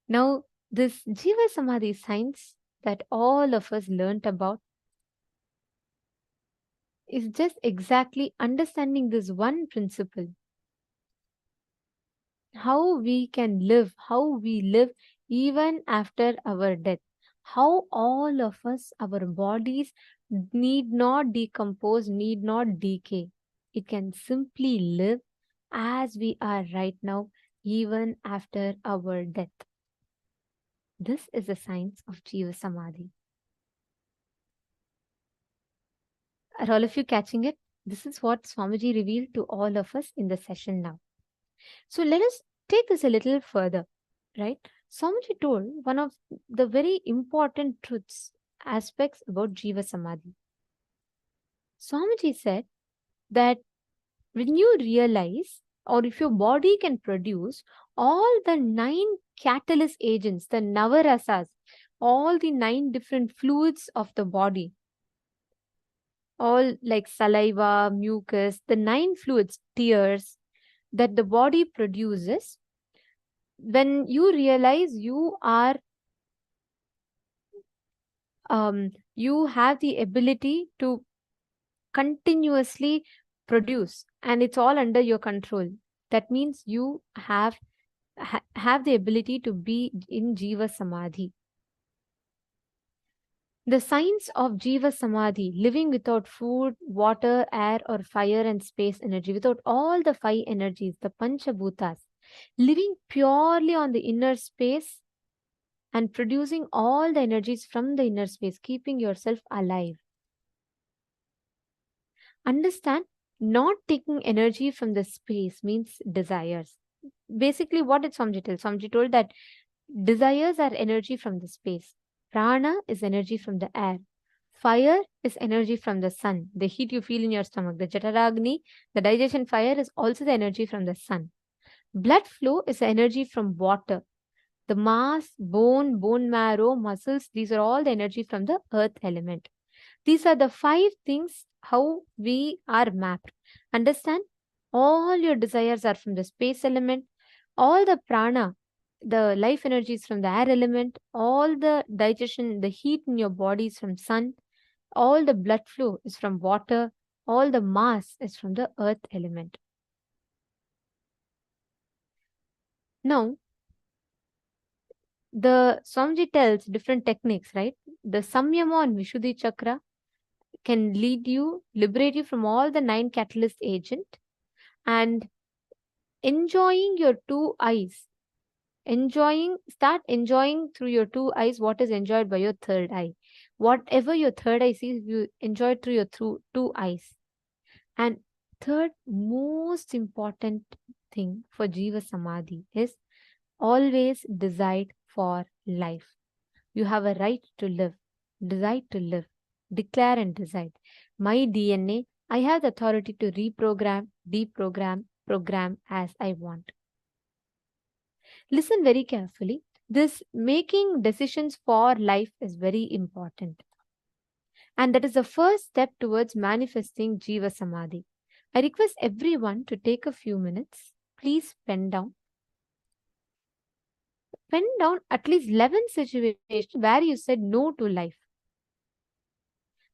[SPEAKER 4] Now, this Jiva Samadhi science that all of us learnt about is just exactly understanding this one principle. How we can live, how we live even after our death. How all of us, our bodies need not decompose, need not decay. It can simply live as we are right now, even after our death. This is the science of Jiva Samadhi. Are all of you catching it? This is what Swamiji revealed to all of us in the session now. So let us take this a little further, right? Swamiji told one of the very important truths, aspects about Jiva Samadhi. Swamiji said that when you realize, or if your body can produce all the 9 catalyst agents, the navarasas, all the 9 different fluids of the body, all like saliva, mucus, the 9 fluids, tears that the body produces, when you realize you are you have the ability to continuously produce, and it's all under your control. That means you have the ability to be in Jiva Samadhi. The science of Jiva Samadhi, living without food, water, air, or fire and space energy, without all the 5 energies, the Panchabhutas, living purely on the inner space and producing all the energies from the inner space, keeping yourself alive. Understand, not taking energy from the space means desires. Basically, what did Swamiji tell? Swamiji told that desires are energy from the space. Prana is energy from the air. Fire is energy from the sun, the heat you feel in your stomach. The Jataragni, the digestion fire, is also the energy from the sun. Blood flow is energy from water. The mass, bone marrow, muscles, these are all the energy from the earth element. These are the 5 things how we are mapped. Understand? All your desires are from the space element. All the prana, the life energies from the air element. All the digestion, the heat in your body is from sun. All the blood flow is from water. All the mass is from the earth element. Now, the Swamiji tells different techniques, right? The Samyama and Vishuddhi Chakra can lead you, liberate you from all the 9 catalyst agent, and enjoying your 2 eyes. Start enjoying through your 2 eyes what is enjoyed by your 3rd eye. Whatever your 3rd eye sees, you enjoy it through your 2 eyes. And third most important thing for Jiva Samadhi is always decide for life. You have a right to live. Decide to live. Declare and decide. My DNA, I have the authority to reprogram, deprogram, program as I want. Listen very carefully. This making decisions for life is very important. And that is the first step towards manifesting Jiva Samadhi. I request everyone to take a few minutes. Please pen down. Pen down at least 11 situations where you said no to life.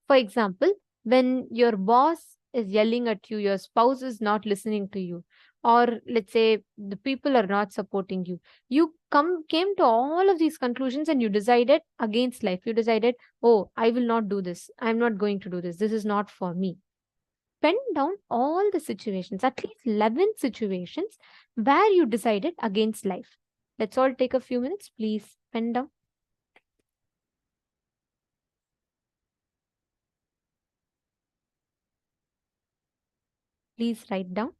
[SPEAKER 4] For example, when your boss is yelling at you, your spouse is not listening to you, or let's say the people are not supporting you, you came to all of these conclusions and you decided against life. You decided, oh, I will not do this. I'm not going to do this. This is not for me. Pen down all the situations, at least 11 situations where you decided against life. Let's all take a few minutes. Please pen down. Please write down.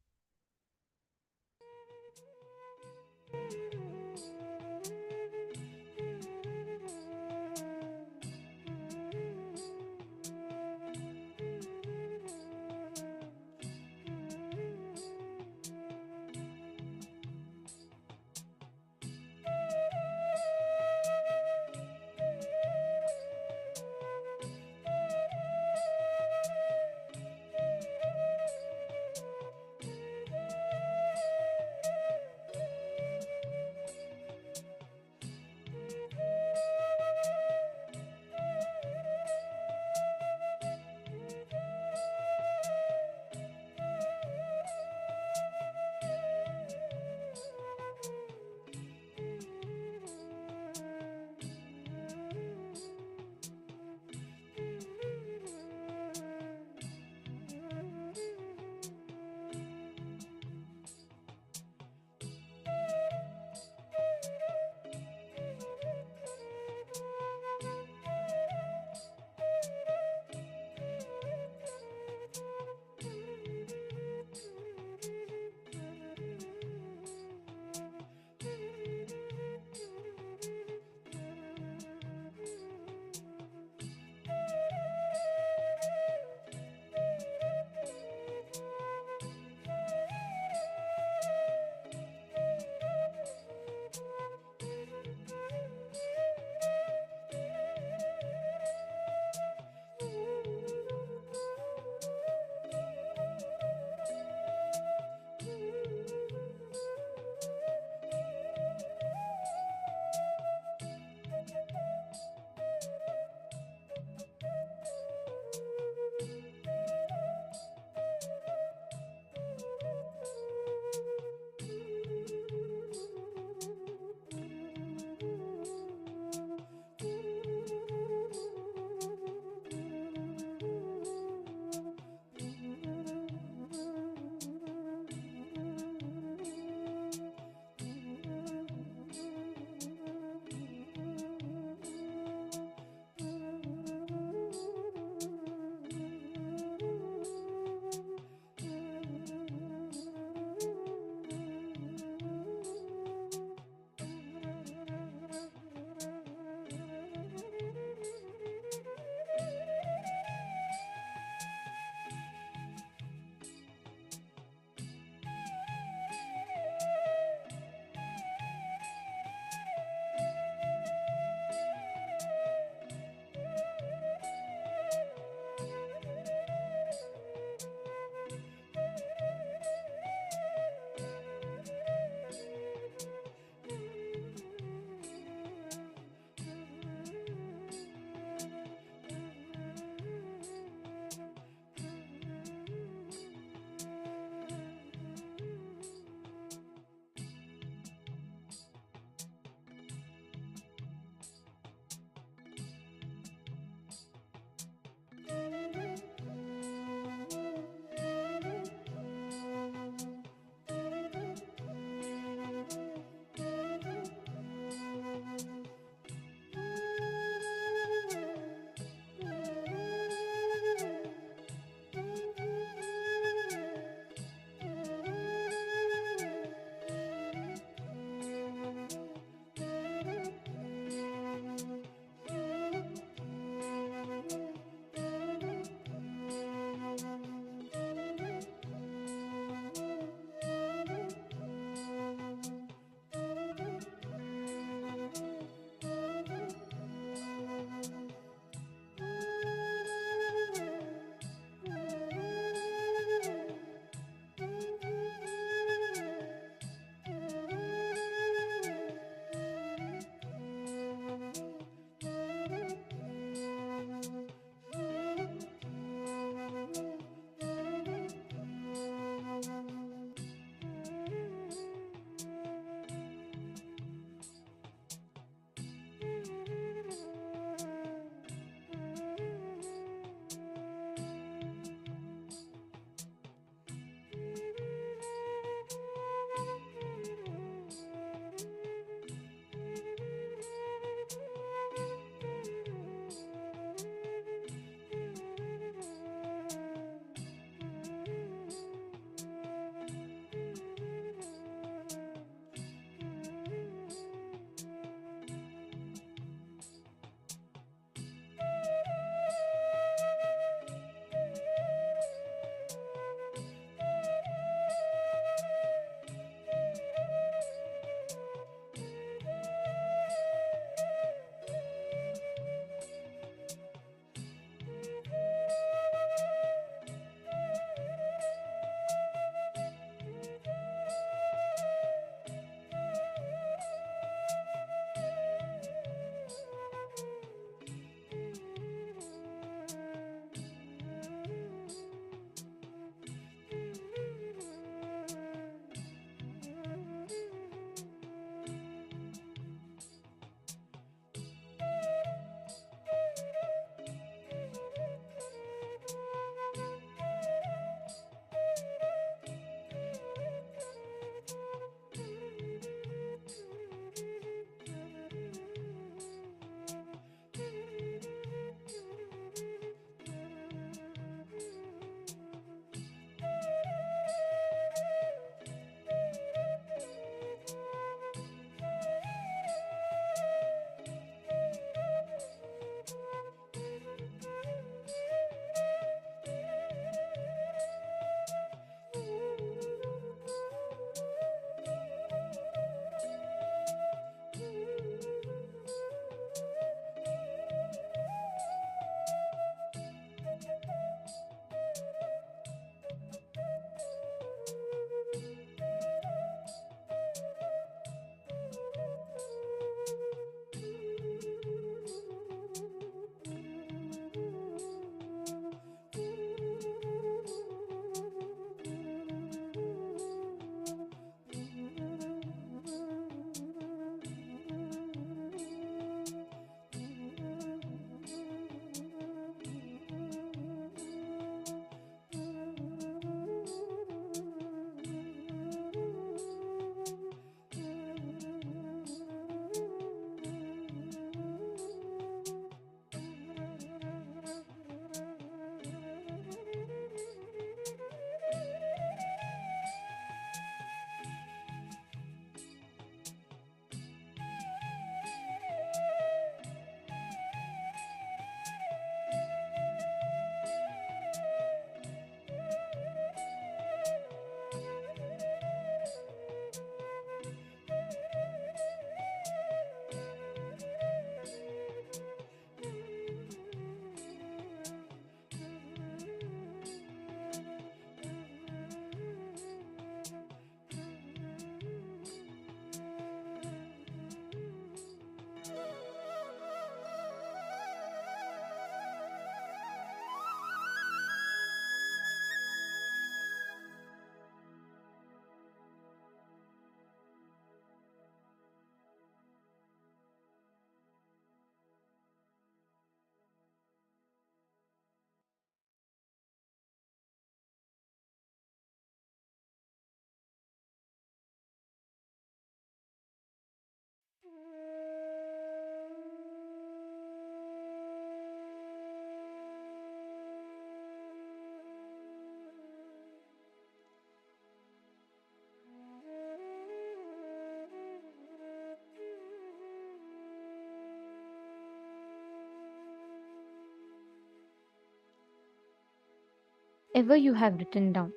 [SPEAKER 4] whatever you have written down.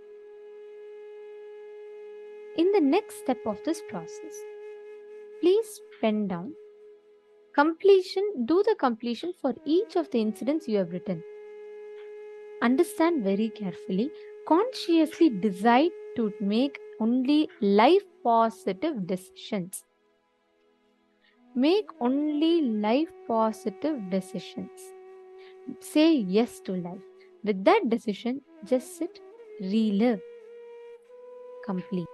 [SPEAKER 4] In the next step of this process, please pen down do the completion for each of the incidents you have written. Understand very carefully, consciously decide to make only life positive decisions. Make only life positive decisions. Say yes to life. With that decision, just sit, relive, complete.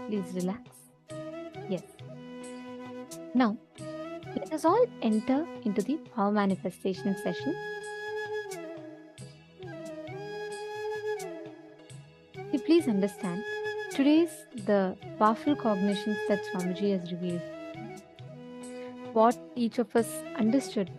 [SPEAKER 4] Please relax. Yes. Now, let us all enter into the power manifestation session. Please understand, today's the powerful cognitions that Swamiji has revealed. What each of us understood.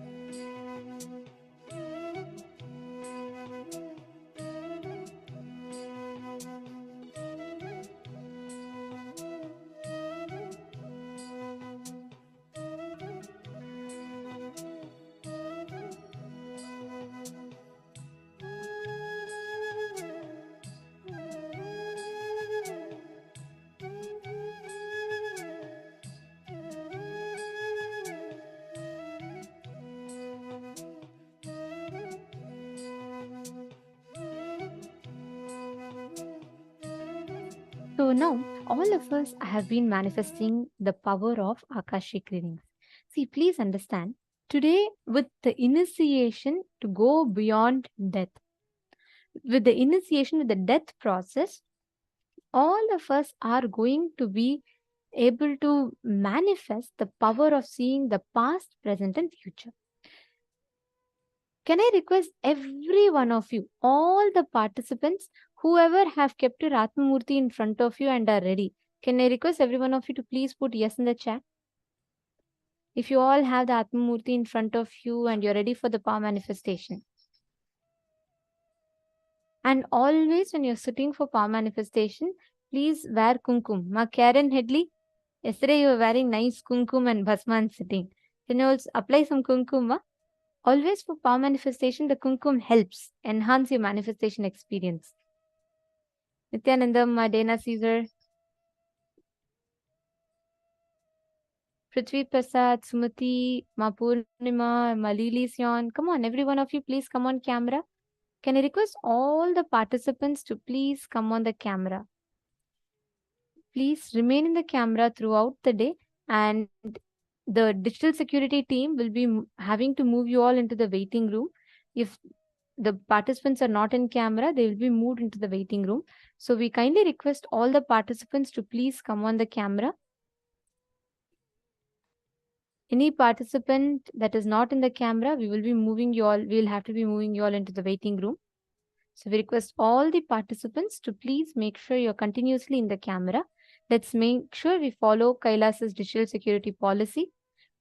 [SPEAKER 4] So now, all of us have been manifesting the power of Akashic readings. See, please understand, today with the initiation to go beyond death, with the initiation with the death process, all of us are going to be able to manifest the power of seeing the past, present, and future. Can I request every one of you, all the participants, whoever have kept your Atmamurti in front of you and are ready, can I request every one of you to please put yes in the chat? If you all have the Atmamurti in front of you and you're ready for the power manifestation. And always when you're sitting for power manifestation, please wear kumkum. Ma Karen Headley, yesterday you were wearing nice kumkum and bhasman sitting. Can you also apply some kumkum? Ma? Always for power manifestation, the kumkum helps enhance your manifestation experience. Nithyananda, Madena Caesar, Prithvi Prasad, Sumati, Mapurnima, Malili Sion. Come on, every one of you, please come on camera. Can I request all the participants to please come on the camera? Please remain in the camera throughout the day, and the digital security team will be having to move you all into the waiting room. If the participants are not in camera, they will be moved into the waiting room. So we kindly request all the participants to please come on the camera. Any participant that is not in the camera, we will be moving you all, we will have to be moving you all into the waiting room. So we request all the participants to please make sure you're continuously in the camera. Let's make sure we follow KAILASA's digital security policy.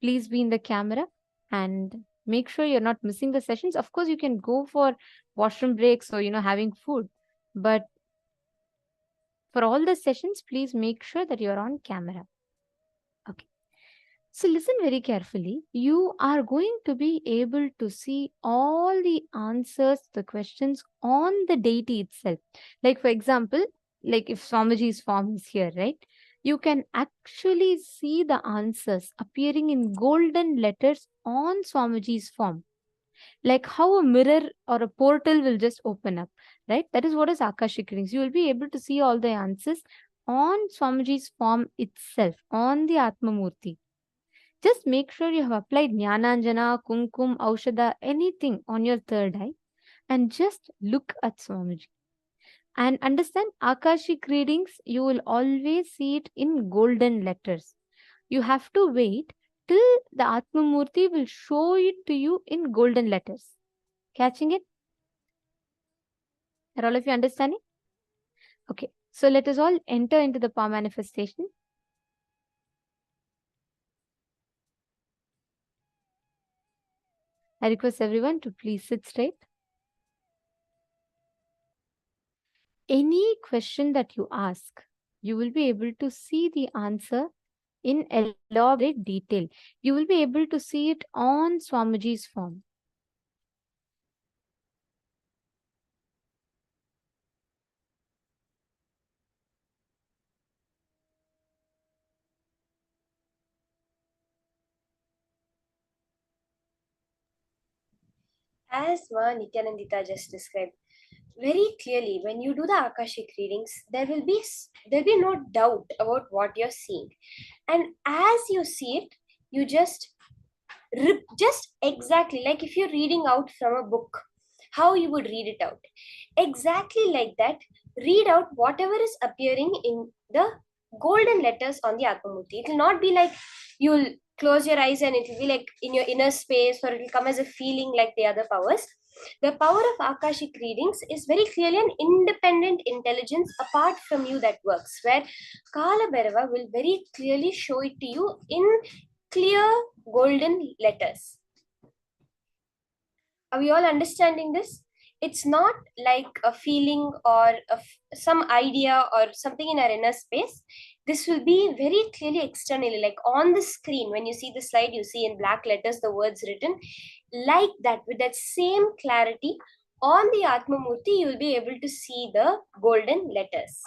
[SPEAKER 4] Please be in the camera and make sure you're not missing the sessions. Of course, you can go for washroom breaks or, having food. But for all the sessions, please make sure that you're on camera. Okay. So listen very carefully. You are going to be able to see all the answers to the questions on the deity itself. Like for example, like if Swamiji's form is here, right? You can actually see the answers appearing in golden letters on Swamiji's form. Like how a mirror or a portal will just open up, right? That is what is Akashic readings. You will be able to see all the answers on Swamiji's form itself, on the Atmamurti. Just make sure you have applied Jnananjana, Kumkum, Aushada, anything on your third eye, and just look at Swamiji. And understand, Akashic readings, you will always see it in golden letters. You have to wait till the Atmamurti will show it to you in golden letters. Catching it? Are all of you understanding? Okay, so let us all enter into the power manifestation. I request everyone to please sit straight. Any question that you ask, you will be able to see the answer in elaborate detail. You will be able to see it on Swamiji's form.
[SPEAKER 6] As Ma Nityanandita just described very clearly, when you do the Akashic readings, there will be no doubt about what you're seeing, and as you see it, you just exactly like if you're reading out from a book, how you would read it out, exactly like that, read out whatever is appearing in the golden letters on the Atmamurti. It will not be like you'll close your eyes and it will be like in your inner space, or it will come as a feeling like the other powers. The power of Akashic readings is very clearly an independent intelligence apart from you that works, where Kala Bhairava will very clearly show it to you in clear golden letters. Are we all understanding this? It's not like a feeling or some idea or something in our inner space. This will be very clearly externally, like on the screen. When you see the slide, you see in black letters the words written like that, with that same clarity. On the Atmamurti, you will be able to see the golden letters.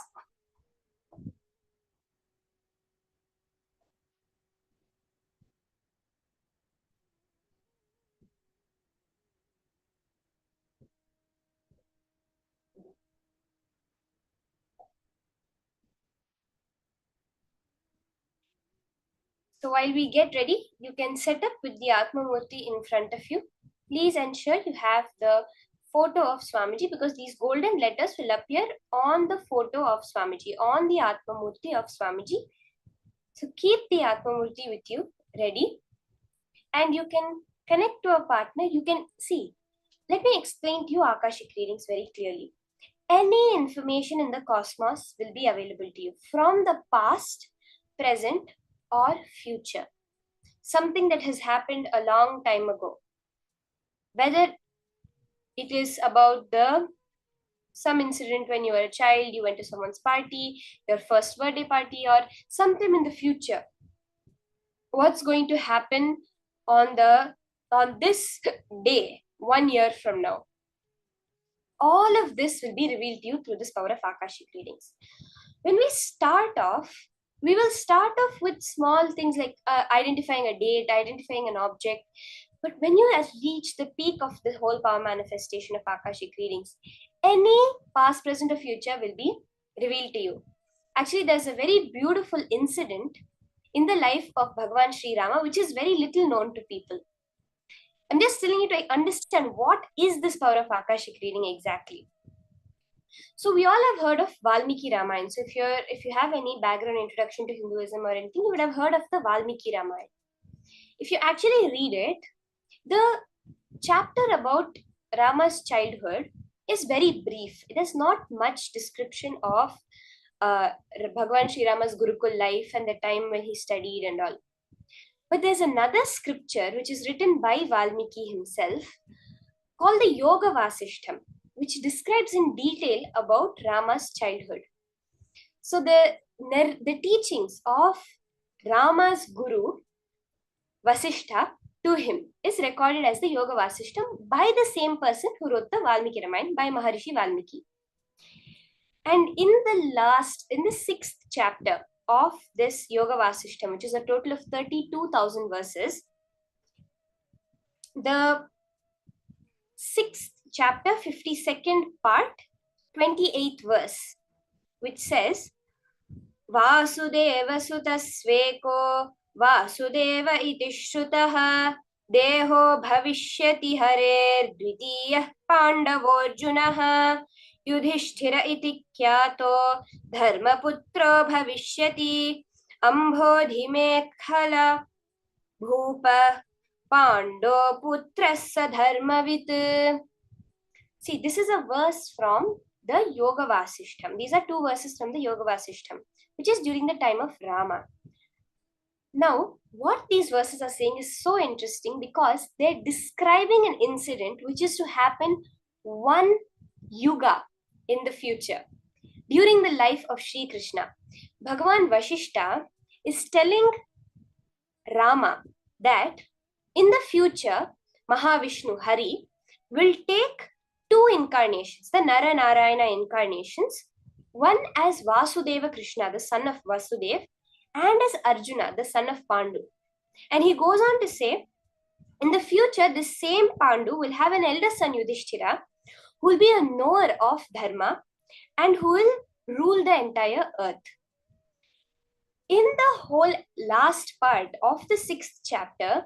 [SPEAKER 6] So while we get ready, you can set up with the Atmamurti in front of you. Please ensure you have the photo of Swamiji, because these golden letters will appear on the photo of Swamiji, on the Atmamurti of Swamiji. So keep the Atmamurti with you, ready. And you can connect to a partner. You can see. Let me explain to you Akashic readings very clearly. Any information in the cosmos will be available to you from the past, present, or future. Something that has happened a long time ago. Whether it is about some incident when you were a child, you went to someone's party, your first birthday party, or sometime in the future. What's going to happen on this day, 1 year from now? All of this will be revealed to you through this power of Akashic readings. When we start off, we will start off with small things like identifying a date, identifying an object. But when you reach the peak of the whole power manifestation of Akashic readings, any past, present, or future will be revealed to you. Actually, there's a very beautiful incident in the life of Bhagavan Sri Rama, which is very little known to people. I'm just telling you to understand what is this power of Akashic reading exactly. So we all have heard of Valmiki Ramayana. So if you have any background introduction to Hinduism or anything, you would have heard of the Valmiki Ramayana. If you actually read it, the chapter about Rama's childhood is very brief. It has not much description of Bhagavan Sri Rama's Gurukul life and the time when he studied and all. But there's another scripture which is written by Valmiki himself called the Yoga Vasishtham, which describes in detail about Rama's childhood. So the teachings of Rama's guru, Vasishtha, to him is recorded as the Yoga Vasishtham by the same person who wrote the Valmiki Ramayana, by Maharishi Valmiki. And in the 6th chapter of this Yoga Vasishtham, which is a total of 32,000 verses, the 6th chapter, 52nd part, 28th verse, which says, Vasudeva sutasveko Vasudeva iti shrutah deho bhavishyati harer dvitiyah pandavojunah yudhishthira iti kyato dharmaputro bhavishyati ambodhime khala bhupa pando putrassa dharmavit. See, this is a verse from the Yoga Vasishtham. These are 2 verses from the Yoga Vasishtham, which is during the time of Rama. Now, what these verses are saying is so interesting because they're describing an incident which is to happen 1 yuga in the future, during the life of Sri Krishna. Bhagavan Vasishta is telling Rama that in the future, Mahavishnu, Hari, will take 2 incarnations, the Nara Narayana incarnations, one as Vasudeva Krishna, the son of Vasudev, and as Arjuna, the son of Pandu. And he goes on to say, in the future, this same Pandu will have an elder son, Yudhishthira, who will be a knower of Dharma and who will rule the entire earth. In the whole last part of the 6th chapter,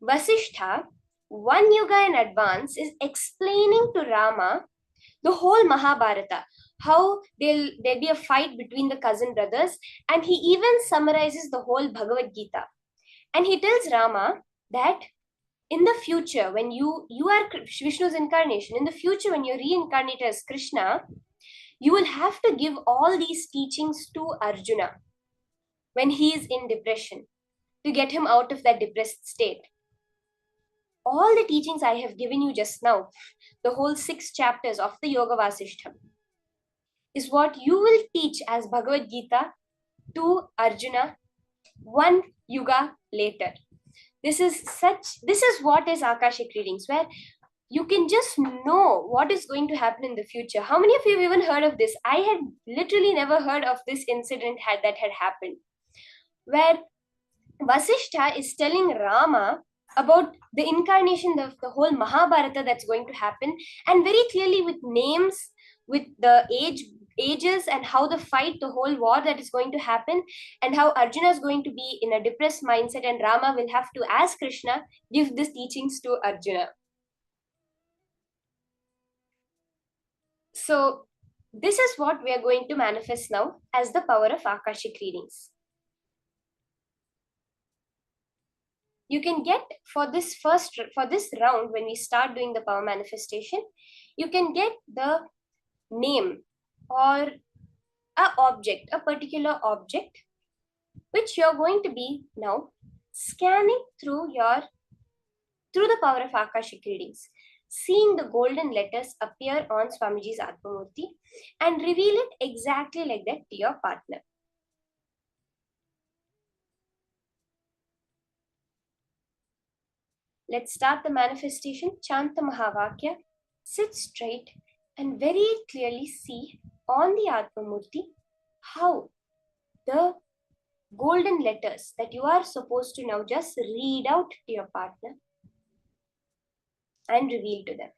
[SPEAKER 6] Vasishtha, 1 yuga in advance, is explaining to Rama the whole Mahabharata. how there'll be a fight between the cousin brothers, and he even summarizes the whole Bhagavad Gita. And he tells Rama that in the future, when you are Vishnu's incarnation, in the future when you're reincarnated as Krishna, you will have to give all these teachings to Arjuna when he is in depression, to get him out of that depressed state. All the teachings I have given you just now, the whole 6 chapters of the Yoga Vasishtham, is what you will teach as Bhagavad Gita to Arjuna one yuga later. This is what is Akashic readings, where you can just know what is going to happen in the future. How many of you have even heard of this? I had literally never heard of this incident that had happened, where Vasishtha is telling Rama about the incarnation of the whole Mahabharata that's going to happen, and very clearly with names, with the ages, and how the fight, the whole war that is going to happen, and how Arjuna is going to be in a depressed mindset, and Rama will have to, as Krishna, give these teachings to Arjuna. So this is what we are going to manifest now as the power of Akashic readings. You can get for this round, when we start doing the power manifestation, you can get the name or a particular object, which you're going to be now scanning through the power of Akashic readings, seeing the golden letters appear on Swamiji's Atmamurti and reveal it exactly like that to your partner. Let's start the manifestation. Chant the Mahavakya, sit straight, and very clearly see on the Atmamurti how the golden letters that you are supposed to now just read out to your partner and reveal to them.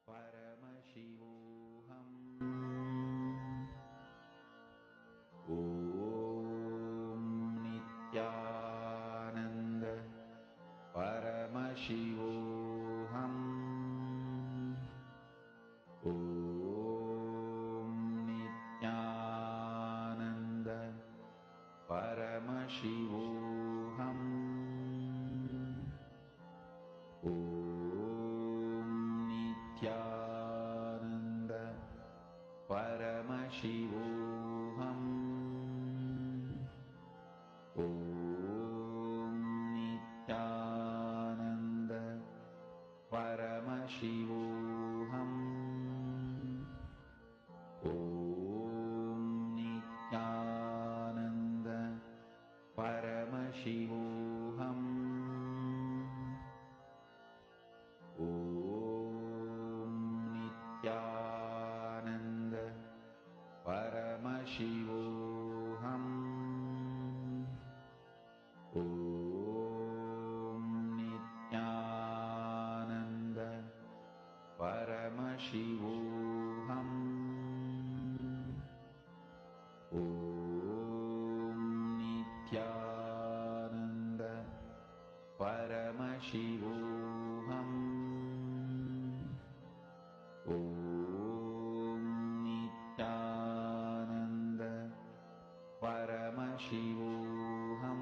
[SPEAKER 3] Paramashivoham Om Nithyananda Paramashivoham Om Nithyananda Paramashivoham Om Nithyananda Paramashivoham Om Nithyananda Paramashivoham Om Nithyananda Paramashivoham Om Nithyananda Paramashivoham Om Nithyananda Paramashivoham Om Nithyananda Paramashivoham Om Nithyananda Paramashivoham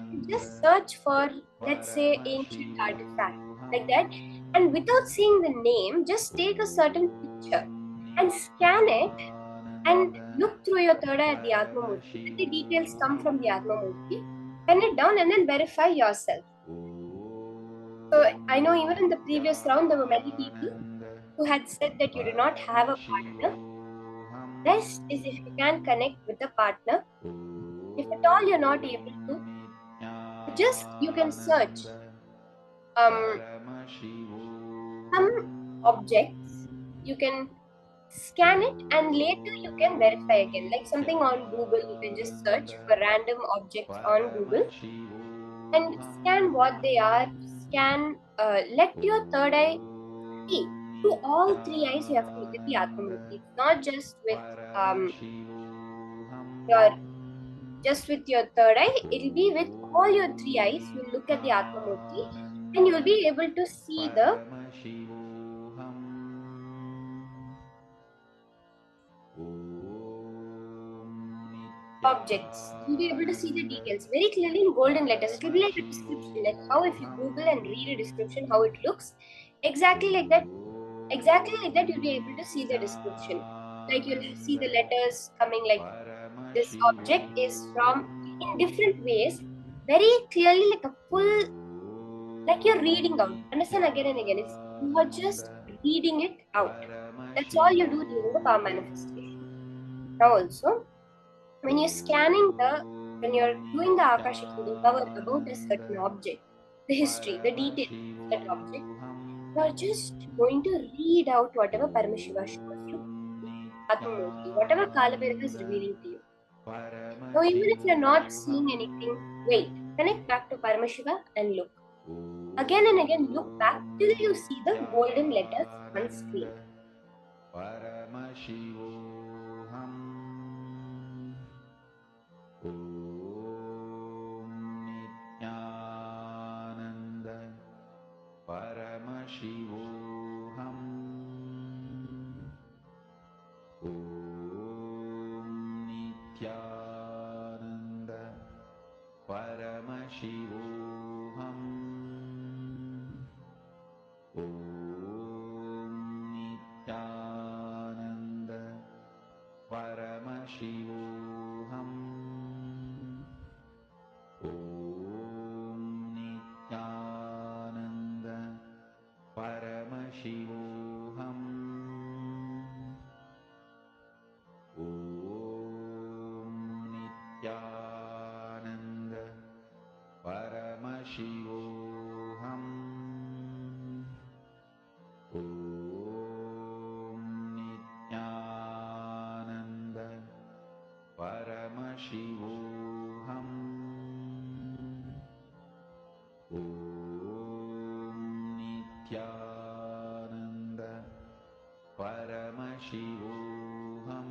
[SPEAKER 6] can just search for, let's say, ancient artifact like that, and without seeing the name, just take a certain picture and scan it and look through your third eye at the Atma Murti. Let the details come from the Atma Murti. Pen it down and then verify yourself. So I know even in the previous round, there were many people who had said that you do not have a partner. Best is if you can connect with the partner. If at all you're not able to, just you can search some objects. You can scan it and later you can verify again. Like something on Google, you can just search for random objects on Google and scan what they are. Scan, let your third eye see. Through all three eyes, you have to look at the Atma Murti. It's not just with your your third eye. It'll be with all your three eyes. You'll look at the Atma Murti and you'll be able to see the objects. You'll be able to see the details very clearly in golden letters. It will be like a description, like how if you Google and read a description, how it looks. Exactly like that. Exactly like that, you'll be able to see the description. Like you'll see the letters coming like this object is from in different ways, very clearly, like a full, like you're reading out. Understand again and again. It's you are just reading it out. That's all you do during the power manifestation. Now also, when you're when you're doing the Akashic reading power about a certain object, the history, the details of that object, you're just going to read out whatever Paramashiva shows you, Atmamurti, whatever Kalabhairava is revealing to you. Now, even if you're not seeing anything, wait, connect back to Paramashiva and look. Again and again, look back till you see the golden letters on screen.
[SPEAKER 3] Paramashivoham Nithyananda Paramashivoham Nithyananda Paramashivoham Nithyananda Paramashivoham Nithyananda Paramashivoham Nithyananda Paramashivoham Nithyananda Paramashivoham Nithyananda Paramashivoham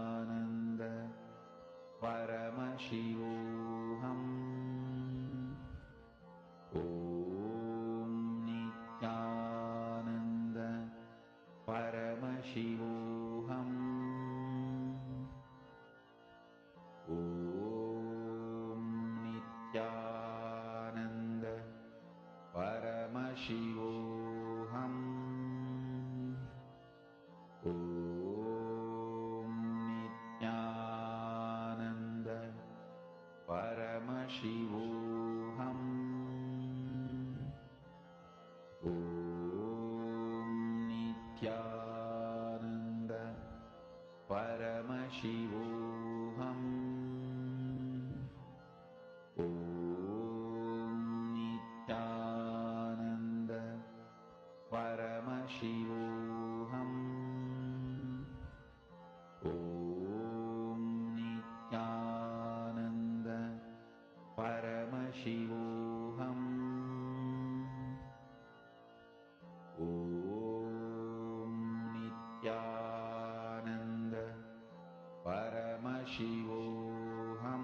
[SPEAKER 3] Nithyananda Paramashivoham Nithyananda Paramashivoham Nithyananda Paramashivoham Nithyananda Paramashivoham Nithyananda Paramashivoham Nithyananda Paramashivoham Nithyananda Paramashivoham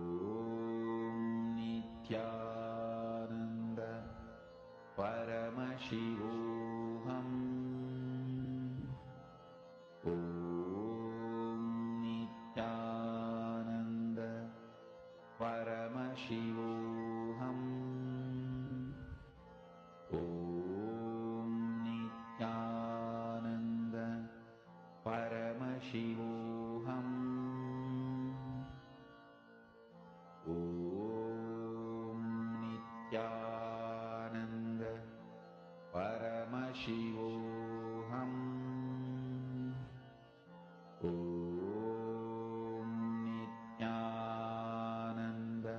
[SPEAKER 3] Paramashivoham Om Nithyananda Paramashivoham Om Nithyananda Paramashivoham Om Nithyananda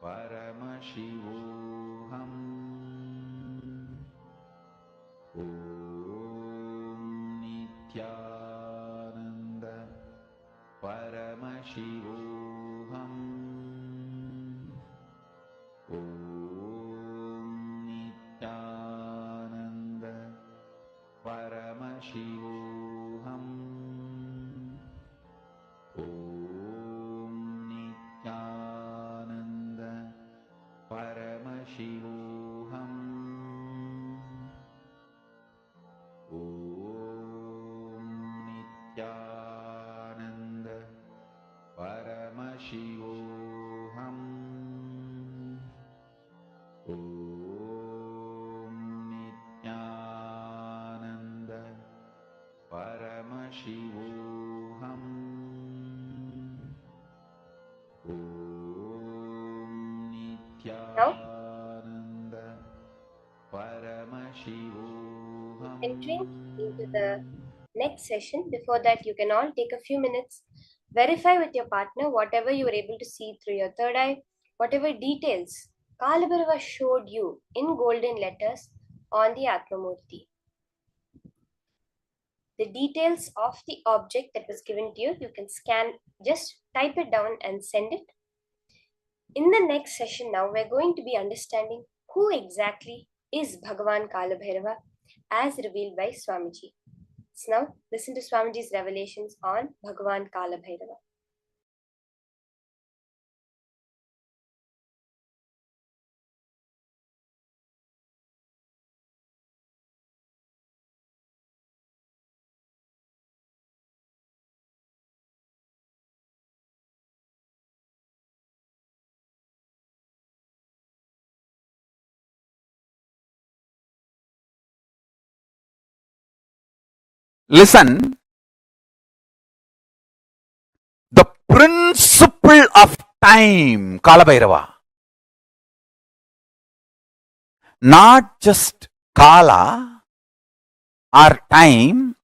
[SPEAKER 3] Paramashivoham Om Nithyananda Paramashivoham Om Nithyananda Paramashivoham Om Nithyananda Paramashivoham Om Nithyananda Paramashivoham Om Nithyananda Paramashivoham Om
[SPEAKER 6] Now,
[SPEAKER 3] Nithyananda Paramashivoham
[SPEAKER 6] entering into the next session. Before that, you can all take a few minutes, verify with your partner whatever you were able to see through your third eye, whatever details Kalabhairava showed you in golden letters on the Atmamurti. The details of the object that was given to you, you can scan, just type it down and send it. In the next session now, we're going to be understanding who exactly is Bhagavan Kalabhairava as revealed by Swamiji. So now, listen to Swamiji's revelations on Bhagavan Kalabhairava.
[SPEAKER 3] Listen, the principle of time, Kalabhairava, not just Kala or time,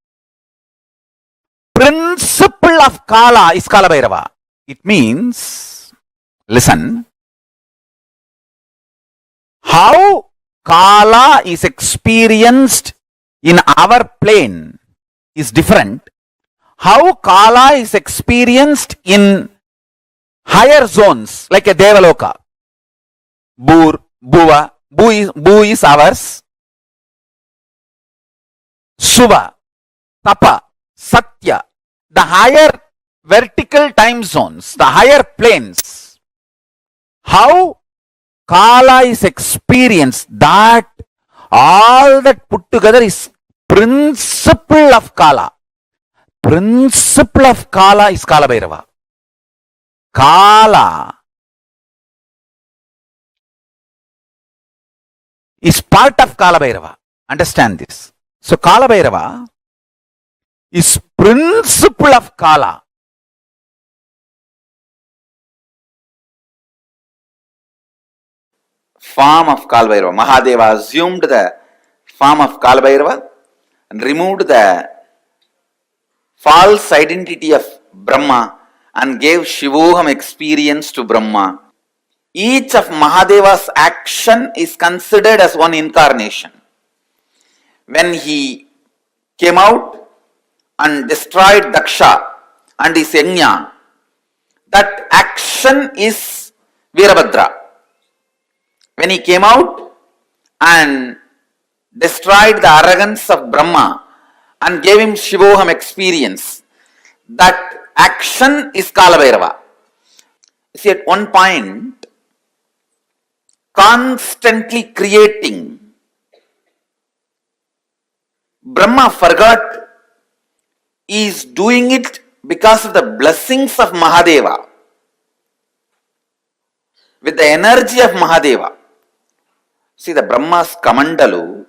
[SPEAKER 3] principle of Kala is Kalabhairava. It means, listen, how Kala is experienced in our plane is different. How Kala is experienced in higher zones like a Devaloka, Bhuva, Bhu is ours, Suva, Tapa, Satya, the higher vertical time zones, the higher planes. How Kala is experienced, that all that put together is principle of Kala. Principle of Kala is Kalabhairava. Kala is part of Kalabhairava. Understand this. So Kalabhairava is principle of Kala. Form of Kalabhairava. Mahadeva assumed the form of Kalabhairava and removed the false identity of Brahma and gave Shivoham experience to Brahma. Each of Mahadeva's action is considered as one incarnation. When he came out and destroyed Daksha and his Yajna, that action is Virabhadra. When he came out and destroyed the arrogance of Brahma and gave him Shivoham experience, that action is Kalabhairava. See, at one point, constantly creating, Brahma forgot he is doing it because of the blessings of Mahadeva. with the energy of Mahadeva. See, the Brahma's Kamandalu,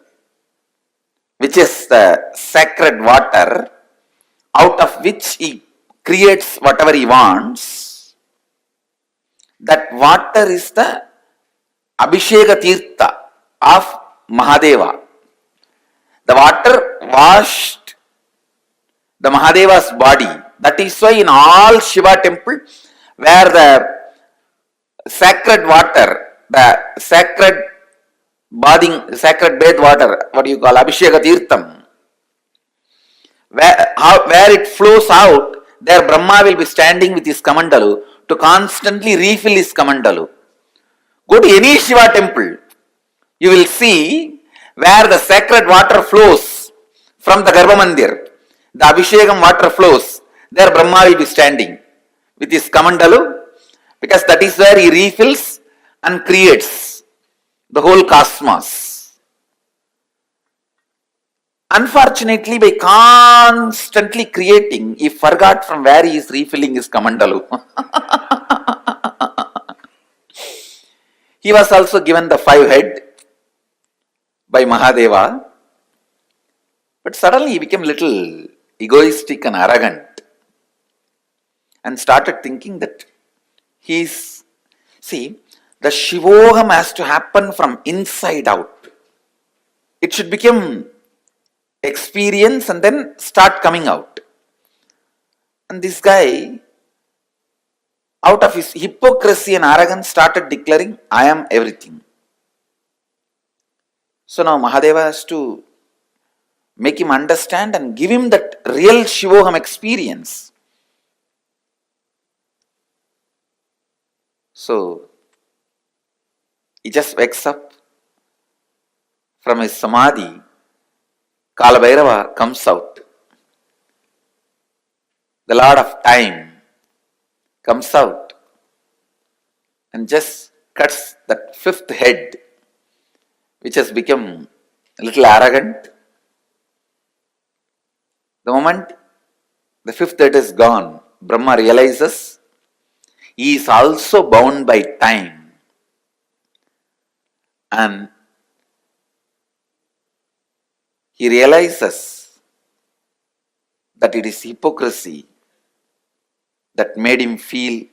[SPEAKER 3] which is the sacred water, out of which he creates whatever he wants, that water is the Abhisheka Tirtha of Mahadeva. The water washed the Mahadeva's body. That is why in all Shiva temple, where the sacred water, the sacred bath water, what do you call, Abhisheka Tirtham, where it flows out, there Brahma will be standing with his Kamandalu to constantly refill his Kamandalu. Go to any Shiva temple, you will see where the sacred water flows from the Garbha Mandir, the Abhishekam water flows, there Brahma will be standing with his Kamandalu, because that is where he refills and creates the whole cosmos. Unfortunately, by constantly creating, he forgot from where he is refilling his Kamandalu. He was also given the 5 head by Mahadeva, but suddenly he became little egoistic and arrogant and started thinking that the Shivoham has to happen from inside out. It should become experience and then start coming out. And this guy, out of his hypocrisy and arrogance, started declaring, I am everything. So now Mahadeva has to make him understand and give him that real Shivoham experience. So he just wakes up from his samadhi. Kalabhairava comes out. The Lord of Time comes out and just cuts that 5th head, which has become a little arrogant. The moment the 5th head is gone, Brahma realizes he is also bound by time. And he realizes that it is hypocrisy that made him feel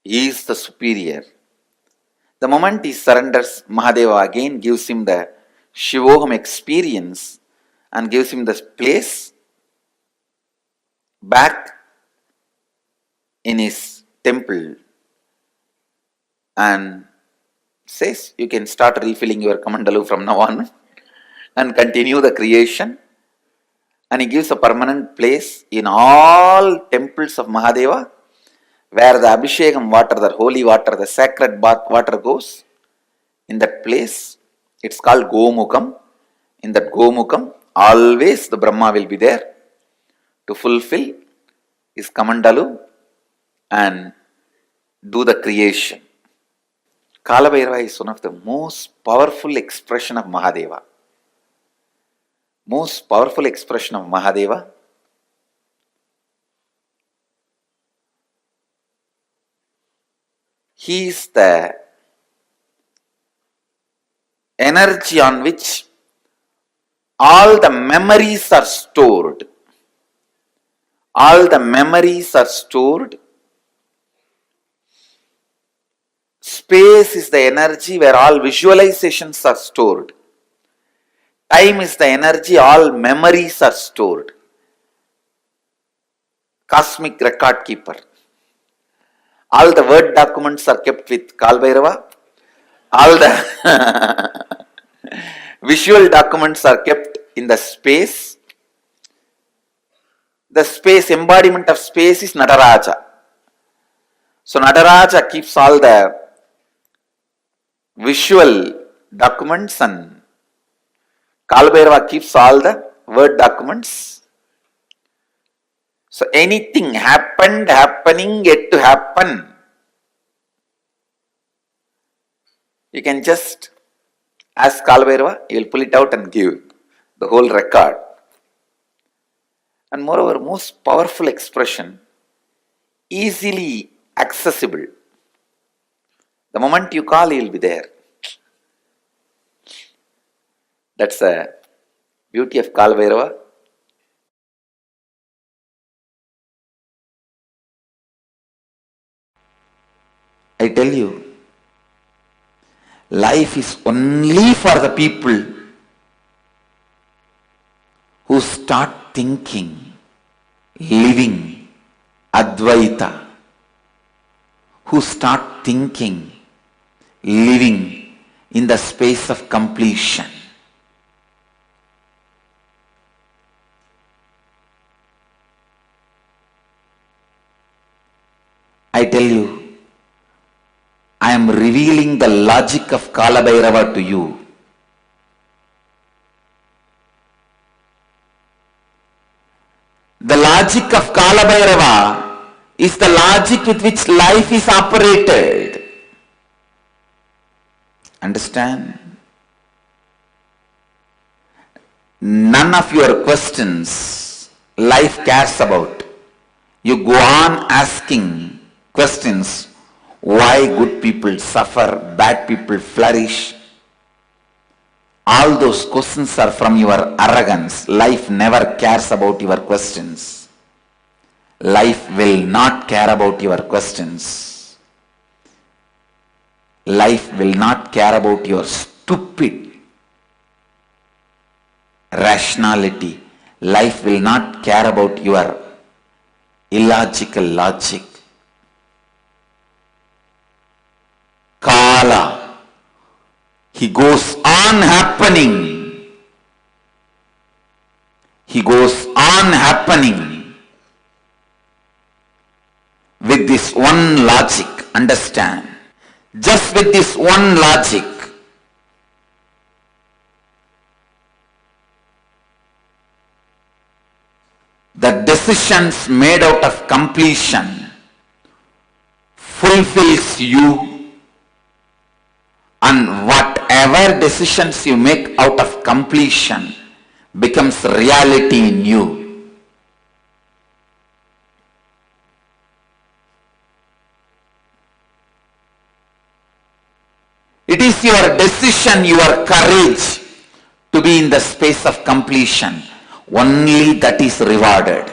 [SPEAKER 3] he is the superior. The moment he surrenders, Mahadeva again gives him the Shivoham experience and gives him the place back in his temple and says, you can start refilling your Kamandalu from now on and continue the creation. And he gives a permanent place in all temples of Mahadeva, where the Abhishekam water, the holy water, the sacred bath water goes. In that place, it's called Gomukam. In that Gomukam, always the Brahma will be there to fulfill his Kamandalu and do the creation. Kalabhairava is one of the most powerful expression of Mahadeva. Most powerful expression of Mahadeva. He is the energy on which all the memories are stored. All the memories are stored. Space is the energy where all visualizations are stored. Time is the energy, all memories are stored. Cosmic record keeper. All the word documents are kept with Kalbhairava. All the visual documents are kept in the space. The space, embodiment of space is Nataraja. So Nataraja keeps all the visual documents and Kalbhairava keeps all the word documents. So anything happened, happening, yet to happen, you can just ask Kalbhairava, he will pull it out and give the whole record. And moreover, most powerful expression, easily accessible. The moment you call, he will be there. That's the beauty of Kala Bhairava. I tell you, life is only for the people who start thinking, living Advaita, who start thinking, living in the space of completion. I tell you, I am revealing the logic of Kala Bhairava to you. The logic of Kala Bhairava is the logic with which life is operated. Understand? None of your questions life cares about. You go on asking questions. Why good people suffer, bad people flourish? All those questions are from your arrogance. Life never cares about your questions. Life will not care about your questions. Life will not care about your stupid rationality. Life will not care about your illogical logic. Kala, he goes on happening. He goes on happening with this one logic. Understand? Just with this one logic. The decisions made out of completion fulfills you, and whatever decisions you make out of completion becomes reality in you. It is your decision, your courage to be in the space of completion. Only that is rewarded.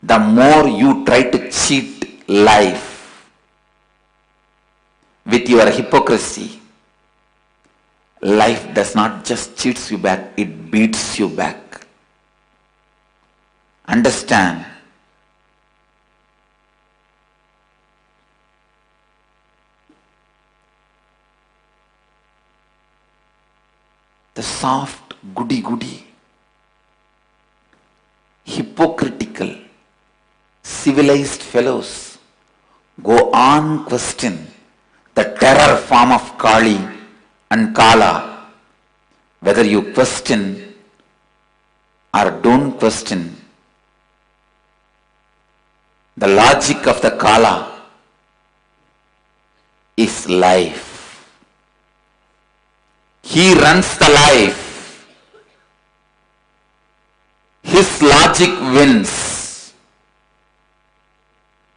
[SPEAKER 3] The more you try to cheat life with your hypocrisy, life does not just cheats you back, it beats you back. Understand? The soft, goody-goody, hypocritical, civilized fellows go on question the terror form of Kali and Kala. Whether you question or don't question, the logic of the Kala is life. He runs the life. His logic wins.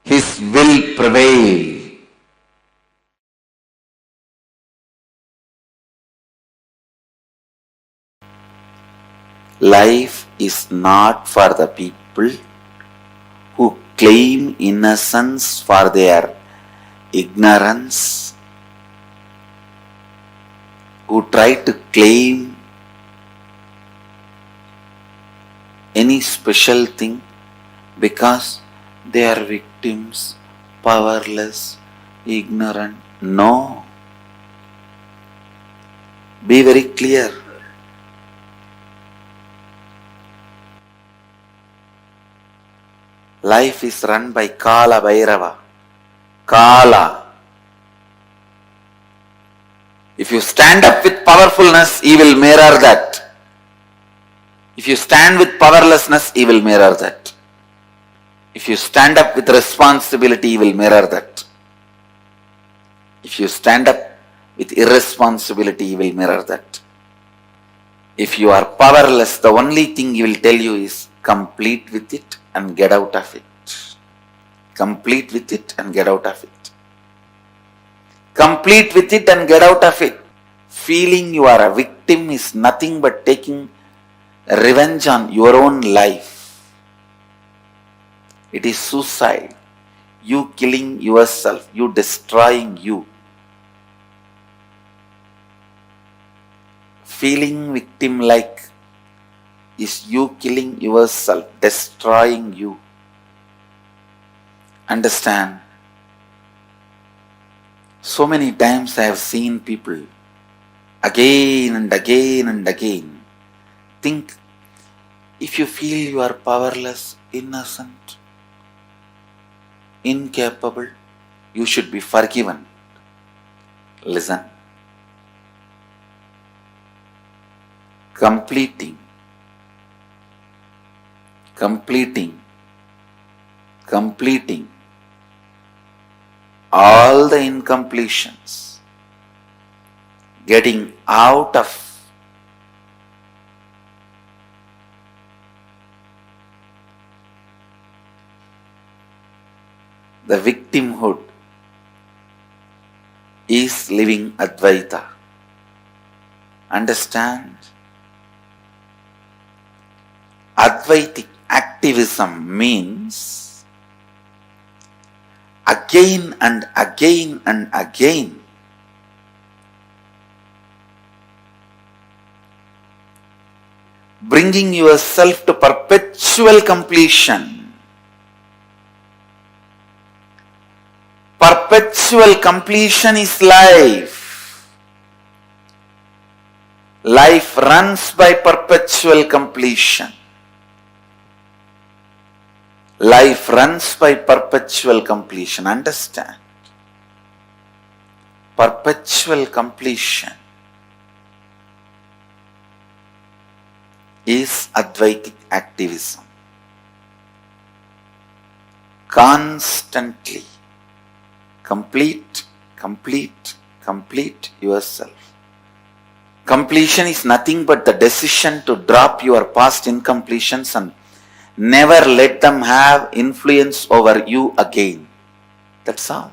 [SPEAKER 3] His will prevail. Life is not for the people who claim innocence for their ignorance, who try to claim any special thing because they are victims, powerless, ignorant. No. Be very clear. Life is run by Kala Bhairava. Kala. If you stand up with powerfulness, he will mirror that. If you stand with powerlessness, he will mirror that. If you stand up with responsibility, he will mirror that. If you stand up with irresponsibility, he will mirror that. If you are powerless, the only thing he will tell you is complete with it and get out of it. Complete with it and get out of it. Complete with it and get out of it. Feeling you are a victim is nothing but taking revenge on your own life. It is suicide. You killing yourself, you destroying you. Feeling victim-like is you killing yourself, destroying you. Understand? So many times I have seen people again and again and again think, if you feel you are powerless, innocent, incapable, you should be forgiven. Listen. Completing all the incompletions, getting out of the victimhood is living Advaita. Understand? Advaitic activism means again and again and again bringing yourself to perpetual completion. Perpetual completion is life. Life runs by perpetual completion. Life runs by perpetual completion. Understand? Perpetual completion is Advaitic activism. Constantly complete yourself. Completion is nothing but the decision to drop your past incompletions and never let them have influence over you again. That's all.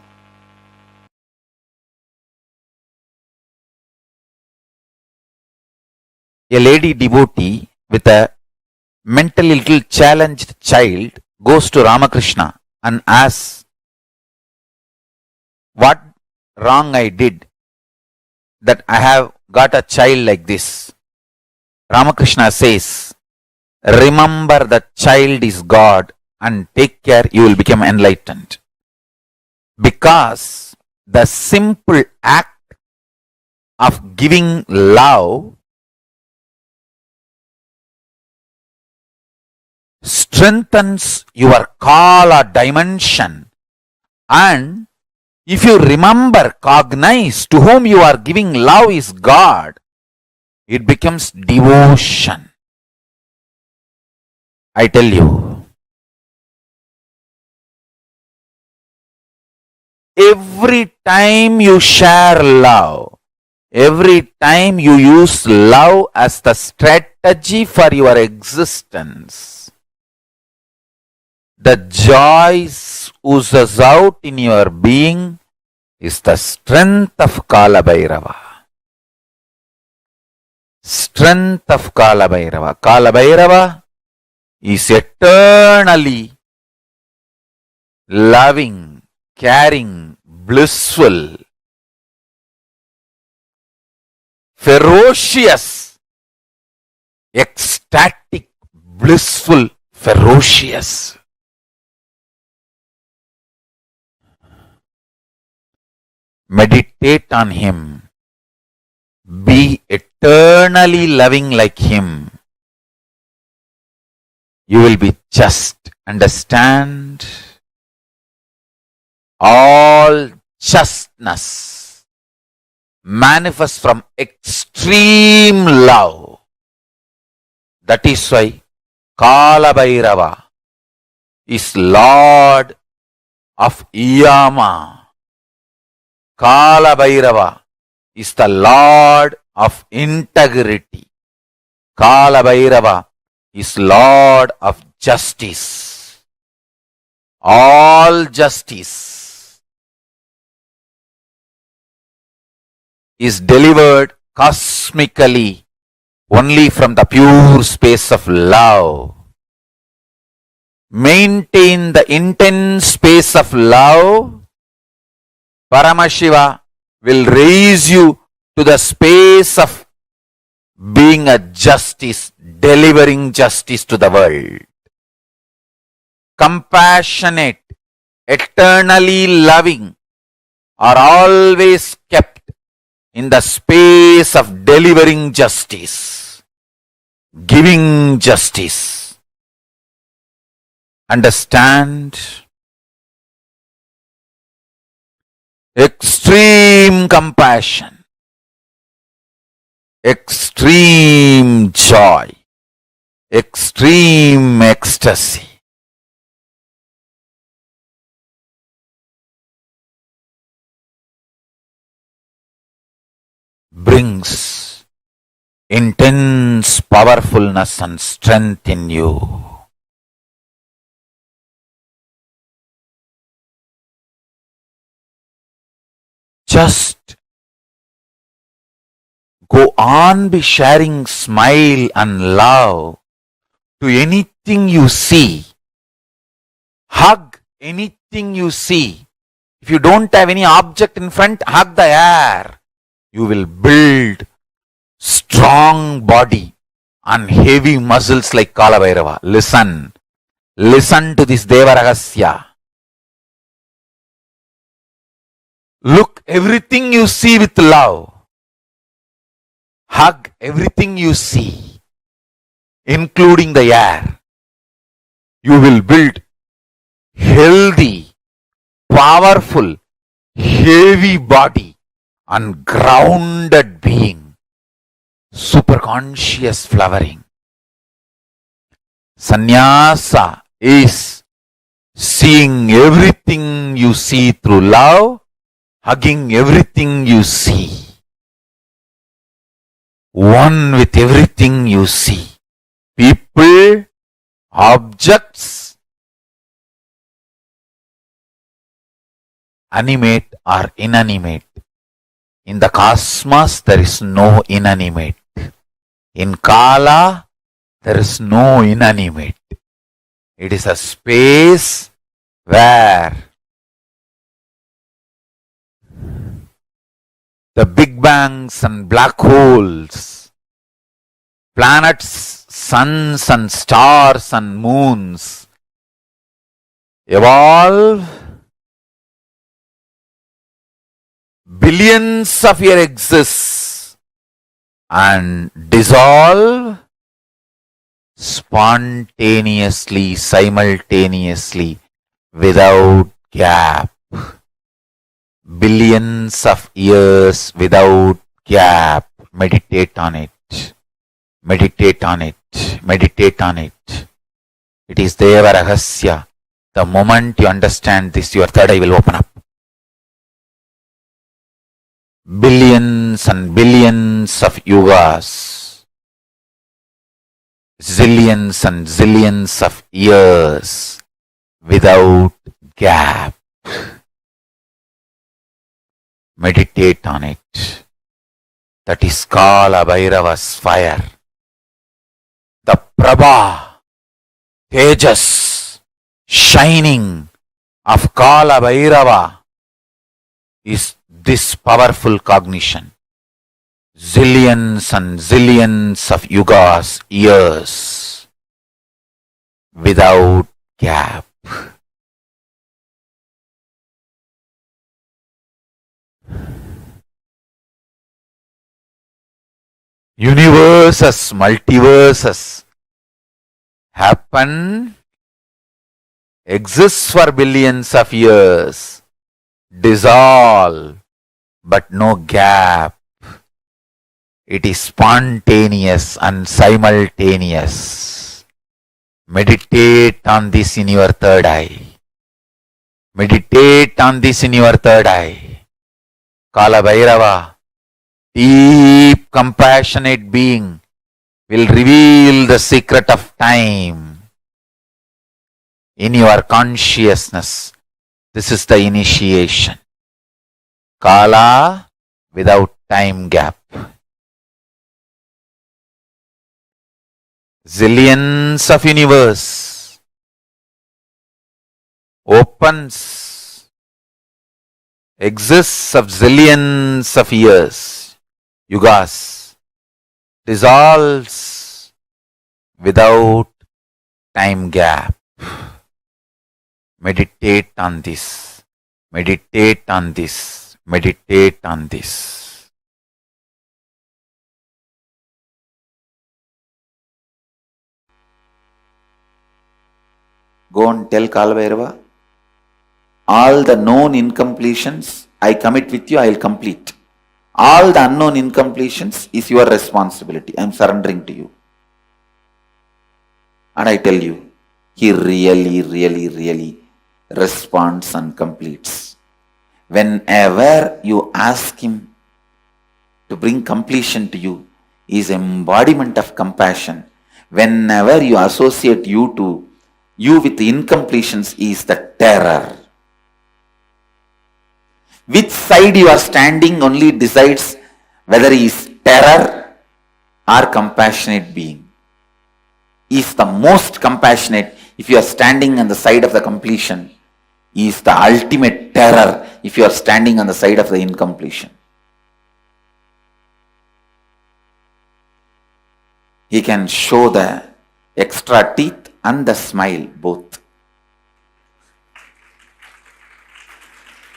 [SPEAKER 3] A lady devotee with a mentally little challenged child goes to Ramakrishna and asks, what wrong I did that I have got a child like this? Ramakrishna says, remember that child is God and take care, you will become enlightened. Because the simple act of giving love strengthens your Kala dimension, and if you remember, cognize to whom you are giving love is God, it becomes devotion. I tell you, every time you share love, every time you use love as the strategy for your existence, the joy oozes out in your being is the strength of Kala Bhairava. Strength of Kala Bhairava. Kala Bhairava is eternally loving, caring, blissful, ferocious, ecstatic, blissful, ferocious. Meditate on him. Be eternally loving like him. You will be just. Understand? All justness manifests from extreme love. That is why Kala Bhairava is Lord of Yama. Kala Bhairava is the Lord of integrity. Kala Bhairava is Lord of justice. all justice is delivered cosmically only from the pure space of love. Maintain the intense space of love. Paramashiva will raise you to the space of being a justice, delivering justice to the world. Compassionate, eternally loving are always kept in the space of delivering justice, giving justice. Understand? Extreme compassion, extreme joy, extreme ecstasy. Brings intense powerfulness and strength in you. Just go on be sharing smile and love to anything you see. Hug anything you see. If you don't have any object in front, hug the air. You will build strong body and heavy muscles like Kalabhairava. Listen. Listen to this Deva Rahasya. Look everything you see with love. Hug everything you see, including the air. You will build healthy, powerful, heavy body and grounded being. Superconscious flowering. Sannyasa is seeing everything you see through love, hugging everything you see. One with everything you see. People, objects, animate or inanimate. In the cosmos, there is no inanimate. In Kala, there is no inanimate. It is a space where the big bangs and black holes, planets, suns and stars and moons evolve billions of years exist and dissolve spontaneously, simultaneously, without gap. Billions of years without gap. Meditate on it. Meditate on it. Meditate on it. It is Deva Rahasya. The moment you understand this, your third eye will open up. Billions and billions of yugas. Zillions and zillions of years without gap. Meditate on it. That is Kala Bhairava's fire. The Prabha, Tejas, shining of Kala Bhairava is this powerful cognition. Zillions and zillions of yugas, years, without gap. Universes, multiverses happen, exists for billions of years, dissolve, but no gap. It is spontaneous and simultaneous. Meditate on this in your third eye. Meditate on this in your third eye. Kala Bhairava, deep compassionate being, will reveal the secret of time. in your consciousness. This is the initiation. Kala without time gap. Zillions of universe opens, exists of zillions of years, yugas, dissolves without time gap. Meditate on this, meditate on this, meditate on this. Go and tell Kalabhairava, all the known incompletions I commit with you, I will complete. All the unknown incompletions is your responsibility. I am surrendering to you. And I tell you, he really responds and completes. Whenever you ask him to bring completion to you, he is embodiment of compassion. Whenever you associate you with the incompletions, is the terror. Which side you are standing only decides whether he is terror or compassionate being. He is the most compassionate if you are standing on the side of the completion. He is the ultimate terror if you are standing on the side of the incompletion. He can show the extra teeth and the smile both.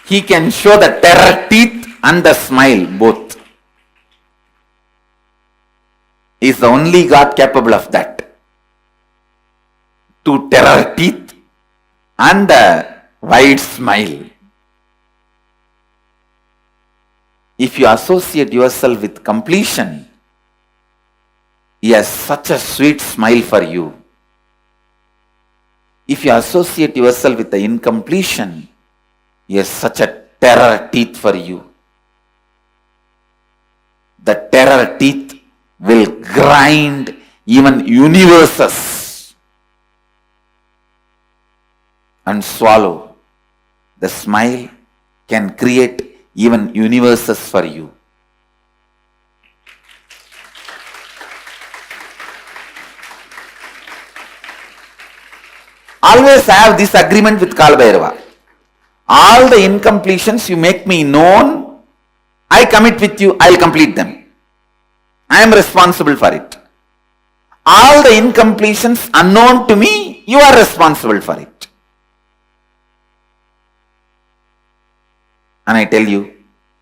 [SPEAKER 3] He can show the terror teeth and the smile both. He is the only God capable of that. To terror teeth and the wide smile. If you associate yourself with completion, he has such a sweet smile for you. If you associate yourself with the incompletion, he has such a terror teeth for you. The terror teeth will grind even universes and swallow. The smile can create even universes for you. Always have this agreement with Kalabhairava. All the incompletions you make me known, I commit with you, I will complete them. I am responsible for it. All the incompletions unknown to me, you are responsible for it. And I tell you,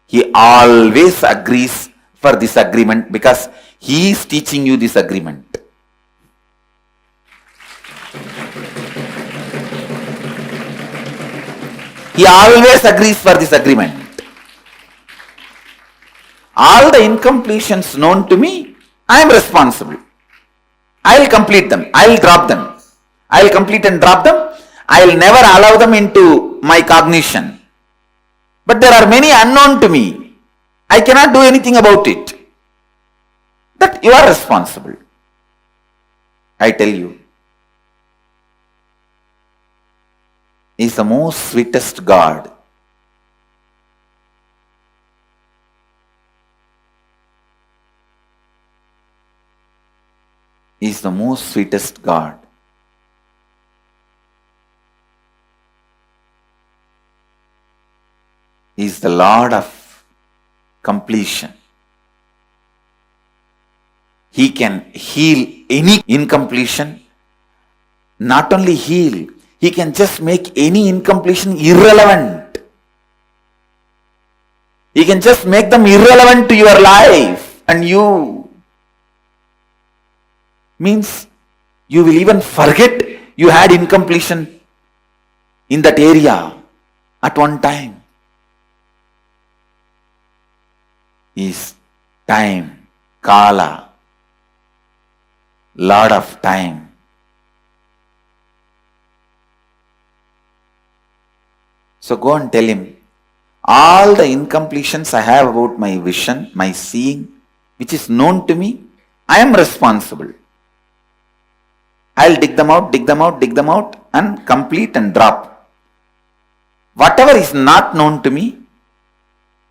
[SPEAKER 3] he always agrees for this agreement because he is teaching you this agreement. He always agrees for this agreement. All the incompletions known to me, I am responsible. I will complete them. I will drop them. I will complete and drop them. I will never allow them into my cognition. But there are many unknown to me. I cannot do anything about it. That you are responsible. I tell you, he is the most sweetest God. He is the most sweetest God. He is the Lord of completion. He can heal any incompletion. Not only heal, he can just make any incompletion irrelevant. He can just make them irrelevant to your life and you. Means you will even forget you had incompletion in that area at one time. Is time, Kala, Lord of time. So go and tell him, all the incompletions I have about my vision, my seeing, which is known to me, I am responsible. I'll dig them out, dig them out, dig them out, and complete and drop. Whatever is not known to me,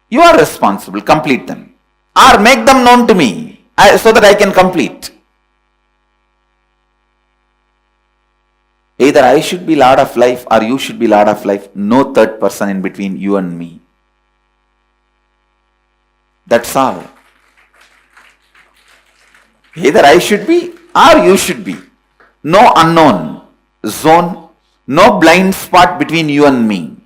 [SPEAKER 3] you are responsible. Complete them. Or make them known to me so that I can complete. Either I should be Lord of life or you should be Lord of life. No third person in between you and me. That's all. Either I should be or you should be. No unknown zone, no blind spot between you and me.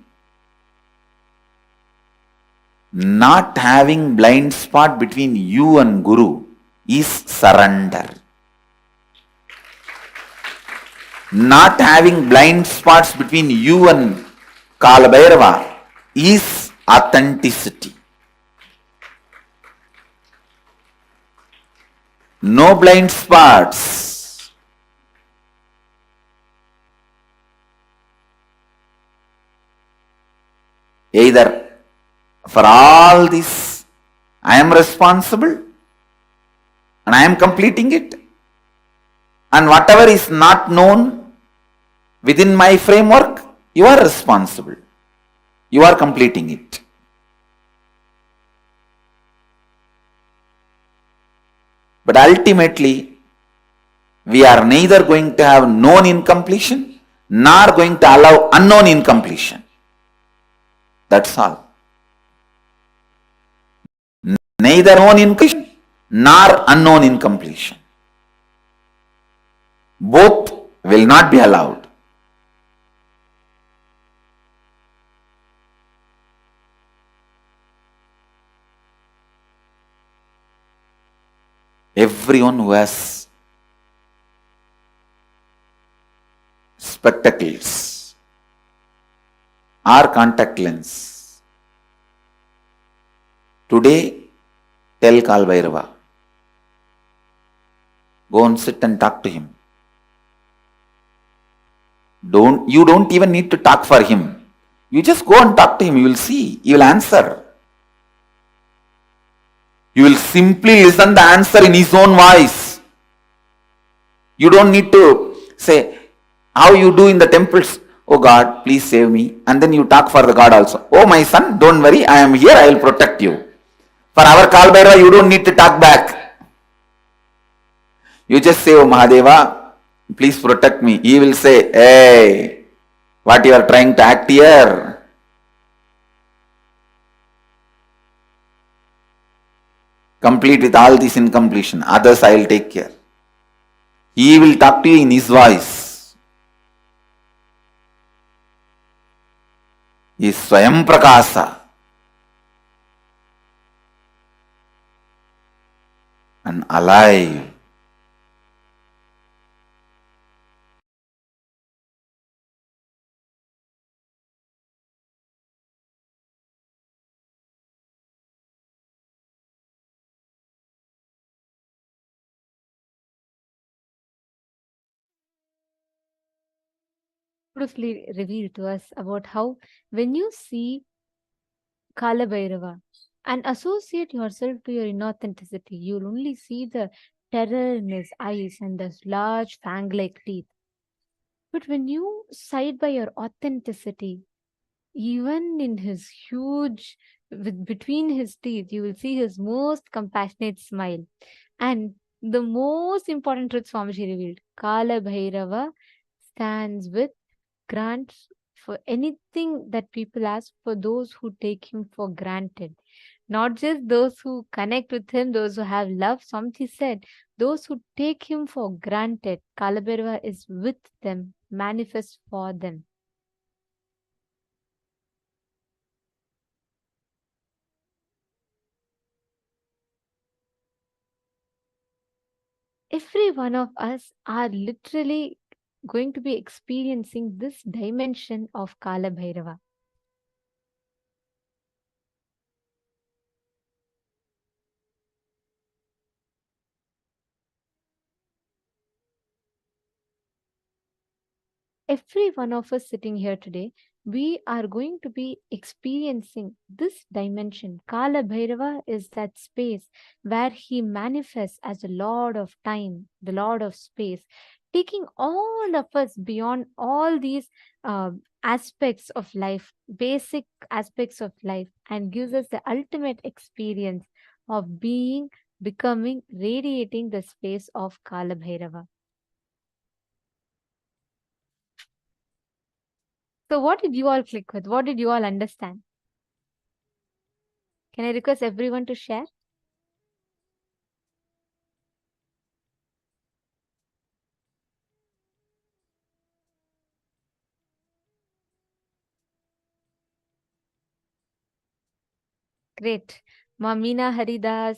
[SPEAKER 3] Not having blind spot between you and Guru is surrender. Not having blind spots between you and Kalabhairava is authenticity. No blind spots. Either for all this I am responsible and I am completing it, and whatever is not known within my framework, you are responsible. You are completing it. But ultimately, we are neither going to have known incompletion nor going to allow unknown incompletion. That's all. Neither known incompletion nor unknown incompletion. Both will not be allowed. Everyone who has spectacles or contact lens, today tell Kalbhairava, go and sit and talk to him. You don't even need to talk for him. You just go and talk to him. You will see. He will answer. You will simply listen the answer in his own voice. You don't need to say, how you do in the temples, oh God, please save me. And then you talk for the God also. Oh my son, don't worry, I am here, I will protect you. For our Kalbhairava, you don't need to talk back. You just say, oh Mahadeva, please protect me. He will say, hey, what you are trying to act here? Complete with all this incompletion. Others I will take care. He will talk to you in his voice. He is Swayam Prakasa. And alive.
[SPEAKER 4] Beautifully revealed to us about how when you see Kalabhairava and associate yourself to your inauthenticity, you'll only see the terror in his eyes and those large fang-like teeth. But when you side by your authenticity, even in his huge, between his teeth, you will see his most compassionate smile. And the most important truth Swamiji revealed, Kala Bhairava stands with grants for anything that people ask for those who take him for granted. Not just those who connect with him, those who have love. Swamiji said, those who take him for granted, Kalabhairava is with them, manifests for them. Every one of us are literally going to be experiencing this dimension of Kala Bhairava. Every one of us sitting here today, we are going to be experiencing this dimension. Kala Bhairava is that space where he manifests as the Lord of time, the Lord of space. taking all of us beyond all these aspects of life, basic aspects of life, and gives us the ultimate experience of being, becoming, radiating the space of Kala Bhairava. So, what did you all click with? What did you all understand? Can I request everyone to share? Great. Mamina Haridas.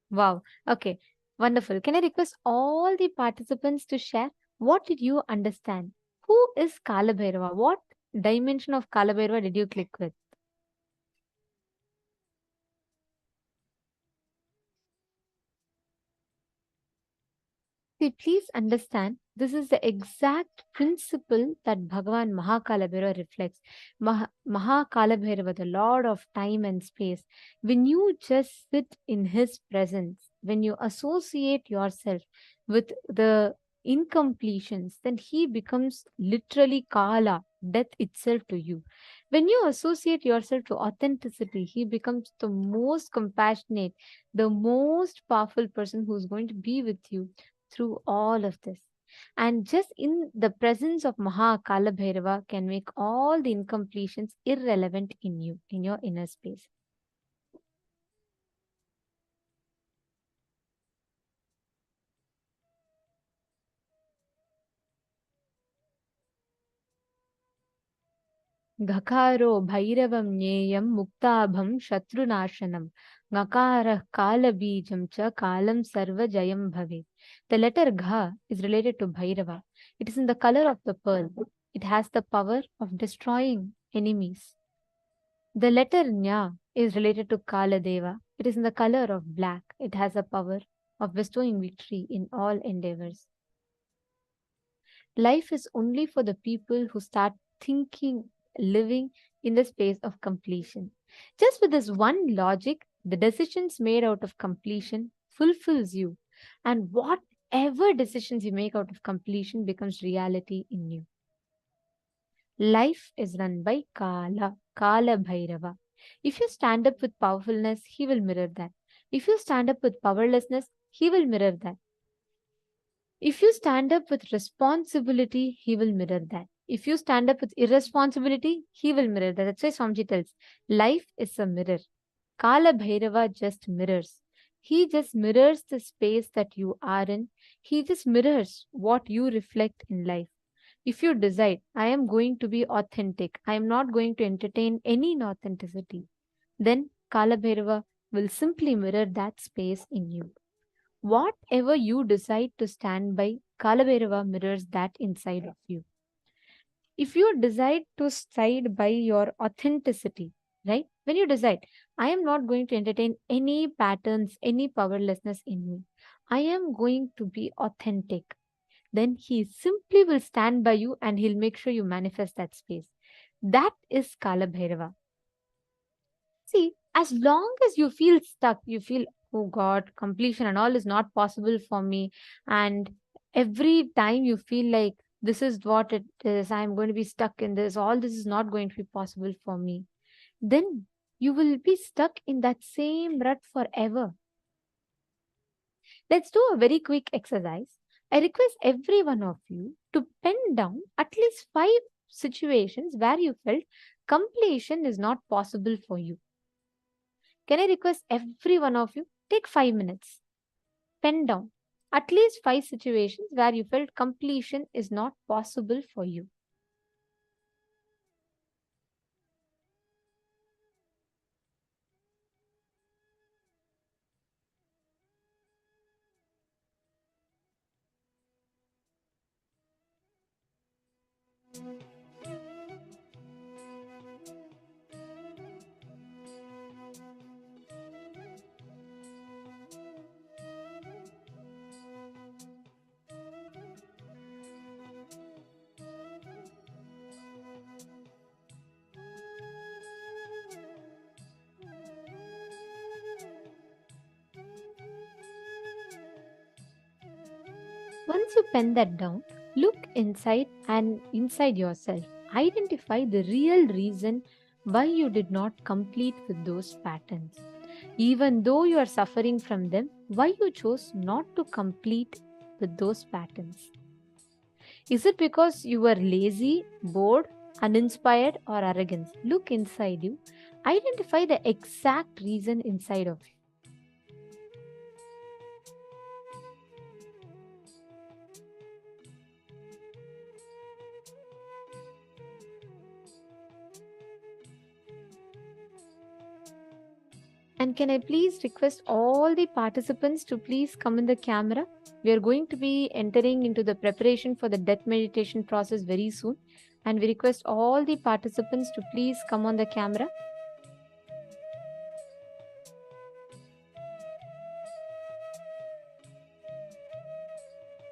[SPEAKER 4] Wow. Okay. Wonderful. Can I request all the participants to share? What did you understand? Who is Kala Bhairava? What dimension of Kala Bhairava did you click with? See, please understand, this is the exact principle that Bhagavan Mahakalabhairava reflects. Mahakalabhairava, the Lord of time and space, when you just sit in his presence, when you associate yourself with the incompletions, then he becomes literally Kala, death itself to you. When you associate yourself to authenticity, he becomes the most compassionate, the most powerful person who's going to be with you through all of this. And just in the presence of Mahakala Bhairava can make all the incompletions irrelevant in you, in your inner space. Gakaro Bhairavam Nyeyam Muktabham Shatrunashanam Gakarah Kalabijam Cha Kalam Sarva Jayam Bhave. The letter Gha is related to Bhairava. It is in the color of the pearl. It has the power of destroying enemies. The letter Nya is related to Kaladeva. It is in the color of black. It has a power of bestowing victory in all endeavors. Life is only for the people who start thinking, living in the space of completion. Just with this one logic, the decisions made out of completion fulfills you. And whatever decisions you make out of completion becomes reality in you. Life is run by Kala, Kala Bhairava. If you stand up with powerfulness, he will mirror that. If you stand up with powerlessness, he will mirror that. If you stand up with responsibility, he will mirror that. If you stand up with irresponsibility, he will mirror that. That's why Swamiji tells, life is a mirror. Kala Bhairava just mirrors. He just mirrors the space that you are in. He just mirrors what you reflect in life. If you decide, I am going to be authentic, I am not going to entertain any inauthenticity, then Kala Bhairava will simply mirror that space in you. Whatever you decide to stand by, Kala Bhairava mirrors that inside of you. If you decide to side by your authenticity, right? When you decide, I am not going to entertain any patterns, any powerlessness in me, I am going to be authentic, then he simply will stand by you and he'll make sure you manifest that space. That is Kala Bhairava. See, as long as you feel stuck, you feel, oh God, completion and all is not possible for me. And every time you feel like this is what it is, I'm going to be stuck in this, all this is not going to be possible for me, then you will be stuck in that same rut forever. Let's do a very quick exercise. I request every one of you to pen down at least 5 situations where you felt completion is not possible for you. Can I request every one of you take 5 minutes, pen down at least 5 situations where you felt completion is not possible for you. Once you pen that down, look inside yourself. Identify the real reason why you did not complete with those patterns. Even though you are suffering from them, why you chose not to complete with those patterns. Is it because you were lazy, bored, uninspired, or arrogant? Look inside you. Identify the exact reason inside of you. And can I please request all the participants to please come in the camera? We are going to be entering into the preparation for the death meditation process very soon. And we request all the participants to please come on the camera.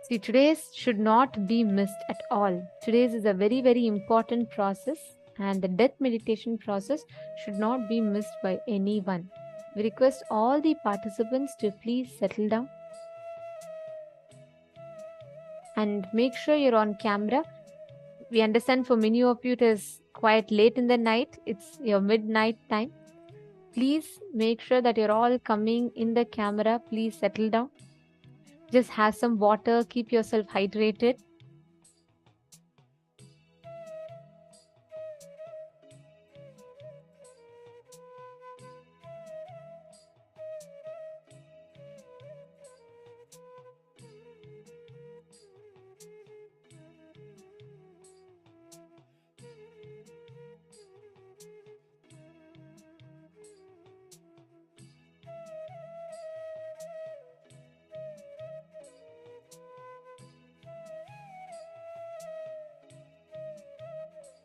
[SPEAKER 4] See, today's should not be missed at all. Today's is a very, very important process, and the death meditation process should not be missed by anyone. We request all the participants to please settle down and make sure you're on camera. We understand for many of you it is quite late in the night. It's your midnight time. Please make sure that you're all coming in the camera. Please settle down. Just have some water. Keep yourself hydrated.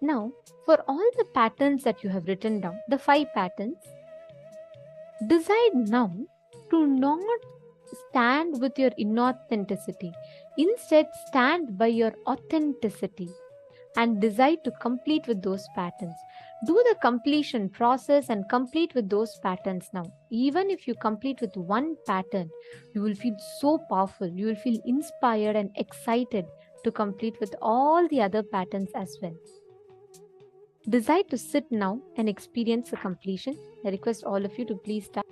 [SPEAKER 4] Now, for all the patterns that you have written down, the 5 patterns, decide now to not stand with your inauthenticity. Instead, stand by your authenticity and decide to complete with those patterns. Do the completion process and complete with those patterns now. Even if you complete with one pattern, you will feel so powerful. You will feel inspired and excited to complete with all the other patterns as well. Decide to sit now and experience the completion. I request all of you to please start.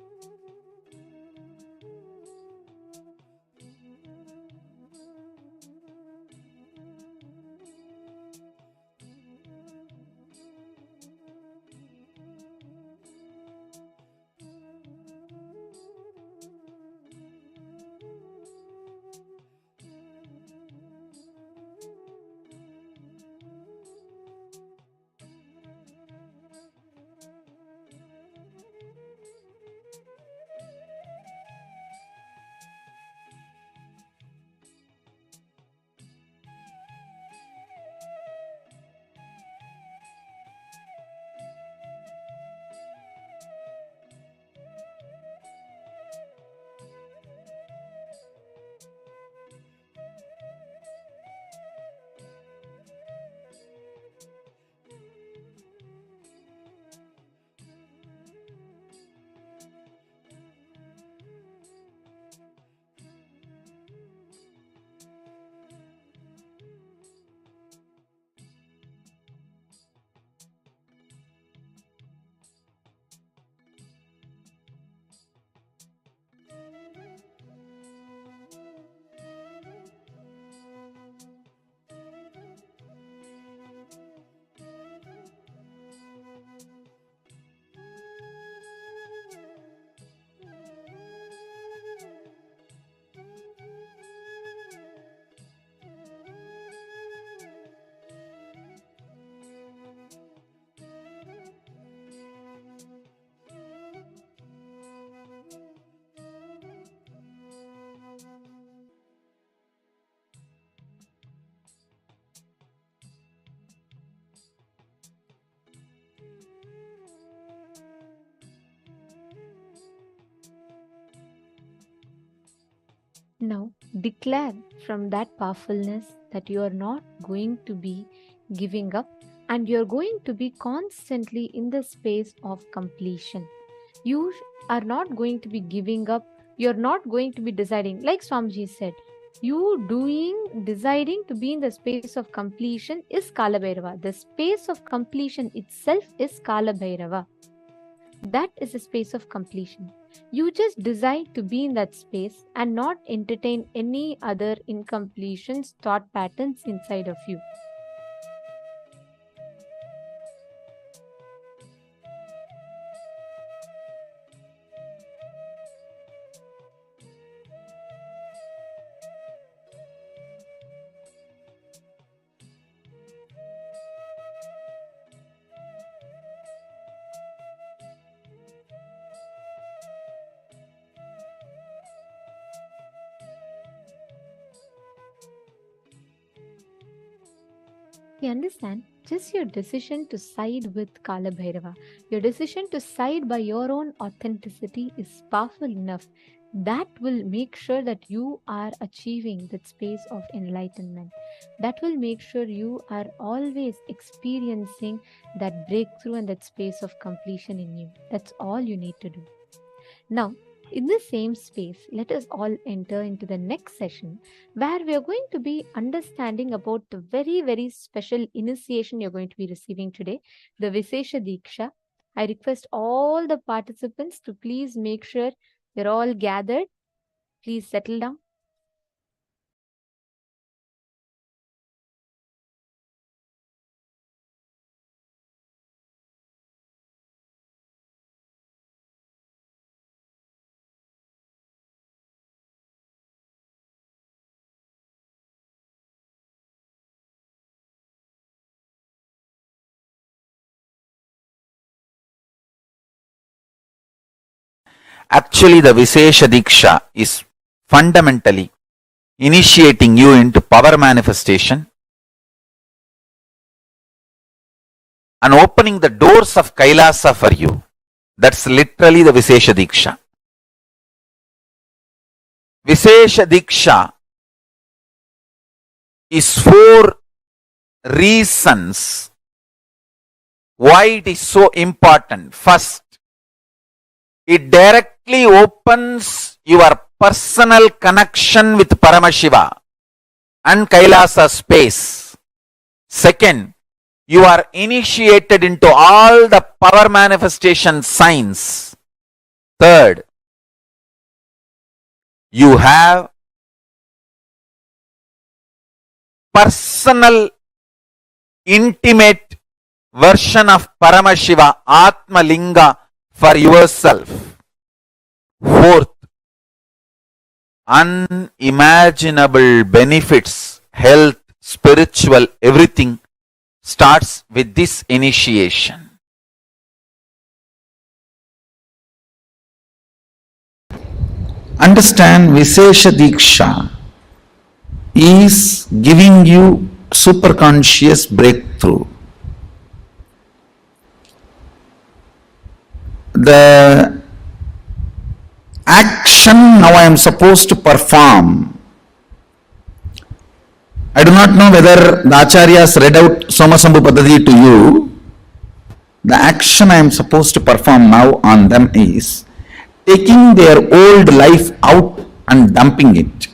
[SPEAKER 4] Now, declare from that powerfulness that you are not going to be giving up and you are going to be constantly in the space of completion. You are not going to be giving up. You are not going to be deciding, like Swamiji said, You deciding to be in the space of completion is Kala Bhairava. The space of completion itself is Kala Bhairava. That is a space of completion. You just decide to be in that space and not entertain any other incompletions, thought patterns inside of you. You understand? Just your decision to side with Kala Bhairava, your decision to side by your own authenticity is powerful enough. That will make sure that you are achieving that space of enlightenment. That will make sure you are always experiencing that breakthrough and that space of completion in you. That's all you need to do. Now, in the same space, let us all enter into the next session where we are going to be understanding about the very, very special initiation you're going to be receiving today, the Vishesha Deeksha. I request all the participants to please make sure you're all gathered. Please settle down.
[SPEAKER 3] Actually, the Vishesha Deeksha is fundamentally initiating you into power manifestation and opening the doors of KAILASA for you. That's literally the Vishesha Deeksha. Vishesha Deeksha is 4 reasons why it is so important. First, it directly opens your personal connection with Paramashiva and KAILASA space. Second, you are initiated into all the power manifestation signs. Third, you have personal, intimate version of Paramashiva, Atma Linga, for yourself. Fourth, unimaginable benefits, health, spiritual, everything starts with this initiation. Understand, Vishesha Deeksha is giving you superconscious breakthrough. The action now I am supposed to perform. I do not know whether the Acharyas read out Somasambhu Paddhati to you. The action I am supposed to perform now on them is taking their old life out and dumping it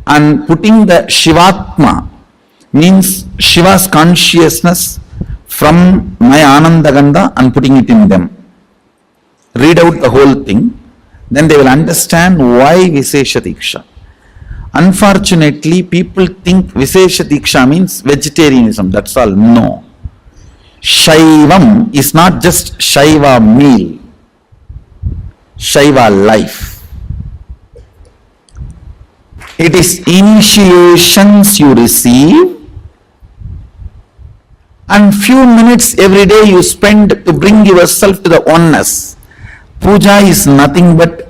[SPEAKER 3] and putting the Shivatma, means Shiva's consciousness, from my Anandagandha and putting it in them. Read out the whole thing, then they will understand why Vishesha Deeksha. Unfortunately, people think Vishesha Deeksha means vegetarianism, that's all. No. Shaivam is not just Shaiva meal, Shaiva life. It is initiations you receive and few minutes every day you spend to bring yourself to the oneness. Puja is nothing but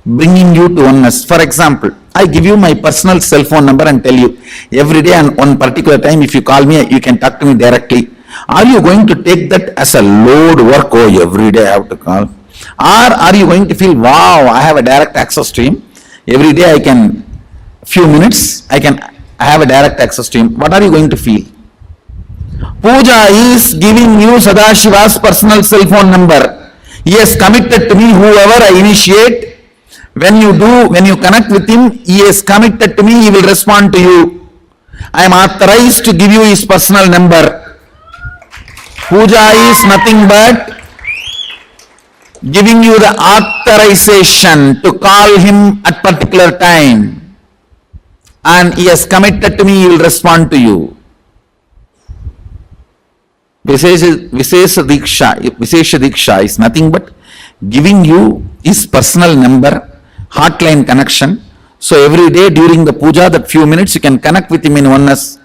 [SPEAKER 3] bringing you to oneness. For example, I give you my personal cell phone number and tell you every day and on particular time, if you call me, you can talk to me directly. Are you going to take that as a load work? Oh, every day I have to call. Or are you going to feel, wow, I have a direct access to him. Every day I can, few minutes, I have a direct access to him. What are you going to feel? Puja is giving you Sadashiva's personal cell phone number. He has committed to me, whoever I initiate, When you connect with him, he is committed to me, he will respond to you. I am authorized to give you his personal number. Puja is nothing but giving you the authorization to call him at particular time. And he has committed to me, he will respond to you. Vishesha Deeksha is nothing but giving you his personal number, hotline connection. So every day during the puja, that few minutes you can connect with him in oneness,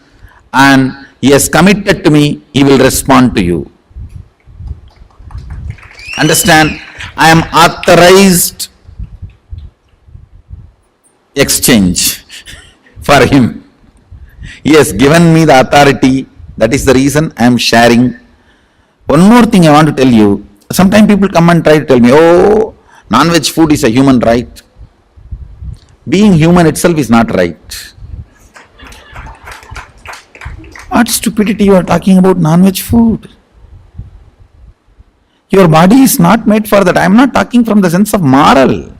[SPEAKER 3] and he has committed to me, he will respond to you. Understand? I am authorized exchange for him. He has given me the authority. That is the reason I am sharing. One more thing I want to tell you. Sometimes people come and try to tell me, oh, non-veg food is a human right. Being human itself is not right. What stupidity you are talking about non-veg food? Your body is not made for that. I am not talking from the sense of moral.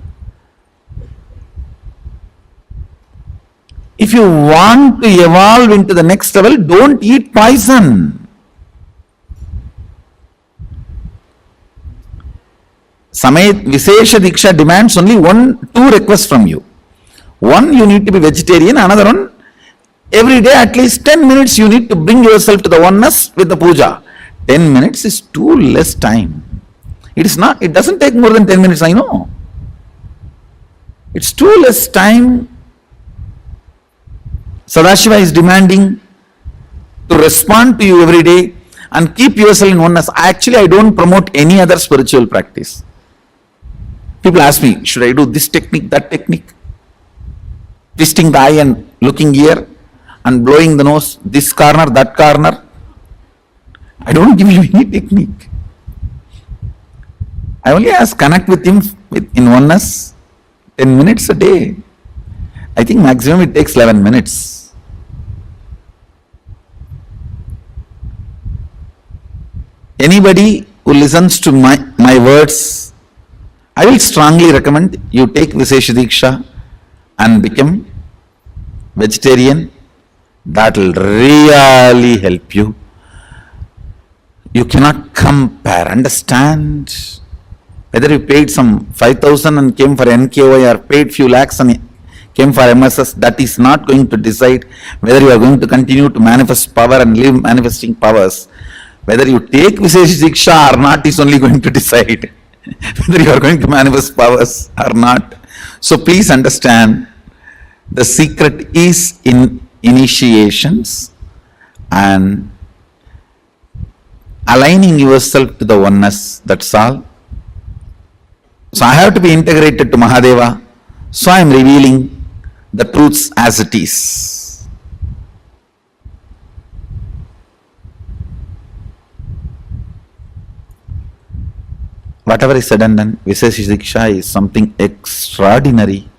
[SPEAKER 3] If you want to evolve into the next level, don't eat poison. Vishesha Deeksha demands only two requests from you. One, you need to be vegetarian. Another one, every day at least 10 minutes you need to bring yourself to the oneness with the puja. 10 minutes is too less time. It doesn't take more than 10 minutes, I know. It's too less time. Sadashiva is demanding to respond to you every day and keep yourself in oneness. Actually, I don't promote any other spiritual practice. People ask me, should I do this technique, that technique? Twisting the eye and looking here and blowing the nose, this corner, that corner. I don't give you any technique. I only ask, connect with him in oneness, 10 minutes a day. I think maximum it takes 11 minutes. Anybody who listens to my words, I will strongly recommend you take Vishesha Deeksha and become vegetarian. That will really help you. You cannot compare, understand? Whether you paid some 5,000 and came for NKY or paid few lakhs and came for MSS, that is not going to decide whether you are going to continue to manifest power and live manifesting powers. Whether you take Vishesha Deeksha or not is only going to decide whether you are going to manifest powers or not. So please understand, the secret is in initiations and aligning yourself to the oneness, that's all. So I have to be integrated to Mahadeva, so I am revealing the truths as it is. Whatever is said and done, Vishesha Deeksha is something extraordinary.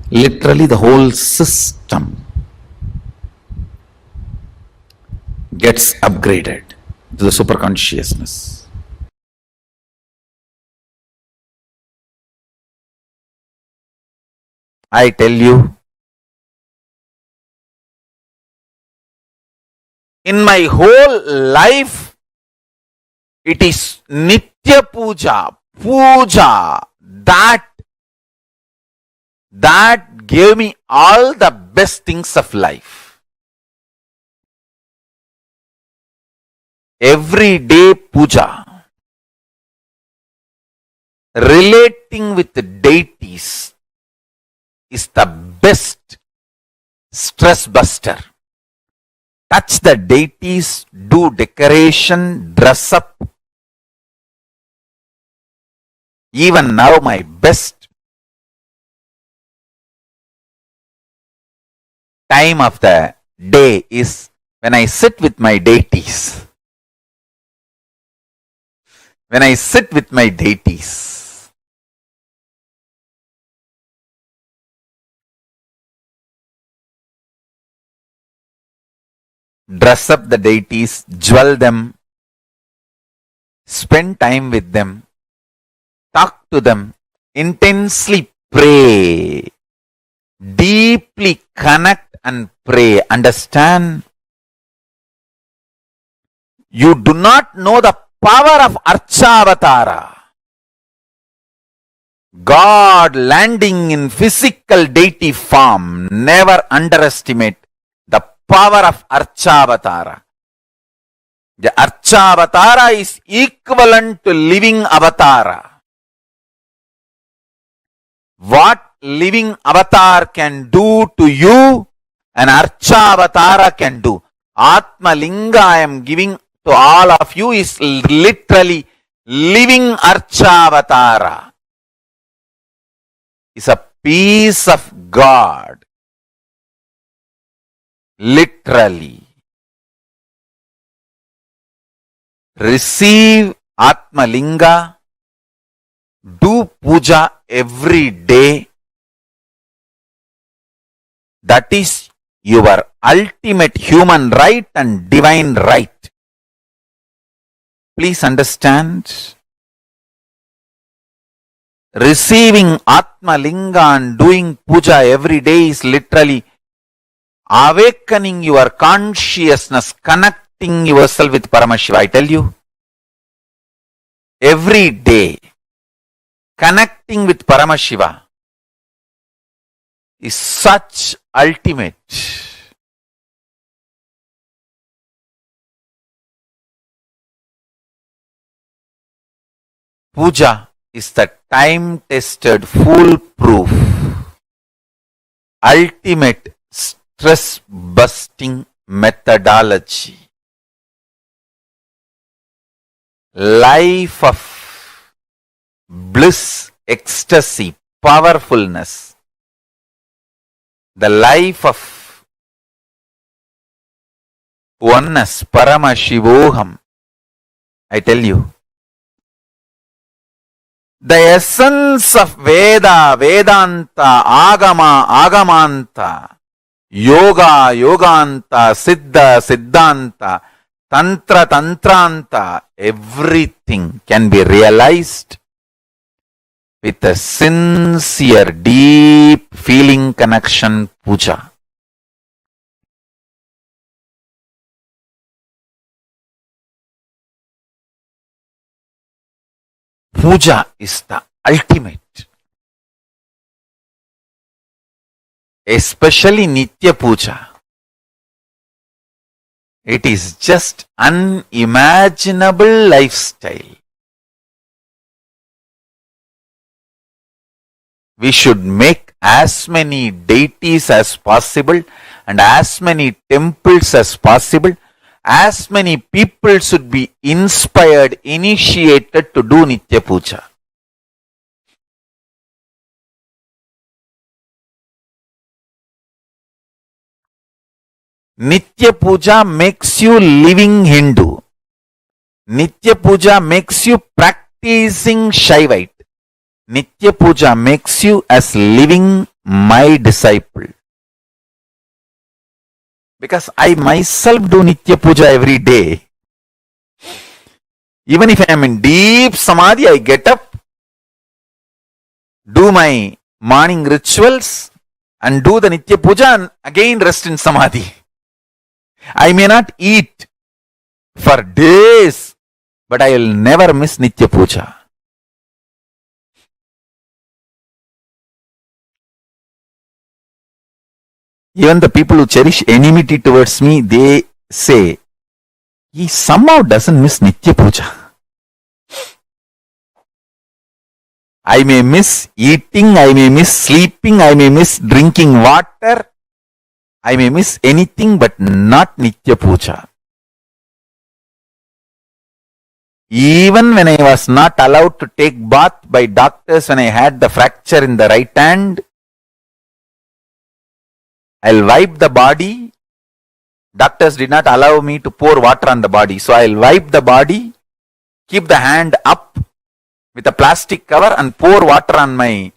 [SPEAKER 3] Literally the whole system gets upgraded to the super consciousness. I tell you, in my whole life, it is Nitya Puja, that gave me all the best things of life. Everyday puja, relating with the deities is the best stress buster. Touch the deities, do decoration, dress up. Even now my best time of the day is when I sit with my deities. When I sit with my deities. Dress up the deities, jewel them, spend time with them, talk to them, intensely pray, deeply connect and pray. Understand? You do not know the power of Archavatara. God landing in physical deity form. Never underestimate the power of Archavatara. The Archavatara is equivalent to living avatara. What living avatar can do to you, an Archavatara can do. Atma Linga I am giving to all of you is literally living Archavatara. Is a piece of God. Literally. Receive Atma Linga. Do puja every day. That is your ultimate human right and divine right. Please understand. Receiving Atma Linga and doing puja every day is literally awakening your consciousness, connecting yourself with Paramashiva. I tell you, every day, connecting with Paramashiva is such ultimate. Puja is the time-tested, foolproof, ultimate stress-busting methodology. Life of bliss, ecstasy, powerfulness. The life of oneness, Paramashivoham. I tell you. The essence of Veda, Vedanta, Agama, Agamanta, Yoga, Yoganta, Siddha, Siddhanta, Tantra, Tantranta, everything can be realized with a sincere, deep feeling connection puja. Puja is the ultimate. Especially Nitya Puja. It is just unimaginable lifestyle. We should make as many deities as possible and as many temples as possible. As many people should be inspired, initiated to do Nitya Puja. Nitya Puja makes you living Hindu. Nitya Puja makes you practicing Shaivite. Nitya Puja makes you as living my disciple. Because I myself do Nitya Puja every day. Even if I am in deep samadhi, I get up, do my morning rituals and do the Nitya Puja and again rest in samadhi. I may not eat for days, but I will never miss Nitya Puja. Even the people who cherish enmity towards me, they say, he somehow doesn't miss Nitya Puja. I may miss eating, I may miss sleeping, I may miss drinking water, I may miss anything but not Nitya Puja. Even when I was not allowed to take bath by doctors when I had the fracture in the right hand, I'll wipe the body. Doctors did not allow me to pour water on the body. So I'll wipe the body, keep the hand up with a plastic cover and pour water on my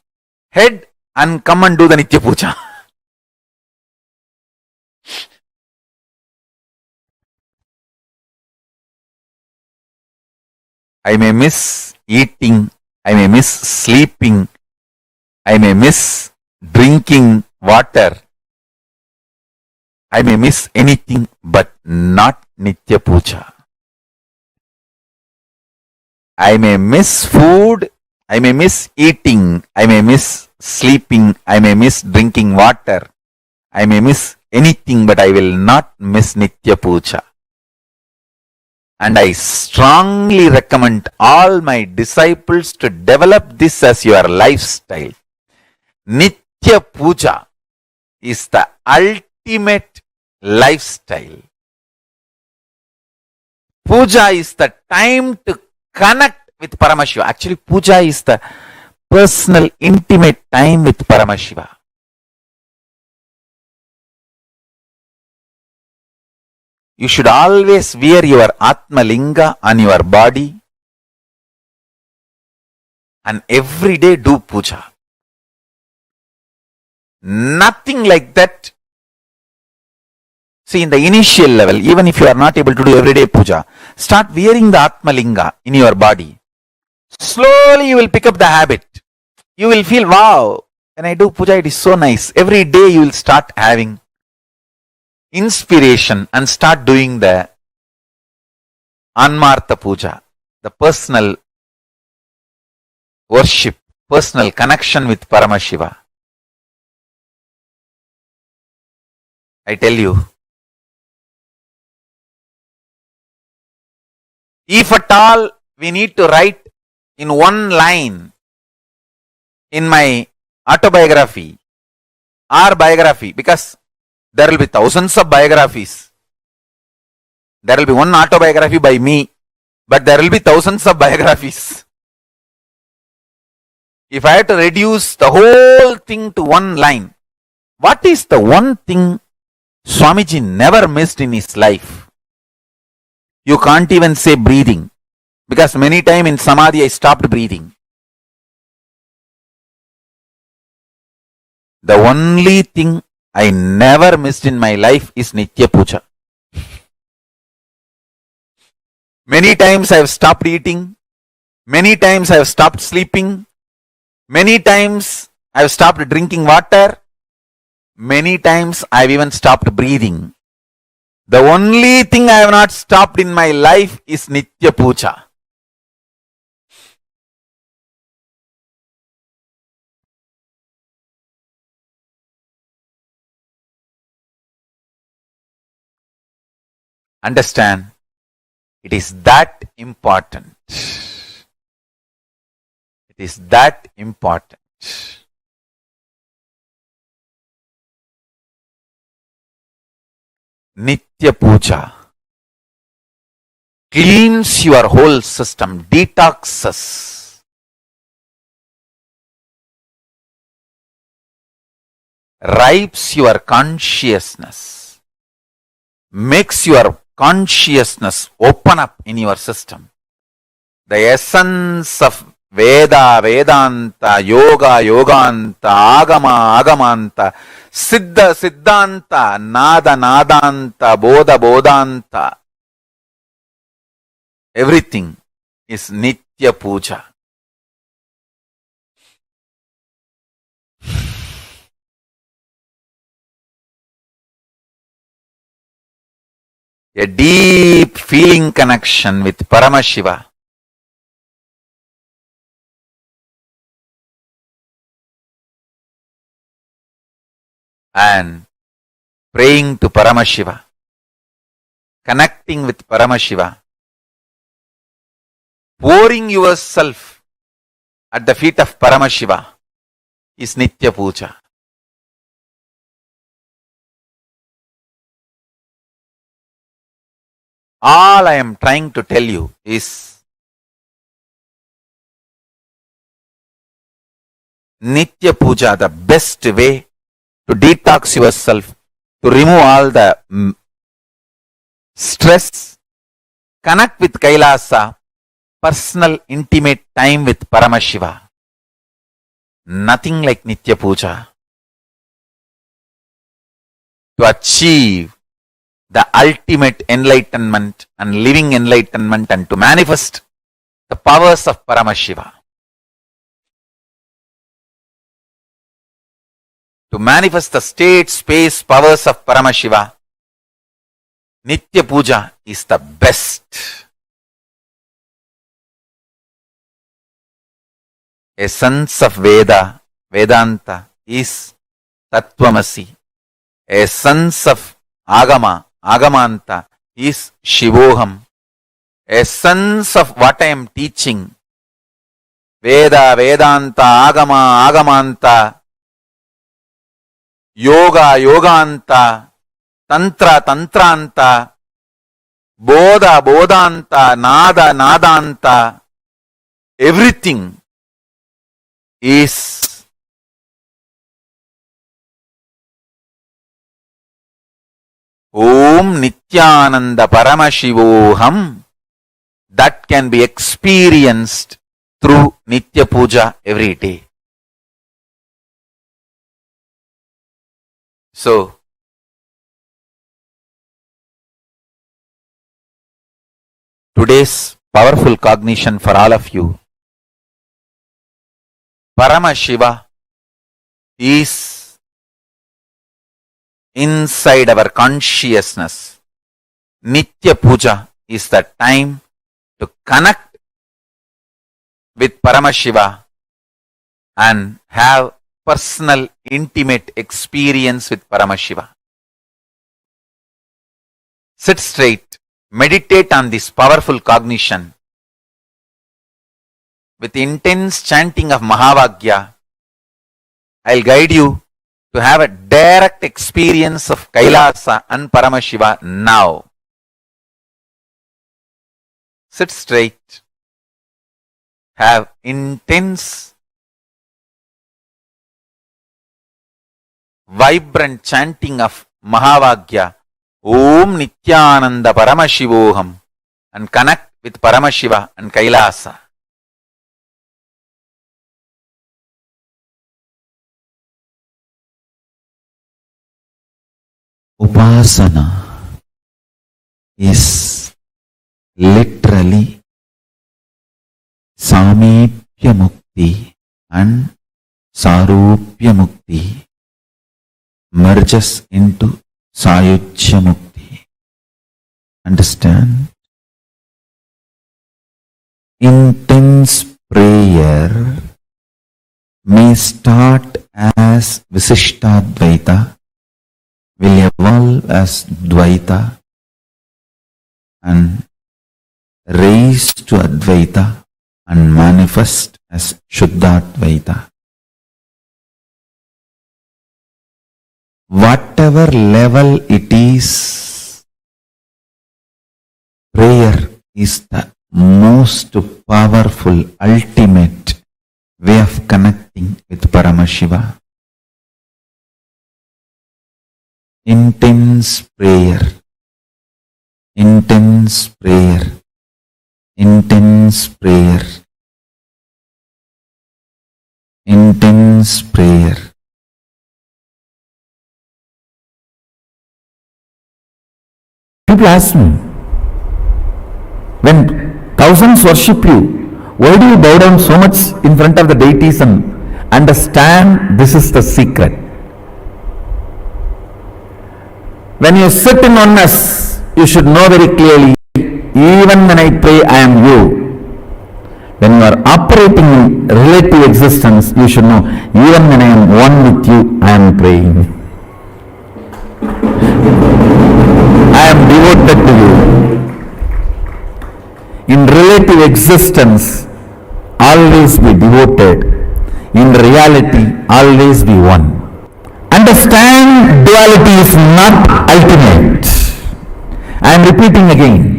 [SPEAKER 3] head and come and do the Nitya Puja. I may miss eating, I may miss sleeping, I may miss drinking water. I may miss anything but not Nitya Puja. I may miss food. I may miss eating. I may miss sleeping. I may miss drinking water. I may miss anything, but I will not miss Nitya Puja. And I strongly recommend all my disciples to develop this as your lifestyle. Nitya Puja is the ultimate lifestyle. Puja is the time to connect with Paramashiva. Actually, puja is the personal, intimate time with Paramashiva. You should always wear your Atma Linga on your body and every day do puja. Nothing like that. See, in the initial level, even if you are not able to do everyday puja, start wearing the Atma Linga in your body. Slowly you will pick up the habit. You will feel, wow, when I do puja, it is so nice. Every day you will start having inspiration and start doing the Anmartha Puja, the personal worship, personal connection with Paramashiva. I tell you, if at all we need to write in one line in my autobiography or biography, because there will be thousands of biographies. There will be one autobiography by me, but there will be thousands of biographies. If I had to reduce the whole thing to one line, what is the one thing Swamiji never missed in his life? You can't even say breathing, because many times in samadhi I stopped breathing. The only thing I never missed in my life is Nitya Puja. Many times I have stopped eating. Many times I have stopped sleeping. Many times I have stopped drinking water. Many times I have even stopped breathing. The only thing I have not stopped in my life is Nitya Puja. Understand? It is that important. It is that important. Nitya Puja cleans your whole system, detoxes, ripes your consciousness, makes your consciousness open up in your system. The essence of Veda, Vedanta, Yoga, Yoganta, Agama, Agamanta, Siddha, Siddhanta, Nada, Nadanta, Bodha, Bodhanta, everything is Nitya Puja. A deep feeling connection with Paramashiva. And praying to Paramashiva, connecting with Paramashiva, pouring yourself at the feet of Paramashiva is Nitya Puja. All I am trying to tell you is Nitya Puja, the best way to detox yourself, to remove all the stress, connect with KAILASA, personal intimate time with Paramashiva. Nothing like Nitya Puja to achieve the ultimate enlightenment and living enlightenment and to manifest the powers of Paramashiva. to manifest the state, space, powers of Paramashiva, Nitya Puja is the best. Essence of Vedanta is Tattvamasi. Essence of Agamanta is Shivoham. Essence of what I am teaching, Veda, Vedanta, Agamanta, Yoga, Yoganta, Tantra, Tantranta, Bodha, Bodhanta, Nada, Nadanta, everything is Om Nithyananda Paramashivoham, that can be experienced through Nitya Puja every day. So, today's powerful cognition for all of you. Paramashiva is inside our consciousness. Nitya Puja is the time to connect with Paramashiva and have personal, intimate experience with Paramashiva. Sit straight, meditate on this powerful cognition. With intense chanting of Mahavagya, I'll guide you to have a direct experience of Kailasa and Paramashiva now. Sit straight. Have intense, vibrant chanting of Mahavagya, Om Nithyananda Paramashivoham, and connect with Paramashiva and Kailasa. Upasana is literally Samipya Mukti and Sarupya Mukti merges into Sayujya Mukti. Understand? Intense prayer may start as Visishtadvaita, will evolve as Dvaita and raise to Advaita and manifest as Shuddhadvaita. Whatever level it is, prayer is the most powerful, ultimate way of connecting with Paramashiva. Intense prayer, intense prayer, intense prayer, intense prayer. People ask me, when thousands worship you, why do you bow down so much in front of the deities? And understand, this is the secret. When you sit in oneness, you should know very clearly, even when I pray, I am you. When you are operating in relative existence, you should know, even when I am one with you, I am praying. I am devoted to you. In relative existence, always be devoted. In reality, always be one. Understand, duality is not ultimate. I am repeating again.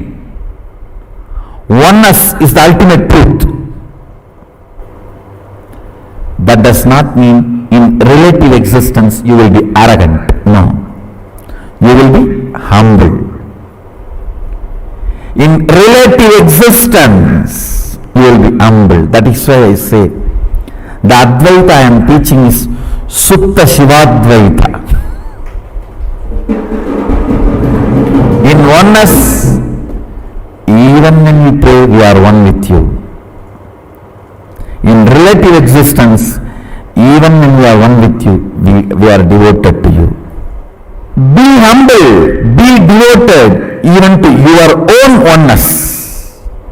[SPEAKER 3] Oneness is the ultimate truth. That does not mean in relative existence you will be arrogant. No. You will be humble. In relative existence, you will be humble. That is why I say, the Advaita I am teaching is Sutta Shivadvaita. In oneness, even when we pray, we are one with you. In relative existence, even when we are one with you, we are devoted to you. Be humble, be devoted even to your own oneness.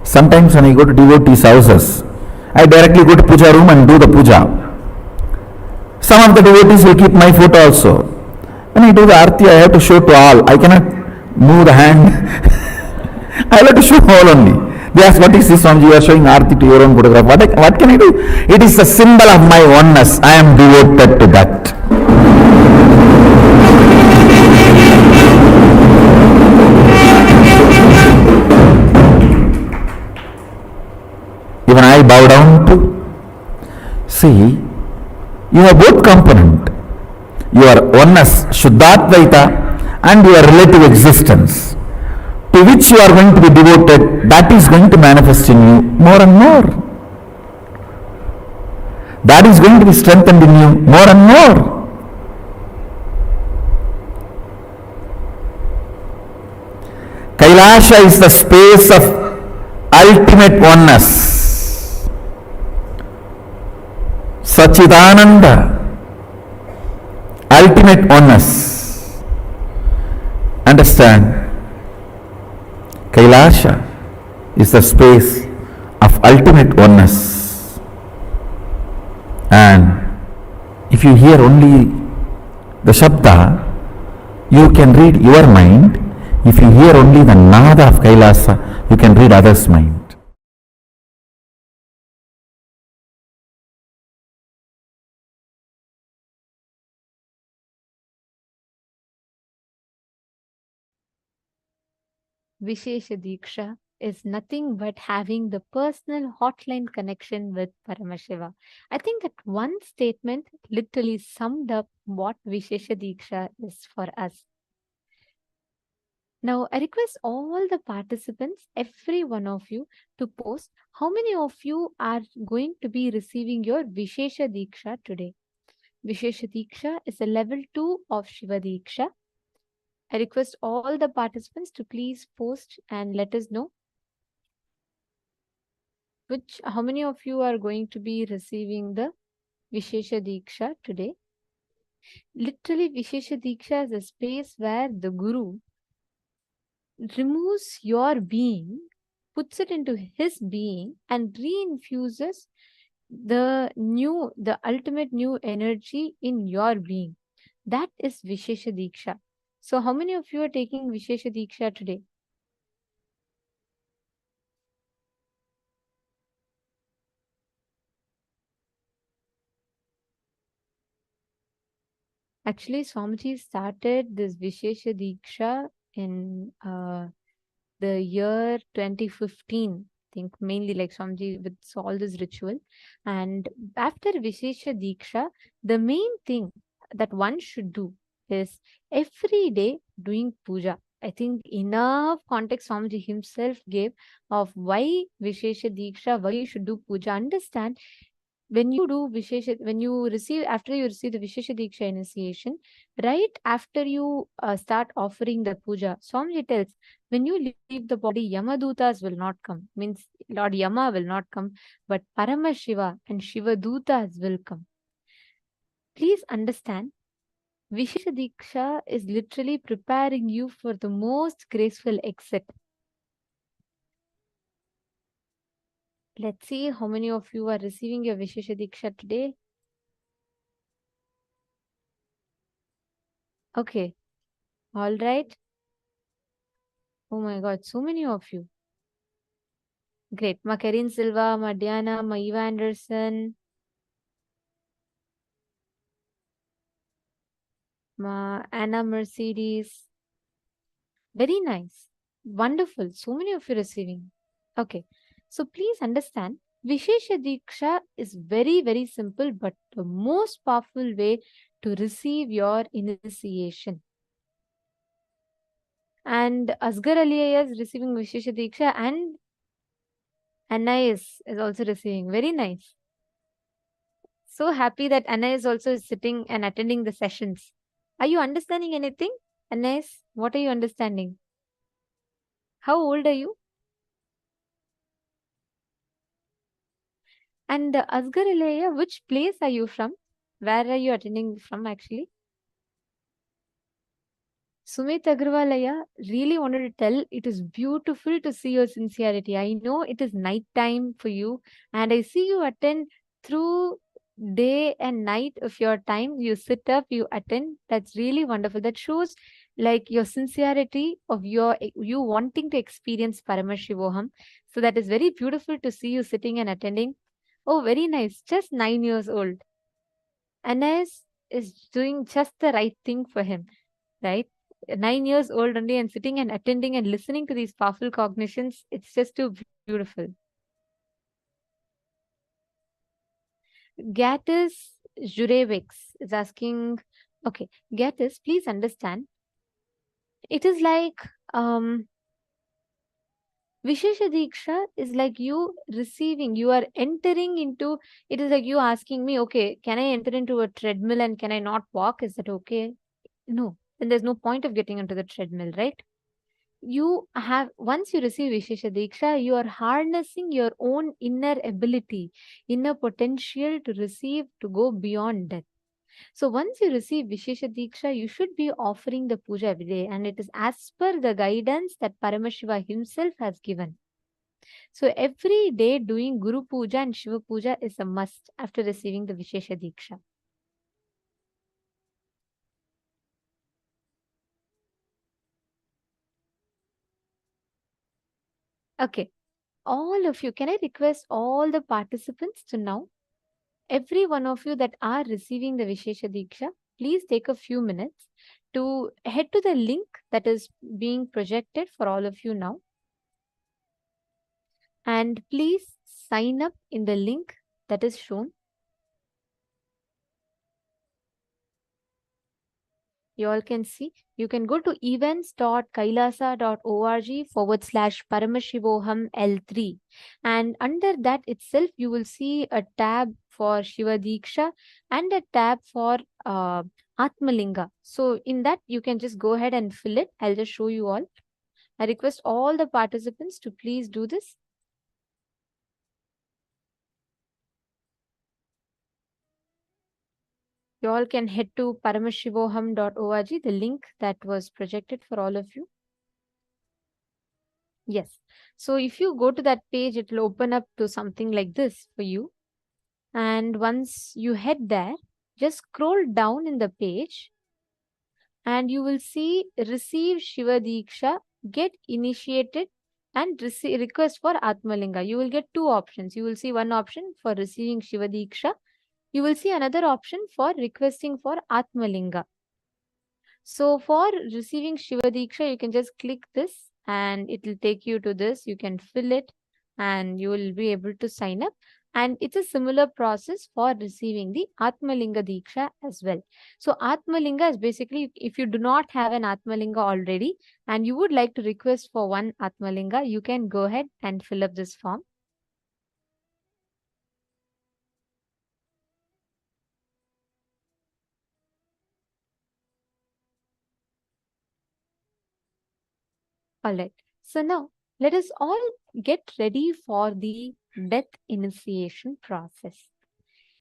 [SPEAKER 3] Sometimes when I go to devotees' houses, I directly go to puja room and do the puja. Some of the devotees will keep my photo also. When I do the arti, I have to show to all. I cannot move the hand. I have to show all only. They ask, what is this, Swamiji? You are showing arti to your own photograph. What can I do? It is the symbol of my oneness. I am devoted to that. Even I bow down to. See, you have both component. Your oneness, Shuddhatvaita, and your relative existence, to which you are going to be devoted, that is going to manifest in you more and more. That is going to be strengthened in you more and more. Kailasa is the space of ultimate oneness. Sachidananda, ultimate oneness. Understand? Kailasa is the space of ultimate oneness. And if you hear only the Shabda, you can read your mind. If you hear only the Nada of Kailasa, you can read others' mind.
[SPEAKER 4] Vishesha Deeksha is nothing but having the personal hotline connection with Paramashiva. I think that one statement literally summed up what Vishesha Deeksha is for us. Now, I request all the participants, every one of you, to post how many of you are going to be receiving your Vishesha Deeksha today. Vishesha Deeksha is a level 2 of Shiva Deeksha. I request all the participants to please post and let us know how many of you are going to be receiving the Vishesha Deeksha today. Literally, Vishesha Deeksha is a space where the Guru removes your being, puts it into his being, and reinfuses the ultimate new energy in your being. That is Vishesha Deeksha. So, how many of you are taking Vishesha Deeksha today? Actually, Swamiji started this Vishesha Deeksha in the year 2015. I think mainly like Swamiji with all this ritual. And after Vishesha Deeksha, the main thing that one should do is every day doing puja. I think enough context Swamiji himself gave of why Vishesha Deeksha, why you should do puja. Understand, when you do Vishesha, after you receive the Vishesha Deeksha initiation, right after you start offering the puja, Swamiji tells, when you leave the body, Yamadutas will not come. Means Lord Yama will not come, but Paramashiva and Shiva Dutas will come. Please understand, Vishesha Deeksha is literally preparing you for the most graceful exit. Let's see how many of you are receiving your Vishesha Deeksha today. Okay. All right. Oh my God, so many of you. Great. Ma Karin Silva, Ma Diana, Ma Eva Anderson, Ma Anna Mercedes. Very nice. Wonderful. So many of you receiving. Okay. So please understand, Vishesha Deeksha is very, very simple, but the most powerful way to receive your initiation. And Asghar Aliyah is receiving Vishesha Deeksha, and Anais is also receiving. Very nice. So happy that Anais is also sitting and attending the sessions. Are you understanding anything? Anais, what are you understanding? How old are you? And Asghar Aliyah, which place are you from? Where are you attending from actually? Sumit Agrawalaya really wanted to tell it is beautiful to see your sincerity. I know it is night time for you, and I see you attend through day and night of your time. You sit up, you attend. That's really wonderful. That shows like your sincerity of you wanting to experience Paramashivoham. So that is very beautiful to see you sitting and attending. Oh, very nice. Just 9 years old. Anas is doing just the right thing for him, right? 9 years old only and sitting and attending and listening to these powerful cognitions, it's just too beautiful. Gatis Jurevics is asking, okay, Gatis, please understand. It is like Vishesha Deeksha is like you receiving, you are entering into, it is like you asking me, okay, can I enter into a treadmill and can I not walk? Is that okay? No, then there's no point of getting into the treadmill, right? You have, once you receive Vishesha Diksha, you are harnessing your own inner ability, inner potential to receive, to go beyond death. So once you receive Vishesha Diksha, you should be offering the puja every day, and it is as per the guidance that Paramashiva himself has given. So every day doing Guru Puja and Shiva Puja is a must after receiving the Vishesha Diksha. Okay, all of you, can I request all the participants to now, every one of you that are receiving the Vishesha Diksha, please take a few minutes to head to the link that is being projected for all of you now. And please sign up in the link that is shown. You all can see. You can go to events.kailasa.org/Paramashivoham L3. And under that itself, you will see a tab for Shiva Diksha and a tab for Atmalinga. So in that, you can just go ahead and fill it. I'll just show you all. I request all the participants to please do this. You all can head to paramashivoham.org, the link that was projected for all of you. Yes. So if you go to that page, it will open up to something like this for you. And once you head there, just scroll down in the page and you will see receive Shiva Diksha, get initiated and receive request for Atmalinga. You will get two options. You will see one option for receiving Shiva Diksha. You will see another option for requesting for Atmalinga. So for receiving Shiva Diksha, you can just click this and it will take you to this. You can fill it and you will be able to sign up. And it's a similar process for receiving the Atmalinga Diksha as well. So Atmalinga is basically, if you do not have an Atmalinga already and you would like to request for one Atmalinga, you can go ahead and fill up this form. All right. So now let us all get ready for the death initiation process.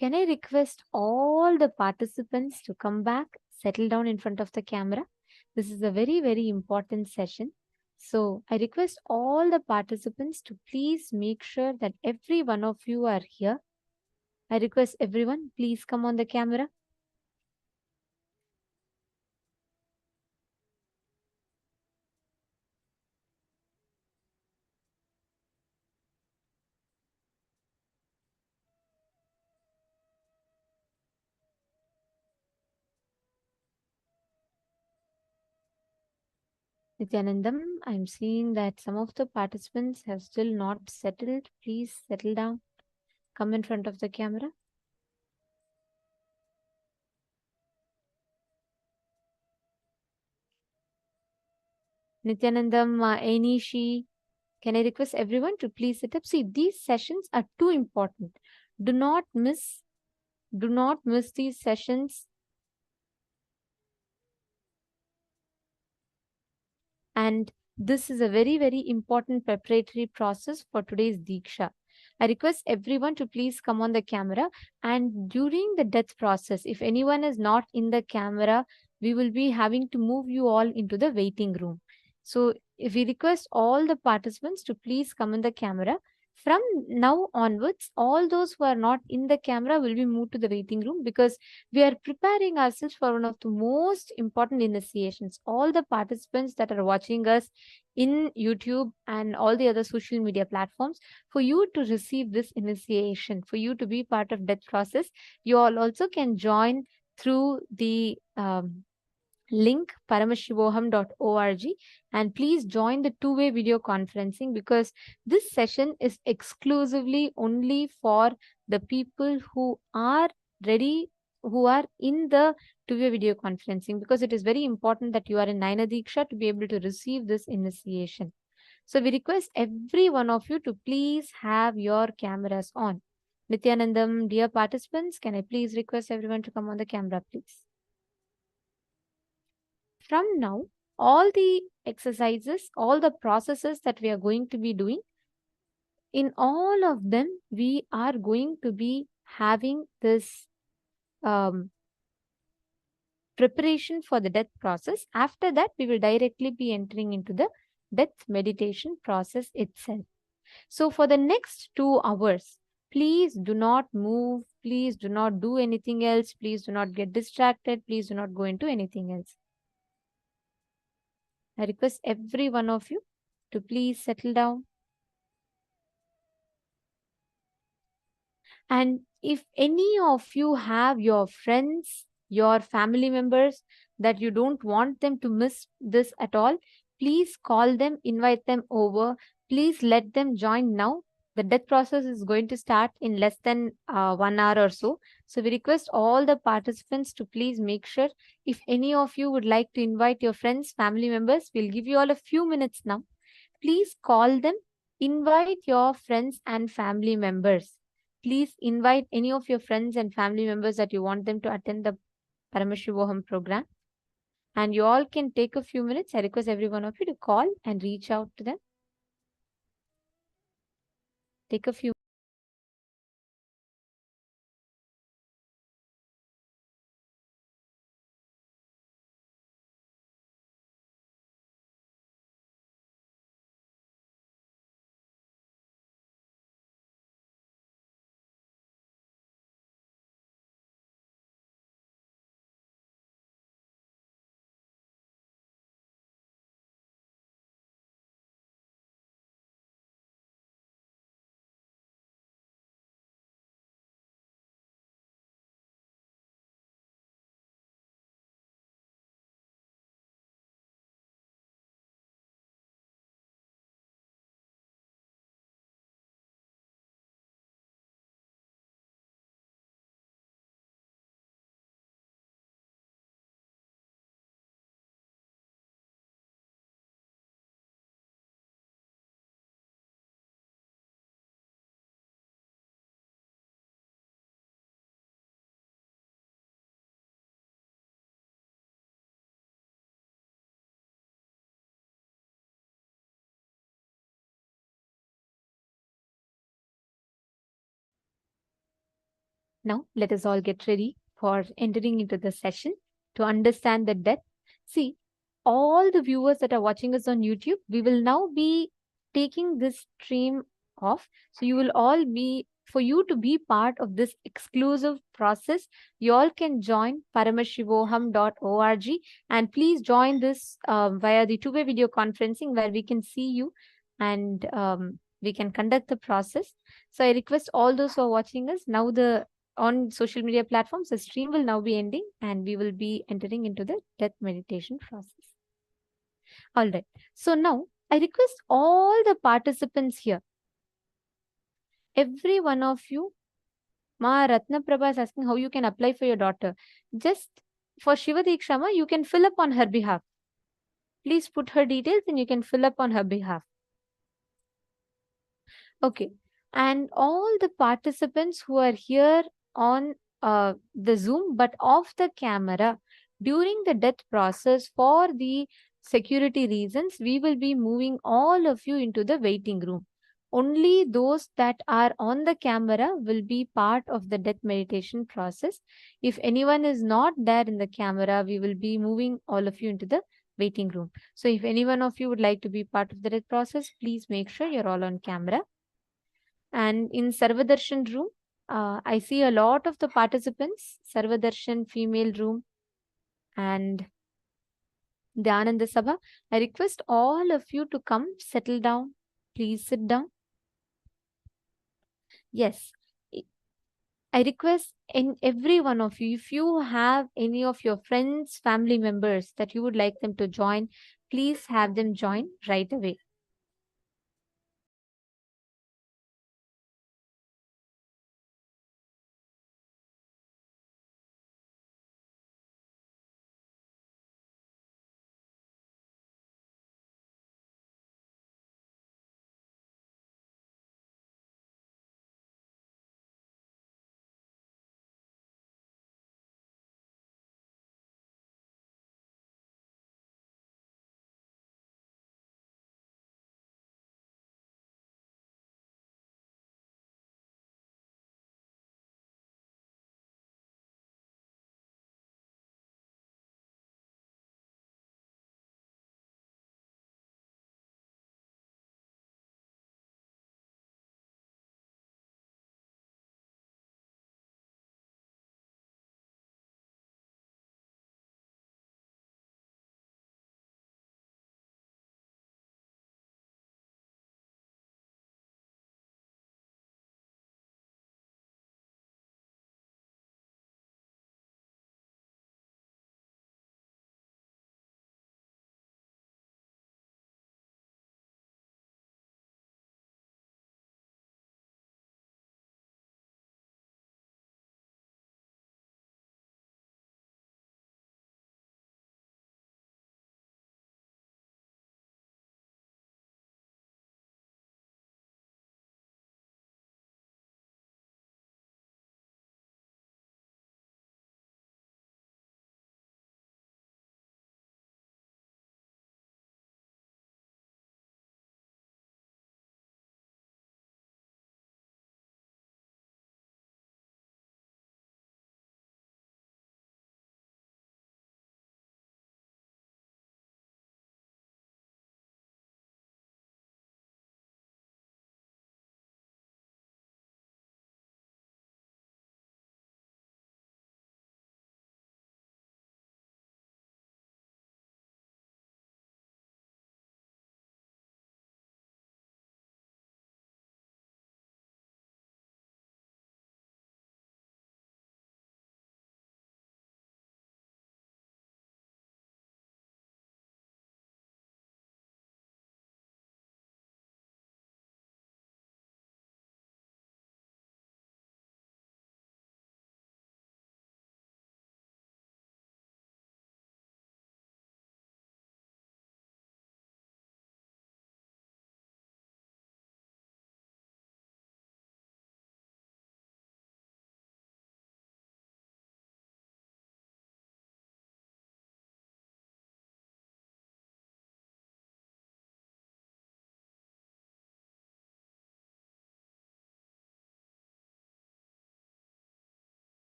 [SPEAKER 4] Can I request all the participants to come back, settle down in front of the camera? This is a very, very important session. So I request all the participants to please make sure that every one of you are here. I request everyone, please come on the camera. Nithyanandam, I'm seeing that some of the participants have still not settled. Please settle down. Come in front of the camera. Nithyanandam, Ainishi, can I request everyone to please sit up? See, these sessions are too important. Do not miss these sessions. And this is a very, very important preparatory process for today's Deeksha. I request everyone to please come on the camera. And during the death process, if anyone is not in the camera, we will be having to move you all into the waiting room. So if we request all the participants to please come in the camera, from now onwards, all those who are not in the camera will be moved to the waiting room, because we are preparing ourselves for one of the most important initiations. All the participants that are watching us in YouTube and all the other social media platforms, for you to receive this initiation, for you to be part of death process, you all also can join through the link paramashivoham.org, and please join the two-way video conferencing, because this session is exclusively only for the people who are ready, who are in the two-way video conferencing, because it is very important that you are in Naina Deeksha to be able to receive this initiation. So we request every one of you to please have your cameras on. Nithyanandam, dear participants, can I please request everyone to come on the camera, please? From now, all the exercises, all the processes that we are going to be doing, in all of them, we are going to be having this preparation for the death process. After that, we will directly be entering into the death meditation process itself. So for the next 2 hours, please do not move. Please do not do anything else. Please do not get distracted. Please do not go into anything else. I request every one of you to please settle down. And if any of you have your friends, your family members that you don't want them to miss this at all, please call them, invite them over. Please let them join now. The death process is going to start in less than 1 hour or so. So we request all the participants to please make sure, if any of you would like to invite your friends, family members, we'll give you all a few minutes now. Please call them, invite your friends and family members. Please invite any of your friends and family members that you want them to attend the Paramashivoham program. And you all can take a few minutes. I request every one of you to call and reach out to them. Take a few. Now, let us all get ready for entering into the session to understand the death. See, all the viewers that are watching us on YouTube, we will now be taking this stream off. So you will all be, for you to be part of this exclusive process, you all can join paramashivoham.org, and please join this via the two-way video conferencing, where we can see you and we can conduct the process. So I request all those who are watching us now, on social media platforms, the stream will now be ending and we will be entering into the death meditation process. All right. So now I request all the participants here, every one of you. Ma Ratna Prabha is asking how you can apply for your daughter. Just for Shiva Deeksha, Ma, you can fill up on her behalf. Please put her details and you can fill up on her behalf. Okay. And all the participants who are here on the Zoom, but off the camera, during the death process, for the security reasons, we will be moving all of you into the waiting room. only those that are on the camera will be part of the death meditation process. If anyone is not there in the camera, we will be moving all of you into the waiting room. So if any one of you would like to be part of the death process, please make sure you're all on camera. And in Sarvadarshan room, I see a lot of the participants, Sarvadarshan female room and the Ananda Sabha. I request all of you to come, settle down. Please sit down. Yes, I request in every one of you, if you have any of your friends, family members that you would like them to join, please have them join right away.